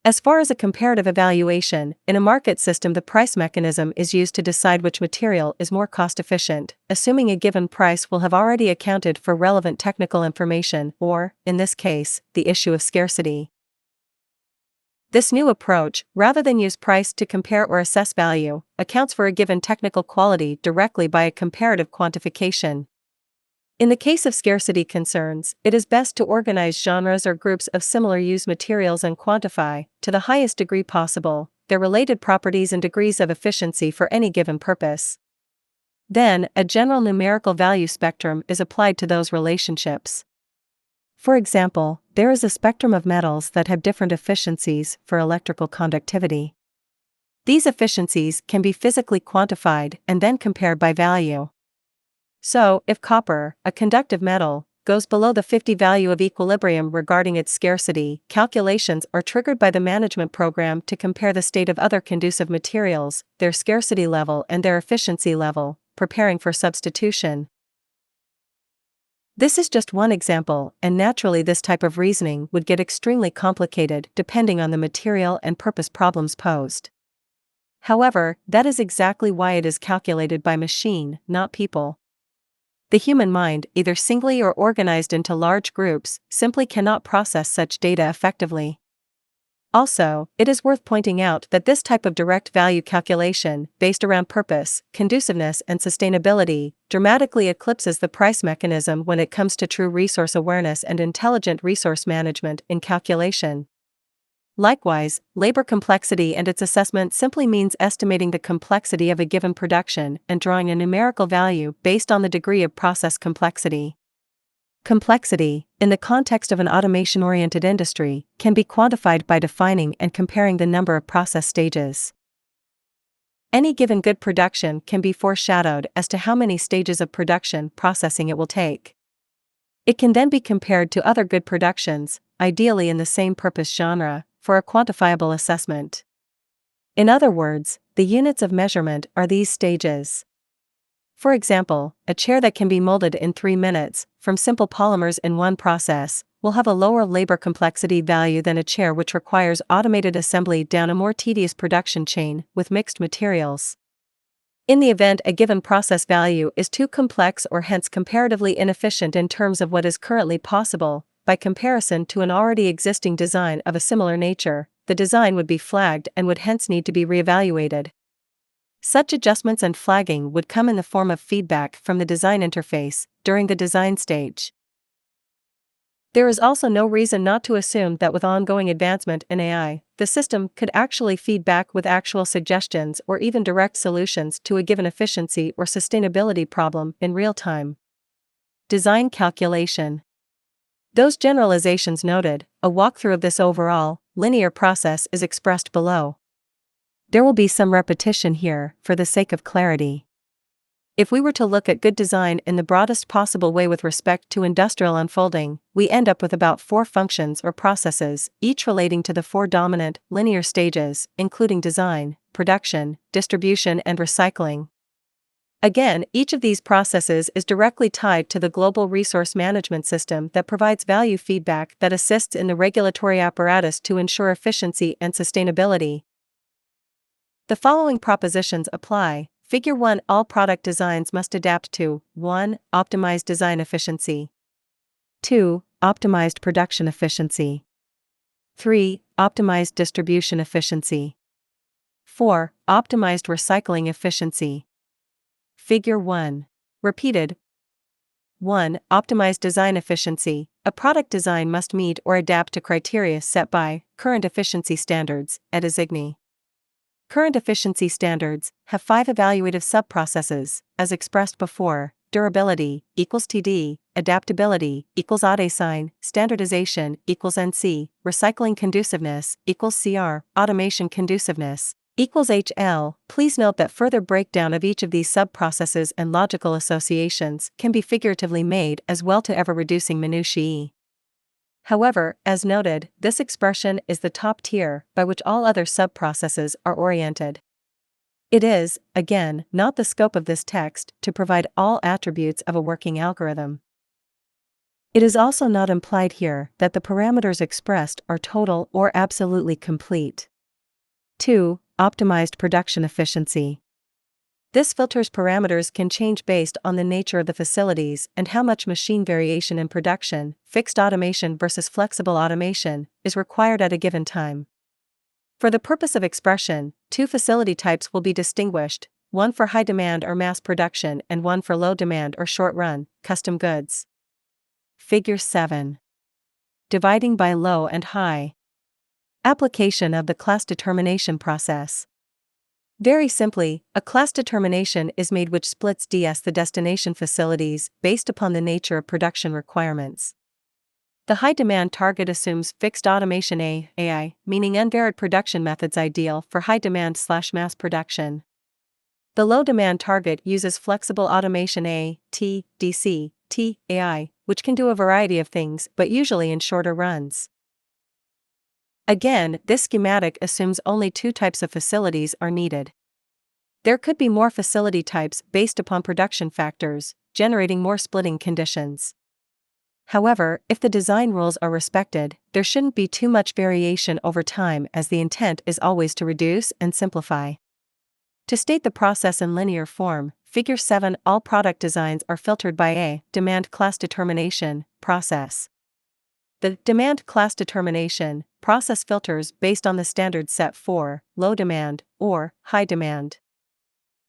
As far as a comparative evaluation, in a market system the price mechanism is used to decide which material is more cost-efficient, assuming a given price will have already accounted for relevant technical information or, in this case, the issue of scarcity. This new approach, rather than use price to compare or assess value, accounts for a given technical quality directly by a comparative quantification. In the case of scarcity concerns, it is best to organize genres or groups of similar use materials and quantify, to the highest degree possible, their related properties and degrees of efficiency for any given purpose. Then, a general numerical value spectrum is applied to those relationships. For example, there is a spectrum of metals that have different efficiencies for electrical conductivity. These efficiencies can be physically quantified and then compared by value. So, if copper, a conductive metal, goes below the 50 value of equilibrium regarding its scarcity, calculations are triggered by the management program to compare the state of other conducive materials, their scarcity level and their efficiency level, preparing for substitution. This is just one example, and naturally this type of reasoning would get extremely complicated depending on the material and purpose problems posed. However, that is exactly why it is calculated by machine, not people. The human mind, either singly or organized into large groups, simply cannot process such data effectively. Also, it is worth pointing out that this type of direct value calculation, based around purpose, conduciveness and sustainability, dramatically eclipses the price mechanism when it comes to true resource awareness and intelligent resource management in calculation. Likewise, labor complexity and its assessment simply means estimating the complexity of a given production and drawing a numerical value based on the degree of process complexity. Complexity, in the context of an automation-oriented industry, can be quantified by defining and comparing the number of process stages. Any given good production can be foreshadowed as to how many stages of production processing it will take. It can then be compared to other good productions, ideally in the same purpose genre, for a quantifiable assessment. In other words, the units of measurement are these stages. For example, a chair that can be molded in 3 minutes, from simple polymers in one process, will have a lower labor complexity value than a chair which requires automated assembly down a more tedious production chain, with mixed materials. In the event a given process value is too complex or hence comparatively inefficient in terms of what is currently possible, by comparison to an already existing design of a similar nature, the design would be flagged and would hence need to be reevaluated. Such adjustments and flagging would come in the form of feedback from the design interface during the design stage. There is also no reason not to assume that with ongoing advancement in AI, the system could actually feed back with actual suggestions or even direct solutions to a given efficiency or sustainability problem in real time. Design calculation. Those generalizations noted, a walkthrough of this overall, linear process is expressed below. There will be some repetition here, for the sake of clarity. If we were to look at good design in the broadest possible way with respect to industrial unfolding, we end up with about 4 functions or processes, each relating to the 4 dominant, linear stages, including design, production, distribution and recycling. Again, each of these processes is directly tied to the global resource management system that provides value feedback that assists in the regulatory apparatus to ensure efficiency and sustainability. The following propositions apply. Figure 1. All product designs must adapt to 1. Optimized design efficiency. 2. Optimized production efficiency. 3. Optimized distribution efficiency. 4. Optimized recycling efficiency. Figure 1. Repeated. 1. Optimized design efficiency. A product design must meet or adapt to criteria set by current efficiency standards et as. Current efficiency standards have 5 evaluative subprocesses, as expressed before: durability equals TD, adaptability equals AD sign, standardization equals NC, recycling conduciveness equals CR, automation conduciveness equals HL. Please note that further breakdown of each of these subprocesses and logical associations can be figuratively made as well to ever-reducing minutiae. However, as noted, this expression is the top tier by which all other subprocesses are oriented. It is, again, not the scope of this text to provide all attributes of a working algorithm. It is also not implied here that the parameters expressed are total or absolutely complete. 2. Optimized production efficiency. This filter's parameters can change based on the nature of the facilities and how much machine variation in production, fixed automation versus flexible automation, is required at a given time. For the purpose of expression, 2 facility types will be distinguished, one for high demand or mass production and one for low demand or short run, custom goods. Figure 7. Dividing by low and high. Application of the class determination process. Very simply, a class determination is made which splits the destination facilities based upon the nature of production requirements. The high demand target assumes fixed automation AI, meaning unvaried production methods ideal for high demand/mass production. The low demand target uses flexible automation DC, AI, which can do a variety of things but usually in shorter runs. Again, this schematic assumes only 2 types of facilities are needed. There could be more facility types based upon production factors, generating more splitting conditions. However, if the design rules are respected, there shouldn't be too much variation over time, as the intent is always to reduce and simplify. To state the process in linear form, Figure 7. All product designs are filtered by a demand class determination process. The demand class determination process filters based on the standards set for low demand or high demand.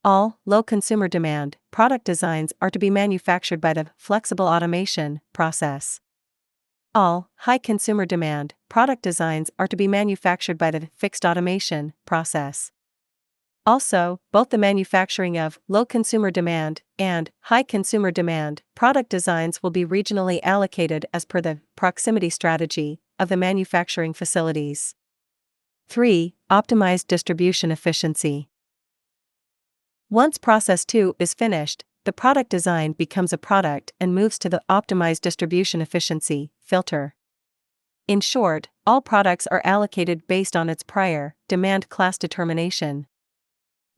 All low consumer demand product designs are to be manufactured by the flexible automation process. All high consumer demand product designs are to be manufactured by the fixed automation process. Also, both the manufacturing of low consumer demand and high consumer demand product designs will be regionally allocated as per the proximity strategy of the manufacturing facilities. 3. Optimized distribution efficiency. Once process 2 is finished, the product design becomes a product and moves to the optimized distribution efficiency filter. In short, all products are allocated based on its prior demand class determination.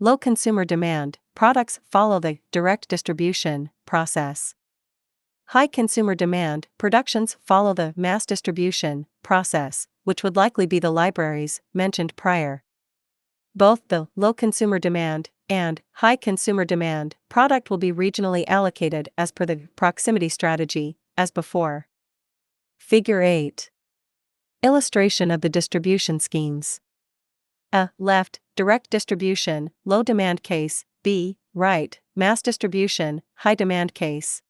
Low consumer demand products follow the direct distribution process. High consumer demand productions follow the mass distribution process, which would likely be the libraries mentioned prior. Both the low consumer demand and high consumer demand product will be regionally allocated as per the proximity strategy, as before. Figure 8. Illustration of the distribution schemes. A. Left, direct distribution, low demand case. B. Right, mass distribution, high demand case.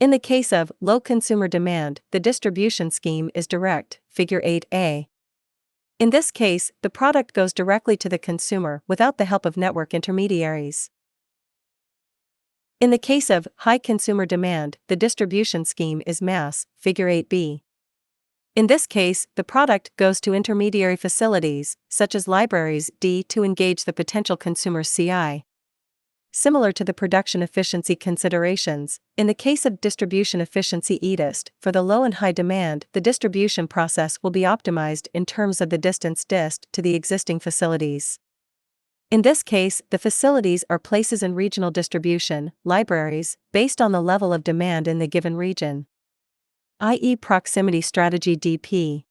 In the case of low consumer demand, the distribution scheme is direct, Figure 8a. In this case, the product goes directly to the consumer without the help of network intermediaries. In the case of high consumer demand, the distribution scheme is mass, Figure 8b. In this case, the product goes to intermediary facilities, such as libraries D, to engage the potential consumer's CI. Similar to the production efficiency considerations, in the case of distribution efficiency EDIST, for the low and high demand, the distribution process will be optimized in terms of the distance dist to the existing facilities. In this case, the facilities are places in regional distribution, libraries, based on the level of demand in the given region, i.e., proximity strategy DP.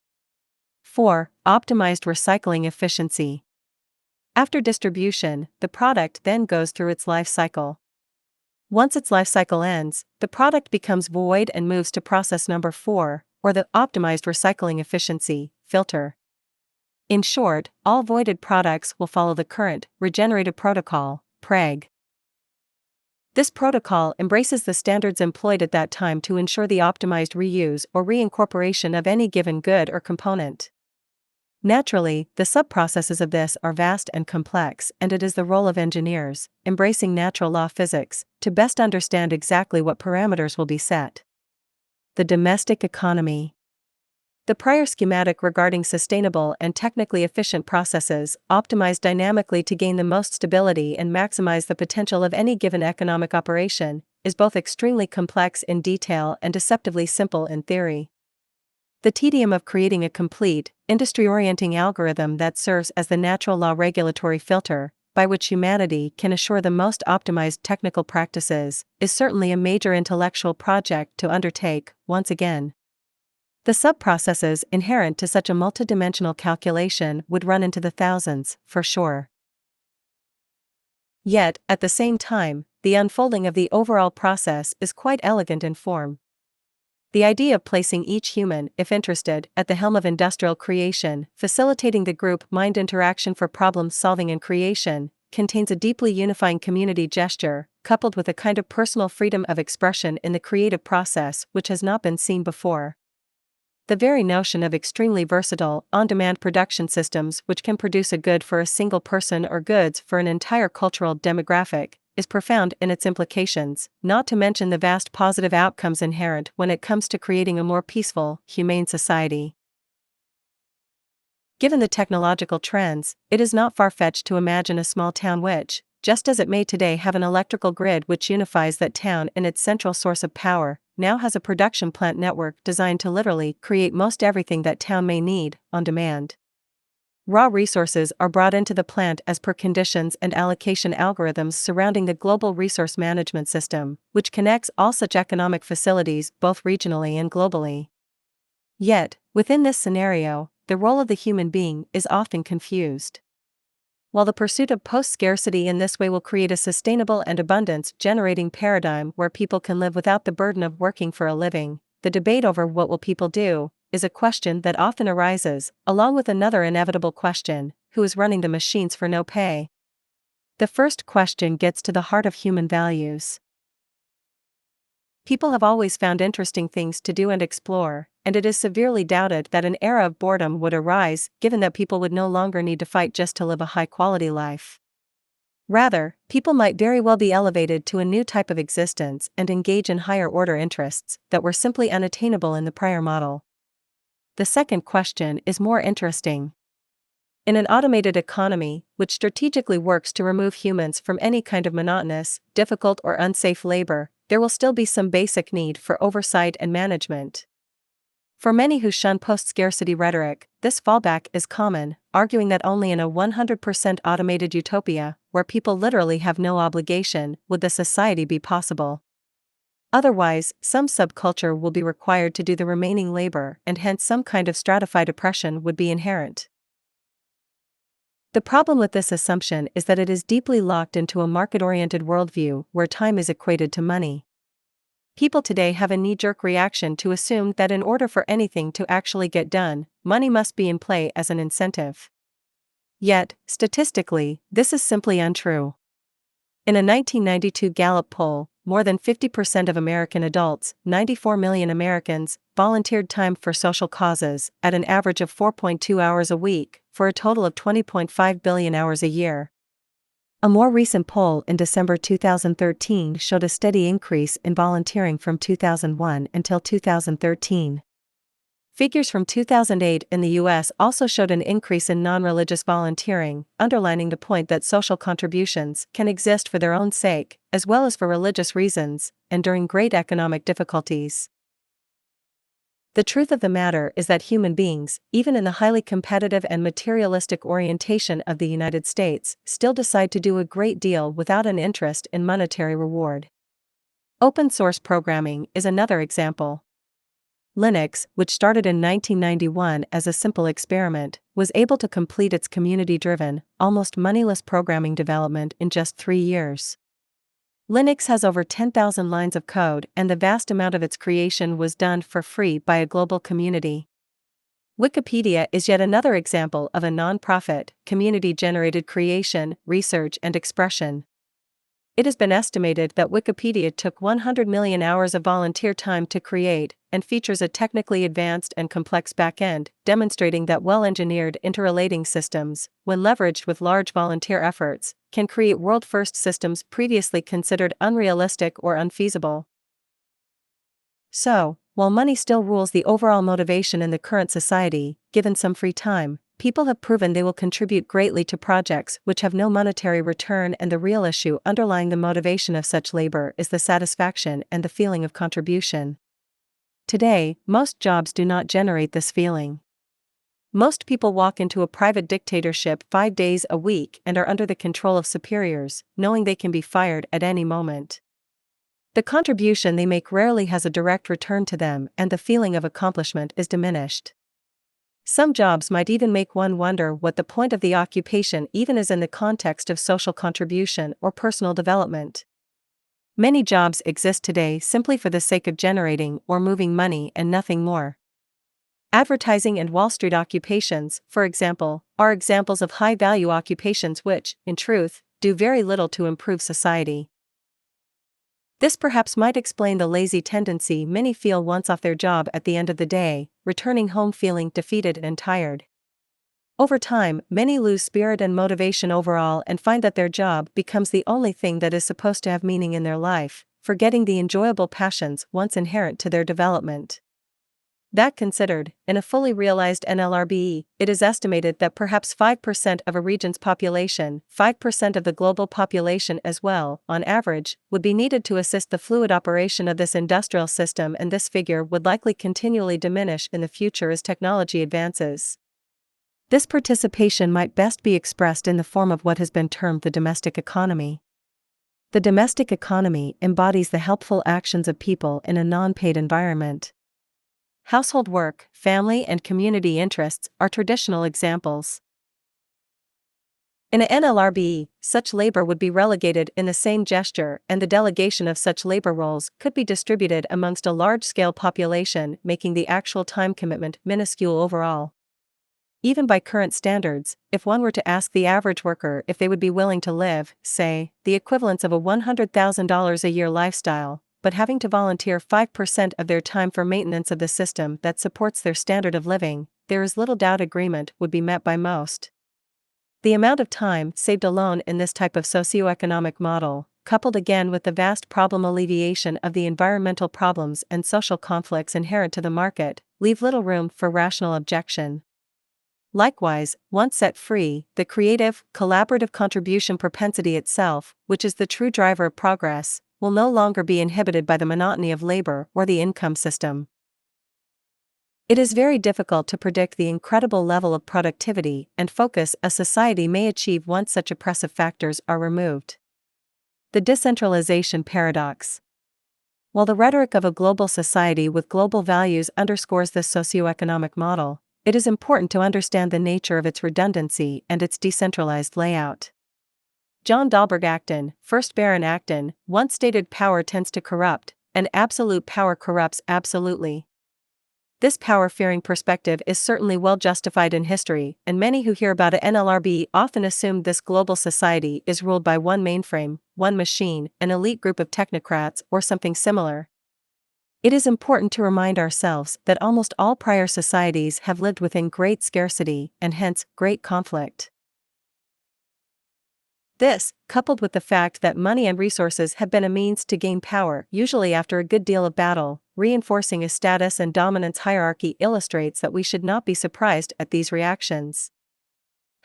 4. Optimized recycling efficiency. After distribution, the product then goes through its life cycle. Once its life cycle ends, the product becomes void and moves to process number 4, or the optimized recycling efficiency filter. In short, all voided products will follow the current regenerative protocol, PREG. This protocol embraces the standards employed at that time to ensure the optimized reuse or reincorporation of any given good or component. Naturally, the subprocesses of this are vast and complex, and it is the role of engineers, embracing natural law physics, to best understand exactly what parameters will be set. The domestic economy. The prior schematic regarding sustainable and technically efficient processes, optimized dynamically to gain the most stability and maximize the potential of any given economic operation, is both extremely complex in detail and deceptively simple in theory. The tedium of creating a complete, industry-orienting algorithm that serves as the natural law regulatory filter, by which humanity can assure the most optimized technical practices, is certainly a major intellectual project to undertake, once again. The subprocesses inherent to such a multidimensional calculation would run into the thousands, for sure. Yet, at the same time, the unfolding of the overall process is quite elegant in form. The idea of placing each human, if interested, at the helm of industrial creation, facilitating the group-mind interaction for problem-solving and creation, contains a deeply unifying community gesture, coupled with a kind of personal freedom of expression in the creative process which has not been seen before. The very notion of extremely versatile, on-demand production systems which can produce a good for a single person or goods for an entire cultural demographic, is profound in its implications, not to mention the vast positive outcomes inherent when it comes to creating a more peaceful, humane society. Given the technological trends, it is not far-fetched to imagine a small town which, just as it may today have an electrical grid which unifies that town in its central source of power, now has a production plant network designed to literally create most everything that town may need, on demand. Raw resources are brought into the plant as per conditions and allocation algorithms surrounding the global resource management system, which connects all such economic facilities both regionally and globally. Yet, within this scenario, the role of the human being is often confused. While the pursuit of post-scarcity in this way will create a sustainable and abundance-generating paradigm where people can live without the burden of working for a living, the debate over what will people do is a question that often arises, along with another inevitable question: who is running the machines for no pay? The first question gets to the heart of human values. People have always found interesting things to do and explore, and it is severely doubted that an era of boredom would arise, given that people would no longer need to fight just to live a high-quality life. Rather, people might very well be elevated to a new type of existence and engage in higher-order interests that were simply unattainable in the prior model. The second question is more interesting. In an automated economy, which strategically works to remove humans from any kind of monotonous, difficult or unsafe labor, there will still be some basic need for oversight and management. For many who shun post-scarcity rhetoric, this fallback is common, arguing that only in a 100% automated utopia, where people literally have no obligation, would the society be possible. Otherwise, some subculture will be required to do the remaining labor, and hence some kind of stratified oppression would be inherent. The problem with this assumption is that it is deeply locked into a market-oriented worldview where time is equated to money. People today have a knee-jerk reaction to assume that in order for anything to actually get done, money must be in play as an incentive. Yet, statistically, this is simply untrue. In a 1992 Gallup poll, more than 50% of American adults, 94 million Americans, volunteered time for social causes, at an average of 4.2 hours a week, for a total of 20.5 billion hours a year. A more recent poll in December 2013 showed a steady increase in volunteering from 2001 until 2013. Figures from 2008 in the U.S. also showed an increase in non-religious volunteering, underlining the point that social contributions can exist for their own sake, as well as for religious reasons, and during great economic difficulties. The truth of the matter is that human beings, even in the highly competitive and materialistic orientation of the United States, still decide to do a great deal without an interest in monetary reward. Open source programming is another example. Linux, which started in 1991 as a simple experiment, was able to complete its community-driven, almost moneyless programming development in just 3 years. Linux has over 10,000 lines of code, and the vast amount of its creation was done for free by a global community. Wikipedia is yet another example of a non-profit, community-generated creation, research and expression. It has been estimated that Wikipedia took 100 million hours of volunteer time to create, and features a technically advanced and complex backend, demonstrating that well-engineered interrelating systems, when leveraged with large volunteer efforts, can create world-first systems previously considered unrealistic or unfeasible. So, while money still rules the overall motivation in the current society, given some free time, people have proven they will contribute greatly to projects which have no monetary return, and the real issue underlying the motivation of such labor is the satisfaction and the feeling of contribution. Today, most jobs do not generate this feeling. Most people walk into a private dictatorship 5 days a week and are under the control of superiors, knowing they can be fired at any moment. The contribution they make rarely has a direct return to them, and the feeling of accomplishment is diminished. Some jobs might even make one wonder what the point of the occupation even is in the context of social contribution or personal development. Many jobs exist today simply for the sake of generating or moving money and nothing more. Advertising and Wall Street occupations, for example, are examples of high-value occupations which, in truth, do very little to improve society. This perhaps might explain the lazy tendency many feel once off their job at the end of the day, returning home feeling defeated and tired. Over time, many lose spirit and motivation overall and find that their job becomes the only thing that is supposed to have meaning in their life, forgetting the enjoyable passions once inherent to their development. That considered, in a fully realized NLRB, it is estimated that perhaps 5% of a region's population, 5% of the global population as well, on average, would be needed to assist the fluid operation of this industrial system, and this figure would likely continually diminish in the future as technology advances. This participation might best be expressed in the form of what has been termed the domestic economy. The domestic economy embodies the helpful actions of people in a non-paid environment. Household work, family and community interests are traditional examples. In a NLRB, such labor would be relegated in the same gesture, and the delegation of such labor roles could be distributed amongst a large-scale population, making the actual time commitment minuscule overall. Even by current standards, if one were to ask the average worker if they would be willing to live, say, the equivalence of a $100,000 a year lifestyle, but having to volunteer 5% of their time for maintenance of the system that supports their standard of living, there is little doubt agreement would be met by most. The amount of time saved alone in this type of socioeconomic model, coupled again with the vast problem alleviation of the environmental problems and social conflicts inherent to the market, leave little room for rational objection. Likewise, once set free, the creative, collaborative contribution propensity itself, which is the true driver of progress, will no longer be inhibited by the monotony of labor or the income system. It is very difficult to predict the incredible level of productivity and focus a society may achieve once such oppressive factors are removed. The decentralization paradox. While the rhetoric of a global society with global values underscores this socioeconomic model, it is important to understand the nature of its redundancy and its decentralized layout. John Dalberg Acton, 1st Baron Acton, once stated power tends to corrupt, and absolute power corrupts absolutely. This power-fearing perspective is certainly well justified in history, and many who hear about a NLRB often assume this global society is ruled by one mainframe, one machine, an elite group of technocrats, or something similar. It is important to remind ourselves that almost all prior societies have lived within great scarcity, and hence, great conflict. This, coupled with the fact that money and resources have been a means to gain power, usually after a good deal of battle, reinforcing a status and dominance hierarchy, illustrates that we should not be surprised at these reactions.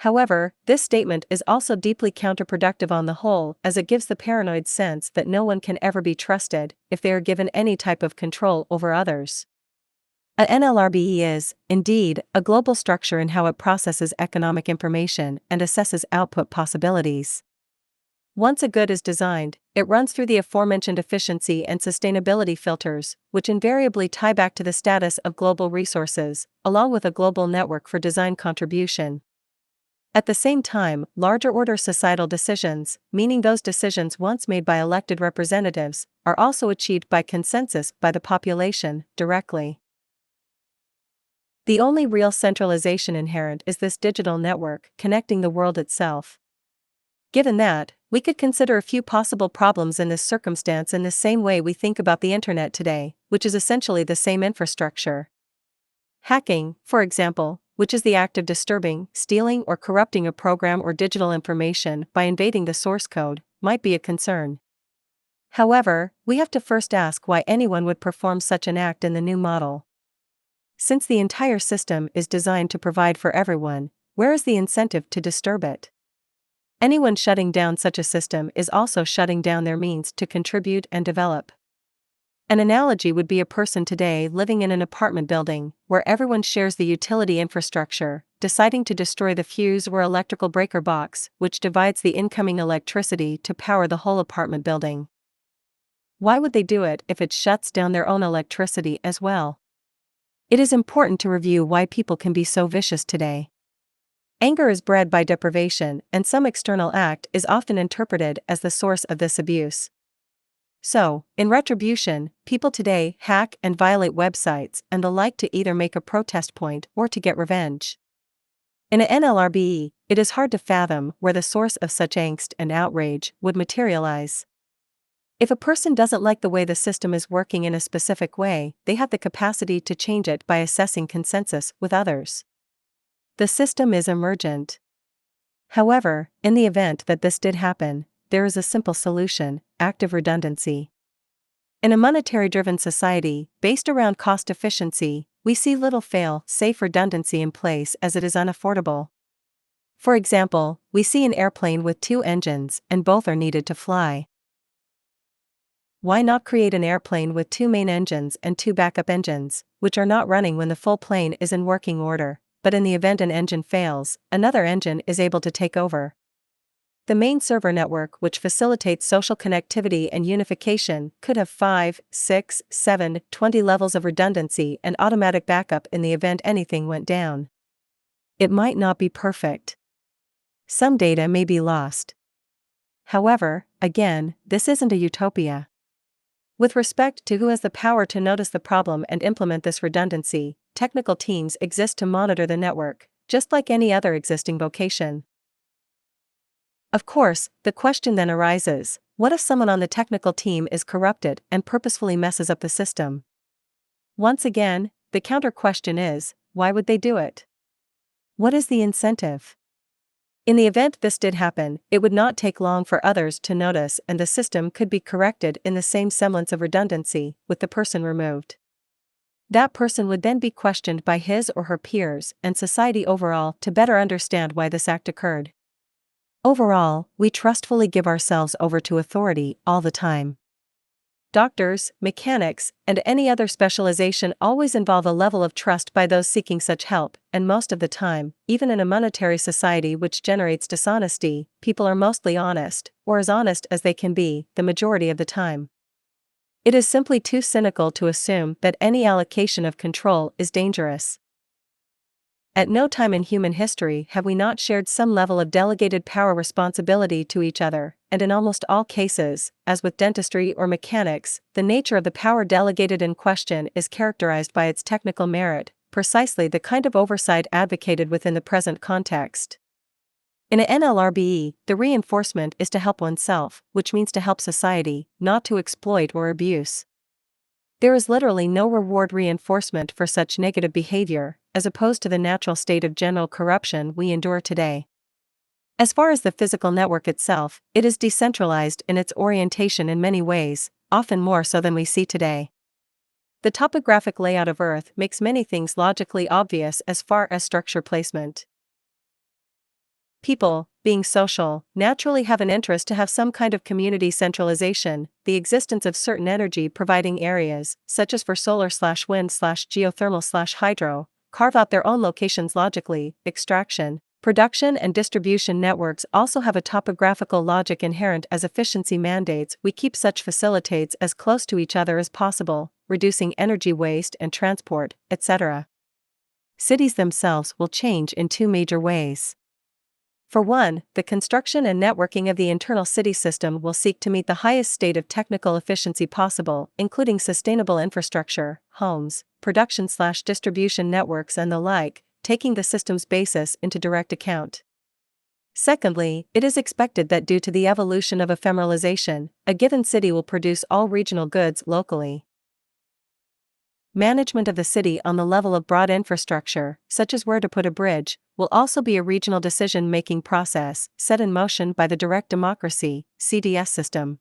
However, this statement is also deeply counterproductive on the whole, as it gives the paranoid sense that no one can ever be trusted if they are given any type of control over others. A NLRBE is, indeed, a global structure in how it processes economic information and assesses output possibilities. Once a good is designed, it runs through the aforementioned efficiency and sustainability filters, which invariably tie back to the status of global resources, along with a global network for design contribution. At the same time, larger order societal decisions, meaning those decisions once made by elected representatives, are also achieved by consensus by the population, directly. The only real centralization inherent is this digital network connecting the world itself. Given that, we could consider a few possible problems in this circumstance in the same way we think about the internet today, which is essentially the same infrastructure. Hacking, for example, which is the act of disturbing, stealing, or corrupting a program or digital information by invading the source code, might be a concern. However, we have to first ask why anyone would perform such an act in the new model. Since the entire system is designed to provide for everyone, where is the incentive to disturb it? Anyone shutting down such a system is also shutting down their means to contribute and develop. An analogy would be a person today living in an apartment building, where everyone shares the utility infrastructure, deciding to destroy the fuse or electrical breaker box, which divides the incoming electricity to power the whole apartment building. Why would they do it if it shuts down their own electricity as well? It is important to review why people can be so vicious today. Anger is bred by deprivation, and some external act is often interpreted as the source of this abuse. So, in retribution, people today hack and violate websites and the like to either make a protest point or to get revenge. In an NLRBE, it is hard to fathom where the source of such angst and outrage would materialize. If a person doesn't like the way the system is working in a specific way, they have the capacity to change it by assessing consensus with others. The system is emergent. However, in the event that this did happen, there is a simple solution: active redundancy. In a monetary-driven society, based around cost efficiency, we see little fail-safe redundancy in place as it is unaffordable. For example, we see an airplane with 2 engines and both are needed to fly. Why not create an airplane with 2 main engines and 2 backup engines, which are not running when the full plane is in working order, but in the event an engine fails, another engine is able to take over? The main server network, which facilitates social connectivity and unification, could have 5, 6, 7, 20 levels of redundancy and automatic backup in the event anything went down. It might not be perfect. Some data may be lost. However, again, this isn't a utopia. With respect to who has the power to notice the problem and implement this redundancy, technical teams exist to monitor the network, just like any other existing vocation. Of course, the question then arises, what if someone on the technical team is corrupted and purposefully messes up the system? Once again, the counter question is, why would they do it? What is the incentive? In the event this did happen, it would not take long for others to notice and the system could be corrected in the same semblance of redundancy, with the person removed. That person would then be questioned by his or her peers and society overall to better understand why this act occurred. Overall, we trustfully give ourselves over to authority all the time. Doctors, mechanics, and any other specialization always involve a level of trust by those seeking such help, and most of the time, even in a monetary society which generates dishonesty, people are mostly honest, or as honest as they can be, the majority of the time. It is simply too cynical to assume that any allocation of control is dangerous. At no time in human history have we not shared some level of delegated power responsibility to each other, and in almost all cases, as with dentistry or mechanics, the nature of the power delegated in question is characterized by its technical merit, precisely the kind of oversight advocated within the present context. In an NLRBE, the reinforcement is to help oneself, which means to help society, not to exploit or abuse. There is literally no reward reinforcement for such negative behavior, as opposed to the natural state of general corruption we endure today. As far as the physical network itself, it is decentralized in its orientation in many ways, often more so than we see today. The topographic layout of Earth makes many things logically obvious as far as structure placement. People, being social, naturally have an interest to have some kind of community centralization, the existence of certain energy providing areas, such as for solar/wind/geothermal/hydro, carve out their own locations logically. Extraction, production and distribution networks also have a topographical logic inherent as efficiency mandates. We keep such facilities as close to each other as possible, reducing energy waste and transport, etc. Cities themselves will change in two major ways. For one, the construction and networking of the internal city system will seek to meet the highest state of technical efficiency possible, including sustainable infrastructure, homes, production/distribution networks and the like, taking the system's basis into direct account. Secondly, it is expected that due to the evolution of ephemeralization, a given city will produce all regional goods locally. Management of the city on the level of broad infrastructure, such as where to put a bridge, will also be a regional decision-making process, set in motion by the direct democracy (CDS) system.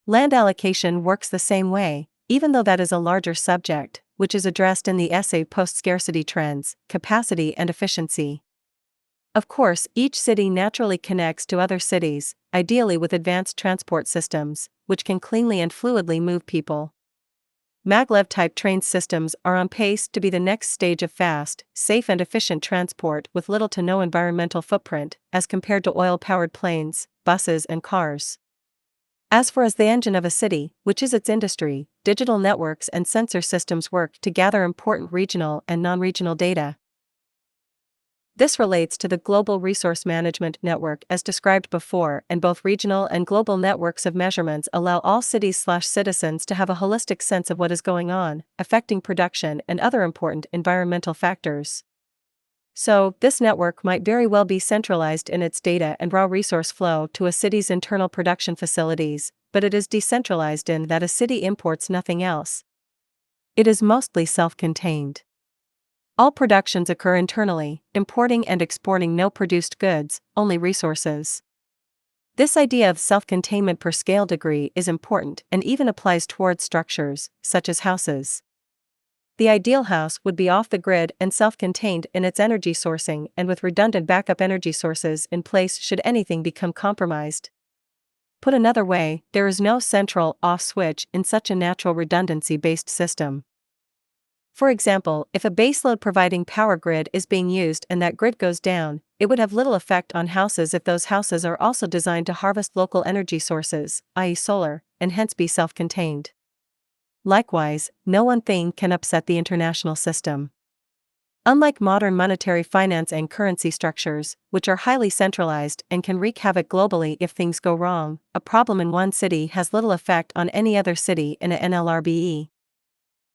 Land allocation works the same way, even though that is a larger subject, which is addressed in the essay Post-Scarcity Trends, Capacity and Efficiency. Of course, each city naturally connects to other cities, ideally with advanced transport systems, which can cleanly and fluidly move people. Maglev-type train systems are on pace to be the next stage of fast, safe and efficient transport with little to no environmental footprint, as compared to oil-powered planes, buses and cars. As the engine of a city, which is its industry, digital networks and sensor systems work to gather important regional and non-regional data. This relates to the global resource management network as described before, and both regional and global networks of measurements allow all cities/citizens to have a holistic sense of what is going on, affecting production and other important environmental factors. So, this network might very well be centralized in its data and raw resource flow to a city's internal production facilities, but it is decentralized in that a city imports nothing else. It is mostly self-contained. All productions occur internally, importing and exporting no produced goods, only resources. This idea of self-containment per scale degree is important and even applies towards structures, such as houses. The ideal house would be off the grid and self-contained in its energy sourcing and with redundant backup energy sources in place should anything become compromised. Put another way, there is no central off switch in such a natural redundancy-based system. For example, if a baseload providing power grid is being used and that grid goes down, it would have little effect on houses if those houses are also designed to harvest local energy sources, i.e. solar, and hence be self-contained. Likewise, no one thing can upset the international system. Unlike modern monetary finance and currency structures, which are highly centralized and can wreak havoc globally if things go wrong, a problem in one city has little effect on any other city in a NLRBE.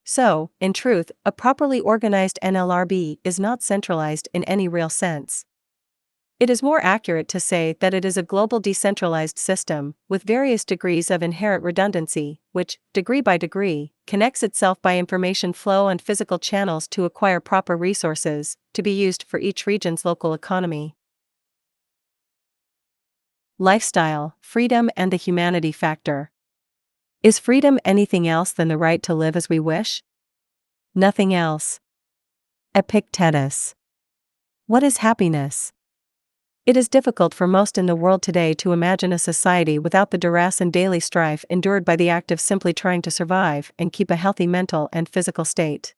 So, in truth, a properly organized NLRB is not centralized in any real sense. It is more accurate to say that it is a global decentralized system, with various degrees of inherent redundancy, which, degree by degree, connects itself by information flow and physical channels to acquire proper resources, to be used for each region's local economy. Lifestyle, freedom and the humanity factor. Is freedom anything else than the right to live as we wish? Nothing else. Epictetus. What is happiness? It is difficult for most in the world today to imagine a society without the duress and daily strife endured by the act of simply trying to survive and keep a healthy mental and physical state.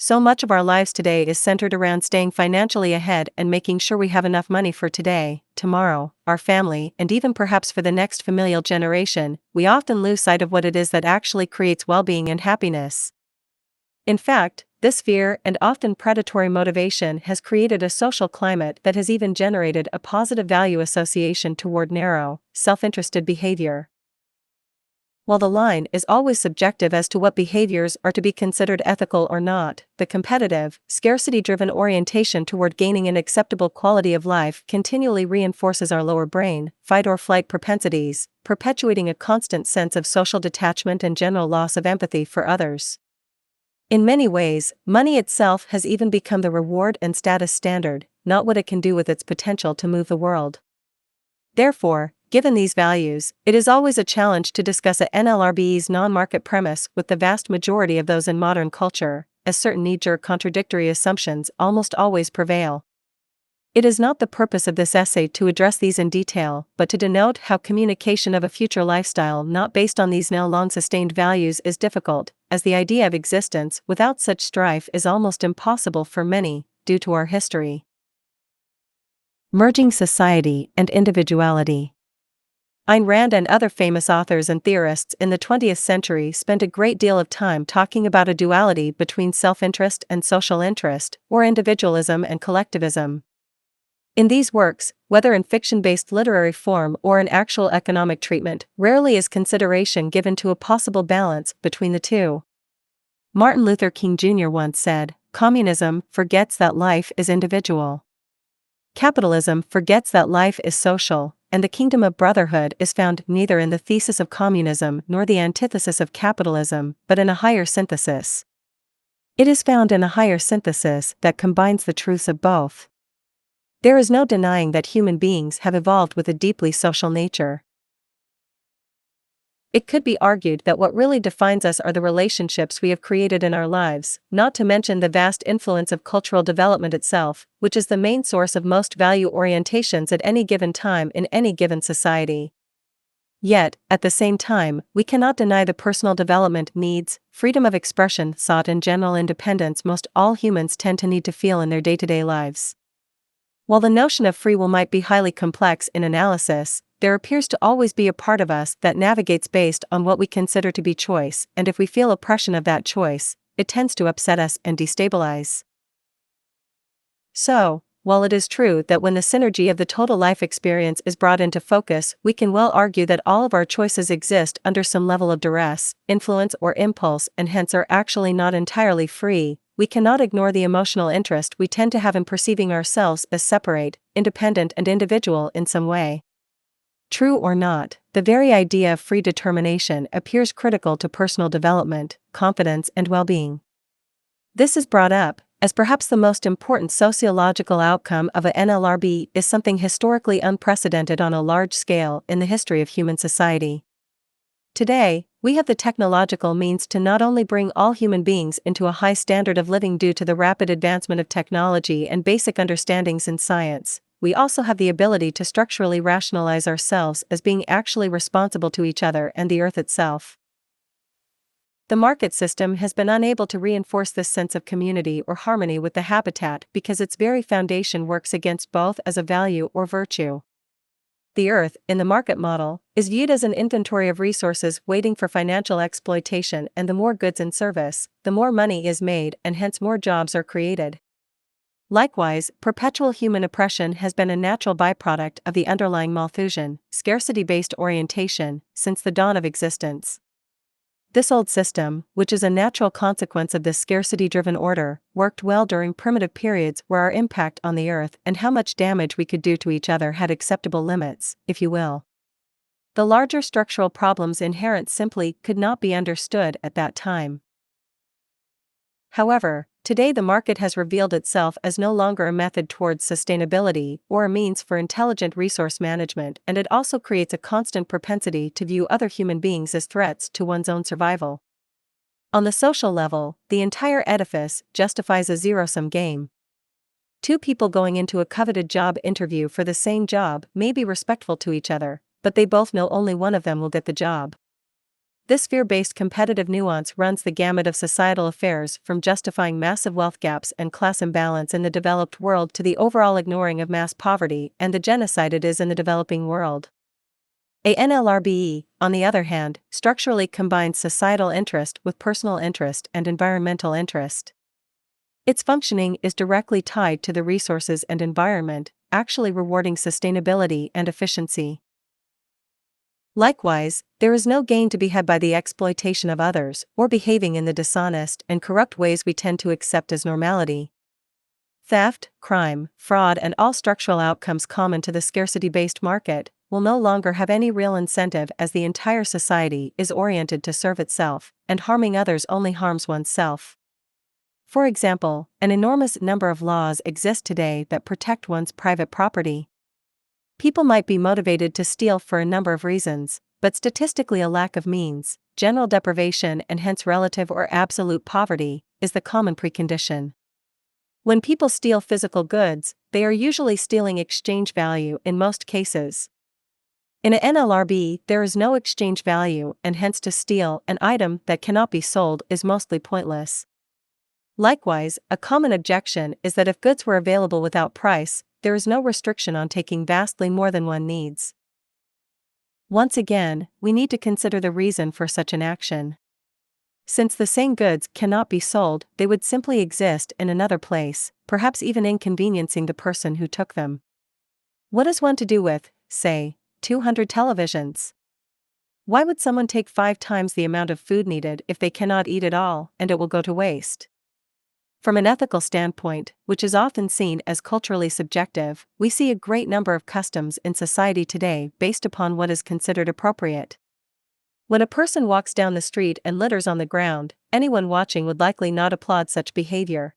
So much of our lives today is centered around staying financially ahead and making sure we have enough money for today, tomorrow, our family, and even perhaps for the next familial generation. We often lose sight of what it is that actually creates well-being and happiness. In fact, this fear and often predatory motivation has created a social climate that has even generated a positive value association toward narrow, self-interested behavior. While the line is always subjective as to what behaviors are to be considered ethical or not, the competitive, scarcity-driven orientation toward gaining an acceptable quality of life continually reinforces our lower brain, fight-or-flight propensities, perpetuating a constant sense of social detachment and general loss of empathy for others. In many ways, money itself has even become the reward and status standard, not what it can do with its potential to move the world. Therefore, given these values, it is always a challenge to discuss a NLRB's non-market premise with the vast majority of those in modern culture, as certain knee-jerk contradictory assumptions almost always prevail. It is not the purpose of this essay to address these in detail, but to denote how communication of a future lifestyle not based on these now long-sustained values is difficult, as the idea of existence without such strife is almost impossible for many, due to our history. Merging society and individuality. Ayn Rand and other famous authors and theorists in the 20th century spent a great deal of time talking about a duality between self-interest and social interest, or individualism and collectivism. In these works, whether in fiction-based literary form or in actual economic treatment, rarely is consideration given to a possible balance between the two. Martin Luther King Jr. once said, "Communism forgets that life is individual. Capitalism forgets that life is social, and the kingdom of brotherhood is found neither in the thesis of communism nor the antithesis of capitalism, but in a higher synthesis. It is found in a higher synthesis that combines the truths of both." There is no denying that human beings have evolved with a deeply social nature. It could be argued that what really defines us are the relationships we have created in our lives, not to mention the vast influence of cultural development itself, which is the main source of most value orientations at any given time in any given society. Yet, at the same time, we cannot deny the personal development needs, freedom of expression sought and general independence most all humans tend to need to feel in their day-to-day lives. While the notion of free will might be highly complex in analysis, there appears to always be a part of us that navigates based on what we consider to be choice, and if we feel oppression of that choice, it tends to upset us and destabilize. So, while it is true that when the synergy of the total life experience is brought into focus, we can well argue that all of our choices exist under some level of duress, influence or impulse and hence are actually not entirely free, we cannot ignore the emotional interest we tend to have in perceiving ourselves as separate, independent and individual in some way. True or not, the very idea of free determination appears critical to personal development, confidence and well-being. This is brought up, as perhaps the most important sociological outcome of a NLRB is something historically unprecedented on a large scale in the history of human society. Today, we have the technological means to not only bring all human beings into a high standard of living due to the rapid advancement of technology and basic understandings in science, we also have the ability to structurally rationalize ourselves as being actually responsible to each other and the earth itself. The market system has been unable to reinforce this sense of community or harmony with the habitat because its very foundation works against both as a value or virtue. The earth, in the market model, is viewed as an inventory of resources waiting for financial exploitation, and the more goods in service, the more money is made and hence more jobs are created. Likewise, perpetual human oppression has been a natural byproduct of the underlying Malthusian, scarcity-based orientation since the dawn of existence. This old system, which is a natural consequence of this scarcity-driven order, worked well during primitive periods where our impact on the earth and how much damage we could do to each other had acceptable limits, if you will. The larger structural problems inherent simply could not be understood at that time. However, today the market has revealed itself as no longer a method towards sustainability or a means for intelligent resource management, and it also creates a constant propensity to view other human beings as threats to one's own survival. On the social level, the entire edifice justifies a zero-sum game. Two people going into a coveted job interview for the same job may be respectful to each other, but they both know only one of them will get the job. This fear-based competitive nuance runs the gamut of societal affairs, from justifying massive wealth gaps and class imbalance in the developed world to the overall ignoring of mass poverty and the genocide it is in the developing world. A NLRBE, on the other hand, structurally combines societal interest with personal interest and environmental interest. Its functioning is directly tied to the resources and environment, actually rewarding sustainability and efficiency. Likewise, there is no gain to be had by the exploitation of others, or behaving in the dishonest and corrupt ways we tend to accept as normality. Theft, crime, fraud and all structural outcomes common to the scarcity-based market will no longer have any real incentive, as the entire society is oriented to serve itself, and harming others only harms oneself. For example, an enormous number of laws exist today that protect one's private property. People might be motivated to steal for a number of reasons, but statistically a lack of means, general deprivation and hence relative or absolute poverty, is the common precondition. When people steal physical goods, they are usually stealing exchange value in most cases. In a NLRB, there is no exchange value, and hence to steal an item that cannot be sold is mostly pointless. Likewise, a common objection is that if goods were available without price, there is no restriction on taking vastly more than one needs. Once again, we need to consider the reason for such an action. Since the same goods cannot be sold, they would simply exist in another place, perhaps even inconveniencing the person who took them. What is one to do with, say, 200 televisions? Why would someone take 5 times the amount of food needed if they cannot eat it all, and it will go to waste? From an ethical standpoint, which is often seen as culturally subjective, we see a great number of customs in society today based upon what is considered appropriate. When a person walks down the street and litters on the ground, anyone watching would likely not applaud such behavior.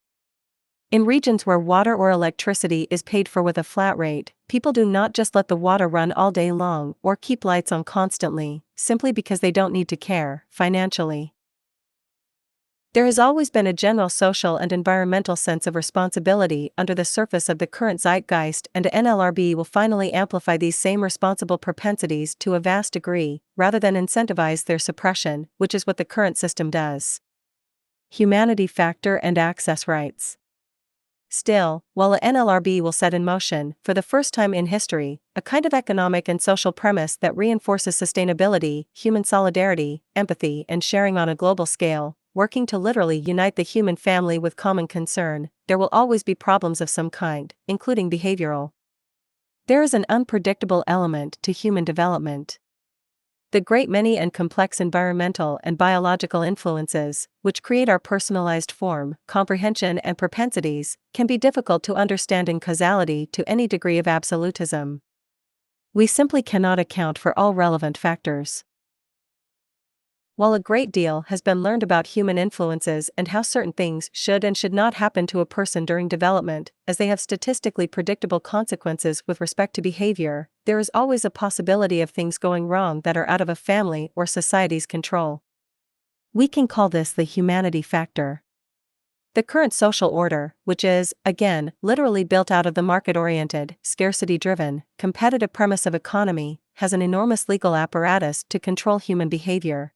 In regions where water or electricity is paid for with a flat rate, people do not just let the water run all day long or keep lights on constantly, simply because they don't need to care financially. There has always been a general social and environmental sense of responsibility under the surface of the current zeitgeist, and a NLRB will finally amplify these same responsible propensities to a vast degree, rather than incentivize their suppression, which is what the current system does. Humanity factor and access rights. Still, while a NLRB will set in motion, for the first time in history, a kind of economic and social premise that reinforces sustainability, human solidarity, empathy, and sharing on a global scale, working to literally unite the human family with common concern, there will always be problems of some kind, including behavioral. There is an unpredictable element to human development. The great many and complex environmental and biological influences, which create our personalized form, comprehension, and propensities, can be difficult to understand in causality to any degree of absolutism. We simply cannot account for all relevant factors. While a great deal has been learned about human influences and how certain things should and should not happen to a person during development, as they have statistically predictable consequences with respect to behavior, there is always a possibility of things going wrong that are out of a family or society's control. We can call this the humanity factor. The current social order, which is, again, literally built out of the market-oriented, scarcity-driven, competitive premise of economy, has an enormous legal apparatus to control human behavior.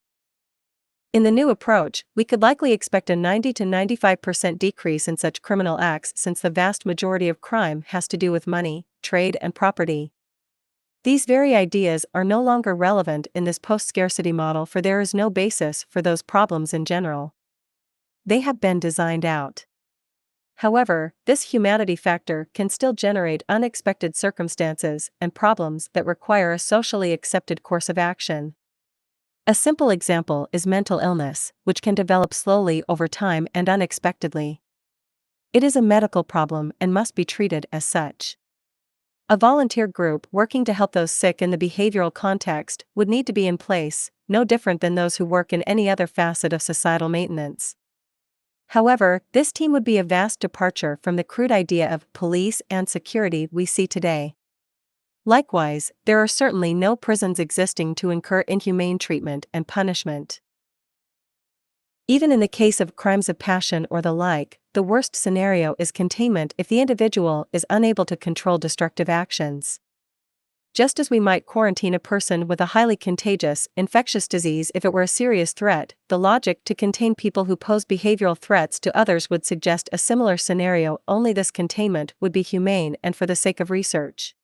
In the new approach, we could likely expect a 90 to 95% decrease in such criminal acts, since the vast majority of crime has to do with money, trade, and property. These very ideas are no longer relevant in this post-scarcity model, for there is no basis for those problems in general. They have been designed out. However, this humanity factor can still generate unexpected circumstances and problems that require a socially accepted course of action. A simple example is mental illness, which can develop slowly over time and unexpectedly. It is a medical problem and must be treated as such. A volunteer group working to help those sick in the behavioral context would need to be in place, no different than those who work in any other facet of societal maintenance. However, this team would be a vast departure from the crude idea of police and security we see today. Likewise, there are certainly no prisons existing to incur inhumane treatment and punishment. Even in the case of crimes of passion or the like, the worst scenario is containment if the individual is unable to control destructive actions. Just as we might quarantine a person with a highly contagious, infectious disease if it were a serious threat, the logic to contain people who pose behavioral threats to others would suggest a similar scenario, only this containment would be humane and for the sake of research.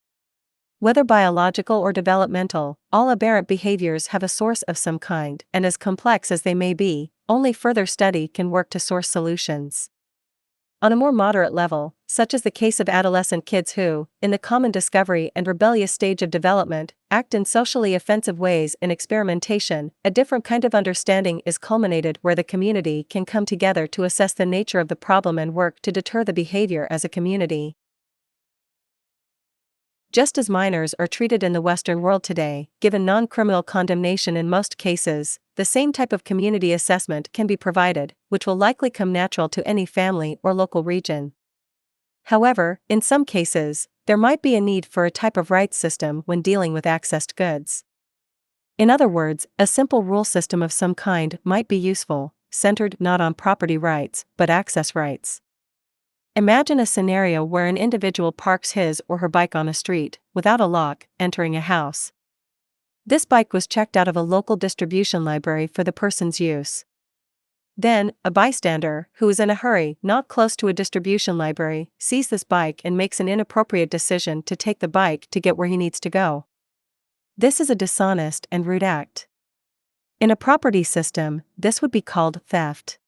Whether biological or developmental, all aberrant behaviors have a source of some kind, and as complex as they may be, only further study can work to source solutions. On a more moderate level, such as the case of adolescent kids who, in the common discovery and rebellious stage of development, act in socially offensive ways in experimentation, a different kind of understanding is culminated where the community can come together to assess the nature of the problem and work to deter the behavior as a community. Just as minors are treated in the Western world today, given non-criminal condemnation in most cases, the same type of community assessment can be provided, which will likely come natural to any family or local region. However, in some cases, there might be a need for a type of rights system when dealing with accessed goods. In other words, a simple rule system of some kind might be useful, centered not on property rights, but access rights. Imagine a scenario where an individual parks his or her bike on a street, without a lock, entering a house. This bike was checked out of a local distribution library for the person's use. Then, a bystander, who is in a hurry, not close to a distribution library, sees this bike and makes an inappropriate decision to take the bike to get where he needs to go. This is a dishonest and rude act. In a property system, this would be called theft.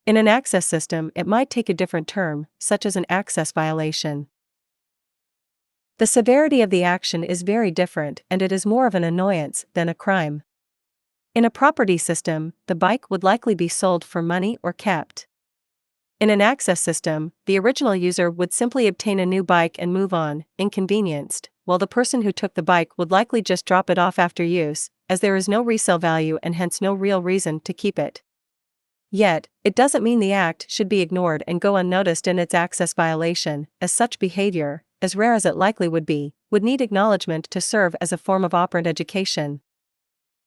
In an access system, it might take a different term, such as an access violation. The severity of the action is very different, and it is more of an annoyance than a crime. In a property system, the bike would likely be sold for money or kept. In an access system, the original user would simply obtain a new bike and move on, inconvenienced, while the person who took the bike would likely just drop it off after use, as there is no resale value and hence no real reason to keep it. Yet, it doesn't mean the act should be ignored and go unnoticed in its access violation, as such behavior, as rare as it likely would be, would need acknowledgement to serve as a form of operant education.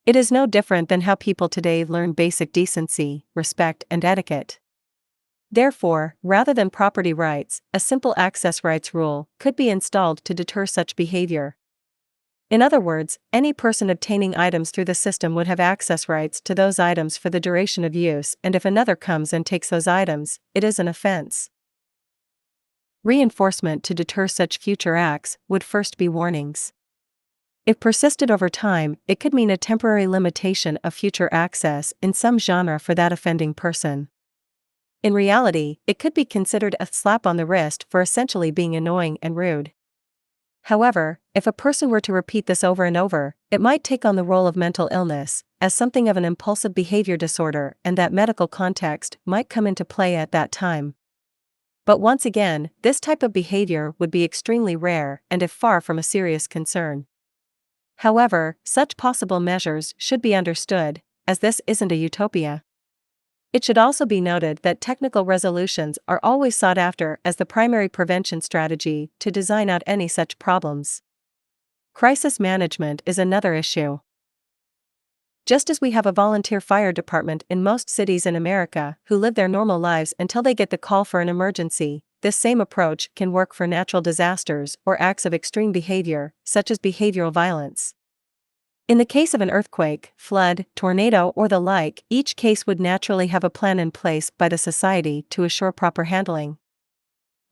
It is no different than how people today learn basic decency, respect, and etiquette. Therefore, rather than property rights, a simple access rights rule could be installed to deter such behavior. In other words, any person obtaining items through the system would have access rights to those items for the duration of use, and if another comes and takes those items, it is an offense. Reinforcement to deter such future acts would first be warnings. If persisted over time, it could mean a temporary limitation of future access in some genre for that offending person. In reality, it could be considered a slap on the wrist for essentially being annoying and rude. However, if a person were to repeat this over and over, it might take on the role of mental illness, as something of an impulsive behavior disorder, and that medical context might come into play at that time. But once again, this type of behavior would be extremely rare and if far from a serious concern. However, such possible measures should be understood, as this isn't a utopia. It should also be noted that technical resolutions are always sought after as the primary prevention strategy to design out any such problems. Crisis management is another issue. Just as we have a volunteer fire department in most cities in America who live their normal lives until they get the call for an emergency, this same approach can work for natural disasters or acts of extreme behavior, such as behavioral violence. In the case of an earthquake, flood, tornado, or the like, each case would naturally have a plan in place by the society to assure proper handling.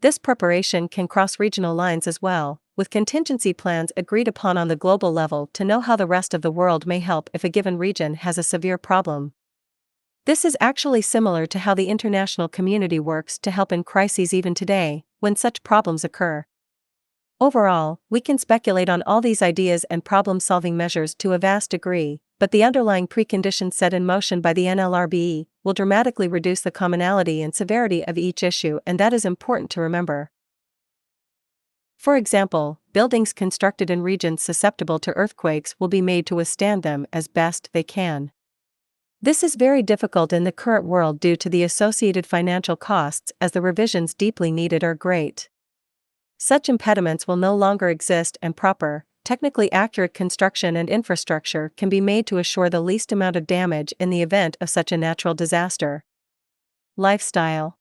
This preparation can cross regional lines as well, with contingency plans agreed upon on the global level to know how the rest of the world may help if a given region has a severe problem. This is actually similar to how the international community works to help in crises even today, when such problems occur. Overall, we can speculate on all these ideas and problem-solving measures to a vast degree, but the underlying preconditions set in motion by the NLRB will dramatically reduce the commonality and severity of each issue, and that is important to remember. For example, buildings constructed in regions susceptible to earthquakes will be made to withstand them as best they can. This is very difficult in the current world due to the associated financial costs, as the revisions deeply needed are great. Such impediments will no longer exist, and proper, technically accurate construction and infrastructure can be made to assure the least amount of damage in the event of such a natural disaster. Lifestyle.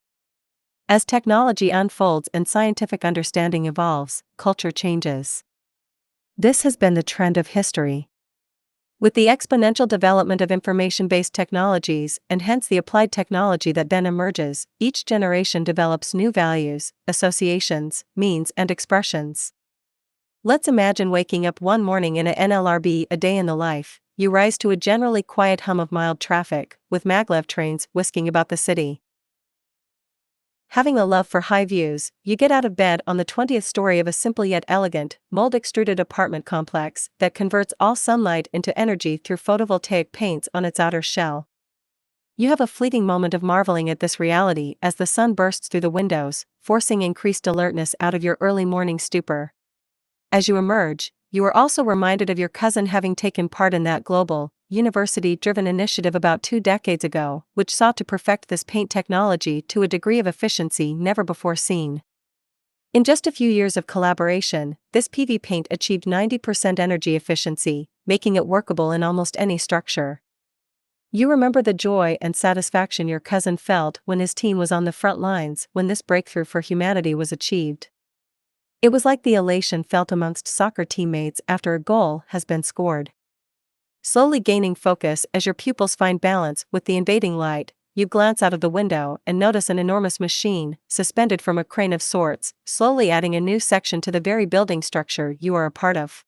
As technology unfolds and scientific understanding evolves, culture changes. This has been the trend of history. With the exponential development of information-based technologies, and hence the applied technology that then emerges, each generation develops new values, associations, means, and expressions. Let's imagine waking up one morning in a NLRB a day in the life. You rise to a generally quiet hum of mild traffic, with maglev trains whisking about the city. Having a love for high views, you get out of bed on the 20th story of a simple yet elegant, mold-extruded apartment complex that converts all sunlight into energy through photovoltaic paints on its outer shell. You have a fleeting moment of marveling at this reality as the sun bursts through the windows, forcing increased alertness out of your early morning stupor. As you emerge, you are also reminded of your cousin having taken part in that global, university-driven initiative about 2 decades ago, which sought to perfect this paint technology to a degree of efficiency never before seen. In just a few years of collaboration, this PV paint achieved 90% energy efficiency, making it workable in almost any structure. You remember the joy and satisfaction your cousin felt when his team was on the front lines when this breakthrough for humanity was achieved. It was like the elation felt amongst soccer teammates after a goal has been scored. Slowly gaining focus as your pupils find balance with the invading light, you glance out of the window and notice an enormous machine, suspended from a crane of sorts, slowly adding a new section to the very building structure you are a part of.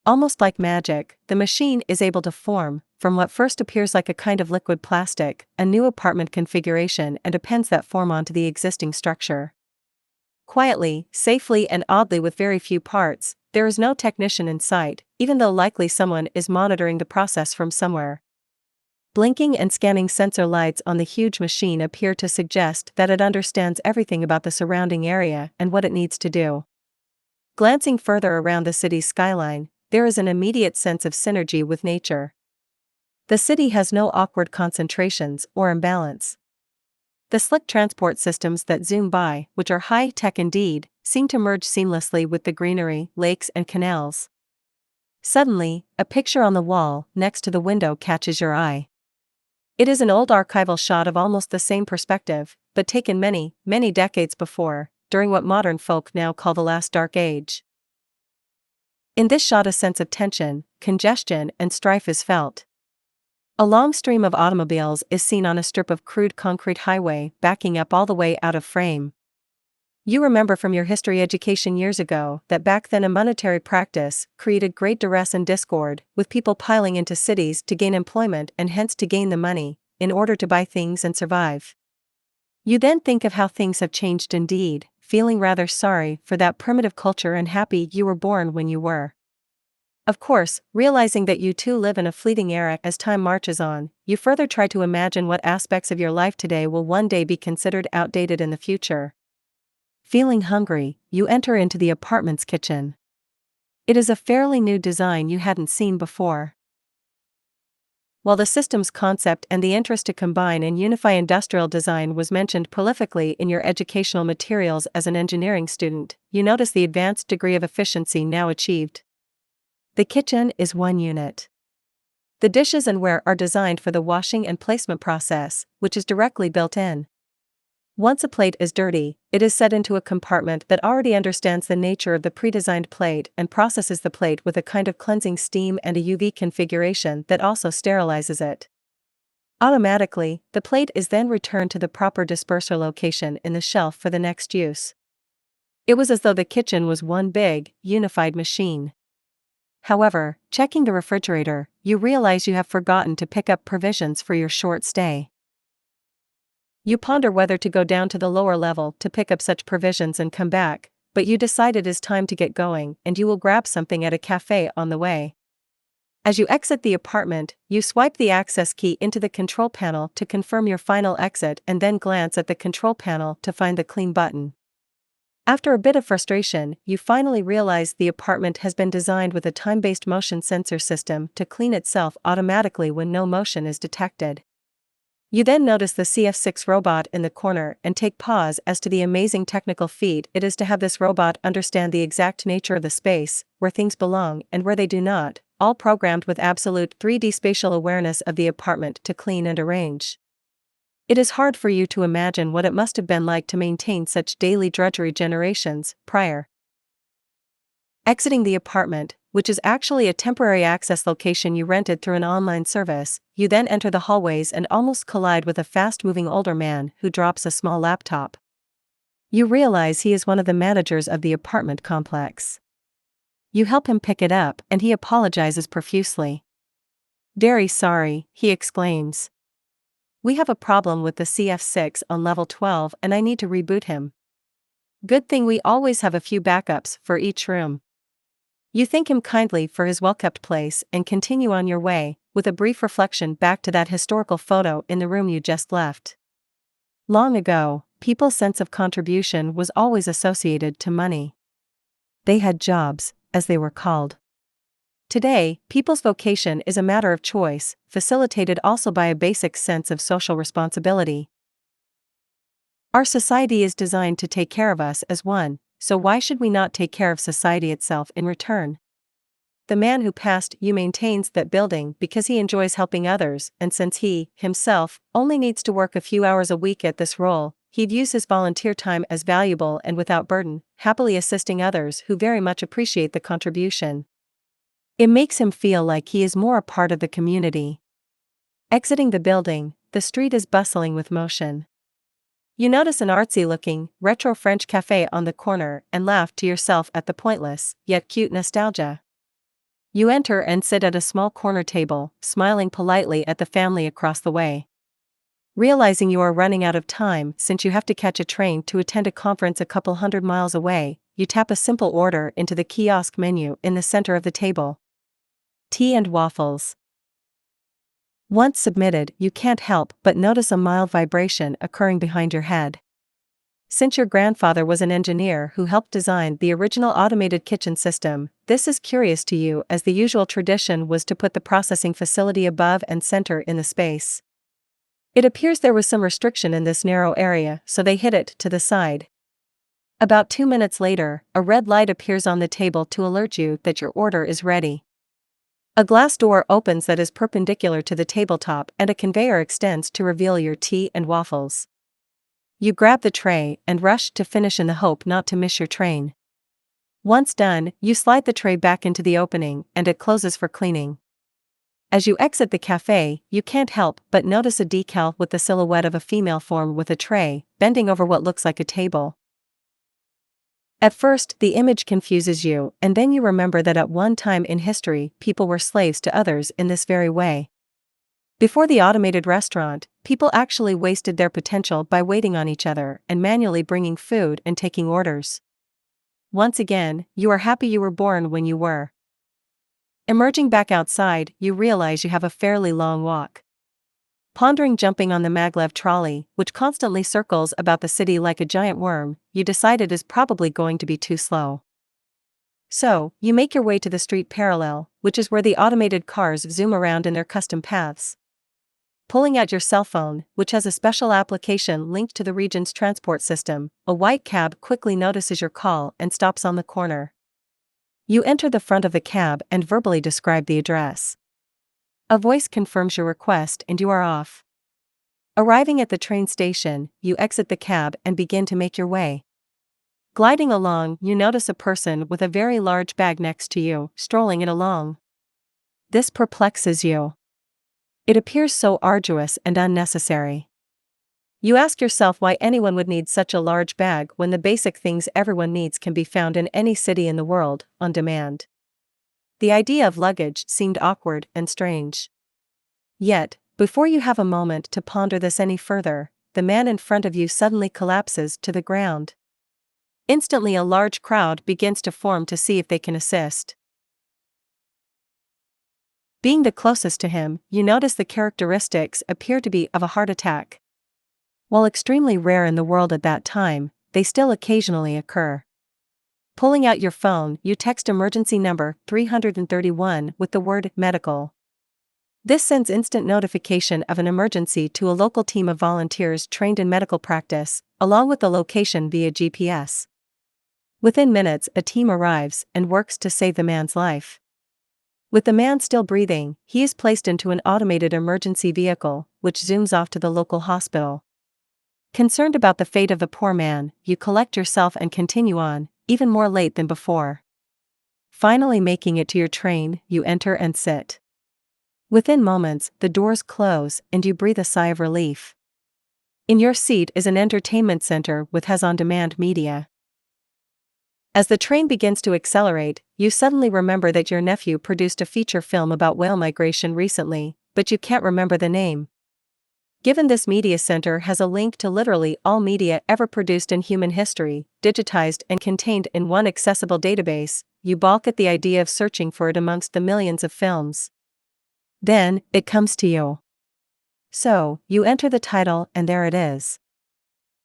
Almost like magic, the machine is able to form, from what first appears like a kind of liquid plastic, a new apartment configuration and appends that form onto the existing structure. Quietly, safely and oddly with very few parts, there is no technician in sight, even though likely someone is monitoring the process from somewhere. Blinking and scanning sensor lights on the huge machine appear to suggest that it understands everything about the surrounding area and what it needs to do. Glancing further around the city's skyline, there is an immediate sense of synergy with nature. The city has no awkward concentrations or imbalance. The slick transport systems that zoom by, which are high-tech indeed, seem to merge seamlessly with the greenery, lakes and canals. Suddenly, a picture on the wall next to the window catches your eye. It is an old archival shot of almost the same perspective, but taken many, many decades before, during what modern folk now call the last dark age. In this shot a sense of tension, congestion and strife is felt. A long stream of automobiles is seen on a strip of crude concrete highway backing up all the way out of frame. You remember from your history education years ago that back then a monetary practice created great duress and discord, with people piling into cities to gain employment and hence to gain the money, in order to buy things and survive. You then think of how things have changed indeed, feeling rather sorry for that primitive culture and happy you were born when you were. Of course, realizing that you too live in a fleeting era as time marches on, you further try to imagine what aspects of your life today will one day be considered outdated in the future. Feeling hungry, you enter into the apartment's kitchen. It is a fairly new design you hadn't seen before. While the system's concept and the interest to combine and unify industrial design was mentioned prolifically in your educational materials as an engineering student, you notice the advanced degree of efficiency now achieved. The kitchen is one unit. The dishes and ware are designed for the washing and placement process, which is directly built in. Once a plate is dirty, it is set into a compartment that already understands the nature of the pre-designed plate and processes the plate with a kind of cleansing steam and a UV configuration that also sterilizes it. Automatically, the plate is then returned to the proper disperser location in the shelf for the next use. It was as though the kitchen was one big, unified machine. However, checking the refrigerator, you realize you have forgotten to pick up provisions for your short stay. You ponder whether to go down to the lower level to pick up such provisions and come back, but you decide it is time to get going and you will grab something at a cafe on the way. As you exit the apartment, you swipe the access key into the control panel to confirm your final exit and then glance at the control panel to find the clean button. After a bit of frustration, you finally realize the apartment has been designed with a time-based motion sensor system to clean itself automatically when no motion is detected. You then notice the CF6 robot in the corner and take pause as to the amazing technical feat it is to have this robot understand the exact nature of the space, where things belong and where they do not, all programmed with absolute 3D spatial awareness of the apartment to clean and arrange. It is hard for you to imagine what it must have been like to maintain such daily drudgery generations prior. Exiting the apartment, which is actually a temporary access location you rented through an online service, you then enter the hallways and almost collide with a fast-moving older man who drops a small laptop. You realize he is one of the managers of the apartment complex. You help him pick it up and he apologizes profusely. "Very sorry," he exclaims. "We have a problem with the CF6 on level 12 and I need to reboot him. Good thing we always have a few backups for each room." You thank him kindly for his well-kept place and continue on your way, with a brief reflection back to that historical photo in the room you just left. Long ago, people's sense of contribution was always associated to money. They had jobs, as they were called. Today, people's vocation is a matter of choice, facilitated also by a basic sense of social responsibility. Our society is designed to take care of us as one, so why should we not take care of society itself in return? the man who passed you maintains that building because he enjoys helping others, and since he, himself, only needs to work a few hours a week at this role, he views his volunteer time as valuable and without burden, happily assisting others who very much appreciate the contribution. It makes him feel like he is more a part of the community. Exiting the building, the street is bustling with motion. You notice an artsy-looking, retro French cafe on the corner and laugh to yourself at the pointless, yet cute nostalgia. You enter and sit at a small corner table, smiling politely at the family across the way. Realizing you are running out of time since you have to catch a train to attend a conference a couple 100 miles away, you tap a simple order into the kiosk menu in the center of the table. Tea and waffles. Once submitted, you can't help but notice a mild vibration occurring behind your head. Since your grandfather was an engineer who helped design the original automated kitchen system, this is curious to you as the usual tradition was to put the processing facility above and center in the space. It appears there was some restriction in this narrow area, so they hid it to the side. About 2 minutes later, a red light appears on the table to alert you that your order is ready. A glass door opens that is perpendicular to the tabletop and a conveyor extends to reveal your tea and waffles. You grab the tray and rush to finish in the hope not to miss your train. Once done, you slide the tray back into the opening and it closes for cleaning. As you exit the cafe, you can't help but notice a decal with the silhouette of a female form with a tray, bending over what looks like a table. At first, the image confuses you, and then you remember that at one time in history, people were slaves to others in this very way. Before the automated restaurant, people actually wasted their potential by waiting on each other and manually bringing food and taking orders. Once again, you are happy you were born when you were. Emerging back outside, you realize you have a fairly long walk. Pondering jumping on the maglev trolley, which constantly circles about the city like a giant worm, you decide it is probably going to be too slow. So, you make your way to the street parallel, which is where the automated cars zoom around in their custom paths. Pulling out your cell phone, which has a special application linked to the region's transport system, a white cab quickly notices your call and stops on the corner. You enter the front of the cab and verbally describe the address. A voice confirms your request and you are off. Arriving at the train station, you exit the cab and begin to make your way. Gliding along, you notice a person with a very large bag next to you, strolling it along. This perplexes you. It appears so arduous and unnecessary. You ask yourself why anyone would need such a large bag when the basic things everyone needs can be found in any city in the world, on demand. The idea of luggage seemed awkward and strange. Yet, before you have a moment to ponder this any further, the man in front of you suddenly collapses to the ground. Instantly a large crowd begins to form to see if they can assist. Being the closest to him, you notice the characteristics appear to be of a heart attack. While extremely rare in the world at that time, they still occasionally occur. Pulling out your phone, you text emergency number 331 with the word medical. This sends instant notification of an emergency to a local team of volunteers trained in medical practice, along with the location via GPS. Within minutes, a team arrives and works to save the man's life. With the man still breathing, he is placed into an automated emergency vehicle, which zooms off to the local hospital. Concerned about the fate of the poor man, you collect yourself and continue on, even more late than before. Finally making it to your train, you enter and sit. Within moments, the doors close and you breathe a sigh of relief. In your seat is an entertainment center with has on-demand media. As the train begins to accelerate, you suddenly remember that your nephew produced a feature film about whale migration recently, but you can't remember the name. Given this media center has a link to literally all media ever produced in human history, digitized and contained in one accessible database, you balk at the idea of searching for it amongst the millions of films. Then, it comes to you. So, you enter the title and there it is.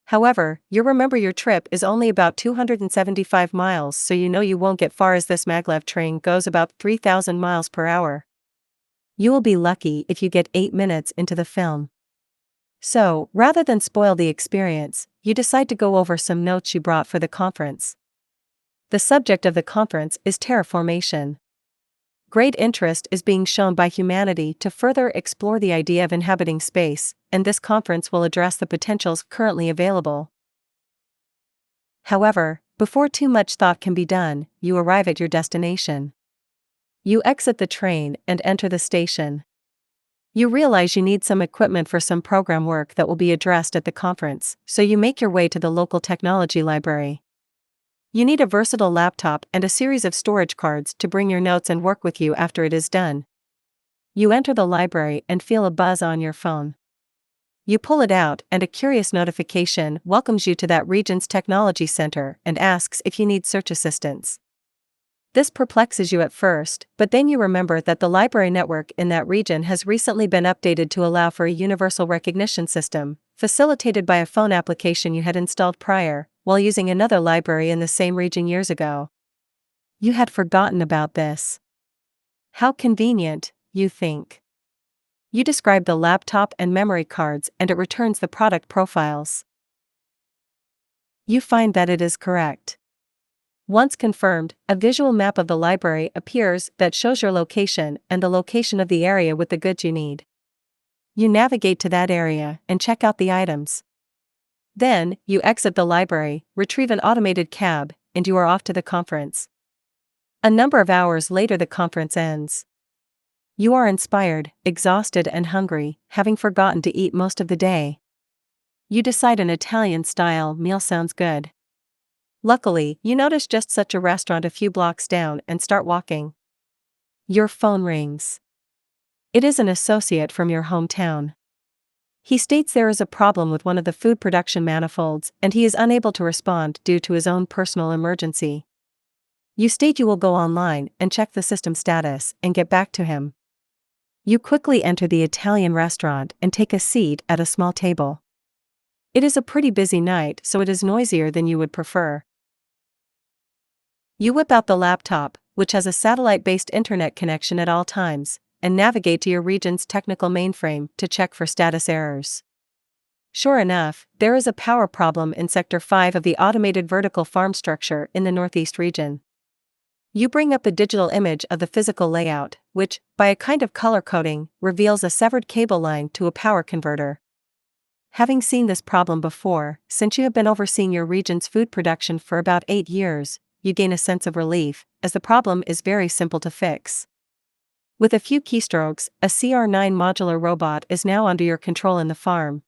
However, you remember your trip is only about 275 miles, so you know you won't get far as this maglev train goes about 3,000 miles per hour. You will be lucky if you get 8 minutes into the film. So, rather than spoil the experience, you decide to go over some notes you brought for the conference. The subject of the conference is terraformation. Great interest is being shown by humanity to further explore the idea of inhabiting space, and this conference will address the potentials currently available. However, before too much thought can be done, you arrive at your destination. You exit the train and enter the station. You realize you need some equipment for some program work that will be addressed at the conference, so you make your way to the local technology library. You need a versatile laptop and a series of storage cards to bring your notes and work with you after it is done. You enter the library and feel a buzz on your phone. You pull it out and a curious notification welcomes you to that region's technology center and asks if you need search assistance. This perplexes you at first, but then you remember that the library network in that region has recently been updated to allow for a universal recognition system, facilitated by a phone application you had installed prior, while using another library in the same region years ago. You had forgotten about this. How convenient, you think. You describe the laptop and memory cards and it returns the product profiles. You find that it is correct. Once confirmed, a visual map of the library appears that shows your location and the location of the area with the goods you need. You navigate to that area and check out the items. Then, you exit the library, retrieve an automated cab, and you are off to the conference. A number of hours later, the conference ends. You are inspired, exhausted, and hungry, having forgotten to eat most of the day. You decide an Italian-style meal sounds good. Luckily, you notice just such a restaurant a few blocks down and start walking. Your phone rings. It is an associate from your hometown. He states there is a problem with one of the food production manifolds and he is unable to respond due to his own personal emergency. You state you will go online and check the system status and get back to him. You quickly enter the Italian restaurant and take a seat at a small table. It is a pretty busy night, so it is noisier than you would prefer. You whip out the laptop, which has a satellite-based internet connection at all times, and navigate to your region's technical mainframe to check for status errors. Sure enough, there is a power problem in Sector 5 of the automated vertical farm structure in the Northeast region. You bring up a digital image of the physical layout, which, by a kind of color coding, reveals a severed cable line to a power converter. Having seen this problem before, since you have been overseeing your region's food production for about 8 years, you gain a sense of relief, as the problem is very simple to fix. With a few keystrokes, a CR9 modular robot is now under your control in the farm.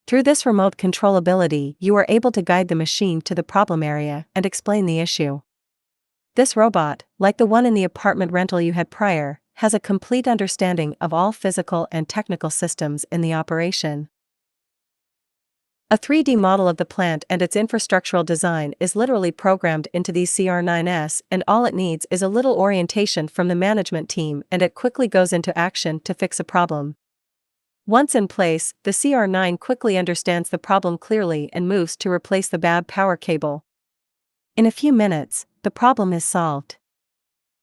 Through this remote controllability, you are able to guide the machine to the problem area and explain the issue. This robot, like the one in the apartment rental you had prior, has a complete understanding of all physical and technical systems in the operation. A 3D model of the plant and its infrastructural design is literally programmed into the CR9S, and all it needs is a little orientation from the management team and it quickly goes into action to fix a problem. Once in place, the CR9 quickly understands the problem clearly and moves to replace the bad power cable. In a few minutes, the problem is solved.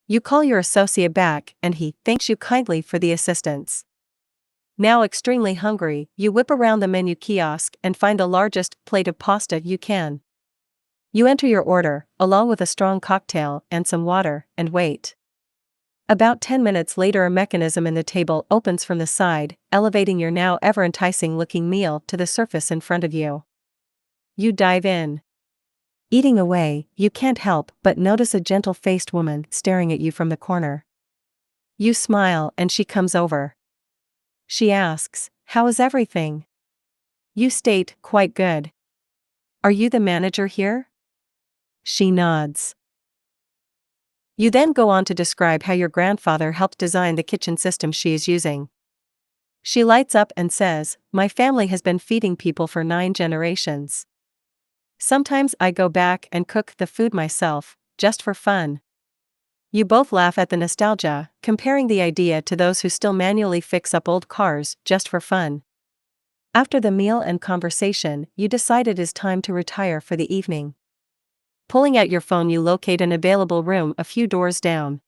You call your associate back and he thanks you kindly for the assistance. Now extremely hungry, you whip around the menu kiosk and find the largest plate of pasta you can. You enter your order, along with a strong cocktail and some water, and wait. About 10 minutes later, a mechanism in the table opens from the side, elevating your now ever enticing looking meal to the surface in front of you. You dive in. Eating away, you can't help but notice a gentle-faced woman staring at you from the corner. You smile and she comes over. She asks, "How is everything?" You state, "Quite good." "Are you the manager here?" She nods. You then go on to describe how your grandfather helped design the kitchen system she is using. She lights up and says, "My family has been feeding people for 9 generations. Sometimes I go back and cook the food myself, just for fun." You both laugh at the nostalgia, comparing the idea to those who still manually fix up old cars just for fun. After the meal and conversation, you decide it is time to retire for the evening. Pulling out your phone, you locate an available room a few doors down.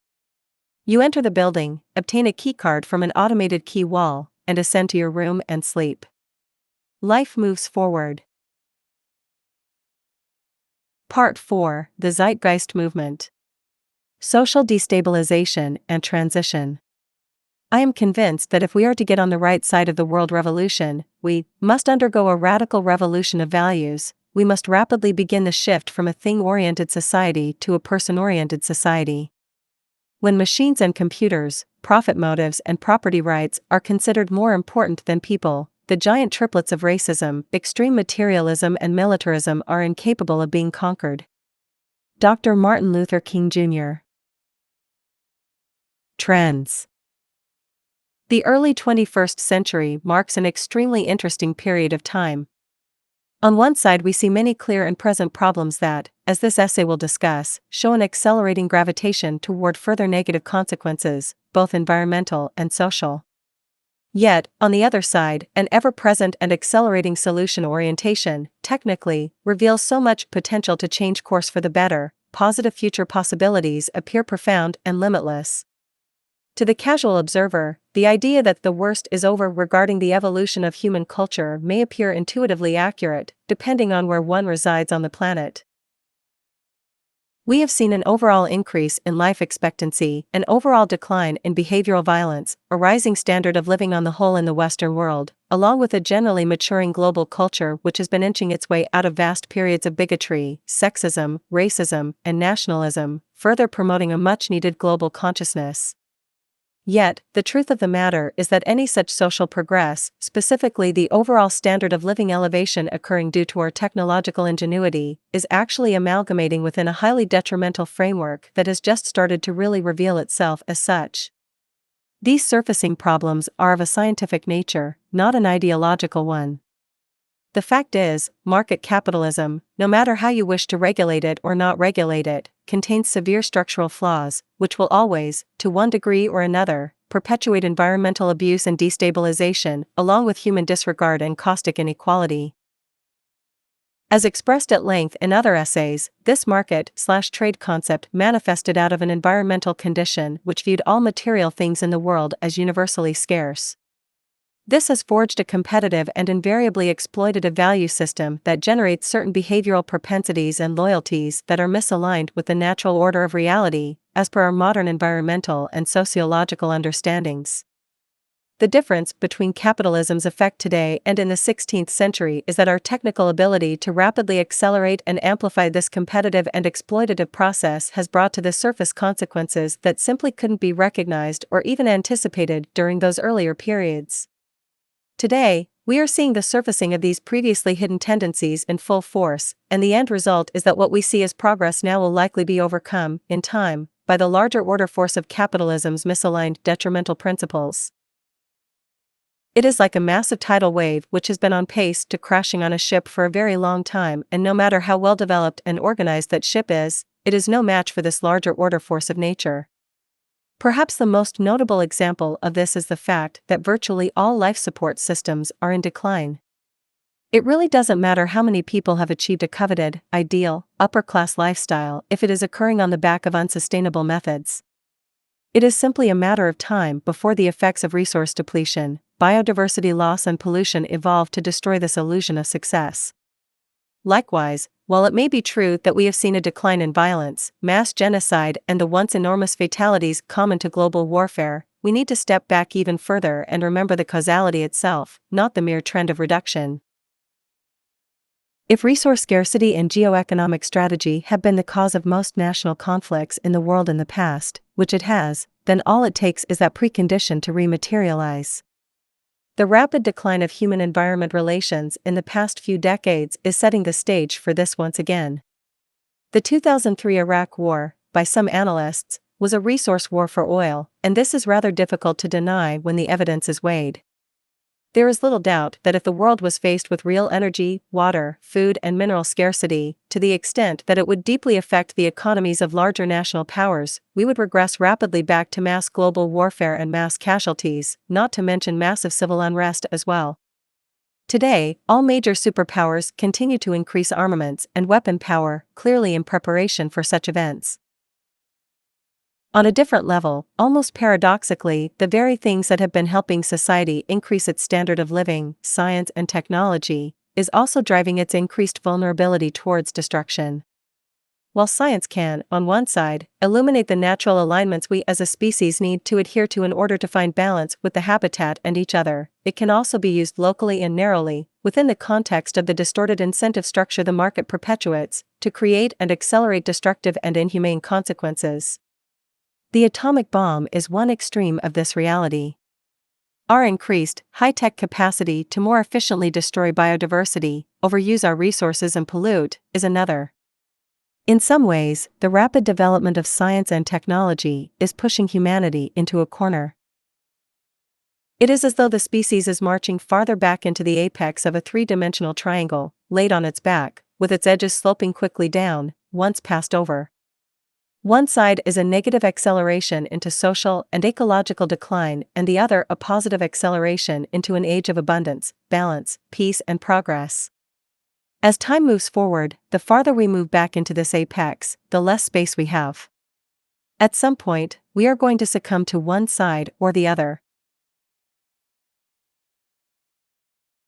You enter the building, obtain a keycard from an automated key wall, and ascend to your room and sleep. Life moves forward. Part 4: The Zeitgeist Movement. Social destabilization and transition. I am convinced that if we are to get on the right side of the world revolution, we must undergo a radical revolution of values. We must rapidly begin the shift from a thing-oriented society to a person-oriented society. When machines and computers, profit motives and property rights are considered more important than people, the giant triplets of racism, extreme materialism and militarism are incapable of being conquered. Dr. Martin Luther King Jr. Trends. The early 21st century marks an extremely interesting period of time. On one side, we see many clear and present problems that, as this essay will discuss, show an accelerating gravitation toward further negative consequences, both environmental and social. Yet, on the other side, an ever-present and accelerating solution orientation, technically, reveals so much potential to change course for the better. Positive future possibilities appear profound and limitless. To the casual observer, the idea that the worst is over regarding the evolution of human culture may appear intuitively accurate, depending on where one resides on the planet. We have seen an overall increase in life expectancy, an overall decline in behavioral violence, a rising standard of living on the whole in the Western world, along with a generally maturing global culture which has been inching its way out of vast periods of bigotry, sexism, racism, and nationalism, further promoting a much-needed global consciousness. Yet, the truth of the matter is that any such social progress, specifically the overall standard of living elevation occurring due to our technological ingenuity, is actually amalgamating within a highly detrimental framework that has just started to really reveal itself as such. These surfacing problems are of a scientific nature, not an ideological one. The fact is, market capitalism, no matter how you wish to regulate it or not regulate it, contains severe structural flaws, which will always, to one degree or another, perpetuate environmental abuse and destabilization, along with human disregard and caustic inequality. As expressed at length in other essays, this market/trade concept manifested out of an environmental condition which viewed all material things in the world as universally scarce. This has forged a competitive and invariably exploitative value system that generates certain behavioral propensities and loyalties that are misaligned with the natural order of reality, as per our modern environmental and sociological understandings. The difference between capitalism's effect today and in the 16th century is that our technical ability to rapidly accelerate and amplify this competitive and exploitative process has brought to the surface consequences that simply couldn't be recognized or even anticipated during those earlier periods. Today, we are seeing the surfacing of these previously hidden tendencies in full force, and the end result is that what we see as progress now will likely be overcome, in time, by the larger order force of capitalism's misaligned detrimental principles. It is like a massive tidal wave which has been on pace to crashing on a ship for a very long time, and no matter how well developed and organized that ship is, it is no match for this larger order force of nature. Perhaps the most notable example of this is the fact that virtually all life support systems are in decline. It really doesn't matter how many people have achieved a coveted, ideal, upper-class lifestyle if it is occurring on the back of unsustainable methods. It is simply a matter of time before the effects of resource depletion, biodiversity loss and pollution evolve to destroy this illusion of success. Likewise, while it may be true that we have seen a decline in violence, mass genocide and the once enormous fatalities common to global warfare, we need to step back even further and remember the causality itself, not the mere trend of reduction. If resource scarcity and geoeconomic strategy have been the cause of most national conflicts in the world in the past, which it has, then all it takes is that precondition to rematerialize. The rapid decline of human-environment relations in the past few decades is setting the stage for this once again. The 2003 Iraq War, by some analysts, was a resource war for oil, and this is rather difficult to deny when the evidence is weighed. There is little doubt that if the world was faced with real energy, water, food and mineral scarcity, to the extent that it would deeply affect the economies of larger national powers, we would regress rapidly back to mass global warfare and mass casualties, not to mention massive civil unrest as well. Today, all major superpowers continue to increase armaments and weapon power, clearly in preparation for such events. On a different level, almost paradoxically, the very things that have been helping society increase its standard of living, science and technology, is also driving its increased vulnerability towards destruction. While science can, on one side, illuminate the natural alignments we as a species need to adhere to in order to find balance with the habitat and each other, it can also be used locally and narrowly, within the context of the distorted incentive structure the market perpetuates, to create and accelerate destructive and inhumane consequences. The atomic bomb is one extreme of this reality. Our increased, high-tech capacity to more efficiently destroy biodiversity, overuse our resources and pollute, is another. In some ways, the rapid development of science and technology is pushing humanity into a corner. It is as though the species is marching farther back into the apex of a three-dimensional triangle, laid on its back, with its edges sloping quickly down, once passed over. One side is a negative acceleration into social and ecological decline, and the other a positive acceleration into an age of abundance, balance, peace, and progress. As time moves forward, the farther we move back into this apex, the less space we have. At some point, we are going to succumb to one side or the other.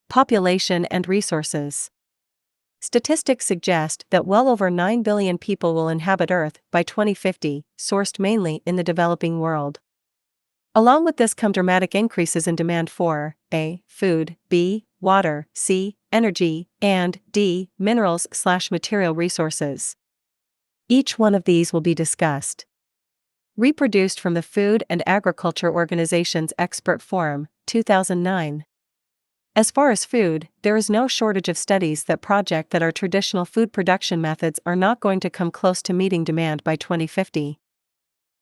Population and resources. Statistics suggest that well over 9 billion people will inhabit Earth by 2050, sourced mainly in the developing world. Along with this come dramatic increases in demand for A. Food, B. Water, C. Energy, and D. Minerals/material resources. Each one of these will be discussed. Reproduced from the Food and Agriculture Organization's Expert Forum, 2009. As far as food, there is no shortage of studies that project that our traditional food production methods are not going to come close to meeting demand by 2050.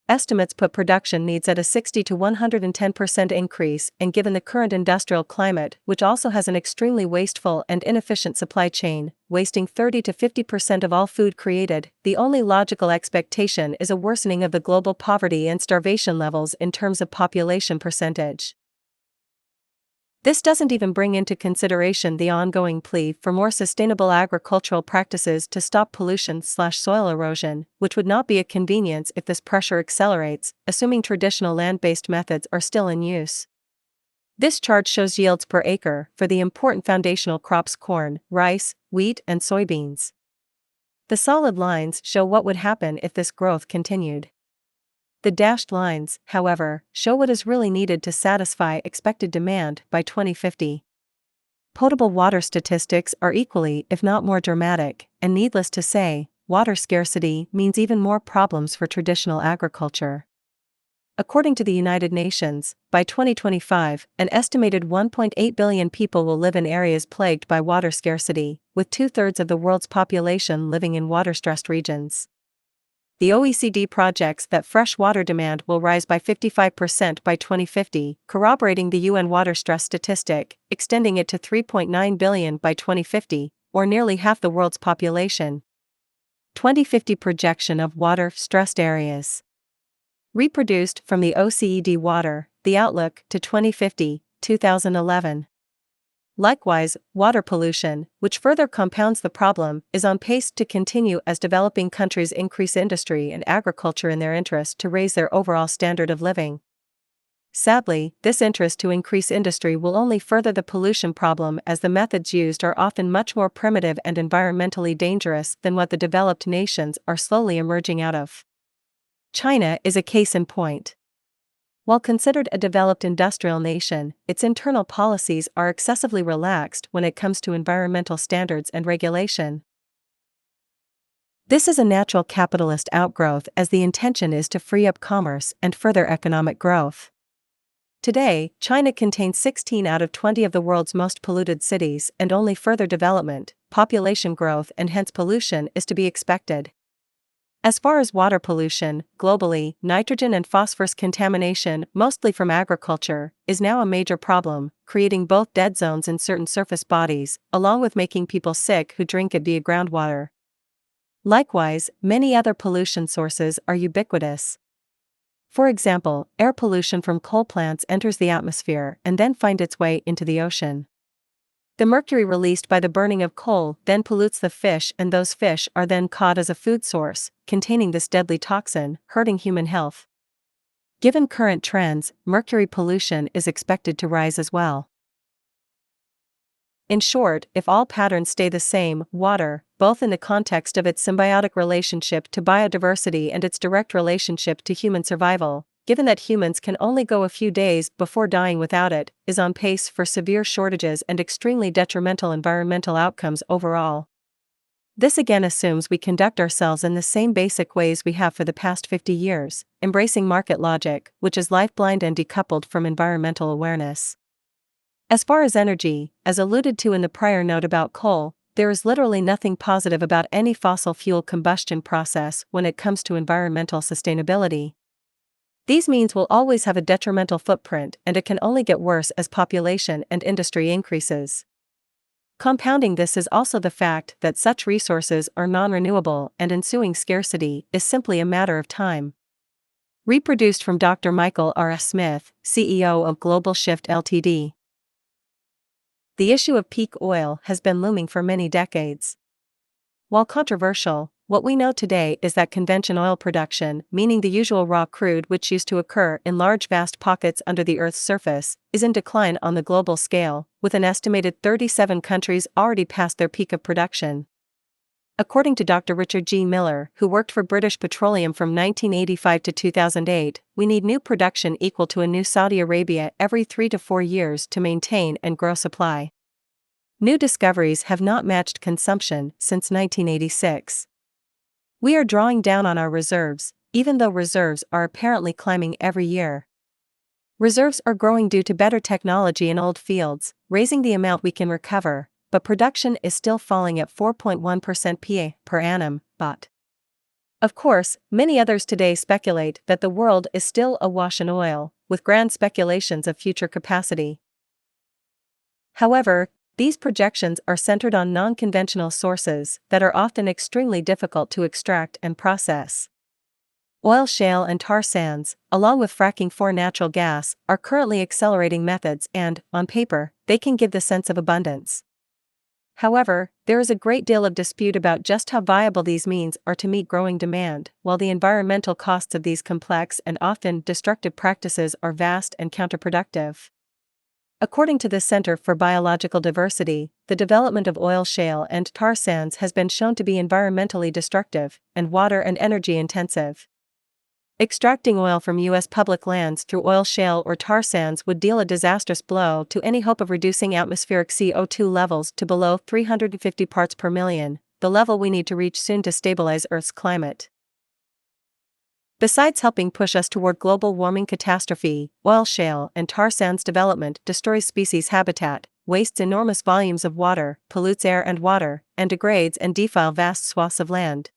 Estimates put production needs at a 60 to 110% increase, and given the current industrial climate, which also has an extremely wasteful and inefficient supply chain, wasting 30 to 50% of all food created, the only logical expectation is a worsening of the global poverty and starvation levels in terms of population percentage. This doesn't even bring into consideration the ongoing plea for more sustainable agricultural practices to stop pollution/soil erosion, which would not be a convenience if this pressure accelerates, assuming traditional land-based methods are still in use. This chart shows yields per acre for the important foundational crops corn, rice, wheat, and soybeans. The solid lines show what would happen if this growth continued. The dashed lines, however, show what is really needed to satisfy expected demand by 2050. Potable water statistics are equally, if not more dramatic, and needless to say, water scarcity means even more problems for traditional agriculture. According to the United Nations, by 2025, an estimated 1.8 billion people will live in areas plagued by water scarcity, with 2/3 of the world's population living in water-stressed regions. The OECD projects that fresh water demand will rise by 55% by 2050, corroborating the UN water stress statistic, extending it to 3.9 billion by 2050, or nearly half the world's population. 2050 projection of water-stressed areas. Reproduced from the OECD Water, The Outlook to 2050, 2011. Likewise, water pollution, which further compounds the problem, is on pace to continue as developing countries increase industry and agriculture in their interest to raise their overall standard of living. Sadly, this interest to increase industry will only further the pollution problem, as the methods used are often much more primitive and environmentally dangerous than what the developed nations are slowly emerging out of. China is a case in point. While considered a developed industrial nation, its internal policies are excessively relaxed when it comes to environmental standards and regulation. This is a natural capitalist outgrowth, as the intention is to free up commerce and further economic growth. Today, China contains 16 out of 20 of the world's most polluted cities, and only further development, population growth, and hence pollution is to be expected. As far as water pollution, globally, nitrogen and phosphorus contamination, mostly from agriculture, is now a major problem, creating both dead zones in certain surface bodies, along with making people sick who drink it via groundwater. Likewise, many other pollution sources are ubiquitous. For example, air pollution from coal plants enters the atmosphere and then finds its way into the ocean. The mercury released by the burning of coal then pollutes the fish, and those fish are then caught as a food source, containing this deadly toxin, hurting human health. Given current trends, mercury pollution is expected to rise as well. In short, if all patterns stay the same, water, both in the context of its symbiotic relationship to biodiversity and its direct relationship to human survival, given that humans can only go a few days before dying without it, is on pace for severe shortages and extremely detrimental environmental outcomes overall. This again assumes we conduct ourselves in the same basic ways we have for the past 50 years, embracing market logic, which is life-blind and decoupled from environmental awareness. As far as energy, as alluded to in the prior note about coal, there is literally nothing positive about any fossil fuel combustion process when it comes to environmental sustainability. These means will always have a detrimental footprint, and it can only get worse as population and industry increases. Compounding this is also the fact that such resources are non-renewable and ensuing scarcity is simply a matter of time. Reproduced from Dr. Michael R. S. Smith, CEO of Global Shift Ltd. The issue of peak oil has been looming for many decades. While controversial, what we know today is that conventional oil production, meaning the usual raw crude which used to occur in large vast pockets under the Earth's surface, is in decline on the global scale, with an estimated 37 countries already past their peak of production. According to Dr. Richard G. Miller, who worked for British Petroleum from 1985 to 2008, we need new production equal to a new Saudi Arabia every 3 to 4 years to maintain and grow supply. New discoveries have not matched consumption since 1986. We are drawing down on our reserves, even though reserves are apparently climbing every year. Reserves are growing due to better technology in old fields, raising the amount we can recover, but production is still falling at 4.1% per annum, but. Of course, many others today speculate that the world is still awash in oil, with grand speculations of future capacity. However, these projections are centered on non-conventional sources that are often extremely difficult to extract and process. Oil shale and tar sands, along with fracking for natural gas, are currently accelerating methods and, on paper, they can give the sense of abundance. However, there is a great deal of dispute about just how viable these means are to meet growing demand, while the environmental costs of these complex and often destructive practices are vast and counterproductive. According to the Center for Biological Diversity, the development of oil shale and tar sands has been shown to be environmentally destructive and water and energy intensive. Extracting oil from U.S. public lands through oil shale or tar sands would deal a disastrous blow to any hope of reducing atmospheric CO2 levels to below 350 parts per million, the level we need to reach soon to stabilize Earth's climate. Besides helping push us toward global warming catastrophe, oil shale and tar sands development destroys species habitat, wastes enormous volumes of water, pollutes air and water, and degrades and defile vast swaths of land.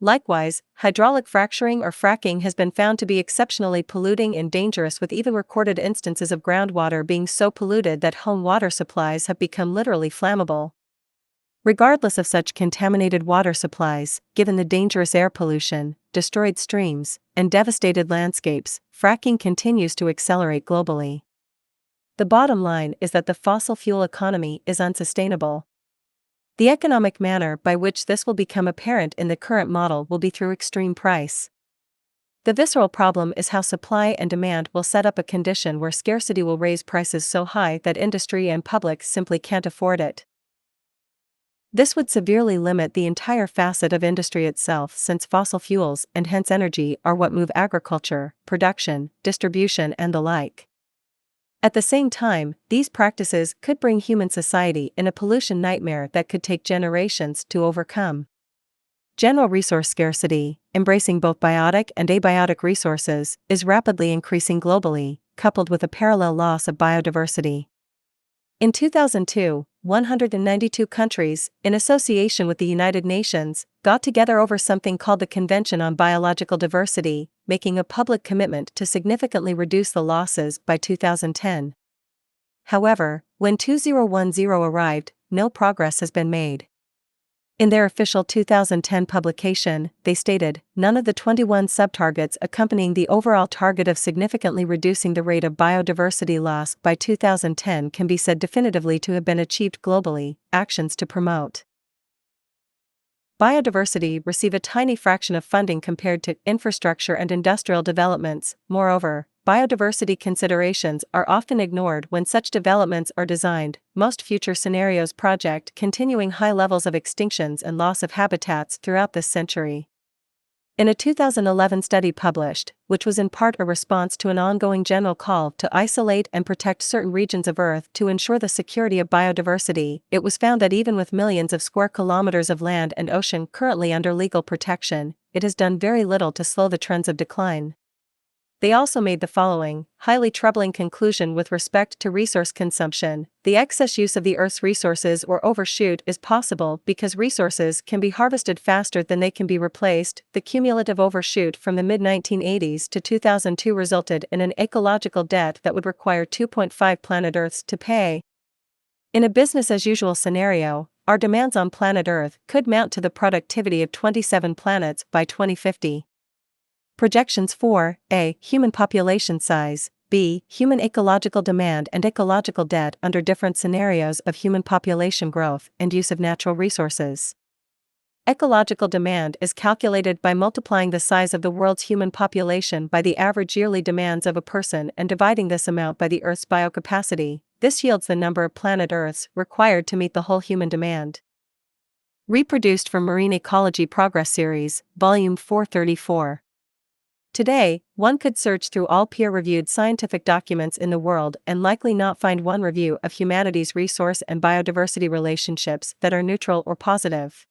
Likewise, hydraulic fracturing or fracking has been found to be exceptionally polluting and dangerous, with even recorded instances of groundwater being so polluted that home water supplies have become literally flammable. Regardless of such contaminated water supplies, given the dangerous air pollution, destroyed streams, and devastated landscapes, fracking continues to accelerate globally. The bottom line is that the fossil fuel economy is unsustainable. The economic manner by which this will become apparent in the current model will be through extreme price. The visceral problem is how supply and demand will set up a condition where scarcity will raise prices so high that industry and public simply can't afford it. This would severely limit the entire facet of industry itself, since fossil fuels and hence energy are what move agriculture, production, distribution and the like. At the same time, these practices could bring human society in a pollution nightmare that could take generations to overcome. General resource scarcity, embracing both biotic and abiotic resources, is rapidly increasing globally, coupled with a parallel loss of biodiversity. In 2002, 192 countries, in association with the United Nations, got together over something called the Convention on Biological Diversity, making a public commitment to significantly reduce the losses by 2010. However, when 2010 arrived, no progress has been made. In their official 2010 publication, they stated, none of the 21 subtargets accompanying the overall target of significantly reducing the rate of biodiversity loss by 2010 can be said definitively to have been achieved globally. Actions to promote biodiversity receive a tiny fraction of funding compared to infrastructure and industrial developments. Moreover, biodiversity considerations are often ignored when such developments are designed. Most future scenarios project continuing high levels of extinctions and loss of habitats throughout this century. In a 2011 study published, which was in part a response to an ongoing general call to isolate and protect certain regions of Earth to ensure the security of biodiversity, it was found that even with millions of square kilometers of land and ocean currently under legal protection, it has done very little to slow the trends of decline. They also made the following highly troubling conclusion with respect to resource consumption: the excess use of the Earth's resources or overshoot is possible because resources can be harvested faster than they can be replaced. The cumulative overshoot from the mid-1980s to 2002 resulted in an ecological debt that would require 2.5 planet Earths to pay. In a business-as-usual scenario, our demands on planet Earth could mount to the productivity of 27 planets by 2050. Projections for A. Human population size, B. Human ecological demand and ecological debt under different scenarios of human population growth and use of natural resources. Ecological demand is calculated by multiplying the size of the world's human population by the average yearly demands of a person and dividing this amount by the Earth's biocapacity. This yields the number of planet Earths required to meet the whole human demand. Reproduced from Marine Ecology Progress Series, Volume 434. Today, one could search through all peer-reviewed scientific documents in the world and likely not find one review of humanity's resource and biodiversity relationships that are neutral or positive.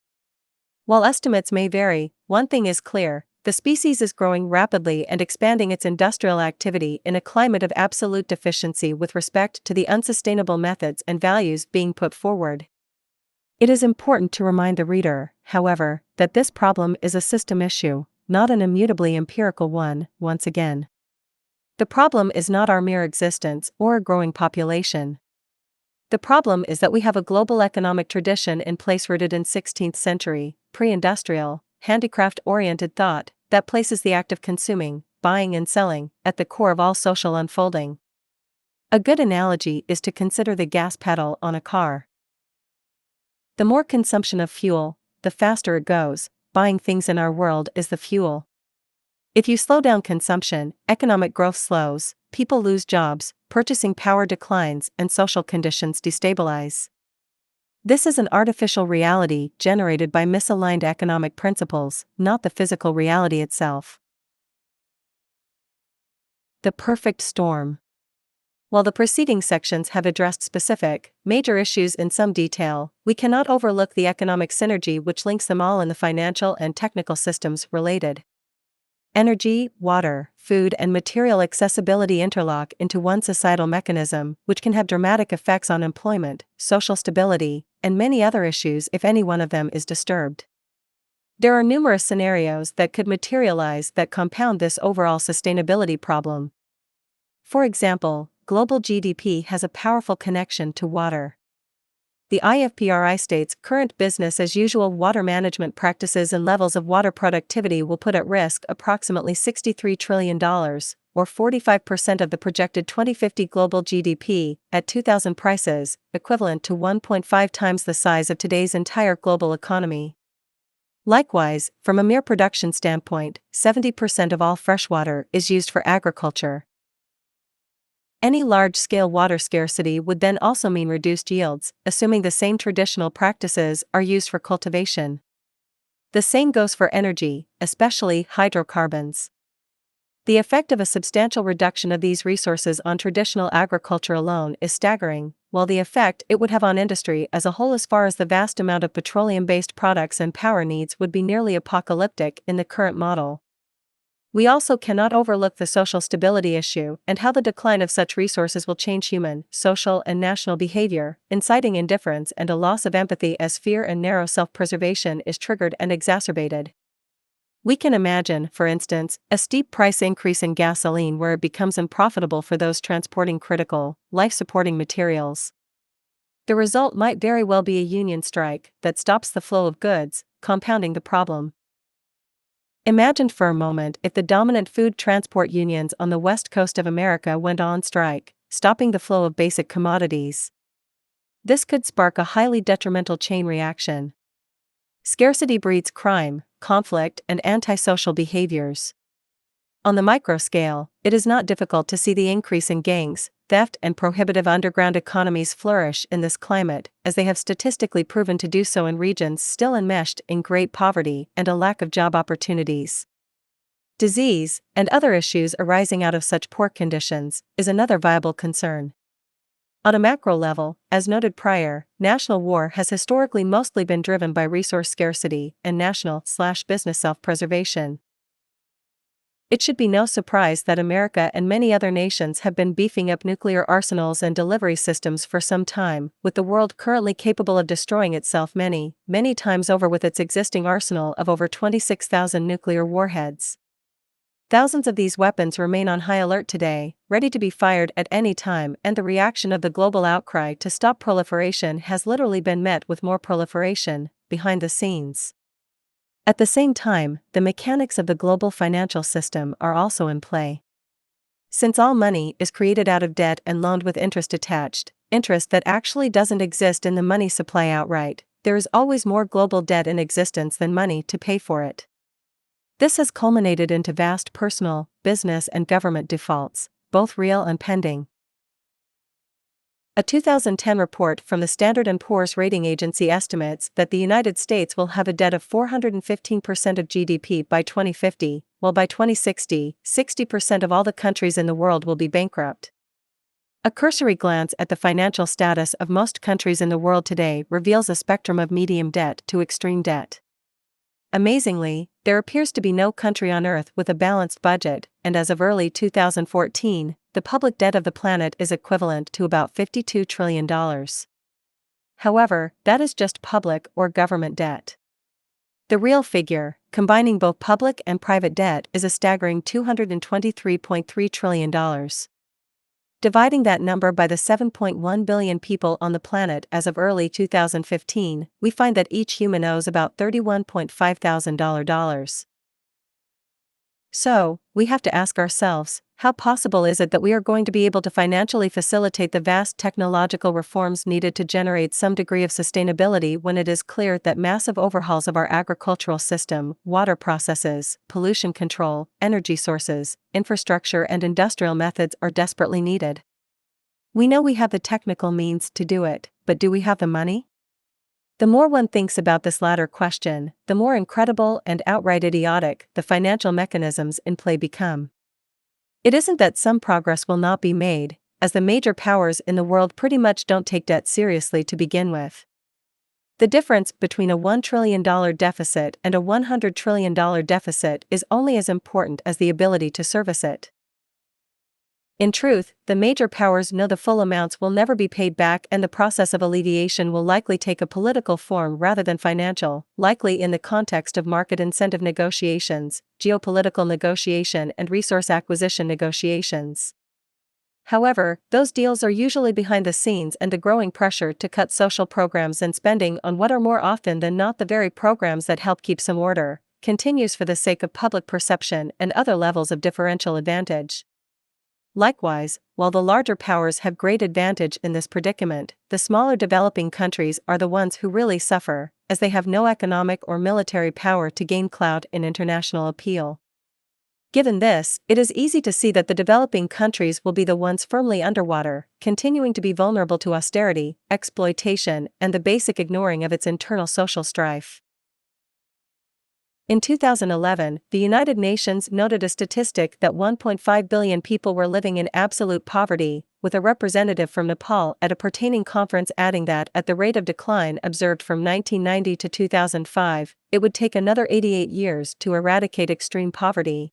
While estimates may vary, one thing is clear: the species is growing rapidly and expanding its industrial activity in a climate of absolute deficiency with respect to the unsustainable methods and values being put forward. It is important to remind the reader, however, that this problem is a system issue, not an immutably empirical one. Once again, the problem is not our mere existence or a growing population. The problem is that we have a global economic tradition in place rooted in 16th century, pre-industrial, handicraft-oriented thought that places the act of consuming, buying and selling at the core of all social unfolding. A good analogy is to consider the gas pedal on a car. The more consumption of fuel, the faster it goes. Buying things in our world is the fuel. If you slow down consumption, economic growth slows, people lose jobs, purchasing power declines, and social conditions destabilize. This is an artificial reality generated by misaligned economic principles, not the physical reality itself. The perfect storm. While the preceding sections have addressed specific, major issues in some detail, we cannot overlook the economic synergy which links them all in the financial and technical systems related. Energy, water, food and material accessibility interlock into one societal mechanism which can have dramatic effects on employment, social stability, and many other issues if any one of them is disturbed. There are numerous scenarios that could materialize that compound this overall sustainability problem. For example, global GDP has a powerful connection to water. The IFPRI states current business-as-usual water management practices and levels of water productivity will put at risk approximately $63 trillion, or 45% of the projected 2050 global GDP, at 2000 prices, equivalent to 1.5 times the size of today's entire global economy. Likewise, from a mere production standpoint, 70% of all freshwater is used for agriculture. Any large-scale water scarcity would then also mean reduced yields, assuming the same traditional practices are used for cultivation. The same goes for energy, especially hydrocarbons. The effect of a substantial reduction of these resources on traditional agriculture alone is staggering, while the effect it would have on industry as a whole as far as the vast amount of petroleum-based products and power needs would be nearly apocalyptic in the current model. We also cannot overlook the social stability issue and how the decline of such resources will change human, social, and national behavior, inciting indifference and a loss of empathy as fear and narrow self-preservation is triggered and exacerbated. We can imagine, for instance, a steep price increase in gasoline where it becomes unprofitable for those transporting critical, life-supporting materials. The result might very well be a union strike that stops the flow of goods, compounding the problem. Imagine for a moment if the dominant food transport unions on the west coast of America went on strike, stopping the flow of basic commodities. This could spark a highly detrimental chain reaction. Scarcity breeds crime, conflict, and antisocial behaviors. On the micro scale, it is not difficult to see the increase in gangs, theft, and prohibitive underground economies flourish in this climate, as they have statistically proven to do so in regions still enmeshed in great poverty and a lack of job opportunities. Disease, and other issues arising out of such poor conditions, is another viable concern. On a macro level, as noted prior, national war has historically mostly been driven by resource scarcity and national/business self-preservation. It should be no surprise that America and many other nations have been beefing up nuclear arsenals and delivery systems for some time, with the world currently capable of destroying itself many, many times over with its existing arsenal of over 26,000 nuclear warheads. Thousands of these weapons remain on high alert today, ready to be fired at any time, and the reaction of the global outcry to stop proliferation has literally been met with more proliferation, behind the scenes. At the same time, the mechanics of the global financial system are also in play. Since all money is created out of debt and loaned with interest attached, interest that actually doesn't exist in the money supply outright, there is always more global debt in existence than money to pay for it. This has culminated into vast personal, business, and government defaults, both real and pending. A 2010 report from the Standard & Poor's rating agency estimates that the United States will have a debt of 415% of GDP by 2050, while by 2060, 60% of all the countries in the world will be bankrupt. A cursory glance at the financial status of most countries in the world today reveals a spectrum of medium debt to extreme debt. Amazingly, there appears to be no country on Earth with a balanced budget, and as of early 2014, the public debt of the planet is equivalent to about $52 trillion. However, that is just public or government debt. The real figure, combining both public and private debt, is a staggering $223.3 trillion. Dividing that number by the 7.1 billion people on the planet as of early 2015, we find that each human owes about $31.5 thousand. So, we have to ask ourselves, how possible is it that we are going to be able to financially facilitate the vast technological reforms needed to generate some degree of sustainability when it is clear that massive overhauls of our agricultural system, water processes, pollution control, energy sources, infrastructure, and industrial methods are desperately needed? We know we have the technical means to do it, but do we have the money? The more one thinks about this latter question, the more incredible and outright idiotic the financial mechanisms in play become. It isn't that some progress will not be made, as the major powers in the world pretty much don't take debt seriously to begin with. The difference between a $1 trillion deficit and a $100 trillion deficit is only as important as the ability to service it. In truth, the major powers know the full amounts will never be paid back, and the process of alleviation will likely take a political form rather than financial, likely in the context of market incentive negotiations, geopolitical negotiation, and resource acquisition negotiations. However, those deals are usually behind the scenes, and the growing pressure to cut social programs and spending on what are more often than not the very programs that help keep some order, continues for the sake of public perception and other levels of differential advantage. Likewise, while the larger powers have great advantage in this predicament, the smaller developing countries are the ones who really suffer, as they have no economic or military power to gain clout in international appeal. Given this, it is easy to see that the developing countries will be the ones firmly underwater, continuing to be vulnerable to austerity, exploitation, and the basic ignoring of its internal social strife. In 2011, the United Nations noted a statistic that 1.5 billion people were living in absolute poverty, with a representative from Nepal at a pertaining conference adding that at the rate of decline observed from 1990 to 2005, it would take another 88 years to eradicate extreme poverty.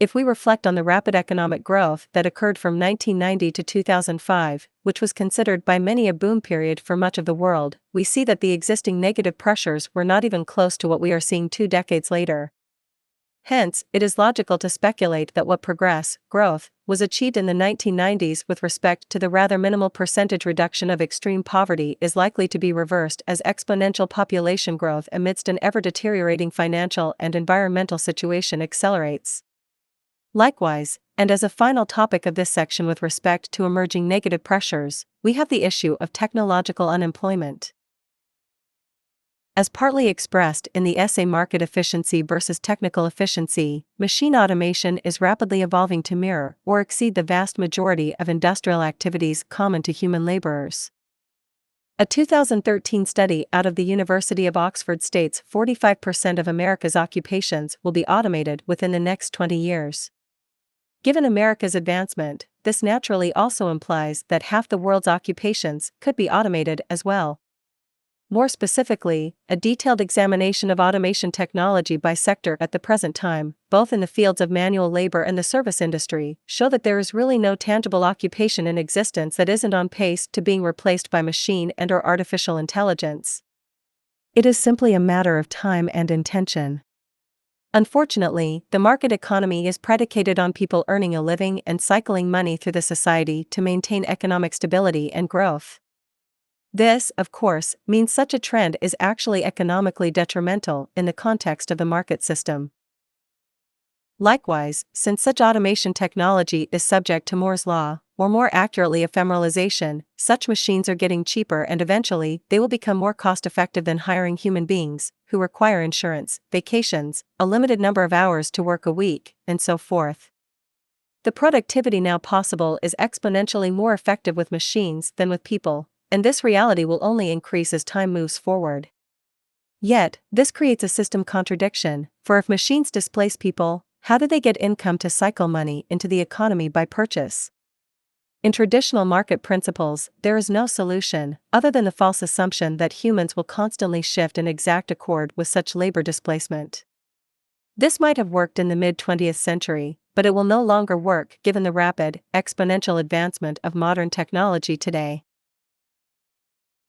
If we reflect on the rapid economic growth that occurred from 1990 to 2005, which was considered by many a boom period for much of the world, we see that the existing negative pressures were not even close to what we are seeing 2 decades later. Hence, it is logical to speculate that what growth, was achieved in the 1990s with respect to the rather minimal percentage reduction of extreme poverty is likely to be reversed as exponential population growth amidst an ever-deteriorating financial and environmental situation accelerates. Likewise, and as a final topic of this section with respect to emerging negative pressures, we have the issue of technological unemployment. As partly expressed in the essay Market Efficiency versus Technical Efficiency, machine automation is rapidly evolving to mirror or exceed the vast majority of industrial activities common to human laborers. A 2013 study out of the University of Oxford states 45% of America's occupations will be automated within the next 20 years. Given America's advancement, this naturally also implies that half the world's occupations could be automated as well. More specifically, a detailed examination of automation technology by sector at the present time, both in the fields of manual labor and the service industry, show that there is really no tangible occupation in existence that isn't on pace to being replaced by machine and/or artificial intelligence. It is simply a matter of time and intention. Unfortunately, the market economy is predicated on people earning a living and cycling money through the society to maintain economic stability and growth. This, of course, means such a trend is actually economically detrimental in the context of the market system. Likewise, since such automation technology is subject to Moore's law, or more accurately ephemeralization, such machines are getting cheaper and eventually they will become more cost-effective than hiring human beings, who require insurance, vacations, a limited number of hours to work a week, and so forth. The productivity now possible is exponentially more effective with machines than with people, and this reality will only increase as time moves forward. Yet, this creates a system contradiction, for if machines displace people, how do they get income to cycle money into the economy by purchase? In traditional market principles, there is no solution, other than the false assumption that humans will constantly shift in exact accord with such labor displacement. This might have worked in the mid-20th century, but it will no longer work given the rapid, exponential advancement of modern technology today.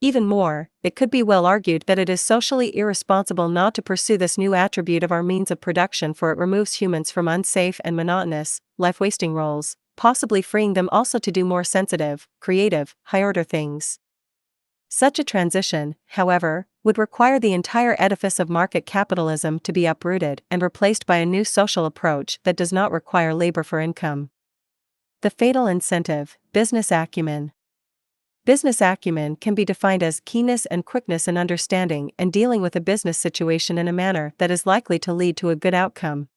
Even more, it could be well argued that it is socially irresponsible not to pursue this new attribute of our means of production, for it removes humans from unsafe and monotonous, life-wasting roles, possibly freeing them also to do more sensitive, creative, high-order things. Such a transition, however, would require the entire edifice of market capitalism to be uprooted and replaced by a new social approach that does not require labor for income. The fatal incentive: business acumen. Business acumen can be defined as keenness and quickness in understanding and dealing with a business situation in a manner that is likely to lead to a good outcome.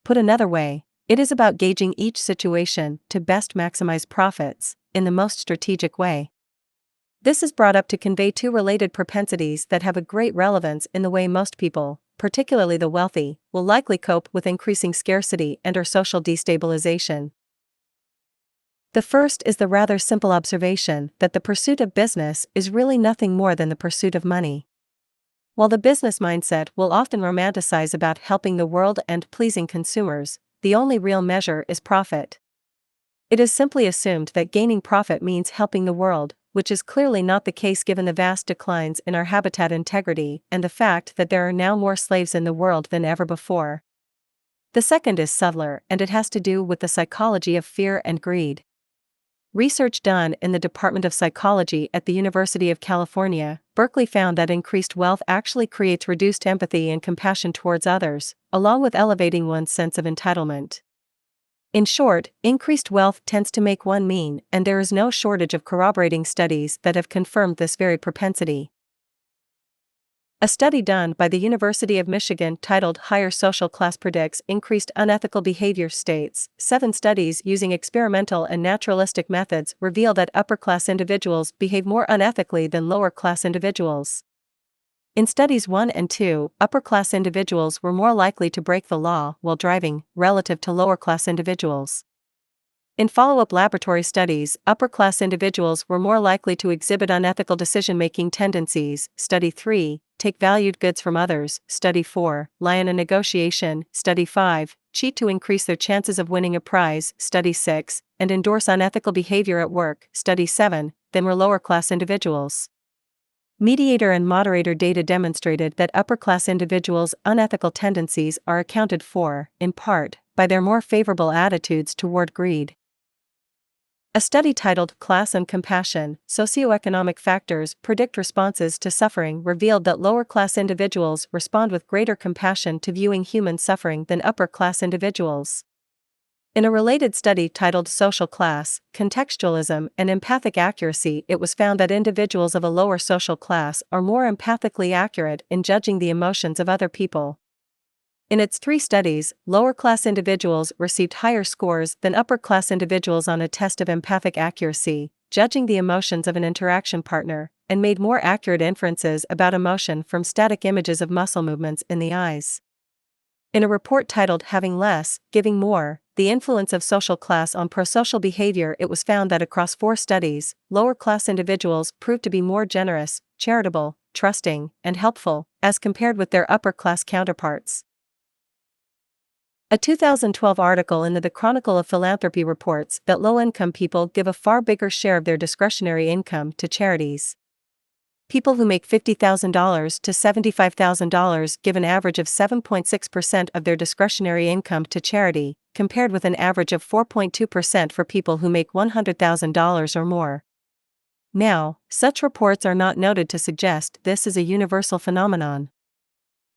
Put another way, it is about gauging each situation to best maximize profits in the most strategic way. This is brought up to convey two related propensities that have a great relevance in the way most people, particularly the wealthy, will likely cope with increasing scarcity and/or social destabilization. The first is the rather simple observation that the pursuit of business is really nothing more than the pursuit of money. While the business mindset will often romanticize about helping the world and pleasing consumers, the only real measure is profit. It is simply assumed that gaining profit means helping the world, which is clearly not the case given the vast declines in our habitat integrity and the fact that there are now more slaves in the world than ever before. The second is subtler, and it has to do with the psychology of fear and greed. Research done in the Department of Psychology at the University of California, Berkeley found that increased wealth actually creates reduced empathy and compassion towards others, along with elevating one's sense of entitlement. In short, increased wealth tends to make one mean, and there is no shortage of corroborating studies that have confirmed this very propensity. A study done by the University of Michigan titled Higher Social Class Predicts Increased Unethical Behavior states, 7 studies using experimental and naturalistic methods reveal that upper-class individuals behave more unethically than lower-class individuals. In studies 1 and 2, upper-class individuals were more likely to break the law while driving, relative to lower-class individuals. In follow-up laboratory studies, upper-class individuals were more likely to exhibit unethical decision-making tendencies. Study 3, take valued goods from others. Study 4, lie in a negotiation. Study 5, cheat to increase their chances of winning a prize. Study 6, and endorse unethical behavior at work. Study 7, than were lower-class individuals. Mediator and moderator data demonstrated that upper-class individuals' unethical tendencies are accounted for, in part, by their more favorable attitudes toward greed. A study titled Class and Compassion: Socioeconomic Factors Predict Responses to Suffering revealed that lower-class individuals respond with greater compassion to viewing human suffering than upper-class individuals. In a related study titled Social Class, Contextualism and Empathic Accuracy, it was found that individuals of a lower social class are more empathically accurate in judging the emotions of other people. In its 3 studies, lower-class individuals received higher scores than upper-class individuals on a test of empathic accuracy, judging the emotions of an interaction partner, and made more accurate inferences about emotion from static images of muscle movements in the eyes. In a report titled Having Less, Giving More: The Influence of Social Class on Prosocial Behavior, it was found that across 4 studies, lower-class individuals proved to be more generous, charitable, trusting, and helpful, as compared with their upper-class counterparts. A 2012 article in the Chronicle of Philanthropy reports that low-income people give a far bigger share of their discretionary income to charities. People who make $50,000 to $75,000 give an average of 7.6% of their discretionary income to charity, compared with an average of 4.2% for people who make $100,000 or more. Now, such reports are not noted to suggest this is a universal phenomenon.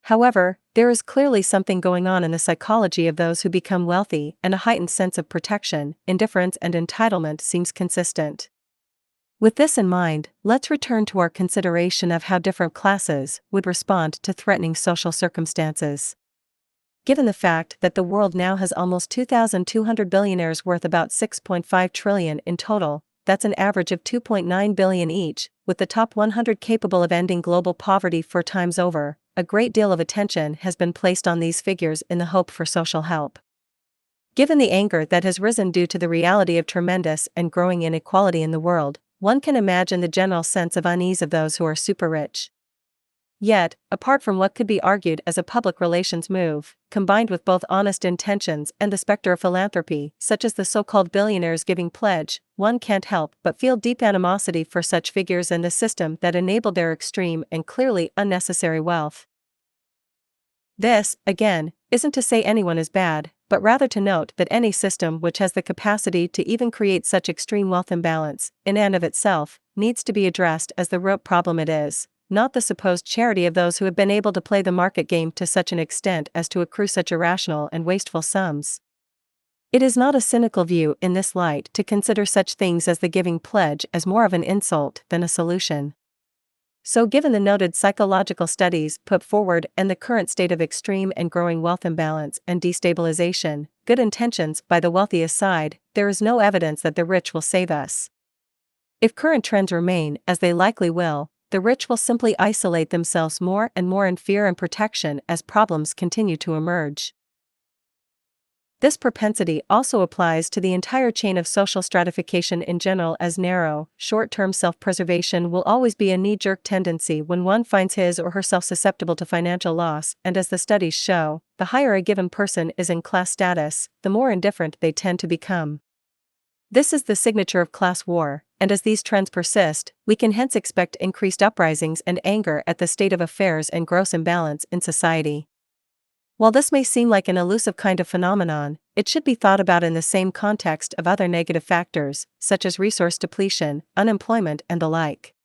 However, there is clearly something going on in the psychology of those who become wealthy, and a heightened sense of protection, indifference, and entitlement seems consistent. With this in mind, let's return to our consideration of how different classes would respond to threatening social circumstances. Given the fact that the world now has almost 2,200 billionaires worth about $6.5 trillion in total, that's an average of $2.9 billion each, with the top 100 capable of ending global poverty 4 times over, a great deal of attention has been placed on these figures in the hope for social help. Given the anger that has risen due to the reality of tremendous and growing inequality in the world, one can imagine the general sense of unease of those who are super rich. Yet, apart from what could be argued as a public relations move, combined with both honest intentions and the specter of philanthropy, such as the so-called billionaires' giving pledge, one can't help but feel deep animosity for such figures and the system that enabled their extreme and clearly unnecessary wealth. This, again, isn't to say anyone is bad, but rather to note that any system which has the capacity to even create such extreme wealth imbalance, in and of itself, needs to be addressed as the root problem it is, not the supposed charity of those who have been able to play the market game to such an extent as to accrue such irrational and wasteful sums. It is not a cynical view in this light to consider such things as the giving pledge as more of an insult than a solution. So given the noted psychological studies put forward and the current state of extreme and growing wealth imbalance and destabilization, good intentions by the wealthy aside, there is no evidence that the rich will save us. If current trends remain, as they likely will, the rich will simply isolate themselves more and more in fear and protection as problems continue to emerge. This propensity also applies to the entire chain of social stratification in general, as narrow, short-term self-preservation will always be a knee-jerk tendency when one finds his or herself susceptible to financial loss, and as the studies show, the higher a given person is in class status, the more indifferent they tend to become. This is the signature of class war, and as these trends persist, we can hence expect increased uprisings and anger at the state of affairs and gross imbalance in society. While this may seem like an elusive kind of phenomenon, it should be thought about in the same context of other negative factors, such as resource depletion, unemployment, and the like.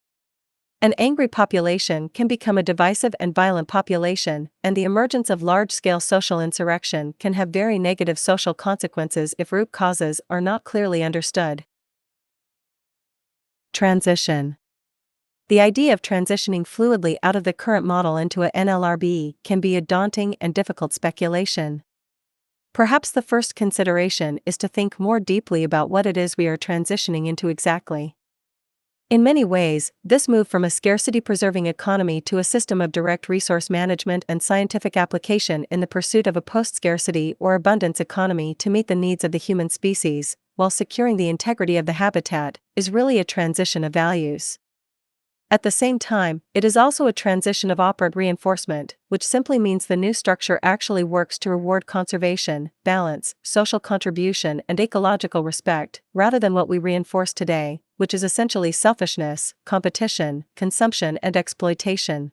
An angry population can become a divisive and violent population, and the emergence of large-scale social insurrection can have very negative social consequences if root causes are not clearly understood. Transition. The idea of transitioning fluidly out of the current model into a NLRB can be a daunting and difficult speculation. Perhaps the first consideration is to think more deeply about what it is we are transitioning into exactly. In many ways, this move from a scarcity-preserving economy to a system of direct resource management and scientific application in the pursuit of a post-scarcity or abundance economy to meet the needs of the human species, while securing the integrity of the habitat, is really a transition of values. At the same time, it is also a transition of operant reinforcement, which simply means the new structure actually works to reward conservation, balance, social contribution, and ecological respect, rather than what we reinforce today, which is essentially selfishness, competition, consumption, and exploitation.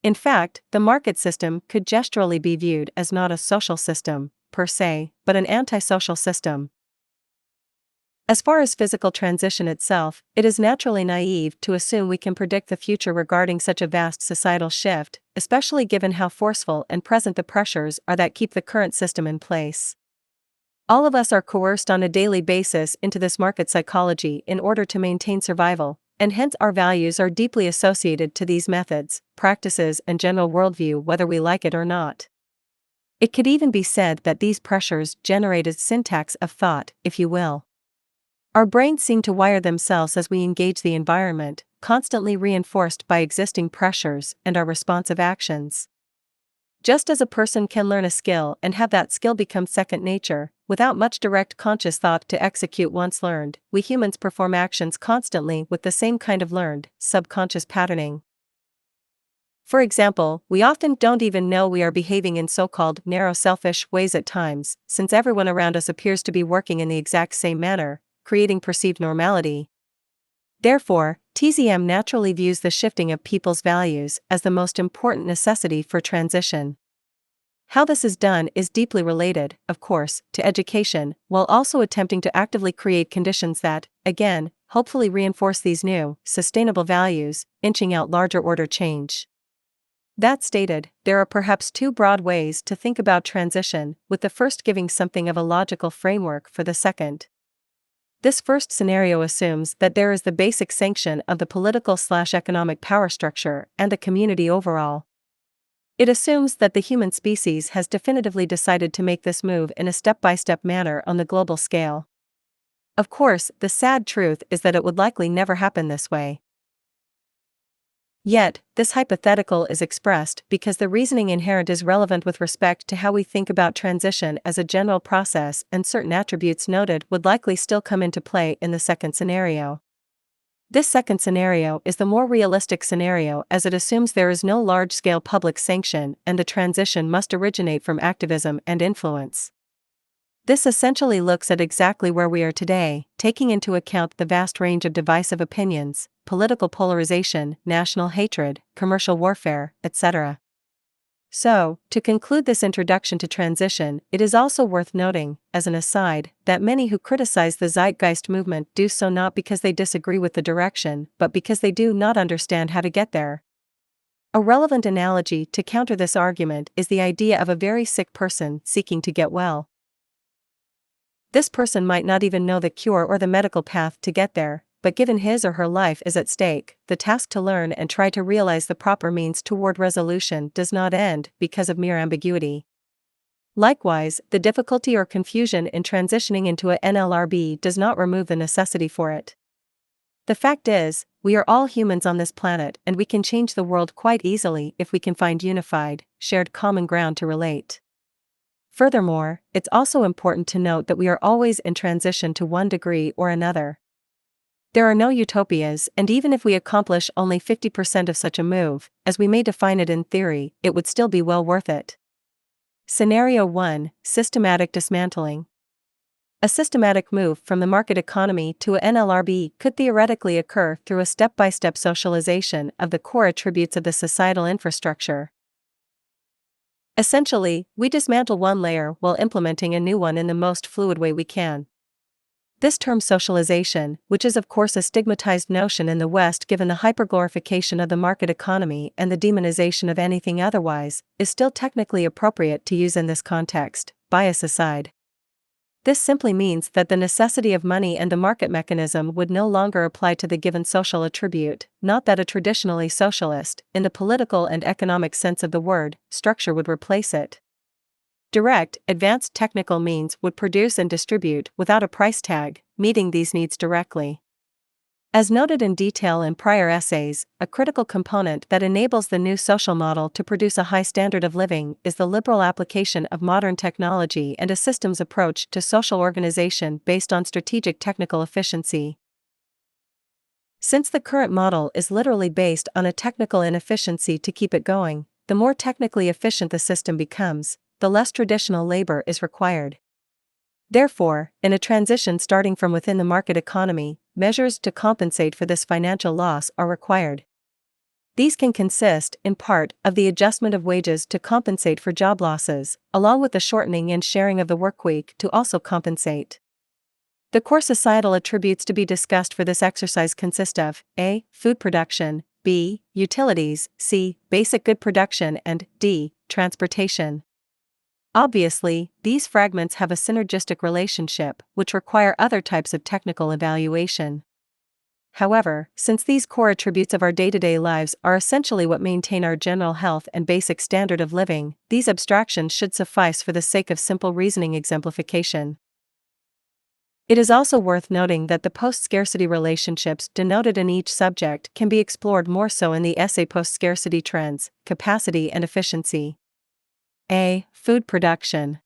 In fact, the market system could gesturally be viewed as not a social system, per se, but an antisocial system. As far as physical transition itself, it is naturally naive to assume we can predict the future regarding such a vast societal shift, especially given how forceful and present the pressures are that keep the current system in place. All of us are coerced on a daily basis into this market psychology in order to maintain survival, and hence our values are deeply associated to these methods, practices, and general worldview whether we like it or not. It could even be said that these pressures generate a syntax of thought, if you will. Our brains seem to wire themselves as we engage the environment, constantly reinforced by existing pressures and our responsive actions. Just as a person can learn a skill and have that skill become second nature, without much direct conscious thought to execute once learned, we humans perform actions constantly with the same kind of learned, subconscious patterning. For example, we often don't even know we are behaving in so-called narrow selfish ways at times, since everyone around us appears to be working in the exact same manner, creating perceived normality. Therefore, TZM naturally views the shifting of people's values as the most important necessity for transition. How this is done is deeply related, of course, to education, while also attempting to actively create conditions that, again, hopefully reinforce these new, sustainable values, inching out larger order change. That stated, there are perhaps two broad ways to think about transition, with the first giving something of a logical framework for the second. This first scenario assumes that there is the basic sanction of the political/economic power structure and the community overall. It assumes that the human species has definitively decided to make this move in a step-by-step manner on the global scale. Of course, the sad truth is that it would likely never happen this way. Yet, this hypothetical is expressed because the reasoning inherent is relevant with respect to how we think about transition as a general process, and certain attributes noted would likely still come into play in the second scenario. This second scenario is the more realistic scenario as it assumes there is no large-scale public sanction and the transition must originate from activism and influence. This essentially looks at exactly where we are today, taking into account the vast range of divisive opinions, political polarization, national hatred, commercial warfare, etc. So, to conclude this introduction to transition, it is also worth noting, as an aside, that many who criticize the Zeitgeist movement do so not because they disagree with the direction, but because they do not understand how to get there. A relevant analogy to counter this argument is the idea of a very sick person seeking to get well. This person might not even know the cure or the medical path to get there, but given his or her life is at stake, the task to learn and try to realize the proper means toward resolution does not end because of mere ambiguity. Likewise, the difficulty or confusion in transitioning into a NLRB does not remove the necessity for it. The fact is, we are all humans on this planet and we can change the world quite easily if we can find unified, shared common ground to relate. Furthermore, it's also important to note that we are always in transition to one degree or another. There are no utopias, and even if we accomplish only 50% of such a move, as we may define it in theory, it would still be well worth it. Scenario 1: Systematic dismantling. A systematic move from the market economy to a NLRB could theoretically occur through a step-by-step socialization of the core attributes of the societal infrastructure. Essentially, we dismantle one layer while implementing a new one in the most fluid way we can. This term socialization, which is of course a stigmatized notion in the West given the hyperglorification of the market economy and the demonization of anything otherwise, is still technically appropriate to use in this context, bias aside. This simply means that the necessity of money and the market mechanism would no longer apply to the given social attribute, not that a traditionally socialist, in the political and economic sense of the word, structure would replace it. Direct, advanced technical means would produce and distribute without a price tag, meeting these needs directly. As noted in detail in prior essays, a critical component that enables the new social model to produce a high standard of living is the liberal application of modern technology and a systems approach to social organization based on strategic technical efficiency. Since the current model is literally based on a technical inefficiency to keep it going, the more technically efficient the system becomes, the less traditional labor is required. Therefore, in a transition starting from within the market economy, measures to compensate for this financial loss are required. These can consist, in part, of the adjustment of wages to compensate for job losses, along with the shortening and sharing of the workweek to also compensate. The core societal attributes to be discussed for this exercise consist of A. Food production, B. Utilities, C. Basic good production, and D. Transportation. Obviously, these fragments have a synergistic relationship, which require other types of technical evaluation. However, since these core attributes of our day-to-day lives are essentially what maintain our general health and basic standard of living, these abstractions should suffice for the sake of simple reasoning exemplification. It is also worth noting that the post-scarcity relationships denoted in each subject can be explored more so in the essay Post-Scarcity Trends, Capacity and Efficiency. A. Food production.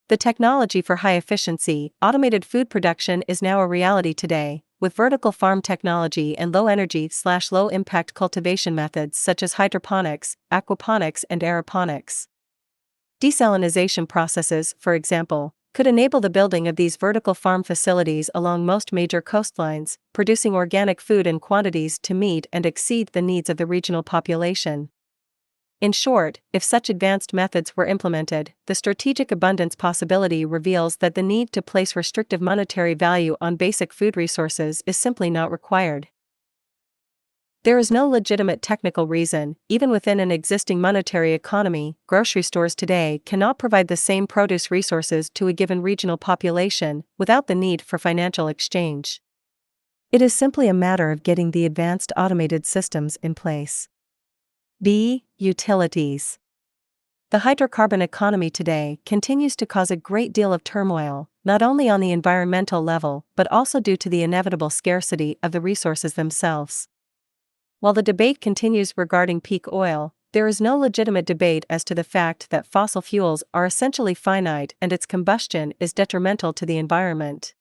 The technology for high-efficiency, automated food production is now a reality today, with vertical farm technology and low-energy/low-impact cultivation methods such as hydroponics, aquaponics and aeroponics. Desalination processes, for example, could enable the building of these vertical farm facilities along most major coastlines, producing organic food in quantities to meet and exceed the needs of the regional population. In short, if such advanced methods were implemented, the strategic abundance possibility reveals that the need to place restrictive monetary value on basic food resources is simply not required. There is no legitimate technical reason, even within an existing monetary economy, grocery stores today cannot provide the same produce resources to a given regional population without the need for financial exchange. It is simply a matter of getting the advanced automated systems in place. B. Utilities. The hydrocarbon economy today continues to cause a great deal of turmoil, not only on the environmental level but also due to the inevitable scarcity of the resources themselves. While the debate continues regarding peak oil, there is no legitimate debate as to the fact that fossil fuels are essentially finite and its combustion is detrimental to the environment.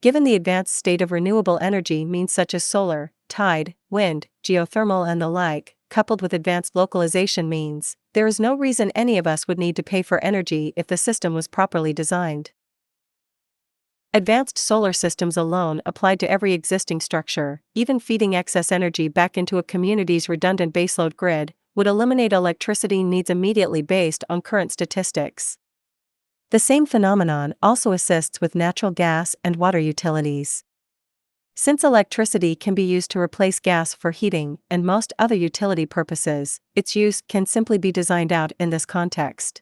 Given the advanced state of renewable energy means such as solar, tide, wind, geothermal and the like, coupled with advanced localization means, there is no reason any of us would need to pay for energy if the system was properly designed. Advanced solar systems alone applied to every existing structure, even feeding excess energy back into a community's redundant baseload grid, would eliminate electricity needs immediately based on current statistics. The same phenomenon also assists with natural gas and water utilities. Since electricity can be used to replace gas for heating and most other utility purposes, its use can simply be designed out in this context.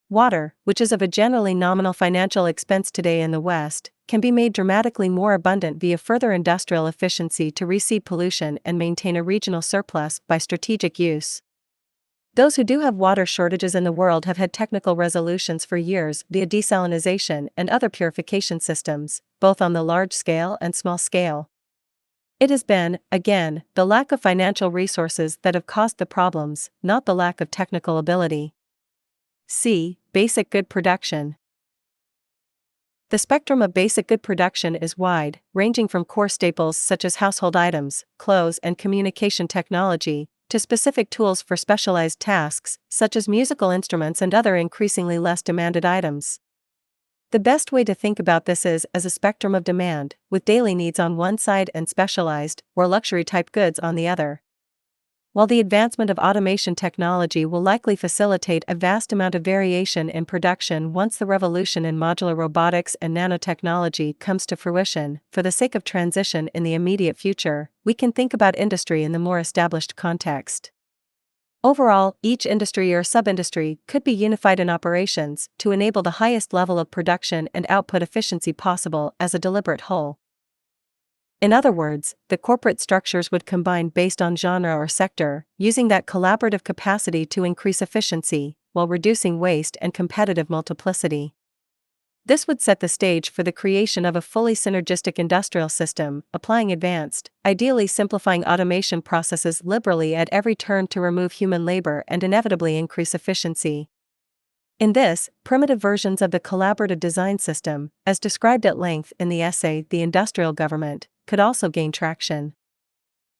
Water, which is of a generally nominal financial expense today in the West, can be made dramatically more abundant via further industrial efficiency to reseed pollution and maintain a regional surplus by strategic use. Those who do have water shortages in the world have had technical resolutions for years via desalination and other purification systems, both on the large scale and small scale. It has been, again, the lack of financial resources that have caused the problems, not the lack of technical ability. C. Basic good production. The spectrum of basic good production is wide, ranging from core staples such as household items, clothes and communication technology, to specific tools for specialized tasks, such as musical instruments and other increasingly less demanded items. The best way to think about this is as a spectrum of demand, with daily needs on one side and specialized, or luxury-type goods on the other. While the advancement of automation technology will likely facilitate a vast amount of variation in production once the revolution in modular robotics and nanotechnology comes to fruition, for the sake of transition in the immediate future, we can think about industry in the more established context. Overall, each industry or sub-industry could be unified in operations to enable the highest level of production and output efficiency possible as a deliberate whole. In other words, the corporate structures would combine based on genre or sector, using that collaborative capacity to increase efficiency, while reducing waste and competitive multiplicity. This would set the stage for the creation of a fully synergistic industrial system, applying advanced, ideally simplifying automation processes liberally at every turn to remove human labor and inevitably increase efficiency. In this, primitive versions of the collaborative design system, as described at length in the essay The Industrial Government, could also gain traction.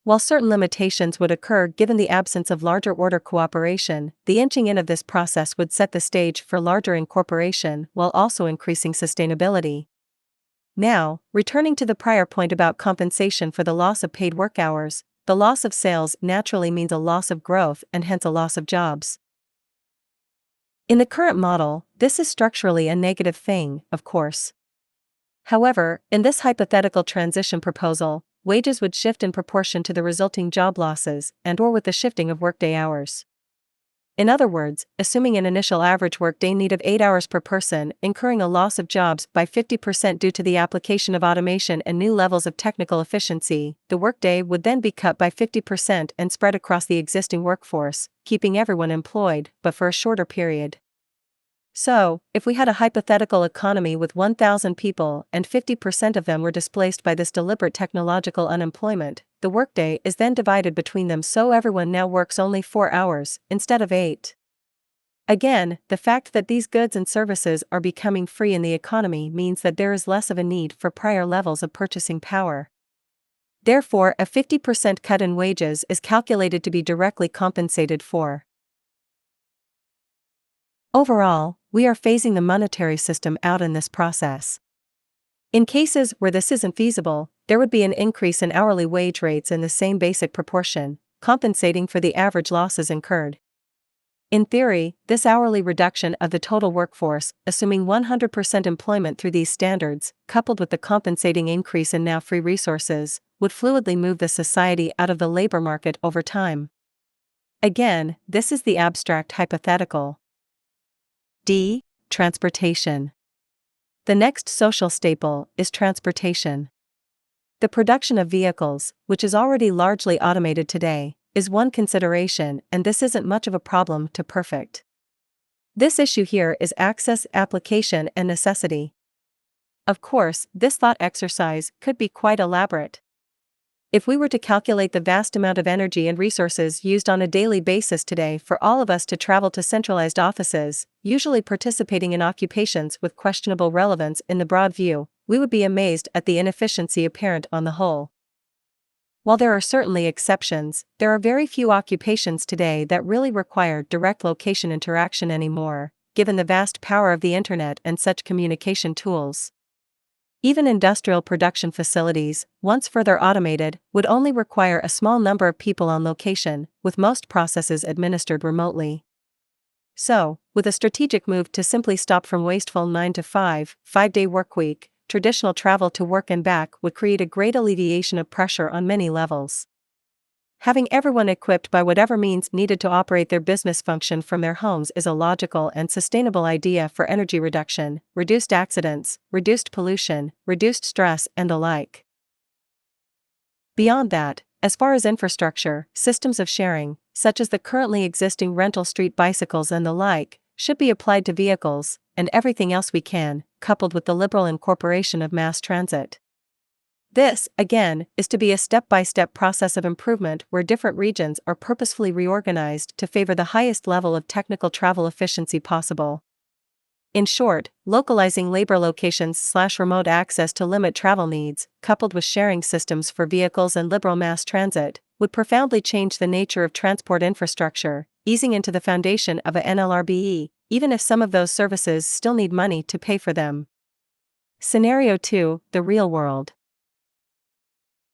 While certain limitations would occur given the absence of larger order cooperation, the inching in of this process would set the stage for larger incorporation while also increasing sustainability. Now, returning to the prior point about compensation for the loss of paid work hours, the loss of sales naturally means a loss of growth and hence a loss of jobs. In the current model, this is structurally a negative thing, of course. However, in this hypothetical transition proposal, wages would shift in proportion to the resulting job losses and/or with the shifting of workday hours. In other words, assuming an initial average workday need of 8 hours per person, incurring a loss of jobs by 50% due to the application of automation and new levels of technical efficiency, the workday would then be cut by 50% and spread across the existing workforce, keeping everyone employed, but for a shorter period. So, if we had a hypothetical economy with 1,000 people and 50% of them were displaced by this deliberate technological unemployment, the workday is then divided between them so everyone now works only 4 hours, instead of 8. Again, the fact that these goods and services are becoming free in the economy means that there is less of a need for prior levels of purchasing power. Therefore, a 50% cut in wages is calculated to be directly compensated for. Overall, we are phasing the monetary system out in this process. In cases where this isn't feasible, there would be an increase in hourly wage rates in the same basic proportion, compensating for the average losses incurred. In theory, this hourly reduction of the total workforce, assuming 100% employment through these standards, coupled with the compensating increase in now free resources, would fluidly move the society out of the labor market over time. Again, this is the abstract hypothetical. D. Transportation. The next social staple is transportation. The production of vehicles, which is already largely automated today, is one consideration, and this isn't much of a problem to perfect. This issue here is access, application, and necessity. Of course, this thought exercise could be quite elaborate. If we were to calculate the vast amount of energy and resources used on a daily basis today for all of us to travel to centralized offices, usually participating in occupations with questionable relevance in the broad view, we would be amazed at the inefficiency apparent on the whole. While there are certainly exceptions, there are very few occupations today that really require direct location interaction anymore, given the vast power of the internet and such communication tools. Even industrial production facilities, once further automated, would only require a small number of people on location, with most processes administered remotely. So, with a strategic move to simply stop from wasteful 9-to-5, 5-day workweek, traditional travel to work and back would create a great alleviation of pressure on many levels. Having everyone equipped by whatever means needed to operate their business function from their homes is a logical and sustainable idea for energy reduction, reduced accidents, reduced pollution, reduced stress, and the like. Beyond that, as far as infrastructure, systems of sharing, such as the currently existing rental street bicycles and the like, should be applied to vehicles, and everything else we can, coupled with the liberal incorporation of mass transit. This, again, is to be a step-by-step process of improvement where different regions are purposefully reorganized to favor the highest level of technical travel efficiency possible. In short, localizing labor locations/remote access to limit travel needs, coupled with sharing systems for vehicles and liberal mass transit, would profoundly change the nature of transport infrastructure, easing into the foundation of a NLRBE, even if some of those services still need money to pay for them. Scenario 2, the real world.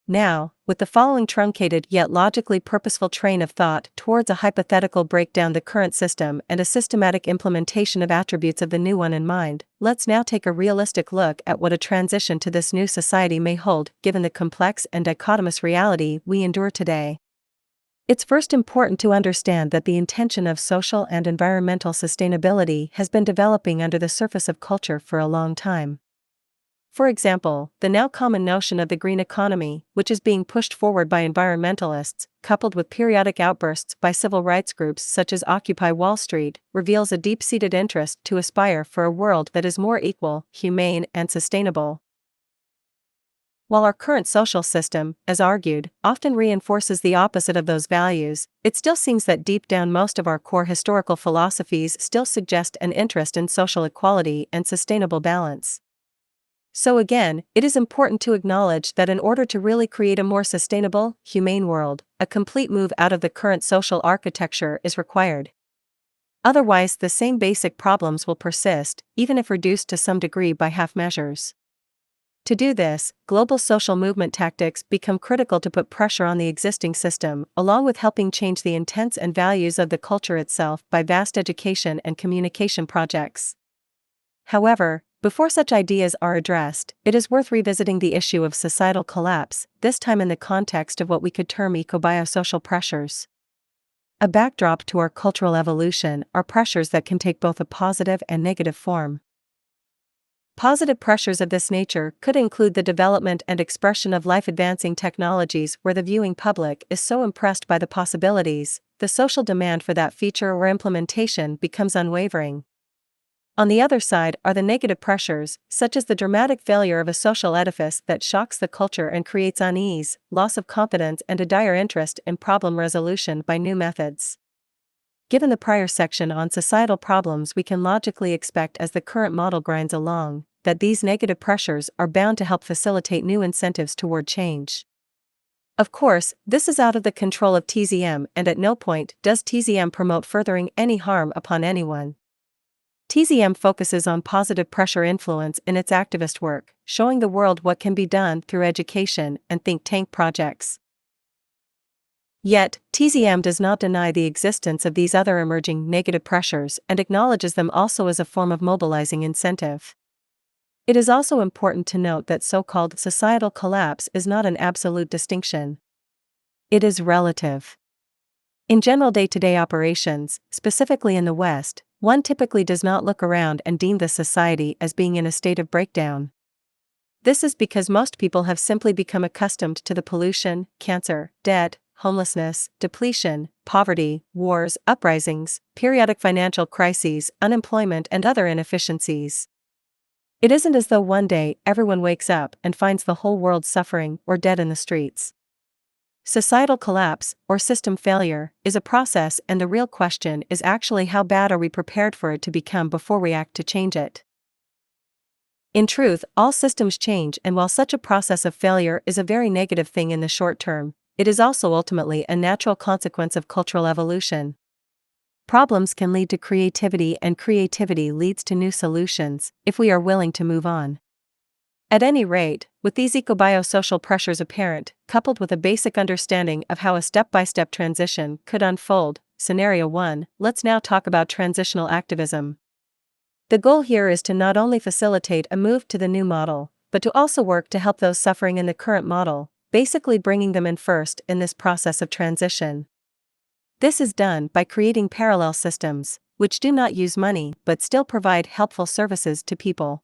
Now, with the following truncated yet logically purposeful train of thought towards a hypothetical breakdown of the current system and a systematic implementation of attributes of the new one in mind, let's now take a realistic look at what a transition to this new society may hold given the complex and dichotomous reality we endure today. It's first important to understand that the intention of social and environmental sustainability has been developing under the surface of culture for a long time. For example, the now common notion of the green economy, which is being pushed forward by environmentalists, coupled with periodic outbursts by civil rights groups such as Occupy Wall Street, reveals a deep-seated interest to aspire for a world that is more equal, humane, and sustainable. While our current social system, as argued, often reinforces the opposite of those values, it still seems that deep down most of our core historical philosophies still suggest an interest in social equality and sustainable balance. So again, it is important to acknowledge that in order to really create a more sustainable, humane world, a complete move out of the current social architecture is required. Otherwise, the same basic problems will persist, even if reduced to some degree by half measures. To do this, global social movement tactics become critical to put pressure on the existing system, along with helping change the intents and values of the culture itself by vast education and communication projects. However, before such ideas are addressed, it is worth revisiting the issue of societal collapse, this time in the context of what we could term eco-biosocial pressures. A backdrop to our cultural evolution are pressures that can take both a positive and negative form. Positive pressures of this nature could include the development and expression of life-advancing technologies where the viewing public is so impressed by the possibilities, the social demand for that feature or implementation becomes unwavering. On the other side are the negative pressures, such as the dramatic failure of a social edifice that shocks the culture and creates unease, loss of confidence, and a dire interest in problem resolution by new methods. Given the prior section on societal problems, we can logically expect, as the current model grinds along, that these negative pressures are bound to help facilitate new incentives toward change. Of course, this is out of the control of TZM, and at no point does TZM promote furthering any harm upon anyone. TZM focuses on positive pressure influence in its activist work, showing the world what can be done through education and think tank projects. Yet, TZM does not deny the existence of these other emerging negative pressures and acknowledges them also as a form of mobilizing incentive. It is also important to note that so-called societal collapse is not an absolute distinction. It is relative. In general day-to-day operations, specifically in the West, one typically does not look around and deem the society as being in a state of breakdown. This is because most people have simply become accustomed to the pollution, cancer, debt, homelessness, depletion, poverty, wars, uprisings, periodic financial crises, unemployment, and other inefficiencies. It isn't as though one day everyone wakes up and finds the whole world suffering or dead in the streets. Societal collapse, or system failure, is a process, and the real question is actually how bad are we prepared for it to become before we act to change it. In truth, all systems change, and while such a process of failure is a very negative thing in the short term, it is also ultimately a natural consequence of cultural evolution. Problems can lead to creativity, and creativity leads to new solutions, if we are willing to move on. At any rate, with these eco-biosocial pressures apparent, coupled with a basic understanding of how a step-by-step transition could unfold, Scenario 1, let's now talk about transitional activism. The goal here is to not only facilitate a move to the new model, but to also work to help those suffering in the current model, basically bringing them in first in this process of transition. This is done by creating parallel systems, which do not use money but still provide helpful services to people.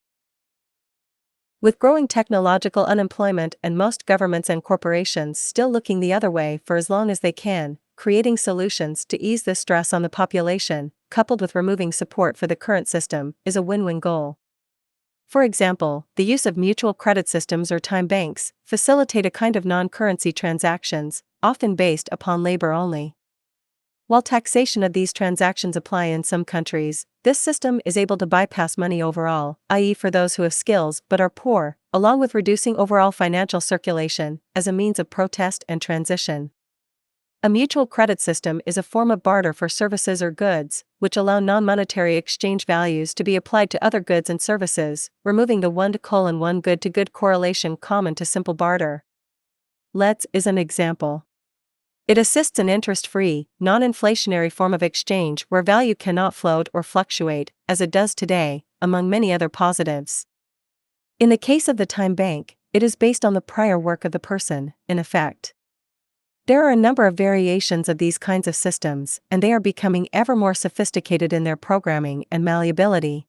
With growing technological unemployment and most governments and corporations still looking the other way for as long as they can, creating solutions to ease this stress on the population, coupled with removing support for the current system, is a win-win goal. For example, the use of mutual credit systems or time banks facilitate a kind of non-currency transactions, often based upon labor only. While taxation of these transactions apply in some countries, this system is able to bypass money overall, i.e. for those who have skills but are poor, along with reducing overall financial circulation, as a means of protest and transition. A mutual credit system is a form of barter for services or goods, which allow non-monetary exchange values to be applied to other goods and services, removing the one-to-one good-to-good correlation common to simple barter. Let's is an example. It assists an interest-free, non-inflationary form of exchange where value cannot float or fluctuate, as it does today, among many other positives. In the case of the time bank, it is based on the prior work of the person, in effect. There are a number of variations of these kinds of systems, and they are becoming ever more sophisticated in their programming and malleability.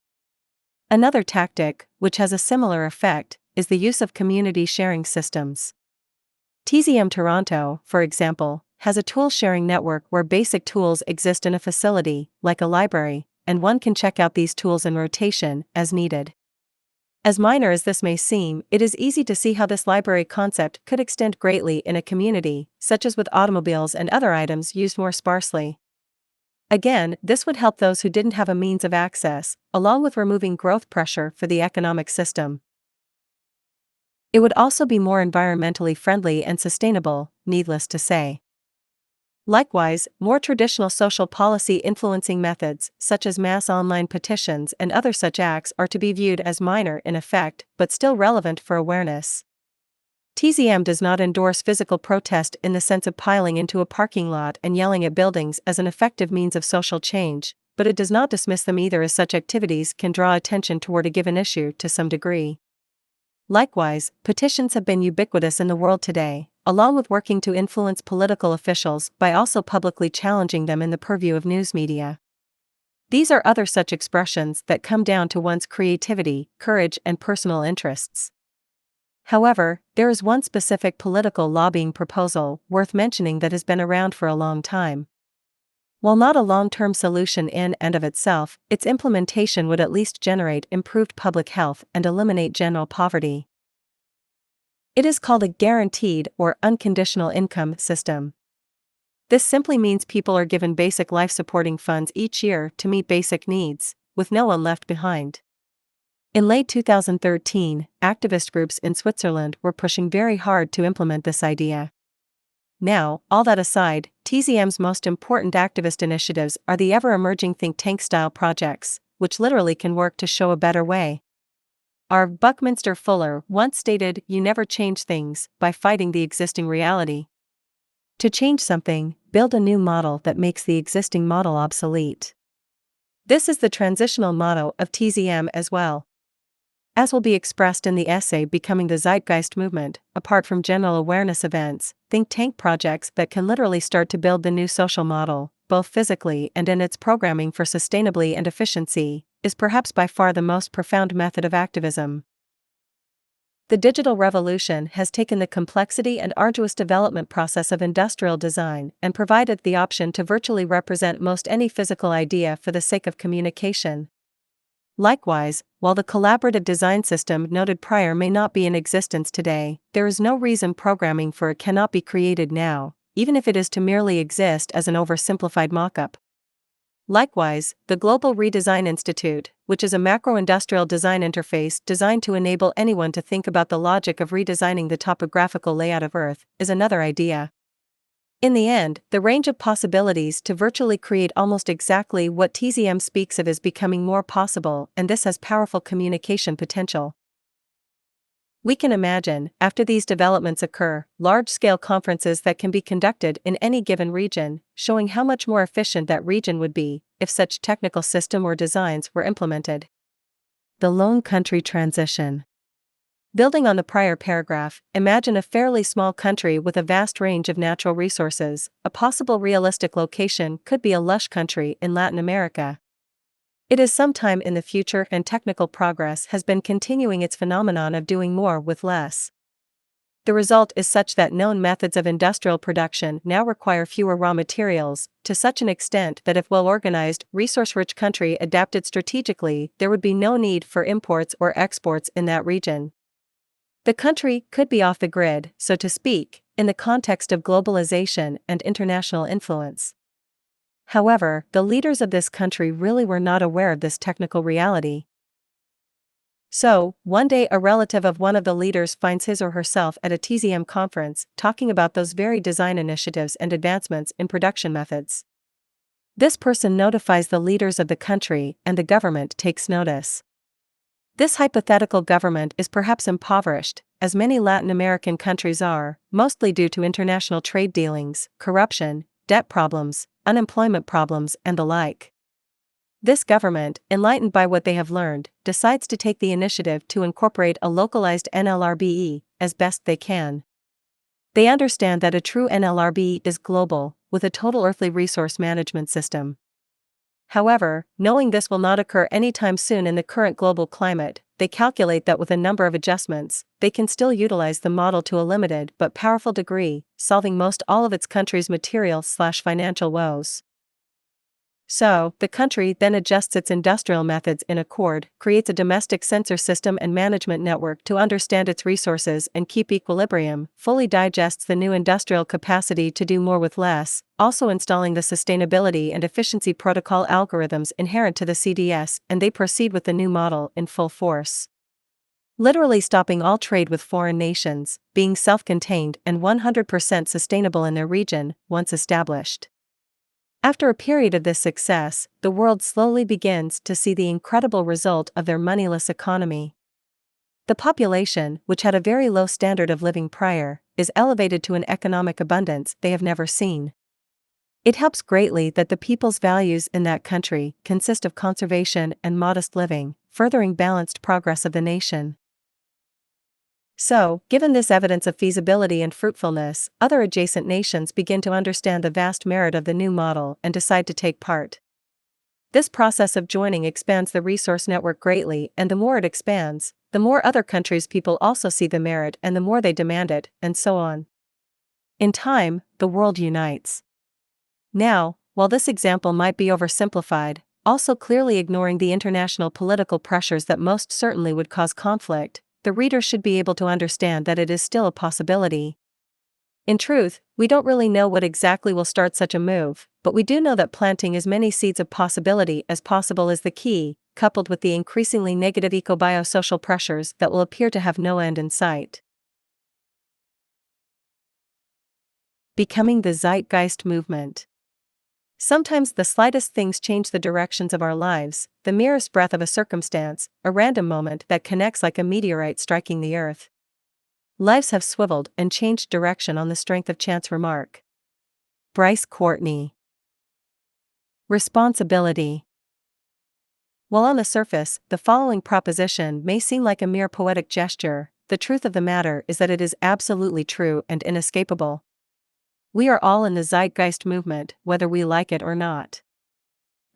Another tactic, which has a similar effect, is the use of community sharing systems. TZM Toronto, for example, has a tool-sharing network where basic tools exist in a facility, like a library, and one can check out these tools in rotation, as needed. As minor as this may seem, it is easy to see how this library concept could extend greatly in a community, such as with automobiles and other items used more sparsely. Again, this would help those who didn't have a means of access, along with removing growth pressure for the economic system. It would also be more environmentally friendly and sustainable, needless to say. Likewise, more traditional social policy influencing methods, such as mass online petitions and other such acts, are to be viewed as minor in effect, but still relevant for awareness. TZM does not endorse physical protest in the sense of piling into a parking lot and yelling at buildings as an effective means of social change, but it does not dismiss them either, as such activities can draw attention toward a given issue to some degree. Likewise, petitions have been ubiquitous in the world today, along with working to influence political officials by also publicly challenging them in the purview of news media. These are other such expressions that come down to one's creativity, courage, and personal interests. However, there is one specific political lobbying proposal worth mentioning that has been around for a long time. While not a long-term solution in and of itself, its implementation would at least generate improved public health and eliminate general poverty. It is called a guaranteed or unconditional income system. This simply means people are given basic life-supporting funds each year to meet basic needs, with no one left behind. In late 2013, activist groups in Switzerland were pushing very hard to implement this idea. Now, all that aside, TZM's most important activist initiatives are the ever-emerging think tank-style projects, which literally can work to show a better way. R. Buckminster Fuller once stated, "You never change things by fighting the existing reality. To change something, build a new model that makes the existing model obsolete." This is the transitional motto of TZM as well. As will be expressed in the essay Becoming the Zeitgeist Movement, apart from general awareness events, think tank projects that can literally start to build the new social model, both physically and in its programming for sustainability and efficiency, is perhaps by far the most profound method of activism. The digital revolution has taken the complexity and arduous development process of industrial design and provided the option to virtually represent most any physical idea for the sake of communication. Likewise, while the collaborative design system noted prior may not be in existence today, there is no reason programming for it cannot be created now, even if it is to merely exist as an oversimplified mock-up. Likewise, the Global Redesign Institute, which is a macro-industrial design interface designed to enable anyone to think about the logic of redesigning the topographical layout of Earth, is another idea. In the end, the range of possibilities to virtually create almost exactly what TZM speaks of is becoming more possible, and this has powerful communication potential. We can imagine, after these developments occur, large-scale conferences that can be conducted in any given region, showing how much more efficient that region would be if such technical system or designs were implemented. The lone country transition. Building on the prior paragraph, imagine a fairly small country with a vast range of natural resources. A possible realistic location could be a lush country in Latin America. It is sometime in the future, and technical progress has been continuing its phenomenon of doing more with less. The result is such that known methods of industrial production now require fewer raw materials, to such an extent that if well-organized, resource-rich country adapted strategically, there would be no need for imports or exports in that region. The country could be off the grid, so to speak, in the context of globalization and international influence. However, the leaders of this country really were not aware of this technical reality. So, one day a relative of one of the leaders finds his or herself at a TZM conference, talking about those very design initiatives and advancements in production methods. This person notifies the leaders of the country, and the government takes notice. This hypothetical government is perhaps impoverished, as many Latin American countries are, mostly due to international trade dealings, corruption, debt problems, unemployment problems, and the like. This government, enlightened by what they have learned, decides to take the initiative to incorporate a localized NLRBE as best they can. They understand that a true NLRBE is global, with a total earthly resource management system. However, knowing this will not occur anytime soon in the current global climate, they calculate that with a number of adjustments, they can still utilize the model to a limited but powerful degree, solving most all of its country's material/financial woes. So, the country then adjusts its industrial methods in accord, creates a domestic sensor system and management network to understand its resources and keep equilibrium, fully digests the new industrial capacity to do more with less, also installing the sustainability and efficiency protocol algorithms inherent to the CDS, and they proceed with the new model in full force. Literally stopping all trade with foreign nations, being self-contained and 100% sustainable in their region, once established. After a period of this success, the world slowly begins to see the incredible result of their moneyless economy. The population, which had a very low standard of living prior, is elevated to an economic abundance they have never seen. It helps greatly that the people's values in that country consist of conservation and modest living, furthering balanced progress of the nation. So, given this evidence of feasibility and fruitfulness, other adjacent nations begin to understand the vast merit of the new model and decide to take part. This process of joining expands the resource network greatly, and the more it expands, the more other countries' people also see the merit and the more they demand it, and so on. In time, the world unites. Now, while this example might be oversimplified, also clearly ignoring the international political pressures that most certainly would cause conflict, the reader should be able to understand that it is still a possibility. In truth, we don't really know what exactly will start such a move, but we do know that planting as many seeds of possibility as possible is the key, coupled with the increasingly negative eco-biosocial pressures that will appear to have no end in sight. Becoming the Zeitgeist movement. Sometimes the slightest things change the directions of our lives, the merest breath of a circumstance, a random moment that connects like a meteorite striking the earth. Lives have swiveled and changed direction on the strength of chance remark. Bryce Courtney. Responsibility. While on the surface, the following proposition may seem like a mere poetic gesture, the truth of the matter is that it is absolutely true and inescapable. We are all in the Zeitgeist movement, whether we like it or not.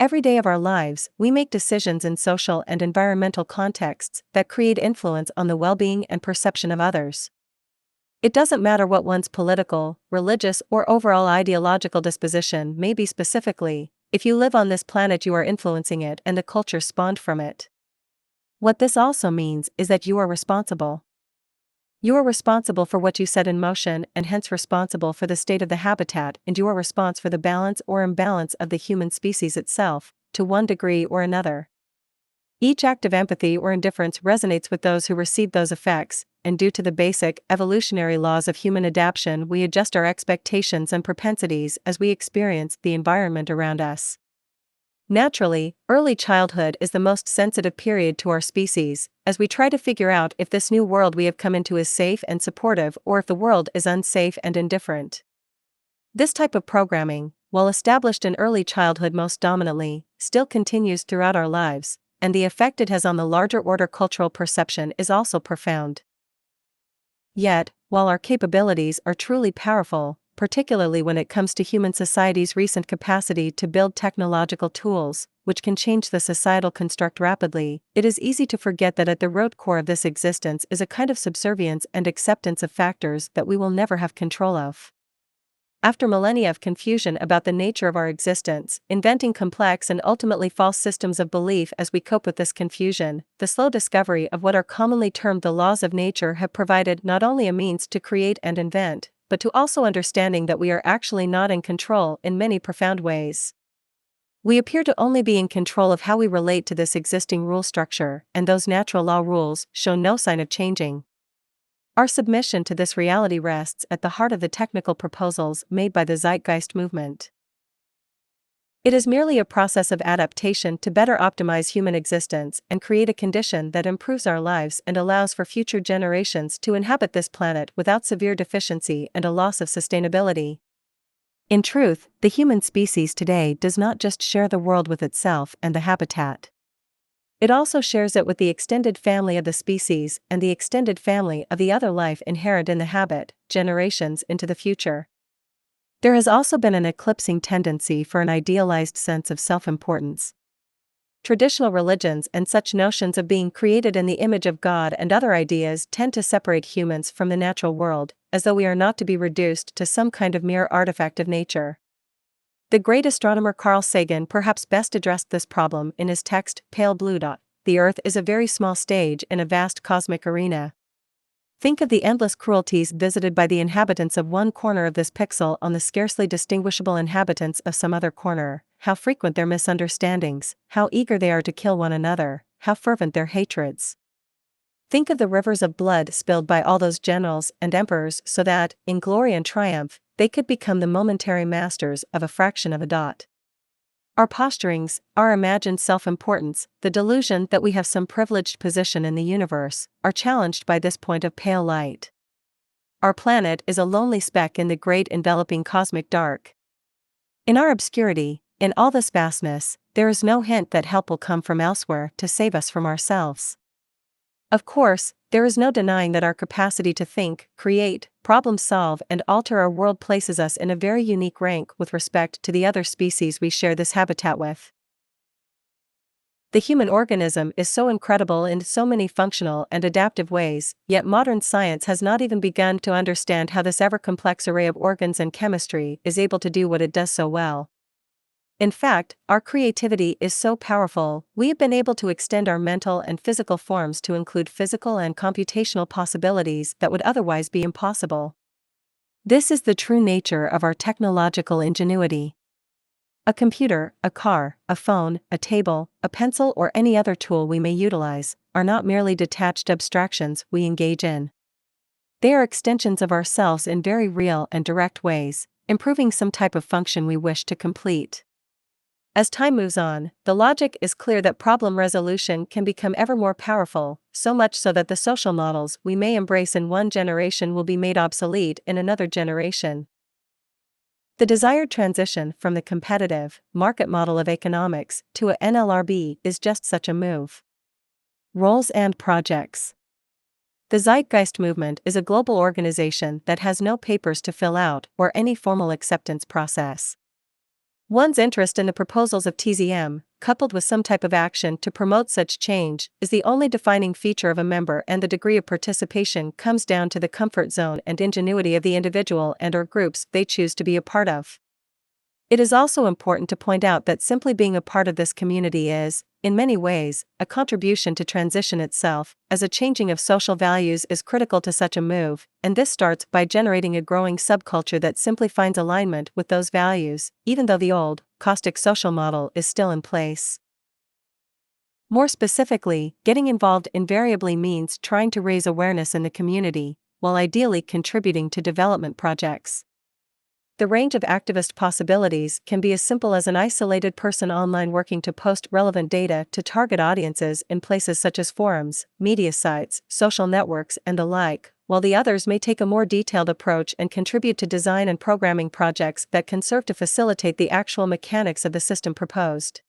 Every day of our lives, we make decisions in social and environmental contexts that create influence on the well-being and perception of others. It doesn't matter what one's political, religious, or overall ideological disposition may be specifically, if you live on this planet you are influencing it and the culture spawned from it. What this also means is that you are responsible. You are responsible for what you set in motion and hence responsible for the state of the habitat and your response for the balance or imbalance of the human species itself, to one degree or another. Each act of empathy or indifference resonates with those who receive those effects, and due to the basic, evolutionary laws of human adaptation we adjust our expectations and propensities as we experience the environment around us. Naturally, early childhood is the most sensitive period to our species, as we try to figure out if this new world we have come into is safe and supportive or if the world is unsafe and indifferent. This type of programming, while established in early childhood most dominantly, still continues throughout our lives, and the effect it has on the larger order cultural perception is also profound. Yet, while our capabilities are truly powerful, particularly when it comes to human society's recent capacity to build technological tools, which can change the societal construct rapidly, it is easy to forget that at the root core of this existence is a kind of subservience and acceptance of factors that we will never have control of. After millennia of confusion about the nature of our existence, inventing complex and ultimately false systems of belief as we cope with this confusion, the slow discovery of what are commonly termed the laws of nature have provided not only a means to create and invent, but to also understanding that we are actually not in control in many profound ways. We appear to only be in control of how we relate to this existing rule structure, and those natural law rules show no sign of changing. Our submission to this reality rests at the heart of the technical proposals made by the Zeitgeist movement. It is merely a process of adaptation to better optimize human existence and create a condition that improves our lives and allows for future generations to inhabit this planet without severe deficiency and a loss of sustainability. In truth, the human species today does not just share the world with itself and the habitat. It also shares it with the extended family of the species and the extended family of the other life inherent in the habit, generations into the future. There has also been an eclipsing tendency for an idealized sense of self-importance. Traditional religions and such notions of being created in the image of God and other ideas tend to separate humans from the natural world, as though we are not to be reduced to some kind of mere artifact of nature. The great astronomer Carl Sagan perhaps best addressed this problem in his text, Pale Blue Dot. The Earth is a very small stage in a vast cosmic arena. Think of the endless cruelties visited by the inhabitants of one corner of this pixel on the scarcely distinguishable inhabitants of some other corner, how frequent their misunderstandings, how eager they are to kill one another, how fervent their hatreds. Think of the rivers of blood spilled by all those generals and emperors so that, in glory and triumph, they could become the momentary masters of a fraction of a dot. Our posturings, our imagined self-importance, the delusion that we have some privileged position in the universe, are challenged by this point of pale light. Our planet is a lonely speck in the great enveloping cosmic dark. In our obscurity, in all this vastness, there is no hint that help will come from elsewhere to save us from ourselves. Of course, there is no denying that our capacity to think, create, problem solve, and alter our world places us in a very unique rank with respect to the other species we share this habitat with. The human organism is so incredible in so many functional and adaptive ways, yet modern science has not even begun to understand how this ever-complex array of organs and chemistry is able to do what it does so well. In fact, our creativity is so powerful, we have been able to extend our mental and physical forms to include physical and computational possibilities that would otherwise be impossible. This is the true nature of our technological ingenuity. A computer, a car, a phone, a table, a pencil, or any other tool we may utilize are not merely detached abstractions we engage in. They are extensions of ourselves in very real and direct ways, improving some type of function we wish to complete. As time moves on, the logic is clear that problem resolution can become ever more powerful, so much so that the social models we may embrace in one generation will be made obsolete in another generation. The desired transition from the competitive, market model of economics to a NLRB is just such a move. Roles and projects. The Zeitgeist movement is a global organization that has no papers to fill out or any formal acceptance process. One's interest in the proposals of TZM, coupled with some type of action to promote such change, is the only defining feature of a member, and the degree of participation comes down to the comfort zone and ingenuity of the individual and/or groups they choose to be a part of. It is also important to point out that simply being a part of this community is, in many ways, a contribution to transition itself, as a changing of social values is critical to such a move, and this starts by generating a growing subculture that simply finds alignment with those values, even though the old, caustic social model is still in place. More specifically, getting involved invariably means trying to raise awareness in the community, while ideally contributing to development projects. The range of activist possibilities can be as simple as an isolated person online working to post relevant data to target audiences in places such as forums, media sites, social networks, and the like, while the others may take a more detailed approach and contribute to design and programming projects that can serve to facilitate the actual mechanics of the system proposed.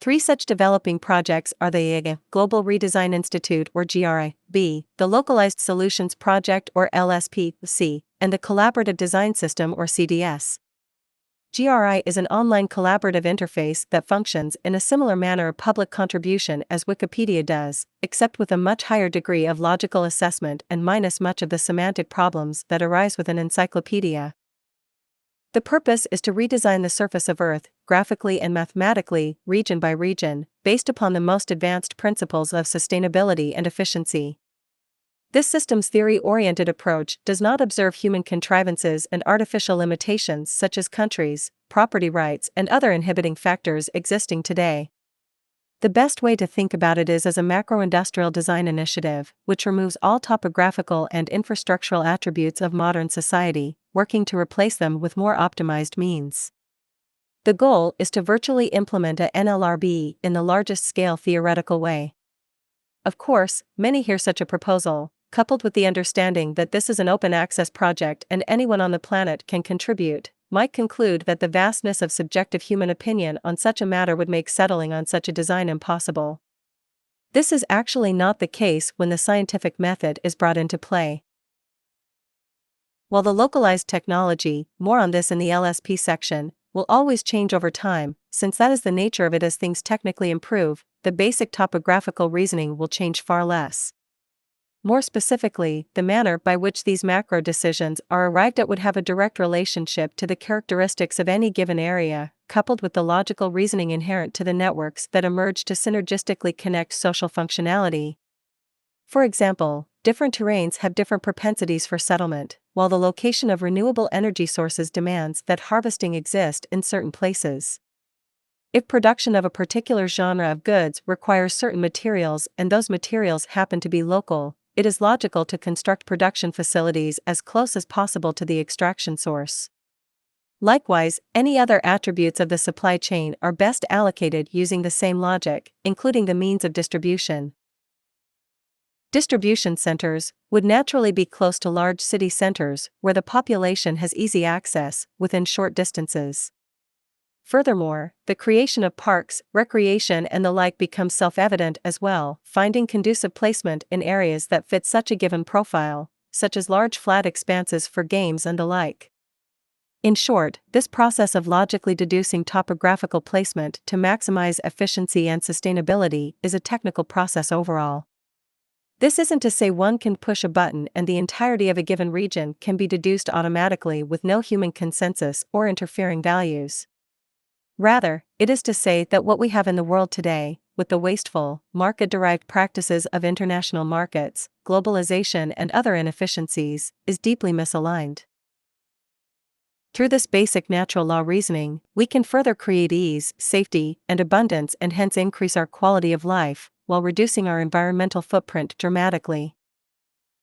3 such developing projects are the Global Redesign Institute or GRI, the Localized Solutions Project or LSP, and the Collaborative Design System or CDS. GRI is an online collaborative interface that functions in a similar manner of public contribution as Wikipedia does, except with a much higher degree of logical assessment and minus much of the semantic problems that arise with an encyclopedia. The purpose is to redesign the surface of Earth, graphically and mathematically, region by region, based upon the most advanced principles of sustainability and efficiency. This systems theory-oriented approach does not observe human contrivances and artificial limitations such as countries, property rights, and other inhibiting factors existing today. The best way to think about it is as a macro-industrial design initiative, which removes all topographical and infrastructural attributes of modern society, working to replace them with more optimized means. The goal is to virtually implement a NLRB in the largest scale theoretical way. Of course, many hear such a proposal, coupled with the understanding that this is an open access project and anyone on the planet can contribute, might conclude that the vastness of subjective human opinion on such a matter would make settling on such a design impossible. This is actually not the case when the scientific method is brought into play. While the localized technology, more on this in the LSP section, will always change over time, since that is the nature of it as things technically improve, the basic topographical reasoning will change far less. More specifically, the manner by which these macro decisions are arrived at would have a direct relationship to the characteristics of any given area, coupled with the logical reasoning inherent to the networks that emerge to synergistically connect social functionality. For example, different terrains have different propensities for settlement, while the location of renewable energy sources demands that harvesting exist in certain places. If production of a particular genre of goods requires certain materials and those materials happen to be local, it is logical to construct production facilities as close as possible to the extraction source. Likewise, any other attributes of the supply chain are best allocated using the same logic, including the means of distribution. Distribution centers would naturally be close to large city centers where the population has easy access within short distances. Furthermore, the creation of parks, recreation and the like becomes self-evident as well, finding conducive placement in areas that fit such a given profile, such as large flat expanses for games and the like. In short, this process of logically deducing topographical placement to maximize efficiency and sustainability is a technical process overall. This isn't to say one can push a button and the entirety of a given region can be deduced automatically with no human consensus or interfering values. Rather, it is to say that what we have in the world today, with the wasteful, market-derived practices of international markets, globalization and other inefficiencies, is deeply misaligned. Through this basic natural law reasoning, we can further create ease, safety, and abundance and hence increase our quality of life, while reducing our environmental footprint dramatically.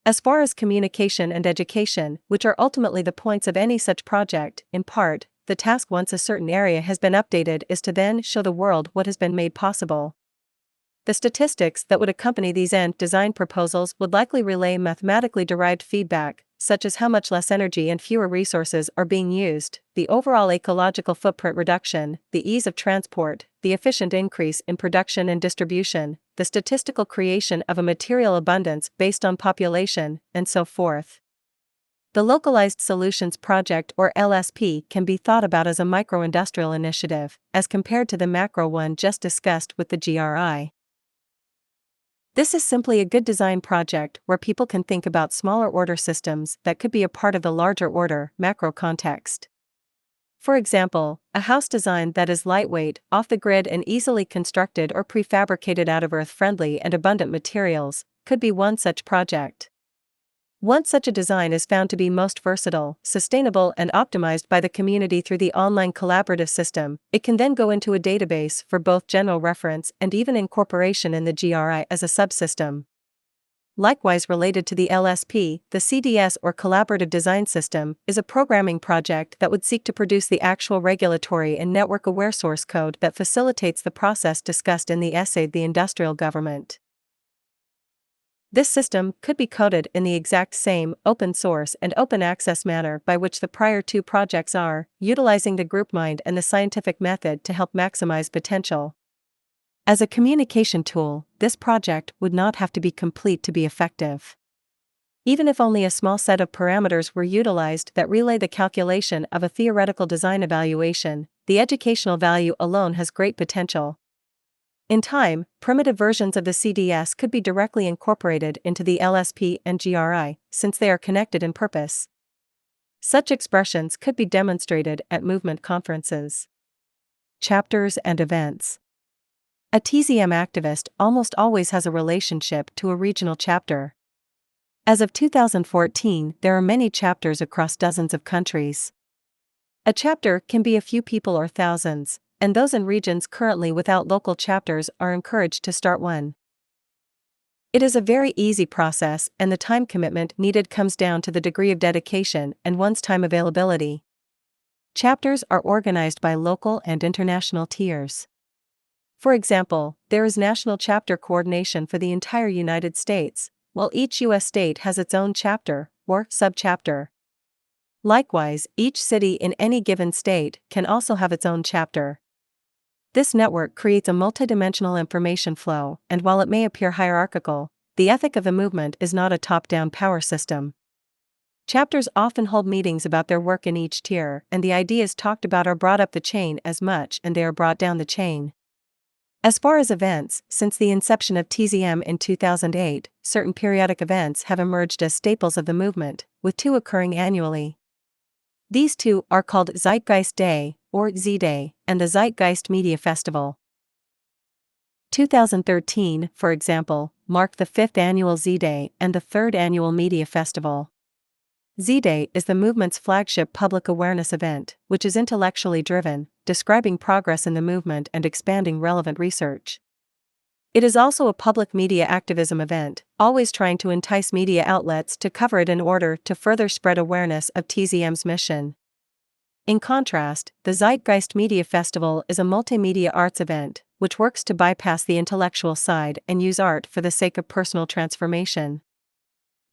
As far as communication and education, which are ultimately the points of any such project, in part, the task once a certain area has been updated is to then show the world what has been made possible. The statistics that would accompany these end design proposals would likely relay mathematically derived feedback, such as how much less energy and fewer resources are being used, the overall ecological footprint reduction, the ease of transport, the efficient increase in production and distribution, the statistical creation of a material abundance based on population, and so forth. The Localized Solutions Project or LSP can be thought about as a micro-industrial initiative, as compared to the macro one just discussed with the GRI. This is simply a good design project where people can think about smaller order systems that could be a part of the larger order, macro context. For example, a house design that is lightweight, off-the-grid and easily constructed or prefabricated out of earth-friendly and abundant materials, could be one such project. Once such a design is found to be most versatile, sustainable and optimized by the community through the online collaborative system, it can then go into a database for both general reference and even incorporation in the GRI as a subsystem. Likewise, related to the LSP, the CDS or Collaborative Design System is a programming project that would seek to produce the actual regulatory and network-aware source code that facilitates the process discussed in the essay The Industrial Government. This system could be coded in the exact same open source and open access manner by which the prior two projects are, utilizing the group mind and the scientific method to help maximize potential. As a communication tool, this project would not have to be complete to be effective. Even if only a small set of parameters were utilized that relay the calculation of a theoretical design evaluation, the educational value alone has great potential. In time, primitive versions of the CDS could be directly incorporated into the LSP and GRI, since they are connected in purpose. Such expressions could be demonstrated at movement conferences. Chapters and events. A TZM activist almost always has a relationship to a regional chapter. As of 2014, there are many chapters across dozens of countries. A chapter can be a few people or thousands, and those in regions currently without local chapters are encouraged to start one. It is a very easy process, and the time commitment needed comes down to the degree of dedication and one's time availability. Chapters are organized by local and international tiers. For example, there is national chapter coordination for the entire United States, while each U.S. state has its own chapter, or subchapter. Likewise, each city in any given state can also have its own chapter. This network creates a multidimensional information flow, and while it may appear hierarchical, the ethic of the movement is not a top-down power system. Chapters often hold meetings about their work in each tier, and the ideas talked about are brought up the chain as much and they are brought down the chain. As far as events, since the inception of TZM in 2008, certain periodic events have emerged as staples of the movement, with two occurring annually. These two are called Zeitgeist Day, or Z-Day, and the Zeitgeist Media Festival. 2013, for example, marked the 5th annual Z-Day and the 3rd annual Media Festival. Z-Day is the movement's flagship public awareness event, which is intellectually driven, describing progress in the movement and expanding relevant research. It is also a public media activism event, always trying to entice media outlets to cover it in order to further spread awareness of TZM's mission. In contrast, the Zeitgeist Media Festival is a multimedia arts event, which works to bypass the intellectual side and use art for the sake of personal transformation.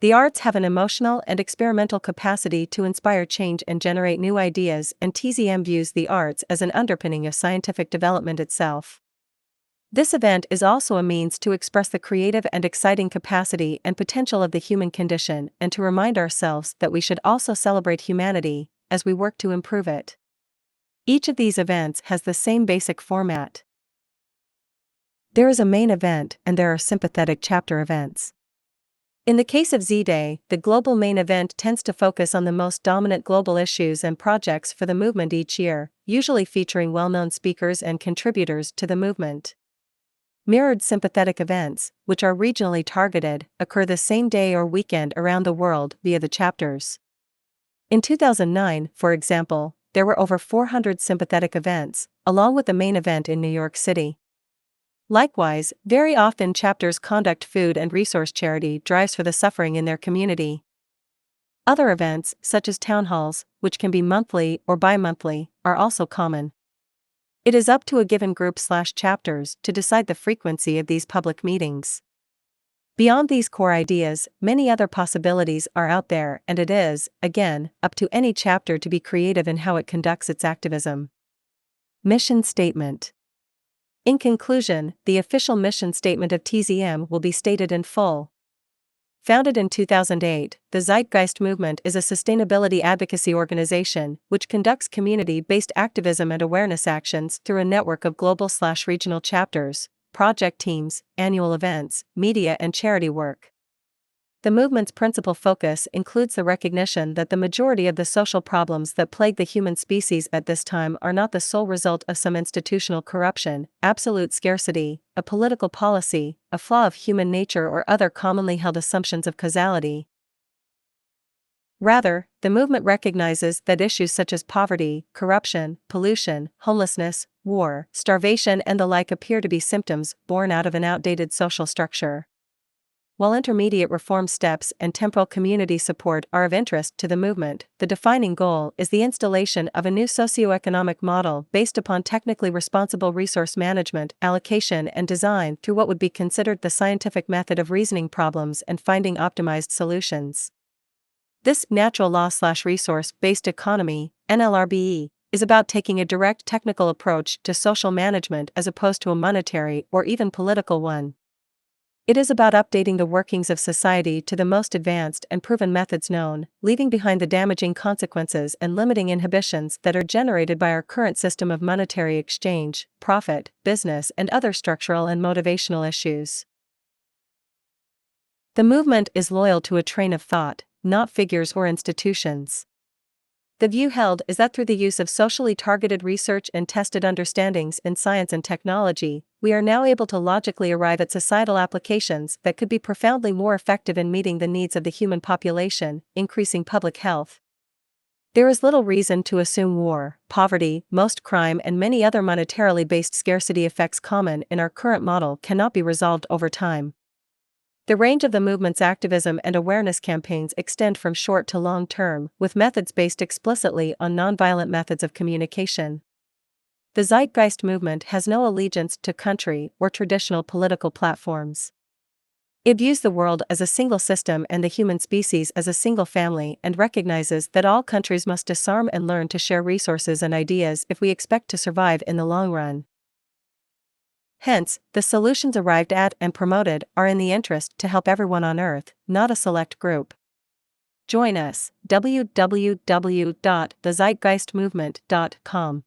The arts have an emotional and experimental capacity to inspire change and generate new ideas, and TZM views the arts as an underpinning of scientific development itself. This event is also a means to express the creative and exciting capacity and potential of the human condition and to remind ourselves that we should also celebrate humanity as we work to improve it. Each of these events has the same basic format. There is a main event and there are sympathetic chapter events. In the case of Z-Day, the global main event tends to focus on the most dominant global issues and projects for the movement each year, usually featuring well-known speakers and contributors to the movement. Mirrored sympathetic events, which are regionally targeted, occur the same day or weekend around the world via the chapters. In 2009, for example, there were over 400 sympathetic events, along with the main event in New York City. Likewise, very often chapters conduct food and resource charity drives for the suffering in their community. Other events, such as town halls, which can be monthly or bi-monthly, are also common. It is up to a given group/chapters to decide the frequency of these public meetings. Beyond these core ideas, many other possibilities are out there, and it is, again, up to any chapter to be creative in how it conducts its activism. Mission Statement. In conclusion, the official mission statement of TZM will be stated in full. Founded in 2008, the Zeitgeist movement is a sustainability advocacy organization which conducts community-based activism and awareness actions through a network of global/regional chapters, project teams, annual events, media and charity work. The movement's principal focus includes the recognition that the majority of the social problems that plague the human species at this time are not the sole result of some institutional corruption, absolute scarcity, a political policy, a flaw of human nature or other commonly held assumptions of causality. Rather, the movement recognizes that issues such as poverty, corruption, pollution, homelessness, war, starvation and the like appear to be symptoms born out of an outdated social structure. While intermediate reform steps and temporal community support are of interest to the movement, the defining goal is the installation of a new socioeconomic model based upon technically responsible resource management, allocation and design through what would be considered the scientific method of reasoning problems and finding optimized solutions. This natural law/resource-based economy, NLRBE, is about taking a direct technical approach to social management as opposed to a monetary or even political one. It is about updating the workings of society to the most advanced and proven methods known, leaving behind the damaging consequences and limiting inhibitions that are generated by our current system of monetary exchange, profit, business, and other structural and motivational issues. The movement is loyal to a train of thought, not figures or institutions. The view held is that through the use of socially targeted research and tested understandings in science and technology, we are now able to logically arrive at societal applications that could be profoundly more effective in meeting the needs of the human population, increasing public health. There is little reason to assume war, poverty, most crime and many other monetarily based scarcity effects common in our current model cannot be resolved over time. The range of the movement's activism and awareness campaigns extend from short to long term, with methods based explicitly on nonviolent methods of communication. The Zeitgeist movement has no allegiance to country or traditional political platforms. It views the world as a single system and the human species as a single family and recognizes that all countries must disarm and learn to share resources and ideas if we expect to survive in the long run. Hence, the solutions arrived at and promoted are in the interest to help everyone on Earth, not a select group. Join us, www.thezeitgeistmovement.com.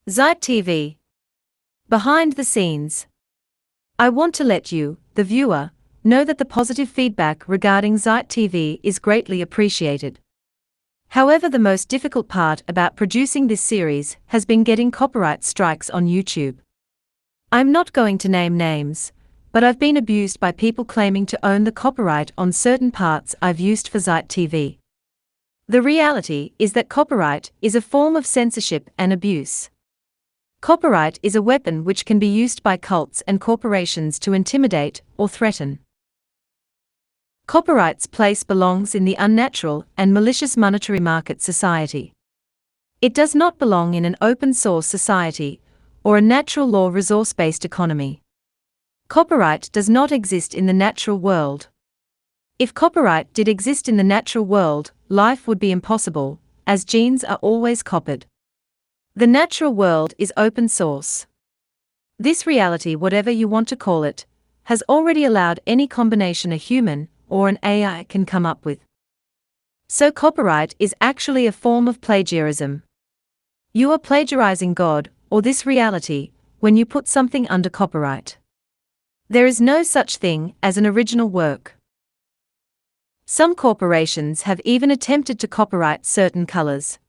Zeit TV. Behind the scenes. I want to let you, the viewer, know that the positive feedback regarding Zeit TV is greatly appreciated. However, the most difficult part about producing this series has been getting copyright strikes on YouTube. I'm not going to name names, but I've been abused by people claiming to own the copyright on certain parts I've used for Zeit TV. The reality is that copyright is a form of censorship and abuse. Copyright is a weapon which can be used by cults and corporations to intimidate or threaten. Copyright's place belongs in the unnatural and malicious monetary market society. It does not belong in an open source society or a natural law resource-based economy. Copyright does not exist in the natural world. If copyright did exist in the natural world, life would be impossible, as genes are always copied. The natural world is open source. This reality, whatever you want to call it, has already allowed any combination a human or an AI can come up with. So copyright is actually a form of plagiarism. You are plagiarizing God or this reality when you put something under copyright. There is no such thing as an original work. Some corporations have even attempted to copyright certain colors.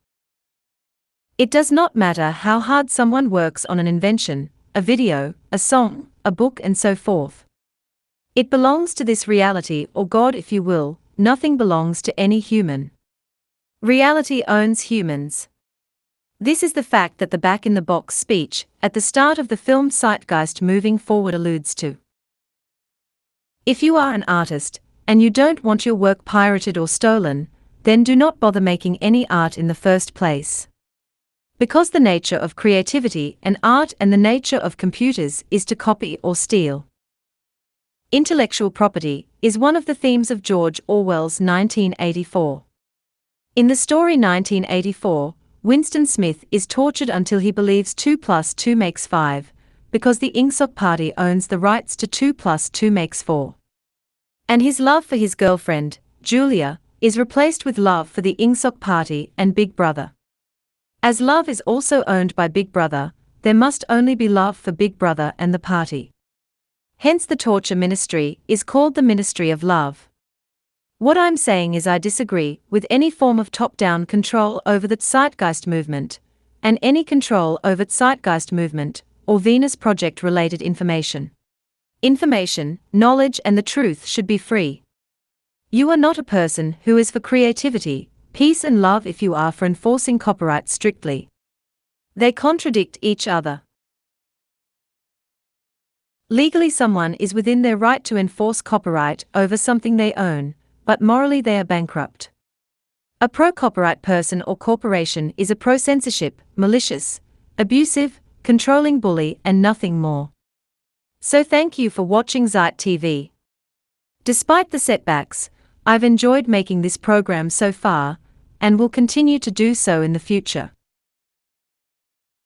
It does not matter how hard someone works on an invention, a video, a song, a book, and so forth. It belongs to this reality or God, if you will. Nothing belongs to any human. Reality owns humans. This is the fact that the back-in-the-box speech at the start of the film Zeitgeist moving forward alludes to. If you are an artist, and you don't want your work pirated or stolen, then do not bother making any art in the first place. Because the nature of creativity and art and the nature of computers is to copy or steal. Intellectual property is one of the themes of George Orwell's 1984. In the story 1984, Winston Smith is tortured until he believes 2 + 2 makes 5, because the Ingsoc Party owns the rights to 2 + 2 makes 4. And his love for his girlfriend, Julia, is replaced with love for the Ingsoc Party and Big Brother. As love is also owned by Big Brother, there must only be love for Big Brother and the party. Hence the torture ministry is called the Ministry of Love. What I'm saying is I disagree with any form of top-down control over the Zeitgeist movement, and any control over Zeitgeist movement or Venus Project-related information. Information, knowledge and the truth should be free. You are not a person who is for creativity, peace and love if you are for enforcing copyright strictly. They contradict each other. Legally, someone is within their right to enforce copyright over something they own, but morally they are bankrupt. A pro-copyright person or corporation is a pro-censorship, malicious, abusive, controlling bully and nothing more. So thank you for watching Zeit TV. Despite the setbacks, I've enjoyed making this program so far, and will continue to do so in the future.